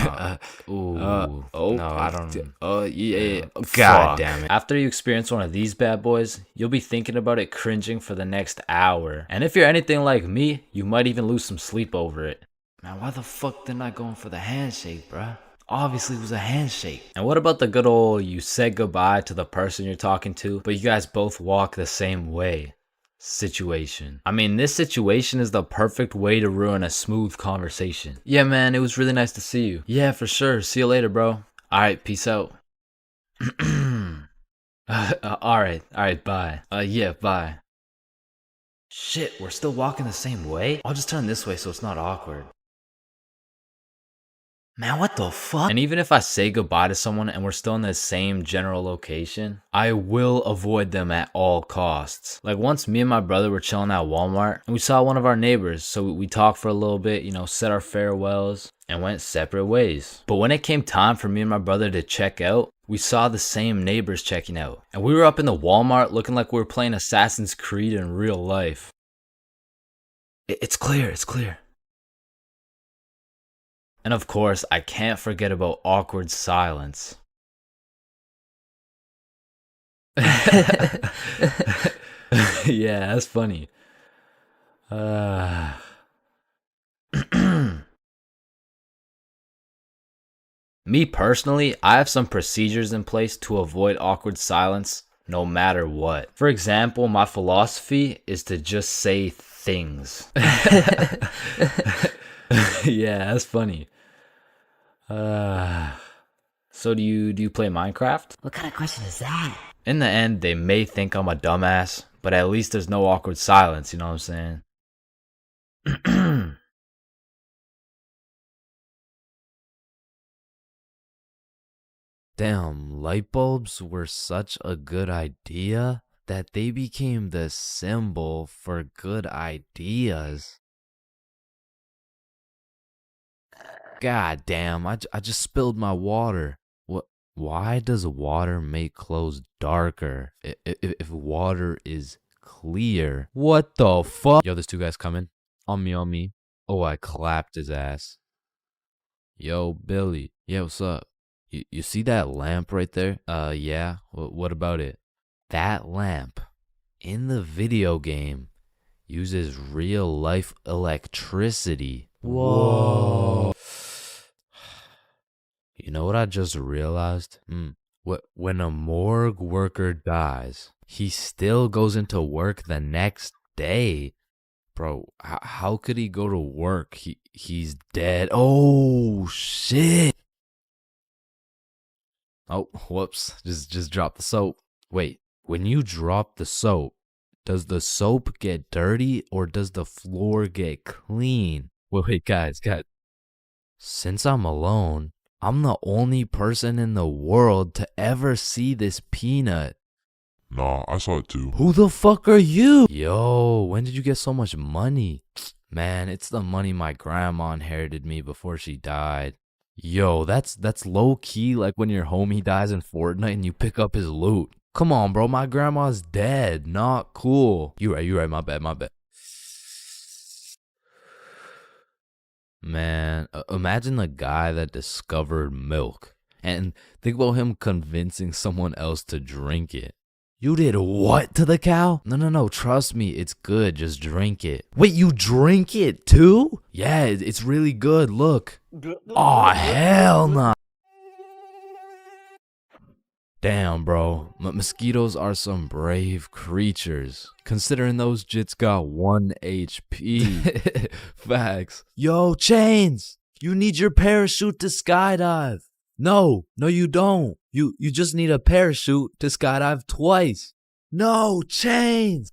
No, I don't. Yeah. God damn it. After you experience one of these bad boys, you'll be thinking about it cringing for the next hour. And if you're anything like me, you might even lose some sleep over it. Man, why the fuck didn't I go in for the handshake, bruh? Obviously it was a handshake. And what about the good old you said goodbye to the person you're talking to, but you guys both walk the same way situation? I mean, this situation is the perfect way to ruin a smooth conversation. Yeah, man, it was really nice to see you. Yeah, for sure. See you later, bro. Alright, peace out. Alright, bye. Yeah, bye. Shit, we're still walking the same way? I'll just turn this way so it's not awkward. Man, what the fuck? And even if I say goodbye to someone and we're still in the same general location, I will avoid them at all costs. Like once me and my brother were chilling at Walmart and we saw one of our neighbors, so we talked for a little bit, you know, said our farewells and went separate ways. But when it came time for me and my brother to check out, we saw the same neighbors checking out. And we were up in the Walmart looking like we were playing Assassin's Creed in real life. It's clear, it's clear. And of course, I can't forget about awkward silence. Yeah, that's funny. Me personally, I have some procedures in place to avoid awkward silence no matter what. For example, my philosophy is to just say things. Yeah, that's funny. So do you play Minecraft? What kind of question is that? In the end, they may think I'm a dumbass, but at least there's no awkward silence, you know what I'm saying? Damn, light bulbs were such a good idea that they became the symbol for good ideas. God damn, I just spilled my water. Why does water make clothes darker if water is clear? What the fuck? Yo, there's two guys coming. On me. Oh, I clapped his ass. Yo, Billy. Yeah, what's up? You see that lamp right there? Yeah. What about it? That lamp in the video game uses real life electricity. Whoa. You know what I just realized? When a morgue worker dies, he still goes into work the next day. Bro, how could he go to work? He's dead. Oh, shit. Oh, whoops. Just dropped the soap. Wait, when you drop the soap, does the soap get dirty or does the floor get clean? Wait, guys. Since I'm alone, I'm the only person in the world to ever see this peanut. Nah, I saw it too. Who the fuck are you? Yo, when did you get so much money? Man, it's the money my grandma inherited me before she died. Yo, that's low key like when your homie dies in Fortnite and you pick up his loot. Come on, bro, my grandma's dead. Not cool. You right, my bad. Man, imagine the guy that discovered milk. And think about him convincing someone else to drink it. You did what to the cow? No, trust me, it's good, just drink it. Wait, you drink it too? Yeah, it's really good, look. Aw, hell nah. Damn, bro, mosquitoes are some brave creatures, considering those jits got 1 HP. Facts. Yo, Chains, you need your parachute to skydive. No, you don't. You just need a parachute to skydive twice. No, Chains.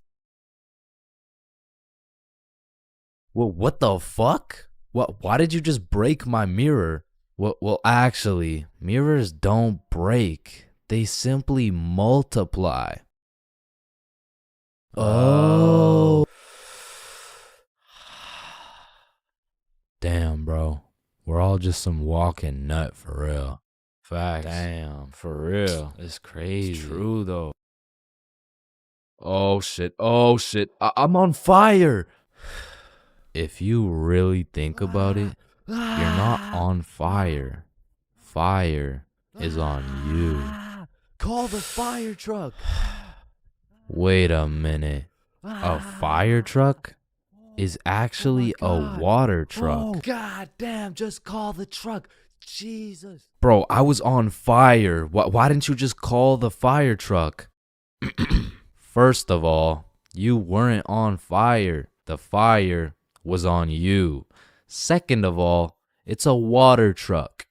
Well, what the fuck? Why did you just break my mirror? Well, actually, mirrors don't break. They simply multiply. Oh. Damn, bro. We're all just some walking nut for real. Facts. Damn, for real. It's crazy. It's true, though. Oh, shit. I'm on fire. If you really think about it, You're not on fire. Fire is on you. Call the fire truck. Wait a minute. A fire truck is actually a water truck. Oh, god damn, just call the truck. Jesus. Bro, I was on fire. Why didn't you just call the fire truck? First of all, you weren't on fire. The fire was on you. Second of all, it's a water truck.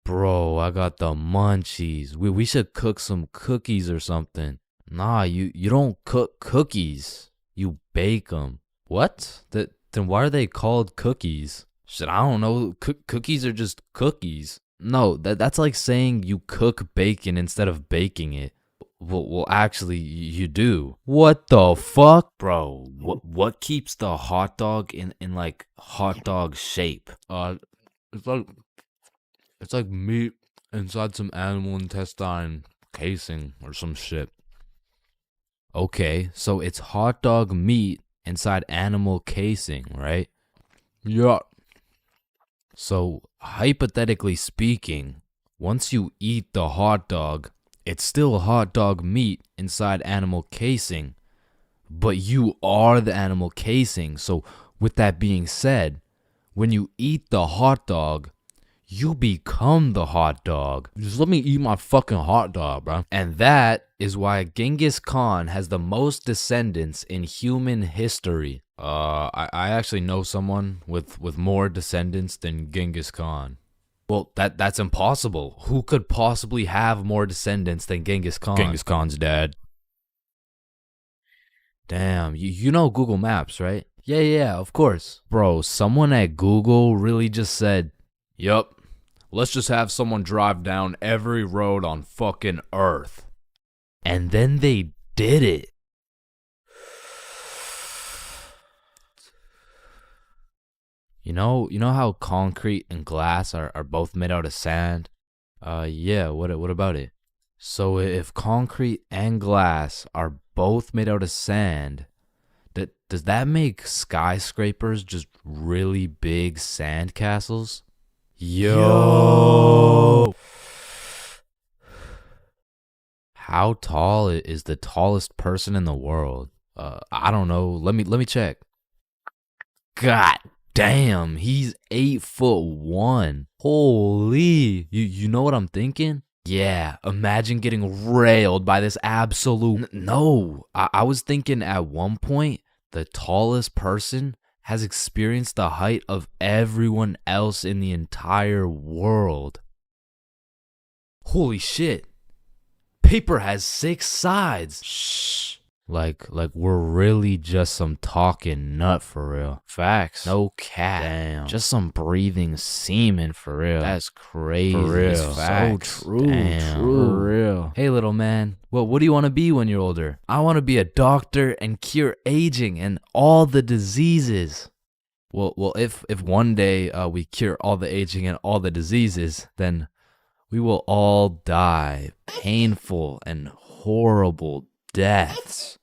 Bro, I got the munchies. We should cook some cookies or something. Nah, you don't cook cookies. You bake them. What? Then why are they called cookies? Shit, I don't know. Cookies are just cookies. No, that's like saying you cook bacon instead of baking it. Well, actually, you do. What the fuck? Bro, what keeps the hot dog in like hot dog shape? It's like meat inside some animal intestine casing or some shit. Okay, so it's hot dog meat inside animal casing, right? Yeah. So, hypothetically speaking, once you eat the hot dog, it's still hot dog meat inside animal casing, but you are the animal casing. So, with that being said, when you eat the hot dog, you become the hot dog. Just let me eat my fucking hot dog, bro. And that is why Genghis Khan has the most descendants in human history. I actually know someone with more descendants than Genghis Khan. Well, that's impossible. Who could possibly have more descendants than Genghis Khan? Genghis Khan's dad. Damn, you know Google Maps, right? Yeah, of course. Bro, someone at Google really just said, yup. Let's just have someone drive down every road on fucking Earth. And then they did it. You know how concrete and glass are both made out of sand? Yeah, what about it? So if concrete and glass are both made out of sand, does that make skyscrapers just really big sand castles? Yo! How tall is the tallest person in the world? I don't know. Let me check. God damn, he's 8'1". Holy, you know what I'm thinking? Yeah, imagine getting railed by this absolute. No, I was thinking at one point the tallest person has experienced the height of everyone else in the entire world. Holy shit. Paper has 6 sides. Shh. Like we're really just some talking nut for real. Facts. No cap. Damn. Just some breathing semen for real. That's crazy. For real. Facts. So true. Damn. True. For real. Hey little man, what do you want to be when you're older? I want to be a doctor and cure aging and all the diseases. Well, if one day we cure all the aging and all the diseases, then we will all die painful and horrible deaths.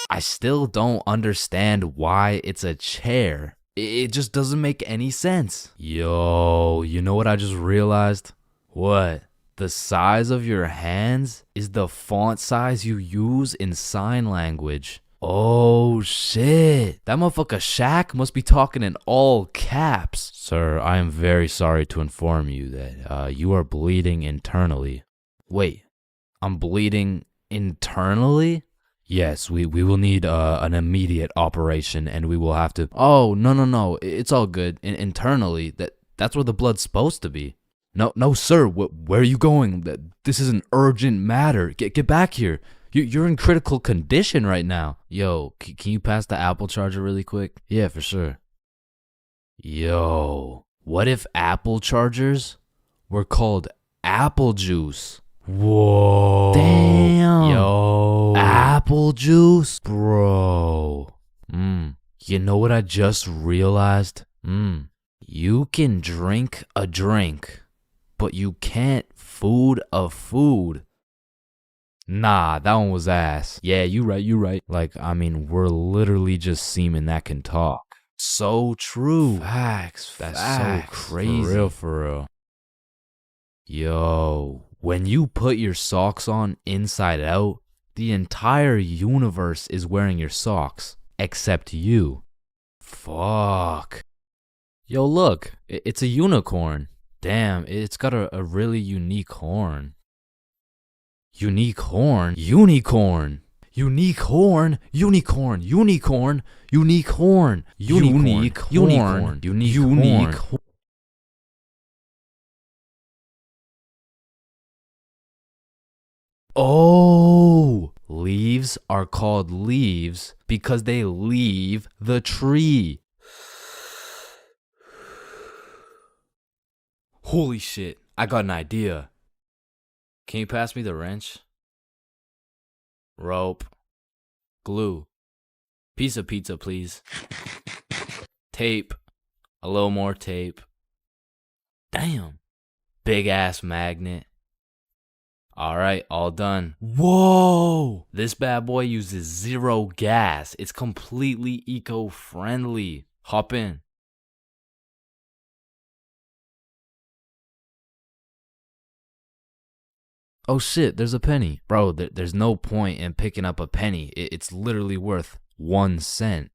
I still don't understand why it's a chair. It just doesn't make any sense. Yo, you know what I just realized? What? The size of your hands is the font size you use in sign language. Oh shit. That motherfucker Shaq must be talking in all caps. Sir, I am very sorry to inform you that you are bleeding internally. Wait, I'm bleeding internally? Yes, we will need an immediate operation and we will have to. Oh, no. It's all good. Internally, that's where the blood's supposed to be. No, sir. Where are you going? This is an urgent matter. Get back here. You're in critical condition right now. Yo, can you pass the Apple charger really quick? Yeah, for sure. Yo, what if Apple chargers were called apple juice? Whoa. Damn. Yo. Apple juice? Bro. You know what I just realized? You can drink a drink, but you can't food a food. Nah, that one was ass. Yeah, you right. Like, I mean, we're literally just semen that can talk. So true. Facts. That's so crazy. For real. Yo, when you put your socks on inside out, the entire universe is wearing your socks, except you. Fuck. Yo, look, it's a unicorn. Damn, it's got a really unique horn. Unique horn? Unicorn. Unique horn. Unicorn. Unicorn. Unique horn. Unique horn. Unique horn. Oh, leaves are called leaves because they leave the tree. Holy shit, I got an idea. Can you pass me the wrench? Rope. Glue. Piece of pizza, please. Tape. A little more tape. Damn. Big ass magnet. Alright, all done. Whoa! This bad boy uses 0 gas. It's completely eco-friendly. Hop in. Oh shit, there's a penny. Bro, there's no point in picking up a penny. It's literally worth 1 cent.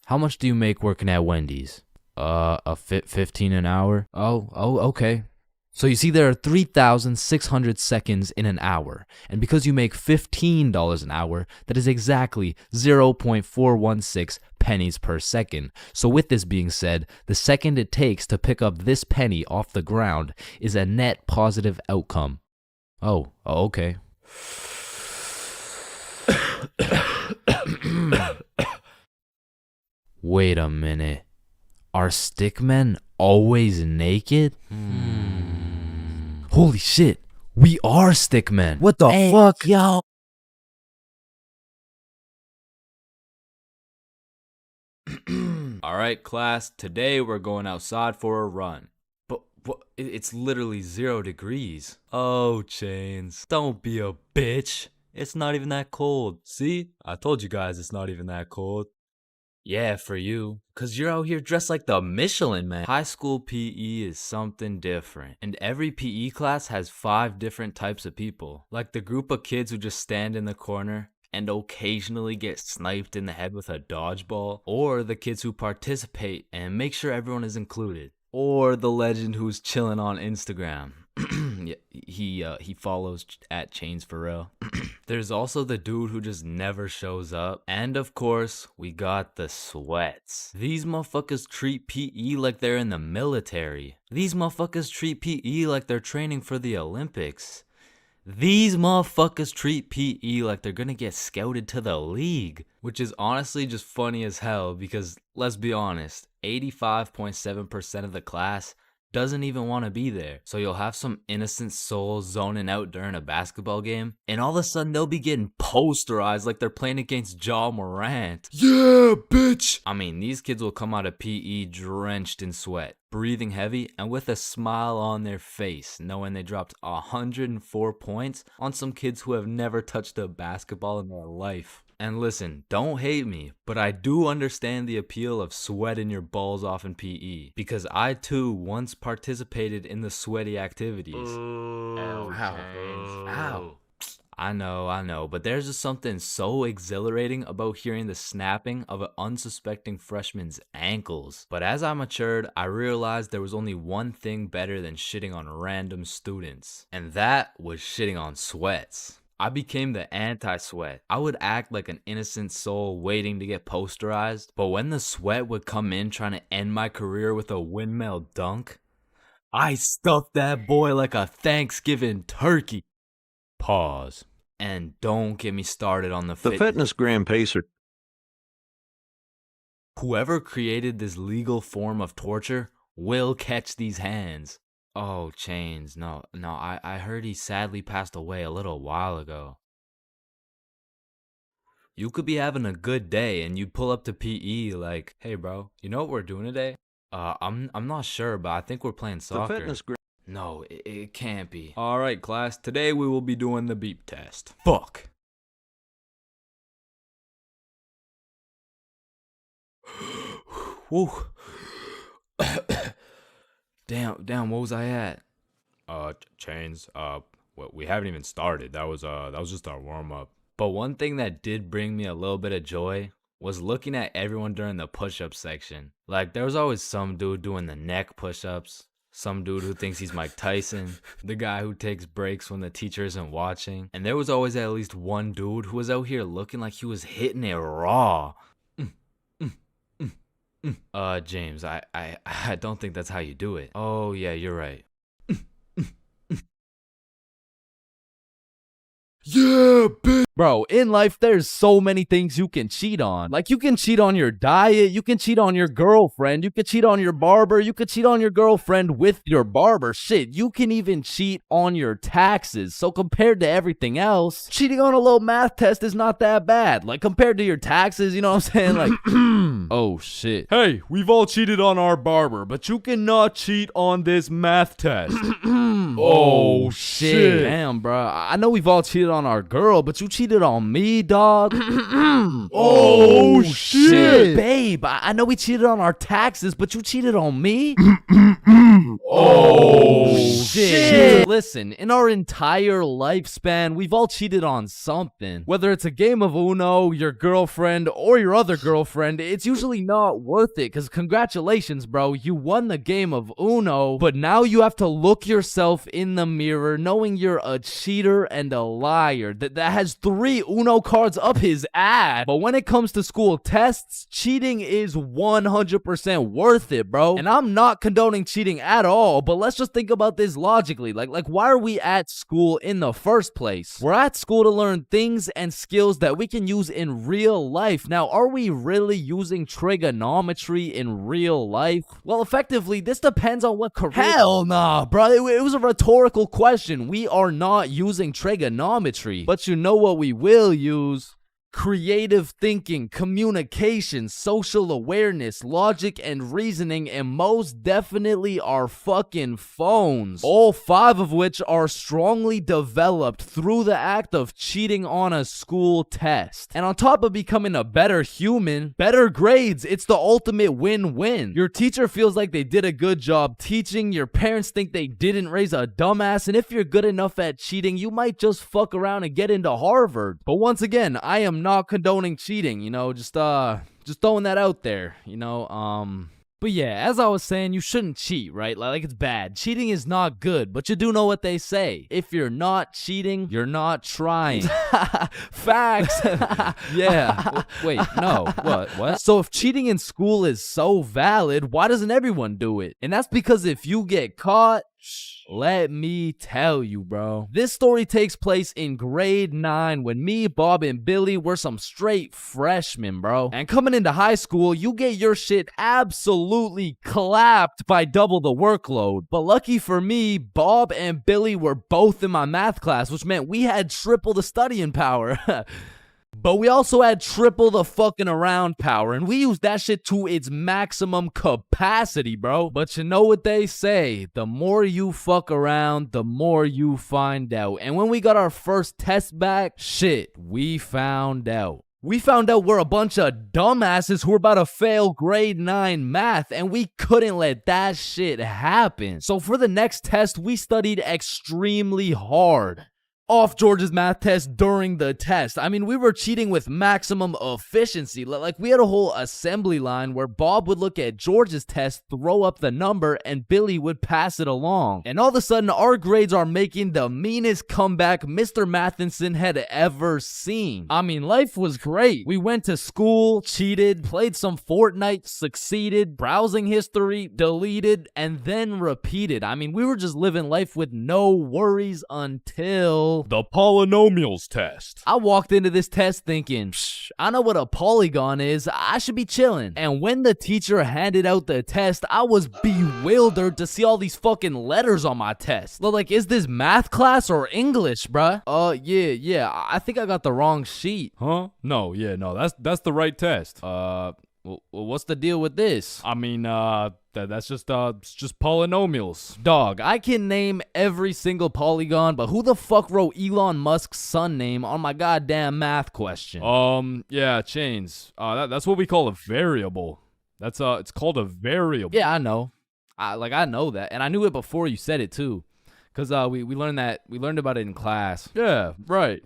How much do you make working at Wendy's? 15 an hour? Oh, okay. So you see there are 3,600 seconds in an hour. And because you make $15 an hour, that is exactly 0.416 pennies per second. So with this being said, the second it takes to pick up this penny off the ground is a net positive outcome. Oh, okay. Wait a minute. Are stickmen always naked? Holy shit, we are stickmen. What the fuck? Yo. Alright, class, today we're going outside for a run. But it's literally 0 degrees. Oh, Chains, don't be a bitch. It's not even that cold. See? I told you guys it's not even that cold. Yeah, for you. Cause you're out here dressed like the Michelin Man. High school PE is something different. And every PE class has 5 different types of people. Like the group of kids who just stand in the corner and occasionally get sniped in the head with a dodgeball. Or the kids who participate and make sure everyone is included. Or the legend who's chilling on Instagram. He follows at ChainsFR. There's also the dude who just never shows up. And of course, we got the sweats. These motherfuckers treat PE like they're in the military. These motherfuckers treat PE like they're training for the Olympics. These motherfuckers treat PE like they're gonna get scouted to the league. Which is honestly just funny as hell because, let's be honest, 85.7% of the class doesn't even want to be there. So you'll have some innocent soul zoning out during a basketball game, and all of a sudden they'll be getting posterized like they're playing against Ja Morant. Yeah, bitch! I mean, these kids will come out of PE drenched in sweat, breathing heavy, and with a smile on their face, knowing they dropped 104 points on some kids who have never touched a basketball in their life. And listen, don't hate me, but I do understand the appeal of sweating your balls off in PE, because I too once participated in the sweaty activities. Ow. I know, but there's just something so exhilarating about hearing the snapping of an unsuspecting freshman's ankles. But as I matured, I realized there was only one thing better than shitting on random students, and that was shitting on sweats. I became the anti-sweat. I would act like an innocent soul waiting to get posterized, but when the sweat would come in trying to end my career with a windmill dunk, I stuffed that boy like a Thanksgiving turkey. Pause. And don't get me started on the fitness gram pacer. Whoever created this legal form of torture will catch these hands. Oh, Chains, no, I heard he sadly passed away a little while ago. You could be having a good day and you'd pull up to PE like, hey bro, you know what we're doing today? I'm not sure, but I think we're playing soccer. No, it can't be. Alright, class. Today we will be doing the beep test. Fuck. Woo. Damn, what was I at? Chains, we haven't even started. That was just our warm-up. But one thing that did bring me a little bit of joy was looking at everyone during the push-up section. Like, there was always some dude doing the neck push-ups, some dude who thinks he's Mike Tyson, the guy who takes breaks when the teacher isn't watching, and there was always at least one dude who was out here looking like he was hitting it raw. James, I don't think that's how you do it. Oh, yeah, you're right. Yeah, bitch. Bro, in life, there's so many things you can cheat on. Like, you can cheat on your diet, you can cheat on your girlfriend, you can cheat on your barber, you can cheat on your girlfriend with your barber. Shit, you can even cheat on your taxes. So compared to everything else, cheating on a little math test is not that bad. Like, compared to your taxes, you know what I'm saying? Like, oh shit. Hey, we've all cheated on our barber, but you cannot cheat on this math test. Oh shit. Damn, bro. I know we've all cheated on our girl, but you cheated on me, dog. Oh shit. Babe, I know we cheated on our taxes, but you cheated on me? Oh shit. Listen, in our entire lifespan, we've all cheated on something. Whether it's a game of Uno, your girlfriend, or your other girlfriend, it's usually not worth it, because congratulations, bro, you won the game of Uno, but now you have to look yourself in the mirror knowing you're a cheater and a liar that has 3 Uno cards up his ass. But when it comes to school tests, cheating is 100% worth it, bro. And I'm not condoning cheating at all, but let's just think about this logically. Like why are we at school in the first place? We're at school to learn things and skills that we can use in real life. Now, are we really using trigonometry in real life? Well, effectively, this depends on what career. Hell nah, bro. It was a rhetorical question. We are not using trigonometry. But you know what we will use? Creative thinking, communication, social awareness, logic, and reasoning, and most definitely our fucking phones. All 5 of which are strongly developed through the act of cheating on a school test. And on top of becoming a better human, better grades, it's the ultimate win-win. Your teacher feels like they did a good job teaching, your parents think they didn't raise a dumbass, and if you're good enough at cheating, you might just fuck around and get into Harvard. But once again, I am not condoning cheating, you know, just throwing that out there, you know. But yeah, as I was saying, you shouldn't cheat, right? Like it's bad. Cheating is not good, but you do know what they say. If you're not cheating, you're not trying. Facts. Yeah. Wait, no. What? So if cheating in school is so valid, why doesn't everyone do it? And that's because if you get caught, let me tell you, bro. This story takes place in grade 9 when me, Bob, and Billy were some straight freshmen, bro. And coming into high school, you get your shit absolutely clapped by double the workload. But lucky for me, Bob and Billy were both in my math class, which meant we had triple the studying power. But we also had triple the fucking around power, and we used that shit to its maximum capacity, bro. But you know what they say, the more you fuck around, the more you find out. And when we got our first test back, shit, we found out. We found out we're a bunch of dumbasses who were about to fail grade 9 math, and we couldn't let that shit happen. So for the next test, we studied extremely hard. Off George's math test during the test. I mean, we were cheating with maximum efficiency. Like, we had a whole assembly line where Bob would look at George's test, throw up the number, and Billy would pass it along. And all of a sudden, our grades are making the meanest comeback Mr. Matheson had ever seen. I mean, life was great. We went to school, cheated, played some Fortnite, succeeded, browsing history, deleted, and then repeated. I mean, we were just living life with no worries until the polynomials test. I walked into this test thinking, I know what a polygon is, I should be chilling. And when the teacher handed out the test, I was bewildered to see all these fucking letters on my test. Like, is this math class or English, bruh? Yeah, I think I got the wrong sheet. Huh? No, that's the right test. Well, what's the deal with this? I mean, that's just it's just polynomials. Dog, I can name every single polygon, but who the fuck wrote Elon Musk's son name on my goddamn math question? Yeah, Chains. That's what we call a variable. That's it's called a variable. Yeah, I know. I know that, and I knew it before you said it too, cause we learned about it in class. Yeah, right.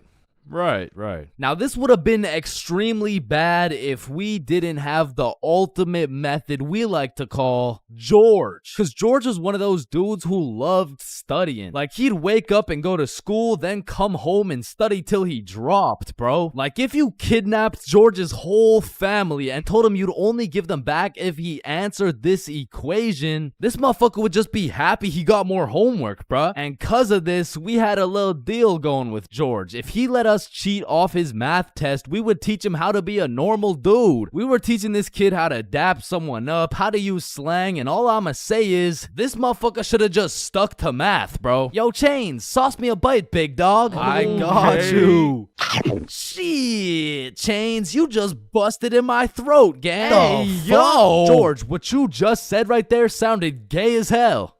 Right. Now, this would have been extremely bad if we didn't have the ultimate method we like to call George. Because George was one of those dudes who loved studying. Like, he'd wake up and go to school, then come home and study till he dropped, bro. Like, if you kidnapped George's whole family and told him you'd only give them back if he answered this equation, this motherfucker would just be happy he got more homework, bro. And because of this, we had a little deal going with George. If he let us cheat off his math test, we would teach him how to be a normal dude. We were teaching this kid how to dap someone up, how to use slang, and all I'ma say is, this motherfucker should have just stuck to math, bro. Yo, Chains, sauce me a bite, big dog. I got you. Shit, Chains, you just busted in my throat, gang. Hey, yo. George, what you just said right there sounded gay as hell.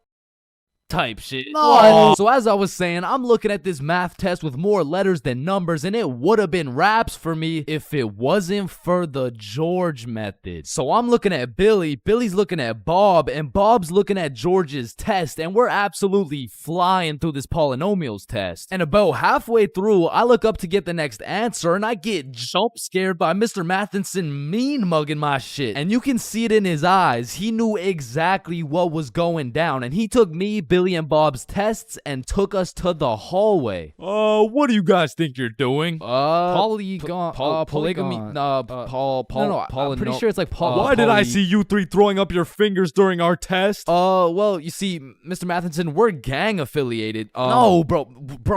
Type shit. No. So as I was saying, I'm looking at this math test with more letters than numbers, and it would have been raps for me if it wasn't for the George method. So I'm looking at Billy, Billy's looking at Bob, and Bob's looking at George's test, and we're absolutely flying through this polynomials test. And about halfway through, I look up to get the next answer, and I get jump scared by Mr. Matheson mean mugging my shit. And you can see it in his eyes. He knew exactly what was going down, and he took me, Billy, and Bob's tests and took us to the hallway. What do you guys think you're doing? Polygon, polygamy, I'm pretty sure it's like Why did I see you three throwing up your fingers during our test? Well, you see, Mr. Matheson, we're gang affiliated. No, bro,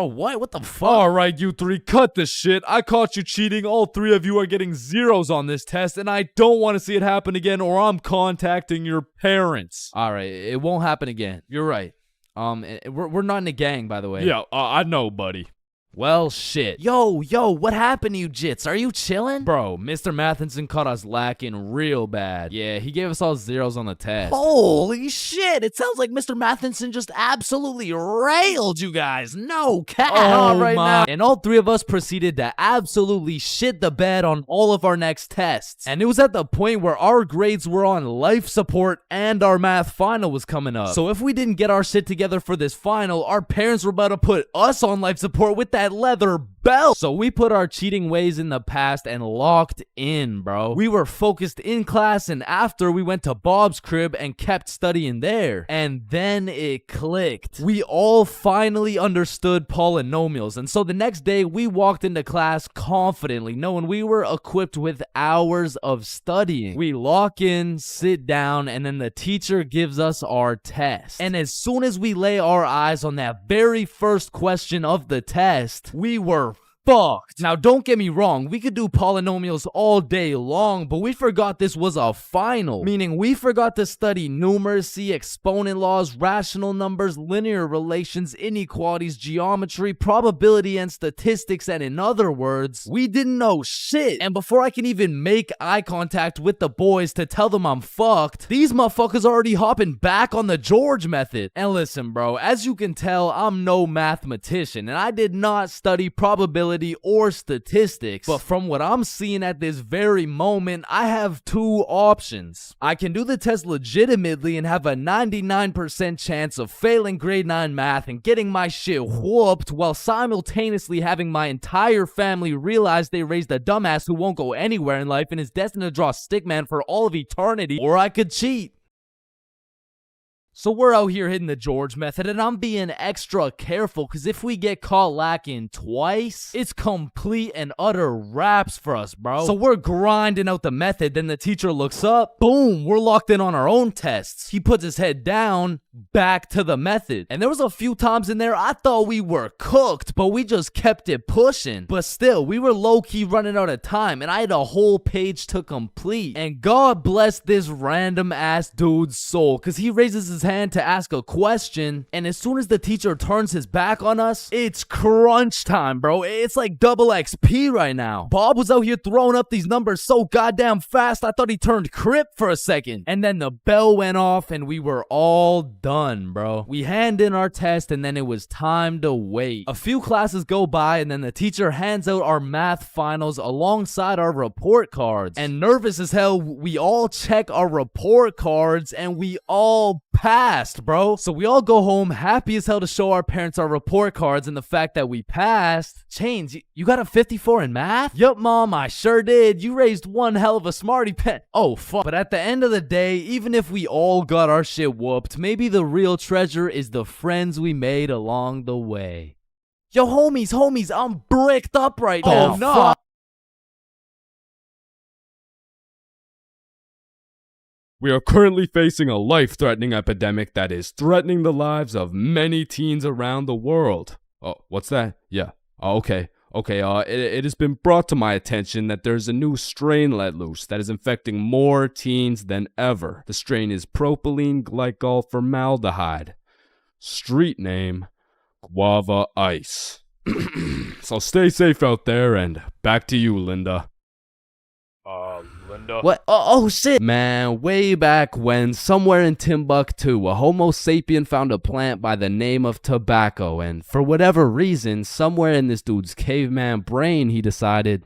what the fuck? All right, you three, cut this shit. I caught you cheating. All three of you are getting zeros on this test, and I don't want to see it happen again, or I'm contacting your parents. All right, it won't happen again. You're right. We're not in a gang, by the way. Yeah, I know, buddy. Well, shit. Yo, what happened to you, Jits? Are you chilling? Bro, Mr. Matheson caught us lacking real bad. Yeah, he gave us all zeros on the test. Holy shit, it sounds like Mr. Matheson just absolutely railed you guys. No cap. Now. And all three of us proceeded to absolutely shit the bed on all of our next tests. And it was at the point where our grades were on life support and our math final was coming up. So if we didn't get our shit together for this final, our parents were about to put us on life support with that leather belt. So we put our cheating ways in the past and locked in, bro. We were focused in class, and after we went to Bob's crib and kept studying there. And then it clicked. We all finally understood polynomials, and so the next day we walked into class confidently, knowing we were equipped with hours of studying. We lock in, sit down, and then the teacher gives us our test. And as soon as we lay our eyes on that very first question of the test, we were fucked. Now, don't get me wrong, we could do polynomials all day long, but we forgot this was a final. Meaning, we forgot to study numeracy, exponent laws, rational numbers, linear relations, inequalities, geometry, probability, and statistics, and in other words, we didn't know shit. And before I can even make eye contact with the boys to tell them I'm fucked, these motherfuckers already hopping back on the George method. And listen, bro, as you can tell, I'm no mathematician, and I did not study probability or statistics, but from what I'm seeing at this very moment, I have two options. I can do the test legitimately and have a 99% chance of failing grade 9 math and getting my shit whooped while simultaneously having my entire family realize they raised a dumbass who won't go anywhere in life and is destined to draw stickman for all of eternity, or I could cheat. So we're out here hitting the George method, and I'm being extra careful because if we get caught lacking twice, it's complete and utter raps for us, bro. So we're grinding out the method, then the teacher looks up, boom, we're locked in on our own tests. He puts his head down, back to the method. And there was a few times in there I thought we were cooked, but we just kept it pushing. But still, we were low-key running out of time, and I had a whole page to complete. And God bless this random ass dude's soul, because he raises his hand to ask a question, and as soon as the teacher turns his back on us, it's crunch time, bro. It's like double XP right now. Bob was out here throwing up these numbers so goddamn fast, I thought he turned Crip for a second. And then the bell went off and we were all done, bro. We hand in our test and then it was time to wait. A few classes go by and then the teacher hands out our math finals alongside our report cards. And nervous as hell, we all check our report cards and we all passed, bro. So we all go home happy as hell to show our parents our report cards and the fact that we passed. Chains, you got a 54 in math? Yup, Mom, I sure did. You raised one hell of a smarty pen. Oh, fuck. But at the end of the day, even if we all got our shit whooped, maybe the real treasure is the friends we made along the way. Yo, homies, I'm bricked up right now. Oh, no. We are currently facing a life-threatening epidemic that is threatening the lives of many teens around the world. Oh, what's that? Yeah. Oh, okay. It has been brought to my attention that there's a new strain let loose that is infecting more teens than ever. The strain is propylene glycol formaldehyde. Street name, Guava Ice. So stay safe out there, and back to you, Linda. Linda? What? Oh, shit. Man, way back when, somewhere in Timbuktu, a Homo sapien found a plant by the name of tobacco, and for whatever reason, somewhere in this dude's caveman brain, he decided,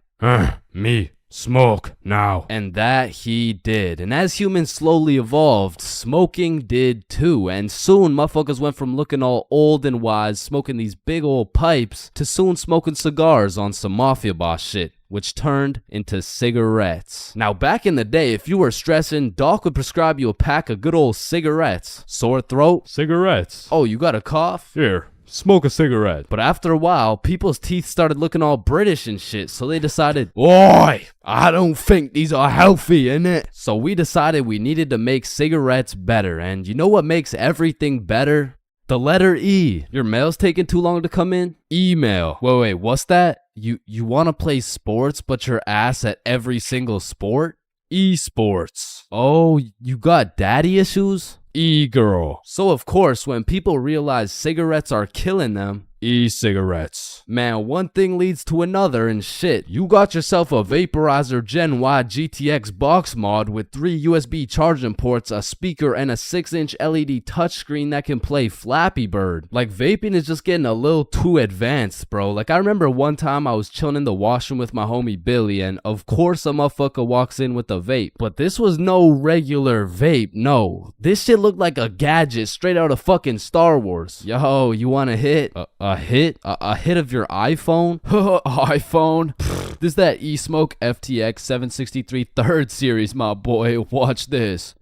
me, smoke, now. And that he did. And as humans slowly evolved, smoking did too. And soon, motherfuckers went from looking all old and wise, smoking these big old pipes, to soon smoking cigars on some mafia boss shit, which turned into cigarettes. Now, back in the day, if you were stressing, Doc would prescribe you a pack of good old cigarettes. Sore throat? Cigarettes. Oh, you got a cough? Here, smoke a cigarette. But after a while, people's teeth started looking all British and shit, so they decided, Oi, I don't think these are healthy, innit? So we decided we needed to make cigarettes better, and you know what makes everything better? The letter E. Your mail's taking too long to come in? Email. Wait, what's that? You want to play sports, but you're ass at every single sport? Esports. Oh, you got daddy issues? E-girl. So of course, when people realize cigarettes are killing them, e-cigarettes. Man, one thing leads to another and shit. You got yourself a Vaporizer Gen Y GTX box mod with 3 USB charging ports, a speaker, and a 6-inch LED touchscreen that can play Flappy Bird. Like, vaping is just getting a little too advanced, bro. Like, I remember one time I was chilling in the washroom with my homie Billy, and of course a motherfucker walks in with a vape. But this was no regular vape, no. This shit looked like a gadget straight out of fucking Star Wars. Yo, you want a hit? A hit? A hit of your iPhone? iPhone? This is that eSmoke FTX 763 3rd series, my boy. Watch this.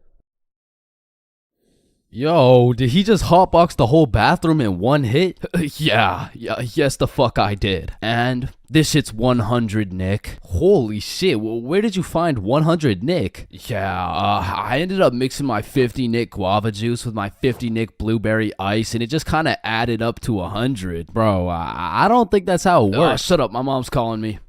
Yo, did he just hotbox the whole bathroom in one hit? Yes the fuck I did. And this shit's 100 Nick. Holy shit, where did you find 100 Nick? I ended up mixing my 50 Nick guava juice with my 50 Nick blueberry ice, and it just kind of added up to 100. Bro, I don't think that's how it works. Shut up, my mom's calling me.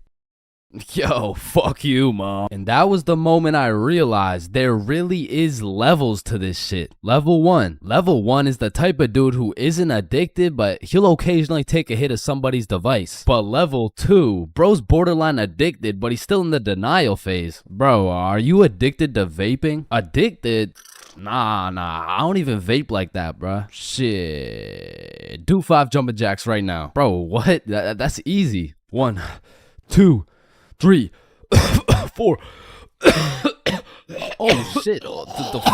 Yo, fuck you, Mom. And that was the moment I realized there really is levels to this shit. Level 1. Level 1 is the type of dude who isn't addicted, but he'll occasionally take a hit of somebody's device. But level 2, bro's borderline addicted, but he's still in the denial phase. Bro, are you addicted to vaping? Addicted? Nah, I don't even vape like that, bruh. Shit. Do 5 jumping jacks right now. Bro, what? That's easy. 1, 2, 3, 4. Oh shit.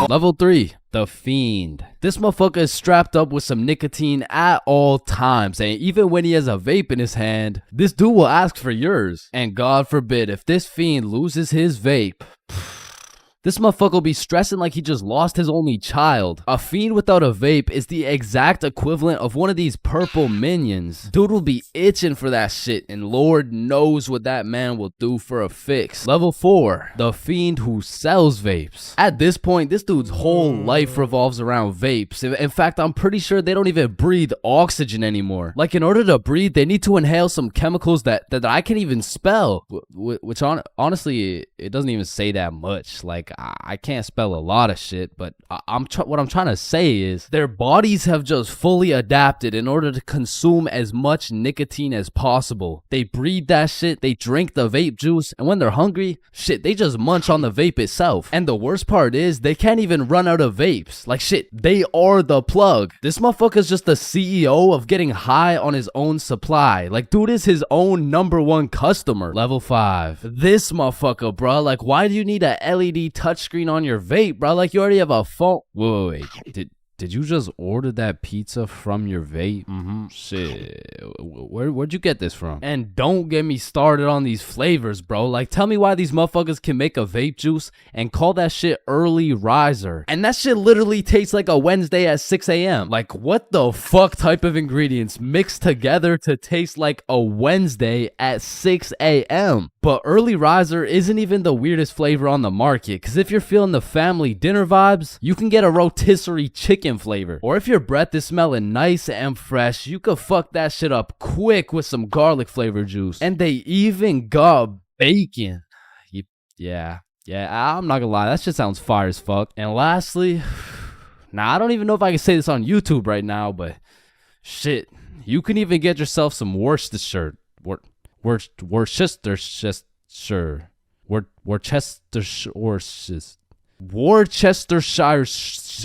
Level 3, the Fiend. This motherfucker is strapped up with some nicotine at all times, and even when he has a vape in his hand, this dude will ask for yours. And God forbid, if this Fiend loses his vape, this motherfucker will be stressing like he just lost his only child. A Fiend without a vape is the exact equivalent of one of these purple minions. Dude will be itching for that shit, and Lord knows what that man will do for a fix. Level 4, the Fiend who sells vapes. At this point, this dude's whole life revolves around vapes. In fact, I'm pretty sure they don't even breathe oxygen anymore. Like, in order to breathe, they need to inhale some chemicals that I can't even spell. Which honestly, it doesn't even say that much. Like, I can't spell a lot of shit, but what I'm trying to say is their bodies have just fully adapted in order to consume as much nicotine as possible. They breathe that shit, they drink the vape juice, and when they're hungry, shit, they just munch on the vape itself. And the worst part is they can't even run out of vapes. Like shit, they are the plug. This motherfucker's just the CEO of getting high on his own supply. Like dude is his own #1 customer. Level 5. This motherfucker, bro. Like why do you need a LED touchscreen on your vape, bro? Like you already have a phone. Wait. Did you just order that pizza from your vape? Shit. Where'd you get this from? And don't get me started on these flavors, bro. Like, tell me why these motherfuckers can make a vape juice and call that shit early riser. And that shit literally tastes like a Wednesday at 6 a.m. Like, what the fuck type of ingredients mixed together to taste like a Wednesday at 6 a.m.? But early riser isn't even the weirdest flavor on the market, because if you're feeling the family dinner vibes, you can get a rotisserie chicken flavor. Or if your breath is smelling nice and fresh, you could fuck that shit up quick with some garlic flavor juice. And they even got bacon. Yeah, I'm not gonna lie, that shit sounds fire as fuck. And lastly, now I don't even know if I can say this on YouTube right now, but shit, you can even get yourself some Worcestershire. Worcestershire.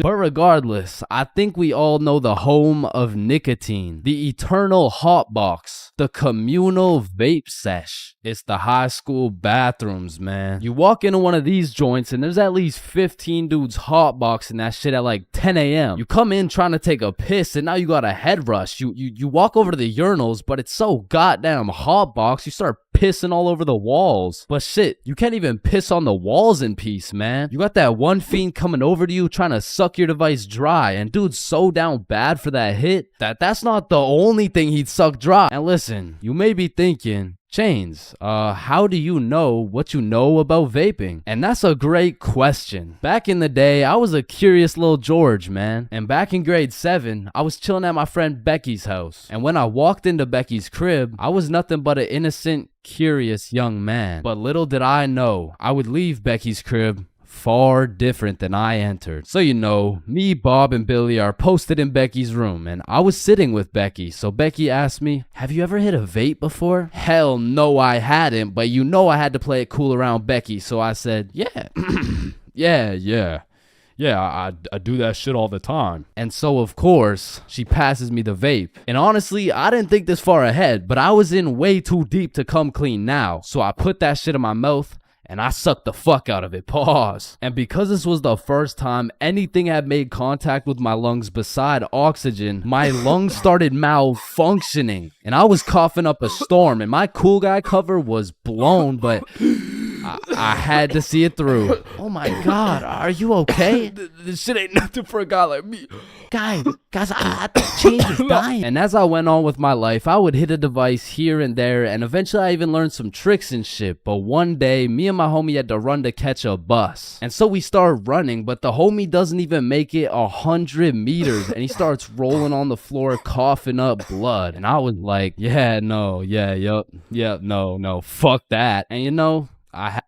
But regardless, I think we all know the home of nicotine, the eternal hot box, the communal vape sesh. It's the high school bathrooms, man. You walk into one of these joints and there's at least 15 dudes hotboxing that shit at like 10 a.m. You come in trying to take a piss and now you got a head rush. You walk over to the urinals, but it's so goddamn hotbox, you start pissing all over the walls. But shit, you can't even piss on the walls in peace, man. You got that one fiend coming over to you trying to suck your device dry, and dude's so down bad for that hit that's not the only thing he'd suck dry. And listen, you may be thinking, Chains, how do you know what you know about vaping? And that's a great question. Back in the day, I was a curious little George, man. And back in grade 7, I was chilling at my friend Becky's house. And when I walked into Becky's crib, I was nothing but an innocent, curious young man. But little did I know, I would leave Becky's crib far different than I entered. So you know, me, Bob, and Billy are posted in Becky's room, and I was sitting with Becky. So Becky asked me, have you ever hit a vape before? Hell no, I hadn't, but you know I had to play it cool around Becky, so I said, yeah. Yeah, I do that shit all the time. And so, of course, she passes me the vape. And honestly, I didn't think this far ahead, but I was in way too deep to come clean now. So I put that shit in my mouth, and I sucked the fuck out of it. Pause. And because this was the first time anything had made contact with my lungs beside oxygen, my lungs started malfunctioning. And I was coughing up a storm, and my cool guy cover was blown, but I had to see it through. Oh my god, are you okay? This shit ain't nothing for a guy like me. Guys, I think Chains is dying. And as I went on with my life, I would hit a device here and there, and eventually I even learned some tricks and shit. But one day, me and my homie had to run to catch a bus. And so we started running, but the homie doesn't even make it 100 meters, and he starts rolling on the floor, coughing up blood. And I was like, no, fuck that. And you know, I